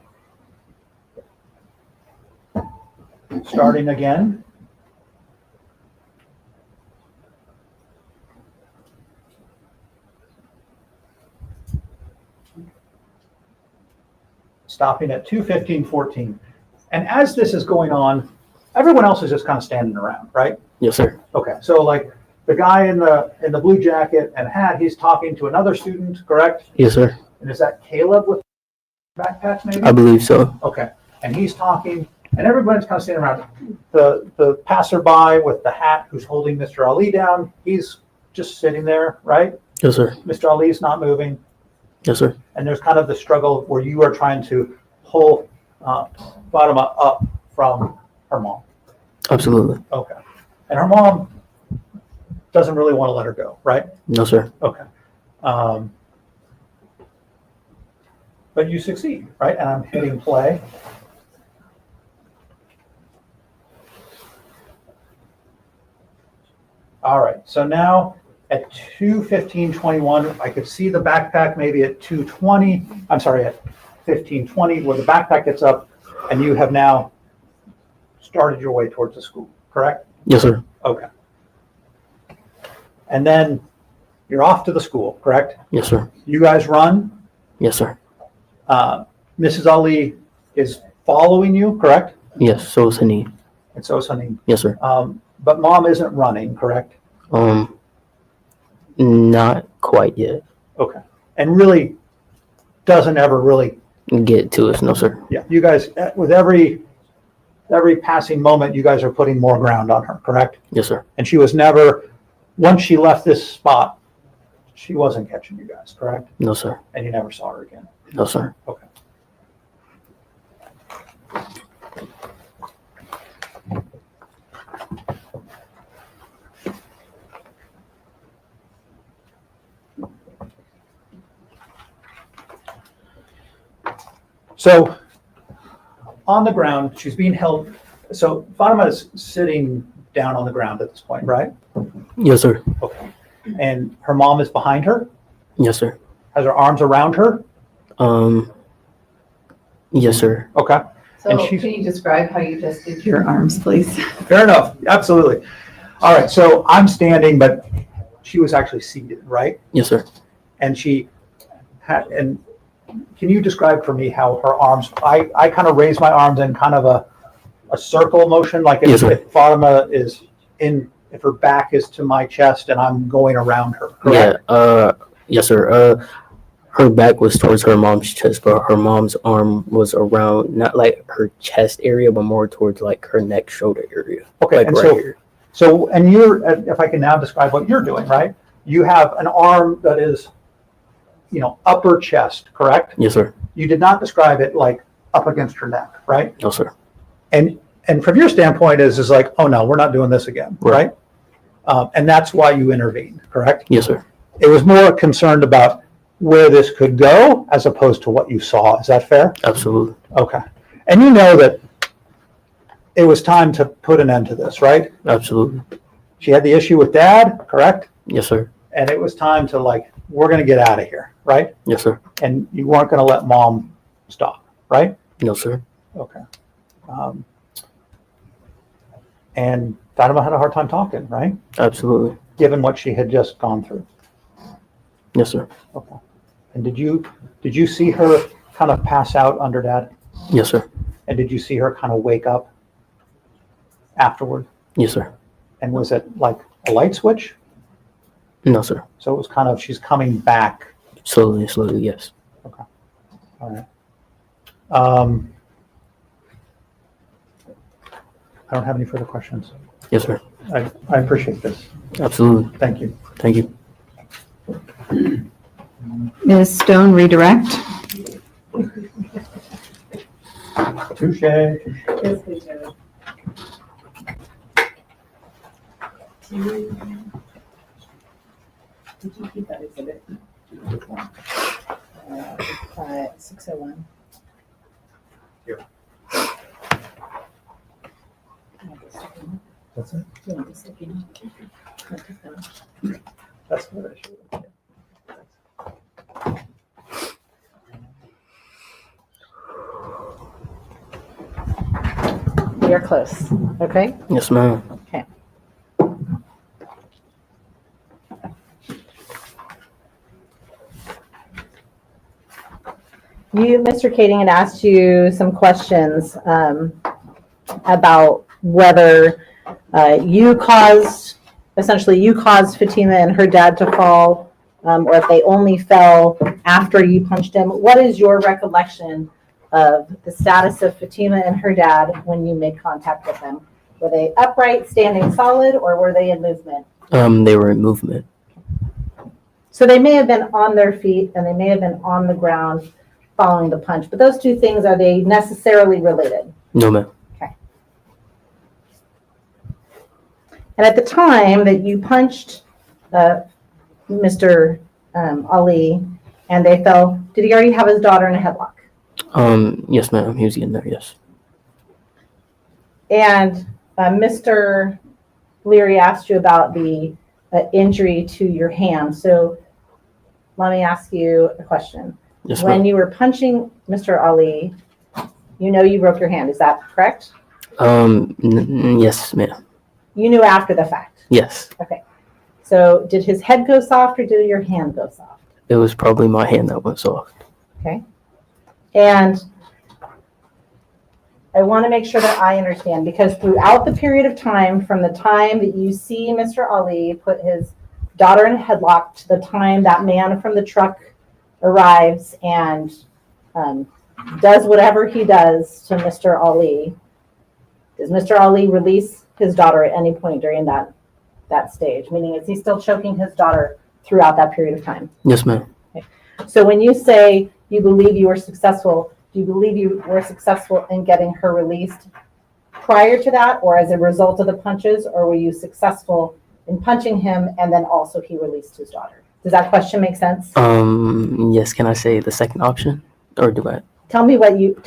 [SPEAKER 21] Starting again. Stopping at 2:15:14. And as this is going on, everyone else is just kind of standing around, right?
[SPEAKER 18] Yes, sir.
[SPEAKER 21] Okay, so like the guy in the blue jacket and hat, he's talking to another student, correct?
[SPEAKER 18] Yes, sir.
[SPEAKER 21] And is that Caleb with backpacks maybe?
[SPEAKER 18] I believe so.
[SPEAKER 21] Okay, and he's talking, and everybody's kind of standing around. The passerby with the hat who's holding Mr. Ali down, he's just sitting there, right?
[SPEAKER 18] Yes, sir.
[SPEAKER 21] Mr. Ali's not moving.
[SPEAKER 18] Yes, sir.
[SPEAKER 21] And there's kind of the struggle where you are trying to pull Fatima up from her mom.
[SPEAKER 18] Absolutely.
[SPEAKER 21] Okay. And her mom doesn't really want to let her go, right?
[SPEAKER 18] No, sir.
[SPEAKER 21] Okay. But you succeed, right? And I'm hitting play. All right. So now at 2:15:21, I could see the backpack maybe at 2:20. I'm sorry, at 15:20, where the backpack gets up, and you have now started your way towards the school, correct?
[SPEAKER 18] Yes, sir.
[SPEAKER 21] Okay. And then you're off to the school, correct?
[SPEAKER 18] Yes, sir.
[SPEAKER 21] You guys run.
[SPEAKER 18] Yes, sir.
[SPEAKER 21] Mrs. Ali is following you, correct?
[SPEAKER 18] Yes, so is Haneen.
[SPEAKER 21] And so is Haneen.
[SPEAKER 18] Yes, sir.
[SPEAKER 21] But mom isn't running, correct?
[SPEAKER 18] Not quite yet.
[SPEAKER 21] Okay. And really doesn't ever really
[SPEAKER 18] get to us, no, sir.
[SPEAKER 21] Yeah, you guys, with every passing moment, you guys are putting more ground on her, correct?
[SPEAKER 18] Yes, sir.
[SPEAKER 21] And she was never, once she left this spot, she wasn't catching you guys, correct?
[SPEAKER 18] No, sir.
[SPEAKER 21] And you never saw her again?
[SPEAKER 18] No, sir.
[SPEAKER 21] Okay. So on the ground, she's being held. So Fatima is sitting down on the ground at this point, right?
[SPEAKER 18] Yes, sir.
[SPEAKER 21] Okay. And her mom is behind her?
[SPEAKER 18] Yes, sir.
[SPEAKER 21] Has her arms around her?
[SPEAKER 18] Yes, sir.
[SPEAKER 21] Okay.
[SPEAKER 5] So
[SPEAKER 21] she's-
[SPEAKER 5] can you describe how you just did your arms, please?
[SPEAKER 21] Fair enough, absolutely. All right, so I'm standing, but she was actually seated, right?
[SPEAKER 18] Yes, sir.
[SPEAKER 21] And she had, and can you describe for me how her arms, I kind of raise my arms in kind of a circle motion, like
[SPEAKER 18] Yes,
[SPEAKER 21] if
[SPEAKER 18] sir.
[SPEAKER 21] Fatima is in, if her back is to my chest and I'm going around her, correct?
[SPEAKER 18] Yeah, yes, sir. Her back was towards her mom's chest, but her mom's arm was around, not like her chest area, but more towards like her neck, shoulder area.
[SPEAKER 21] Okay,
[SPEAKER 18] Like
[SPEAKER 21] and
[SPEAKER 18] right here.
[SPEAKER 21] so, and you're, if I can now describe what you're doing, right? You have an arm that is, upper chest, correct?
[SPEAKER 18] Yes, sir.
[SPEAKER 21] You did not describe it like up against her neck, right?
[SPEAKER 18] No, sir.
[SPEAKER 21] And from your standpoint is like, oh no, we're not doing this again, right? And that's why you intervened, correct?
[SPEAKER 18] Yes, sir.
[SPEAKER 21] It was more concerned about where this could go as opposed to what you saw. Is that fair?
[SPEAKER 18] Absolutely.
[SPEAKER 21] Okay. And you know that it was time to put an end to this, right?
[SPEAKER 18] Absolutely.
[SPEAKER 21] She had the issue with dad, correct?
[SPEAKER 18] Yes, sir.
[SPEAKER 21] And it was time to we're going to get out of here, right?
[SPEAKER 18] Yes, sir.
[SPEAKER 21] And you weren't going to let mom stop, right?
[SPEAKER 18] No, sir.
[SPEAKER 21] Okay. And Fatima had a hard time talking, right?
[SPEAKER 18] Absolutely.
[SPEAKER 21] Given what she had just gone through.
[SPEAKER 18] Yes, sir.
[SPEAKER 21] Okay. And did you see her kind of pass out under dad?
[SPEAKER 18] Yes, sir.
[SPEAKER 21] And did you see her kind of wake up afterward?
[SPEAKER 18] Yes, sir.
[SPEAKER 21] And was it like a light switch?
[SPEAKER 18] No, sir.
[SPEAKER 21] So it was kind of, she's coming back.
[SPEAKER 18] Slowly, yes.
[SPEAKER 21] Okay. All right. I don't have any further questions.
[SPEAKER 18] Yes, sir.
[SPEAKER 21] I appreciate this.
[SPEAKER 18] Absolutely.
[SPEAKER 21] Thank you.
[SPEAKER 18] Thank you.
[SPEAKER 5] Ms. Stone, redirect.
[SPEAKER 21] Touche.
[SPEAKER 5] Yes, please,
[SPEAKER 6] Did you keep that exhibit? 601.
[SPEAKER 21] Here. That's it?
[SPEAKER 6] Do you want the sticky note?
[SPEAKER 21] That's what I should.
[SPEAKER 6] We are close, okay?
[SPEAKER 18] Yes, ma'am.
[SPEAKER 6] Okay. Mr. Kading had asked you some questions about whether you caused Fatima and her dad to fall, or if they only fell after you punched him. What is your recollection of the status of Fatima and her dad when you made contact with them? Were they upright, standing solid, or were they in movement?
[SPEAKER 18] They were in movement.
[SPEAKER 6] So they may have been on their feet and they may have been on the ground following the punch, but those two things, are they necessarily related?
[SPEAKER 18] No, ma'am.
[SPEAKER 6] Okay. And at the time that you punched Mr. Ali and they fell, did he already have his daughter in a headlock?
[SPEAKER 18] Yes, ma'am. He was getting there, yes.
[SPEAKER 6] And Mr. Leary asked you about the injury to your hand. So let me ask you a question.
[SPEAKER 18] Yes,
[SPEAKER 6] when
[SPEAKER 18] ma'am.
[SPEAKER 6] you were punching Mr. Ali, you know you broke your hand. Is that correct?
[SPEAKER 18] Yes, ma'am.
[SPEAKER 6] You knew after the fact.
[SPEAKER 18] Yes.
[SPEAKER 6] Okay. So did his head go soft or did your hand go soft?
[SPEAKER 18] It was probably my hand that went soft.
[SPEAKER 6] Okay. And I want to make sure that I understand, because throughout the period of time, from the time that you see Mr. Ali put his daughter in a headlock to the time that man from the truck arrives and does whatever he does to Mr. Ali, does Mr. Ali release his daughter at any point during that stage? Meaning, is he still choking his daughter throughout that period of time?
[SPEAKER 18] Yes, ma'am.
[SPEAKER 6] Okay. So when you say you believe you were successful, do you believe you were successful in getting her released prior to that, or as a result of the punches, or were you successful in punching him and then also he released his daughter? Does that question make sense?
[SPEAKER 18] Yes. Can I say the second option, or do I?
[SPEAKER 6] Tell me what you.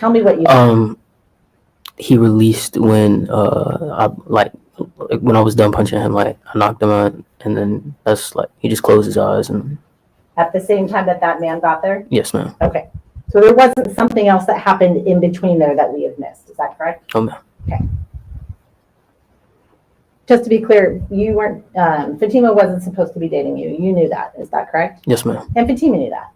[SPEAKER 18] He released when when I was done punching him, like I knocked him out, and then that's like he just closed his eyes and.
[SPEAKER 6] At the same time that man got there?
[SPEAKER 18] Yes, ma'am.
[SPEAKER 6] Okay. So So there wasn't something else that happened in between there that we have missed. Is that correct?
[SPEAKER 18] No, ma'am.
[SPEAKER 6] Okay. Just to be clear, you weren't, Fatima wasn't supposed to be dating you. You knew that. Is that correct?
[SPEAKER 18] Yes, ma'am.
[SPEAKER 6] And Fatima knew that.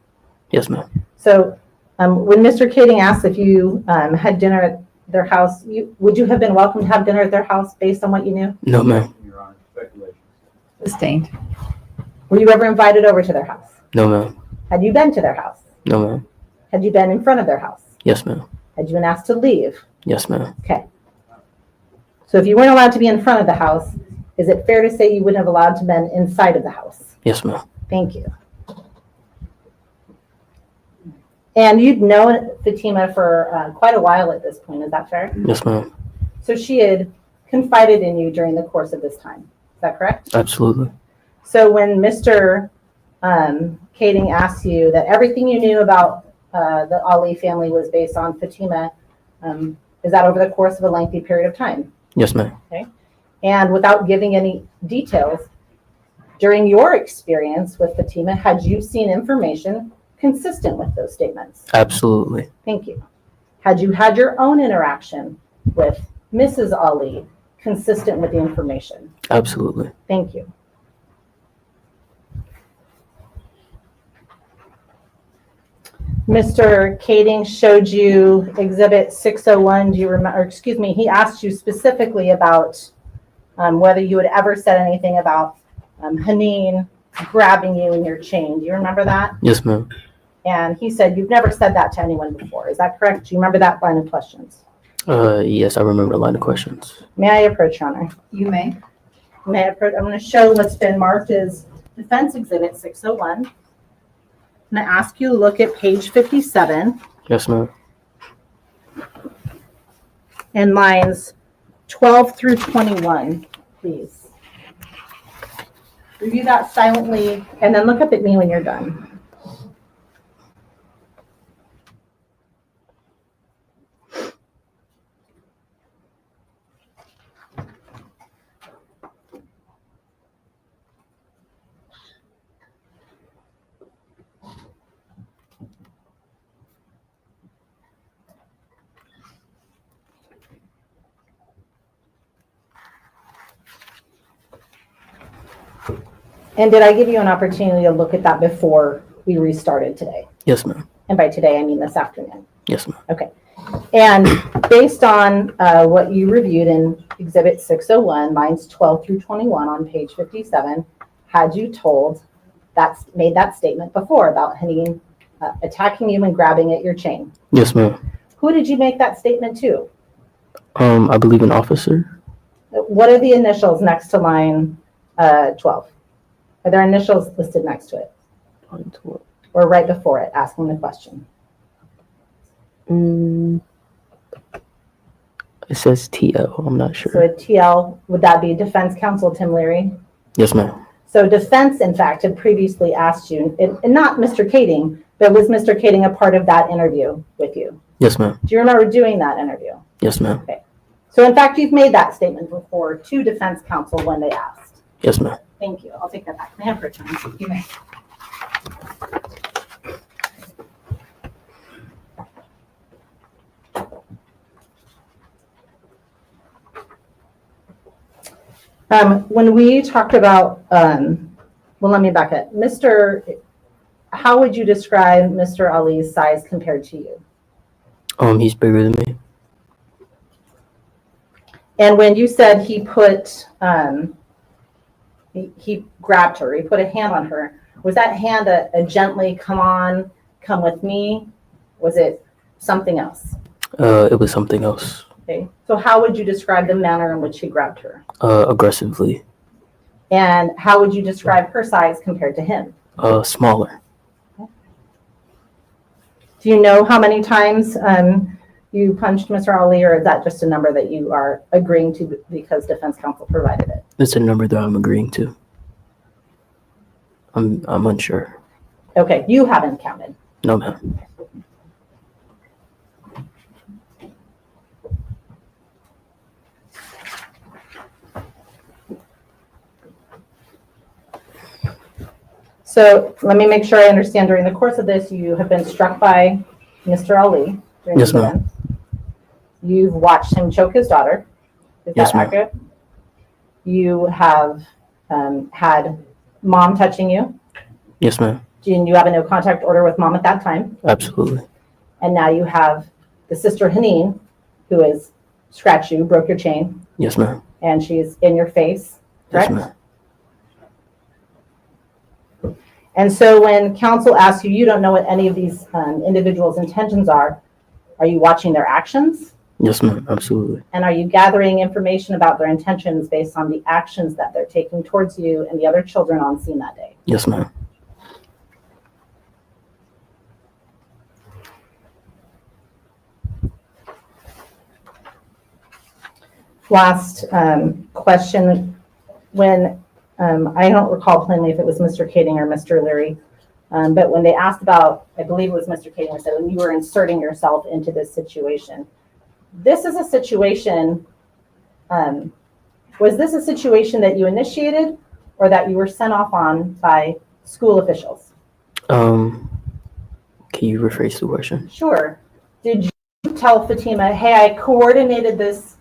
[SPEAKER 18] Yes, ma'am.
[SPEAKER 6] So when Mr. Kading asked if you had dinner at their house, would you have been welcome to have dinner at their house based on what you knew?
[SPEAKER 18] No, ma'am.
[SPEAKER 6] Sustained. Were you ever invited over to their house?
[SPEAKER 18] No, ma'am.
[SPEAKER 6] Had you been to their house?
[SPEAKER 18] No, ma'am.
[SPEAKER 6] Had you been in front of their house?
[SPEAKER 18] Yes, ma'am.
[SPEAKER 6] Had you been asked to leave?
[SPEAKER 18] Yes, ma'am.
[SPEAKER 6] Okay. So if you weren't allowed to be in front of the house, is it fair to say you wouldn't have allowed to been inside of the house?
[SPEAKER 18] Yes, ma'am.
[SPEAKER 6] Thank you. And you'd known Fatima for quite a while at this point, is that fair?
[SPEAKER 18] Yes, ma'am.
[SPEAKER 6] So she had confided in you during the course of this time, is that correct?
[SPEAKER 18] Absolutely.
[SPEAKER 6] So when Mr. Kading asked you that everything you knew about the Ali family was based on Fatima, is that over the course of a lengthy period of time?
[SPEAKER 18] Yes, ma'am.
[SPEAKER 6] Okay. And without giving any details, during your experience with Fatima, had you seen information consistent with those statements?
[SPEAKER 18] Absolutely.
[SPEAKER 6] Thank you. Had you had your own interaction with Mrs. Ali consistent with the information?
[SPEAKER 18] Absolutely.
[SPEAKER 6] Thank you. Mr. Kading showed you Exhibit 601. Do you remember, or excuse me, he asked you specifically about whether you had ever said anything about Haneen grabbing you in your chain. Do you remember that?
[SPEAKER 18] Yes, ma'am.
[SPEAKER 6] And he said you've never said that to anyone before. Is that correct? Do you remember that line of questions?
[SPEAKER 18] Yes, I remember a line of questions.
[SPEAKER 6] May I approach, Your Honor?
[SPEAKER 5] You may.
[SPEAKER 6] May I approach? I'm going to show what's been marked as Defense Exhibit 601. I'm going to ask you to look at page 57
[SPEAKER 18] Yes, ma'am.
[SPEAKER 6] and lines 12 through 21, please. Review that silently and then look up at me when you're done. And did I give you an opportunity to look at that before we restarted today?
[SPEAKER 18] Yes, ma'am.
[SPEAKER 6] And by today, I mean this afternoon.
[SPEAKER 18] Yes, ma'am.
[SPEAKER 6] Okay. And based on what you reviewed in Exhibit 601, lines 12 through 21 on page 57, had you made that statement before about Haneen attacking you and grabbing at your chain?
[SPEAKER 18] Yes, ma'am.
[SPEAKER 6] Who did you make that statement to?
[SPEAKER 18] I believe an officer.
[SPEAKER 6] What are the initials next to line 12? Are there initials listed next to it? Or right before it, asking the question?
[SPEAKER 18] It says TL. I'm not sure.
[SPEAKER 6] So a TL, would that be Defense Counsel Tim Leary?
[SPEAKER 18] Yes, ma'am.
[SPEAKER 6] So defense, in fact, had previously asked you, and not Mr. Kading, but was Mr. Kading a part of that interview with you?
[SPEAKER 18] Yes, ma'am.
[SPEAKER 6] Do you remember doing that interview?
[SPEAKER 18] Yes, ma'am.
[SPEAKER 6] Okay. So in fact, you've made that statement before to defense counsel when they asked.
[SPEAKER 18] Yes, ma'am.
[SPEAKER 6] Thank you. I'll take that back. May I have her time? You may. When we talked about, well, let me back up. How would you describe Mr. Ali's size compared to you?
[SPEAKER 18] He's bigger than me.
[SPEAKER 6] And when you said he put, he grabbed her, he put a hand on her, was that hand a gently, come with me? Was it something else?
[SPEAKER 18] It was something else.
[SPEAKER 6] Okay. So how would you describe the manner in which he grabbed her?
[SPEAKER 18] Aggressively.
[SPEAKER 6] And how would you describe her size compared to him?
[SPEAKER 18] Smaller.
[SPEAKER 6] Do you know how many times you punched Mr. Ali, or is that just a number that you are agreeing to because defense counsel provided it?
[SPEAKER 18] It's a number that I'm agreeing to. I'm unsure.
[SPEAKER 6] Okay, you haven't counted.
[SPEAKER 18] No, ma'am.
[SPEAKER 6] So let me make sure I understand. During the course of this, you have been struck by Mr. Ali during
[SPEAKER 18] Yes,
[SPEAKER 6] the
[SPEAKER 18] ma'am.
[SPEAKER 6] event. You've watched him choke his daughter. Is
[SPEAKER 18] Yes,
[SPEAKER 6] that
[SPEAKER 18] ma'am.
[SPEAKER 6] accurate? You have had mom touching you.
[SPEAKER 18] Yes, ma'am.
[SPEAKER 6] And you have a no contact order with mom at that time.
[SPEAKER 18] Absolutely.
[SPEAKER 6] And now you have the sister Haneen, who has scratched you, broke your chain,
[SPEAKER 18] Yes, ma'am.
[SPEAKER 6] and she's in your face,
[SPEAKER 18] Yes,
[SPEAKER 6] correct?
[SPEAKER 18] ma'am.
[SPEAKER 6] And so when counsel asks you, you don't know what any of these individuals' intentions are you watching their actions?
[SPEAKER 18] Yes, ma'am. Absolutely.
[SPEAKER 6] And are you gathering information about their intentions based on the actions that they're taking towards you and the other children on scene that day?
[SPEAKER 18] Yes, ma'am.
[SPEAKER 6] Last question. When I don't recall plainly if it was Mr. Kading or Mr. Leary, but when they asked about, I believe it was Mr. Kading, said when you were inserting yourself into this situation. This is a situation, was this a situation that you initiated or that you were sent off on by school officials?
[SPEAKER 18] Can you rephrase the question?
[SPEAKER 6] Sure. Did you tell Fatima, hey, I coordinated this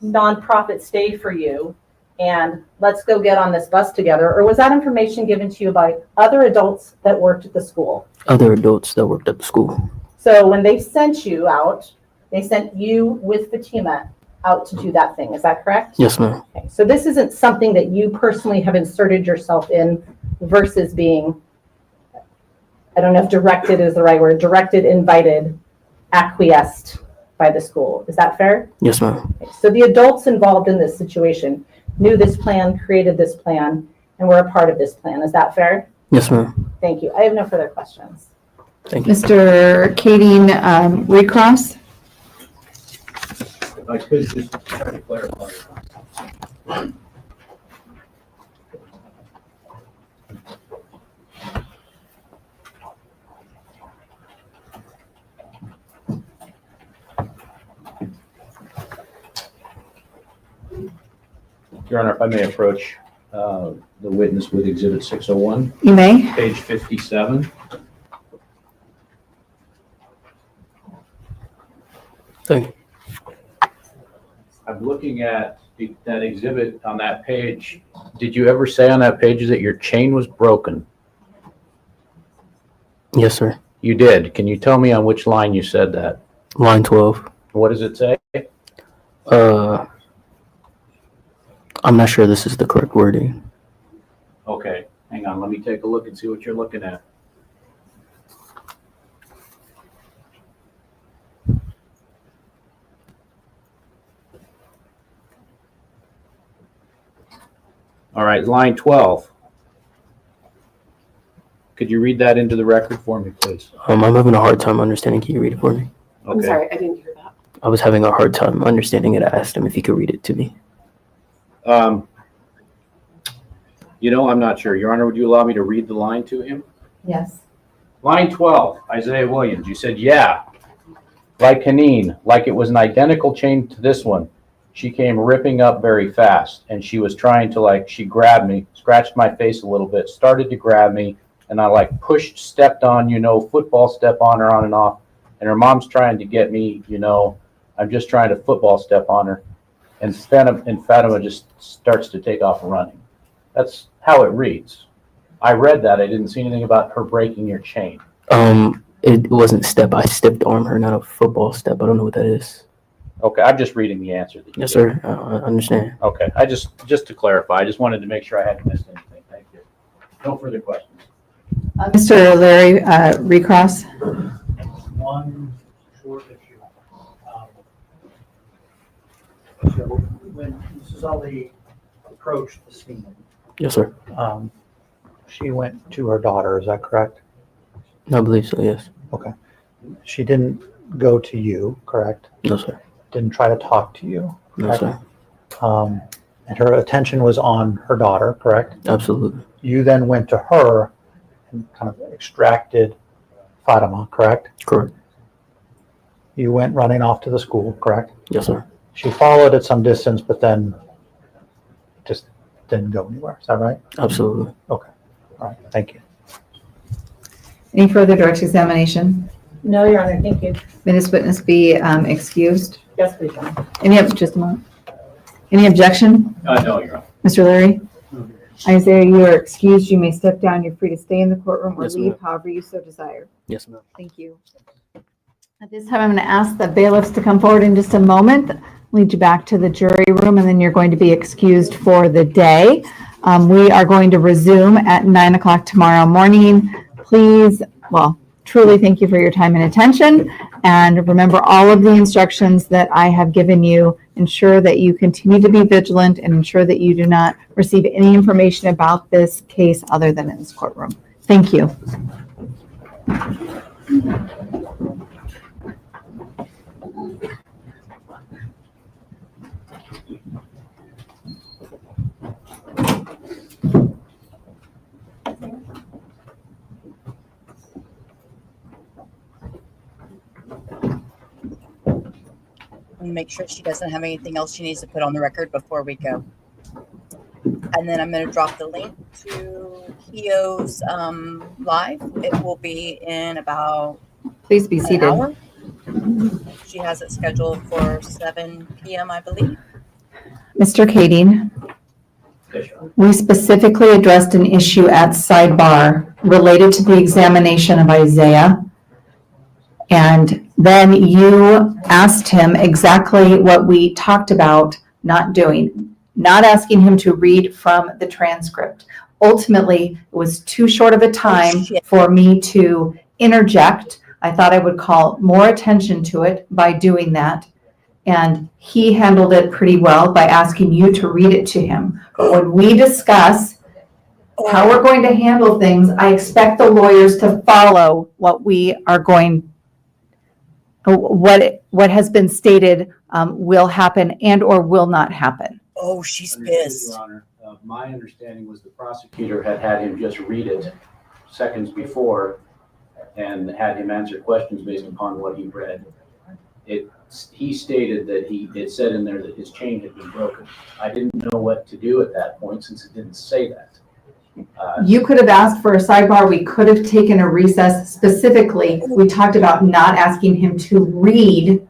[SPEAKER 6] nonprofit stay for you and let's go get on this bus together? Or was that information given to you by other adults that worked at the school?
[SPEAKER 18] Other adults that worked at the school.
[SPEAKER 6] So when they sent you out, they sent you with Fatima out to do that thing. Is that correct?
[SPEAKER 18] Yes, ma'am.
[SPEAKER 6] Okay. So this isn't something that you personally have inserted yourself in versus being, I don't know if directed is the right word, directed, invited, acquiesced by the school. Is that fair?
[SPEAKER 18] Yes, ma'am.
[SPEAKER 6] Okay. So the adults involved in this situation knew this plan, created this plan, and were a part of this plan. Is that fair?
[SPEAKER 18] Yes, ma'am.
[SPEAKER 6] Thank you. I have no further questions.
[SPEAKER 18] Thank you.
[SPEAKER 16] Mr. Kading, recross?
[SPEAKER 9] If I could just try to clarify. Your Honor, if I may approach the witness with Exhibit 601.
[SPEAKER 16] You may.
[SPEAKER 9] Page 57.
[SPEAKER 18] Thank you.
[SPEAKER 9] I'm looking at that exhibit on that page. Did you ever say on that page that your chain was broken?
[SPEAKER 18] Yes, sir.
[SPEAKER 9] You did. Can you tell me on which line you said that?
[SPEAKER 18] Line 12.
[SPEAKER 9] What does it say?
[SPEAKER 18] I'm not sure this is the correct wording.
[SPEAKER 9] Okay, hang on. Let me take a look and see what you're looking at. All right, line 12. Could you read that into the record for me, please?
[SPEAKER 18] I'm having a hard time understanding. Can you read it for me?
[SPEAKER 9] Okay.
[SPEAKER 7] I'm sorry, I didn't hear that.
[SPEAKER 18] I was having a hard time understanding it. I asked him if he could read it to me.
[SPEAKER 9] I'm not sure. Your Honor, would you allow me to read the line to him?
[SPEAKER 6] Yes.
[SPEAKER 9] Line 12, Isaiah Williams. You said, yeah, like Haneen, like it was an identical chain to this one. She came ripping up very fast, and she was trying to, she grabbed me, scratched my face a little bit, started to grab me, and I pushed, stepped on, football step on her on and off, and her mom's trying to get me, I'm just trying to football step on her, and Fatima just starts to take off running. That's how it reads. I read that. I didn't see anything about her breaking your chain.
[SPEAKER 18] It wasn't step. I stepped on her, not a football step. I don't know what that is.
[SPEAKER 9] Okay, I'm just reading the answer. That you
[SPEAKER 18] Yes,
[SPEAKER 9] gave.
[SPEAKER 18] sir. I understand.
[SPEAKER 9] Okay, just to clarify, I just wanted to make sure I hadn't missed anything. Thank you. No further questions.
[SPEAKER 16] Mr. Larry, recross?
[SPEAKER 21] One short issue. So when Mrs. Ali approached the scene,
[SPEAKER 18] Yes, sir.
[SPEAKER 21] she went to her daughter, is that correct?
[SPEAKER 18] I believe so, yes.
[SPEAKER 21] Okay. She didn't go to you, correct?
[SPEAKER 18] No, sir.
[SPEAKER 21] Didn't try to talk to you,
[SPEAKER 18] No,
[SPEAKER 21] correct?
[SPEAKER 18] sir.
[SPEAKER 21] And her attention was on her daughter, correct?
[SPEAKER 18] Absolutely.
[SPEAKER 21] You then went to her and kind of extracted Fatima, correct?
[SPEAKER 18] Correct.
[SPEAKER 21] You went running off to the school, correct?
[SPEAKER 18] Yes, sir.
[SPEAKER 21] She followed at some distance, but then just didn't go anywhere. Is that right?
[SPEAKER 18] Absolutely.
[SPEAKER 21] Okay. All right. Thank you.
[SPEAKER 16] Any further direct examination?
[SPEAKER 6] No, Your Honor, thank you.
[SPEAKER 16] May this witness be excused?
[SPEAKER 6] Yes, please, Your Honor.
[SPEAKER 16] Just a moment. Any objection?
[SPEAKER 9] No, Your Honor.
[SPEAKER 16] Mr. Larry? Isaiah, you are excused. You may step down. You're free to stay in the courtroom or
[SPEAKER 18] Yes,
[SPEAKER 16] leave
[SPEAKER 18] ma'am.
[SPEAKER 16] however you so desire.
[SPEAKER 18] Yes, ma'am.
[SPEAKER 16] Thank you. At this time, I'm going to ask the bailiffs to come forward in just a moment, lead you back to the jury room, and then you're going to be excused for the day. We are going to resume at 9 o'clock tomorrow morning. Please, truly thank you for your time and attention. And remember all of the instructions that I have given you. Ensure that you continue to be vigilant and ensure that you do not receive any information about this case other than in this courtroom. Thank you.
[SPEAKER 1] And make sure she doesn't have anything else she needs to put on the record before we go. And then I'm going to drop the link to Keo's live. It will be in about
[SPEAKER 16] Please be seated.
[SPEAKER 1] an hour. She has it scheduled for 7 p.m., I believe.
[SPEAKER 16] Mr. Kading, we specifically addressed an issue at sidebar related to the examination of Isaiah. And then you asked him exactly what we talked about not doing, not asking him to read from the transcript. Ultimately, it was too short of a time for me to interject. I thought I would call more attention to it by doing that. And he handled it pretty well by asking you to read it to him. But when we discuss how we're going to handle things, I expect the lawyers to follow what we are going what has been stated will happen and or will not happen.
[SPEAKER 1] Oh, she's pissed.
[SPEAKER 9] Your Honor, my understanding was the prosecutor had him just read it seconds before and had him answer questions based upon what he read. He stated that it said in there that his chain had been broken. I didn't know what to do at that point since it didn't say that.
[SPEAKER 16] You could have asked for a sidebar. We could have taken a recess. Specifically, we talked about not asking him to read.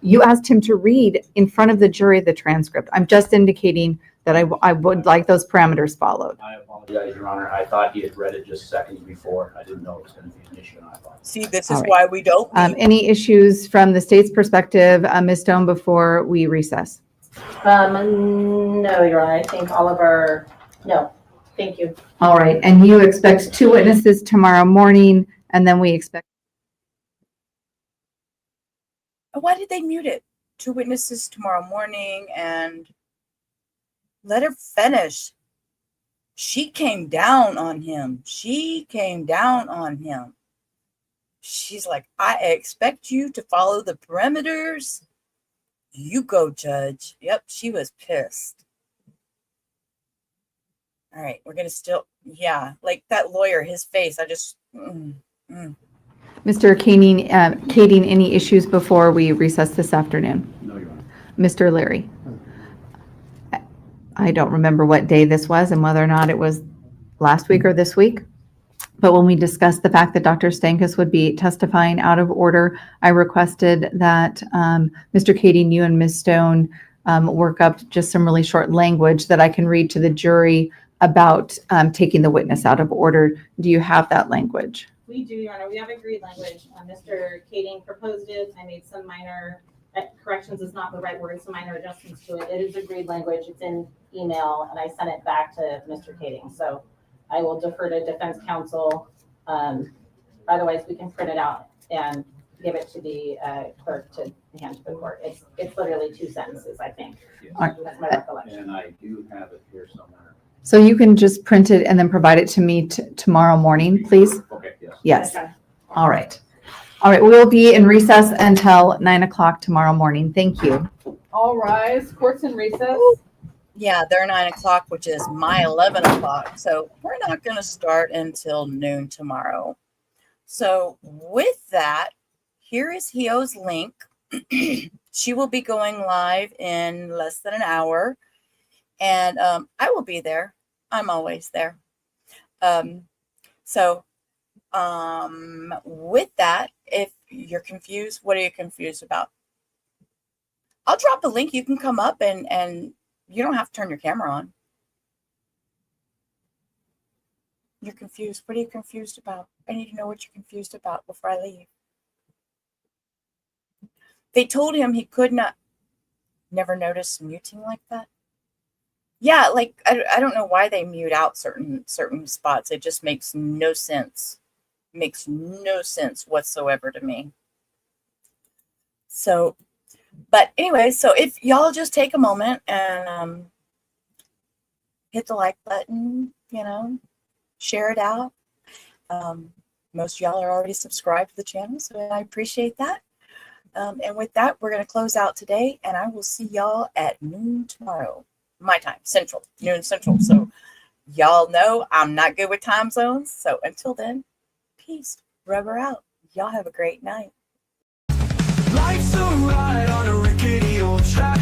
[SPEAKER 16] You asked him to read in front of the jury the transcript. I'm just indicating that I would like those parameters followed.
[SPEAKER 9] I apologize, Your Honor. I thought he had read it just seconds before. I didn't know it was going to be an issue, and I apologize.
[SPEAKER 1] See, this is why we don't.
[SPEAKER 16] Any issues from the state's perspective, Ms. Stone, before we recess?
[SPEAKER 6] No, Your Honor, I think all of our, no, thank you.
[SPEAKER 16] All right, and you expect 2 witnesses tomorrow morning, and then we expect.
[SPEAKER 1] Why did they mute it? 2 witnesses tomorrow morning, and let her finish. She came down on him. She's like, I expect you to follow the perimeters. You go, Judge. Yep, she was pissed. All right, we're going to still, like that lawyer, his face, I just,
[SPEAKER 16] Mr. Kading, any issues before we recess this afternoon?
[SPEAKER 9] No, Your Honor.
[SPEAKER 16] Mr. Leary? I don't remember what day this was and whether or not it was last week or this week. But when we discussed the fact that Dr. Stankus would be testifying out of order, I requested that Mr. Kading, you and Ms. Stone work up just some really short language that I can read to the jury about taking the witness out of order. Do you have that language?
[SPEAKER 6] We do, Your Honor. We have agreed language. Mr. Kading proposed it. I made some minor corrections is not the right word, some minor adjustments to it. It is agreed language. It's in email, and I sent it back to Mr. Kading. So I will defer to defense counsel. Otherwise, we can print it out and give it to the clerk to hand to the court. It's literally 2 sentences, I think.
[SPEAKER 9] Yes.
[SPEAKER 6] That's my recollection.
[SPEAKER 9] And I do have it here somewhere.
[SPEAKER 16] So you can just print it and then provide it to me tomorrow morning, please?
[SPEAKER 9] Okay, yes.
[SPEAKER 16] Yes. All right. All right, we'll be in recess until 9 o'clock tomorrow morning. Thank you.
[SPEAKER 19] All rise, court's in recess.
[SPEAKER 1] yeah, they're 9 o'clock, which is my 11 o'clock. So we're not going to start until noon tomorrow. So with that, here is Hio's link. She will be going live in less than an hour. And I will be there. I'm always there. So with that, if you're confused, what are you confused about? I'll drop the link. You can come up and you don't have to turn your camera on. You're confused. What are you confused about? I need to know what you're confused about before I leave. They told him he could not. Never noticed muting like that. Yeah, like I don't know why they mute out certain spots. It just makes no sense. Makes no sense whatsoever to me. So, but anyway, so if y'all just take a moment and hit the like button, share it out. Most of y'all are already subscribed to the channel, so I appreciate that. And with that, we're going to close out today, and I will see y'all at noon tomorrow. My time, Central, noon Central. So y'all know I'm not good with time zones. So until then, peace. Rubber out. Y'all have a great night.
[SPEAKER 11] Life's a ride on a rickety old track.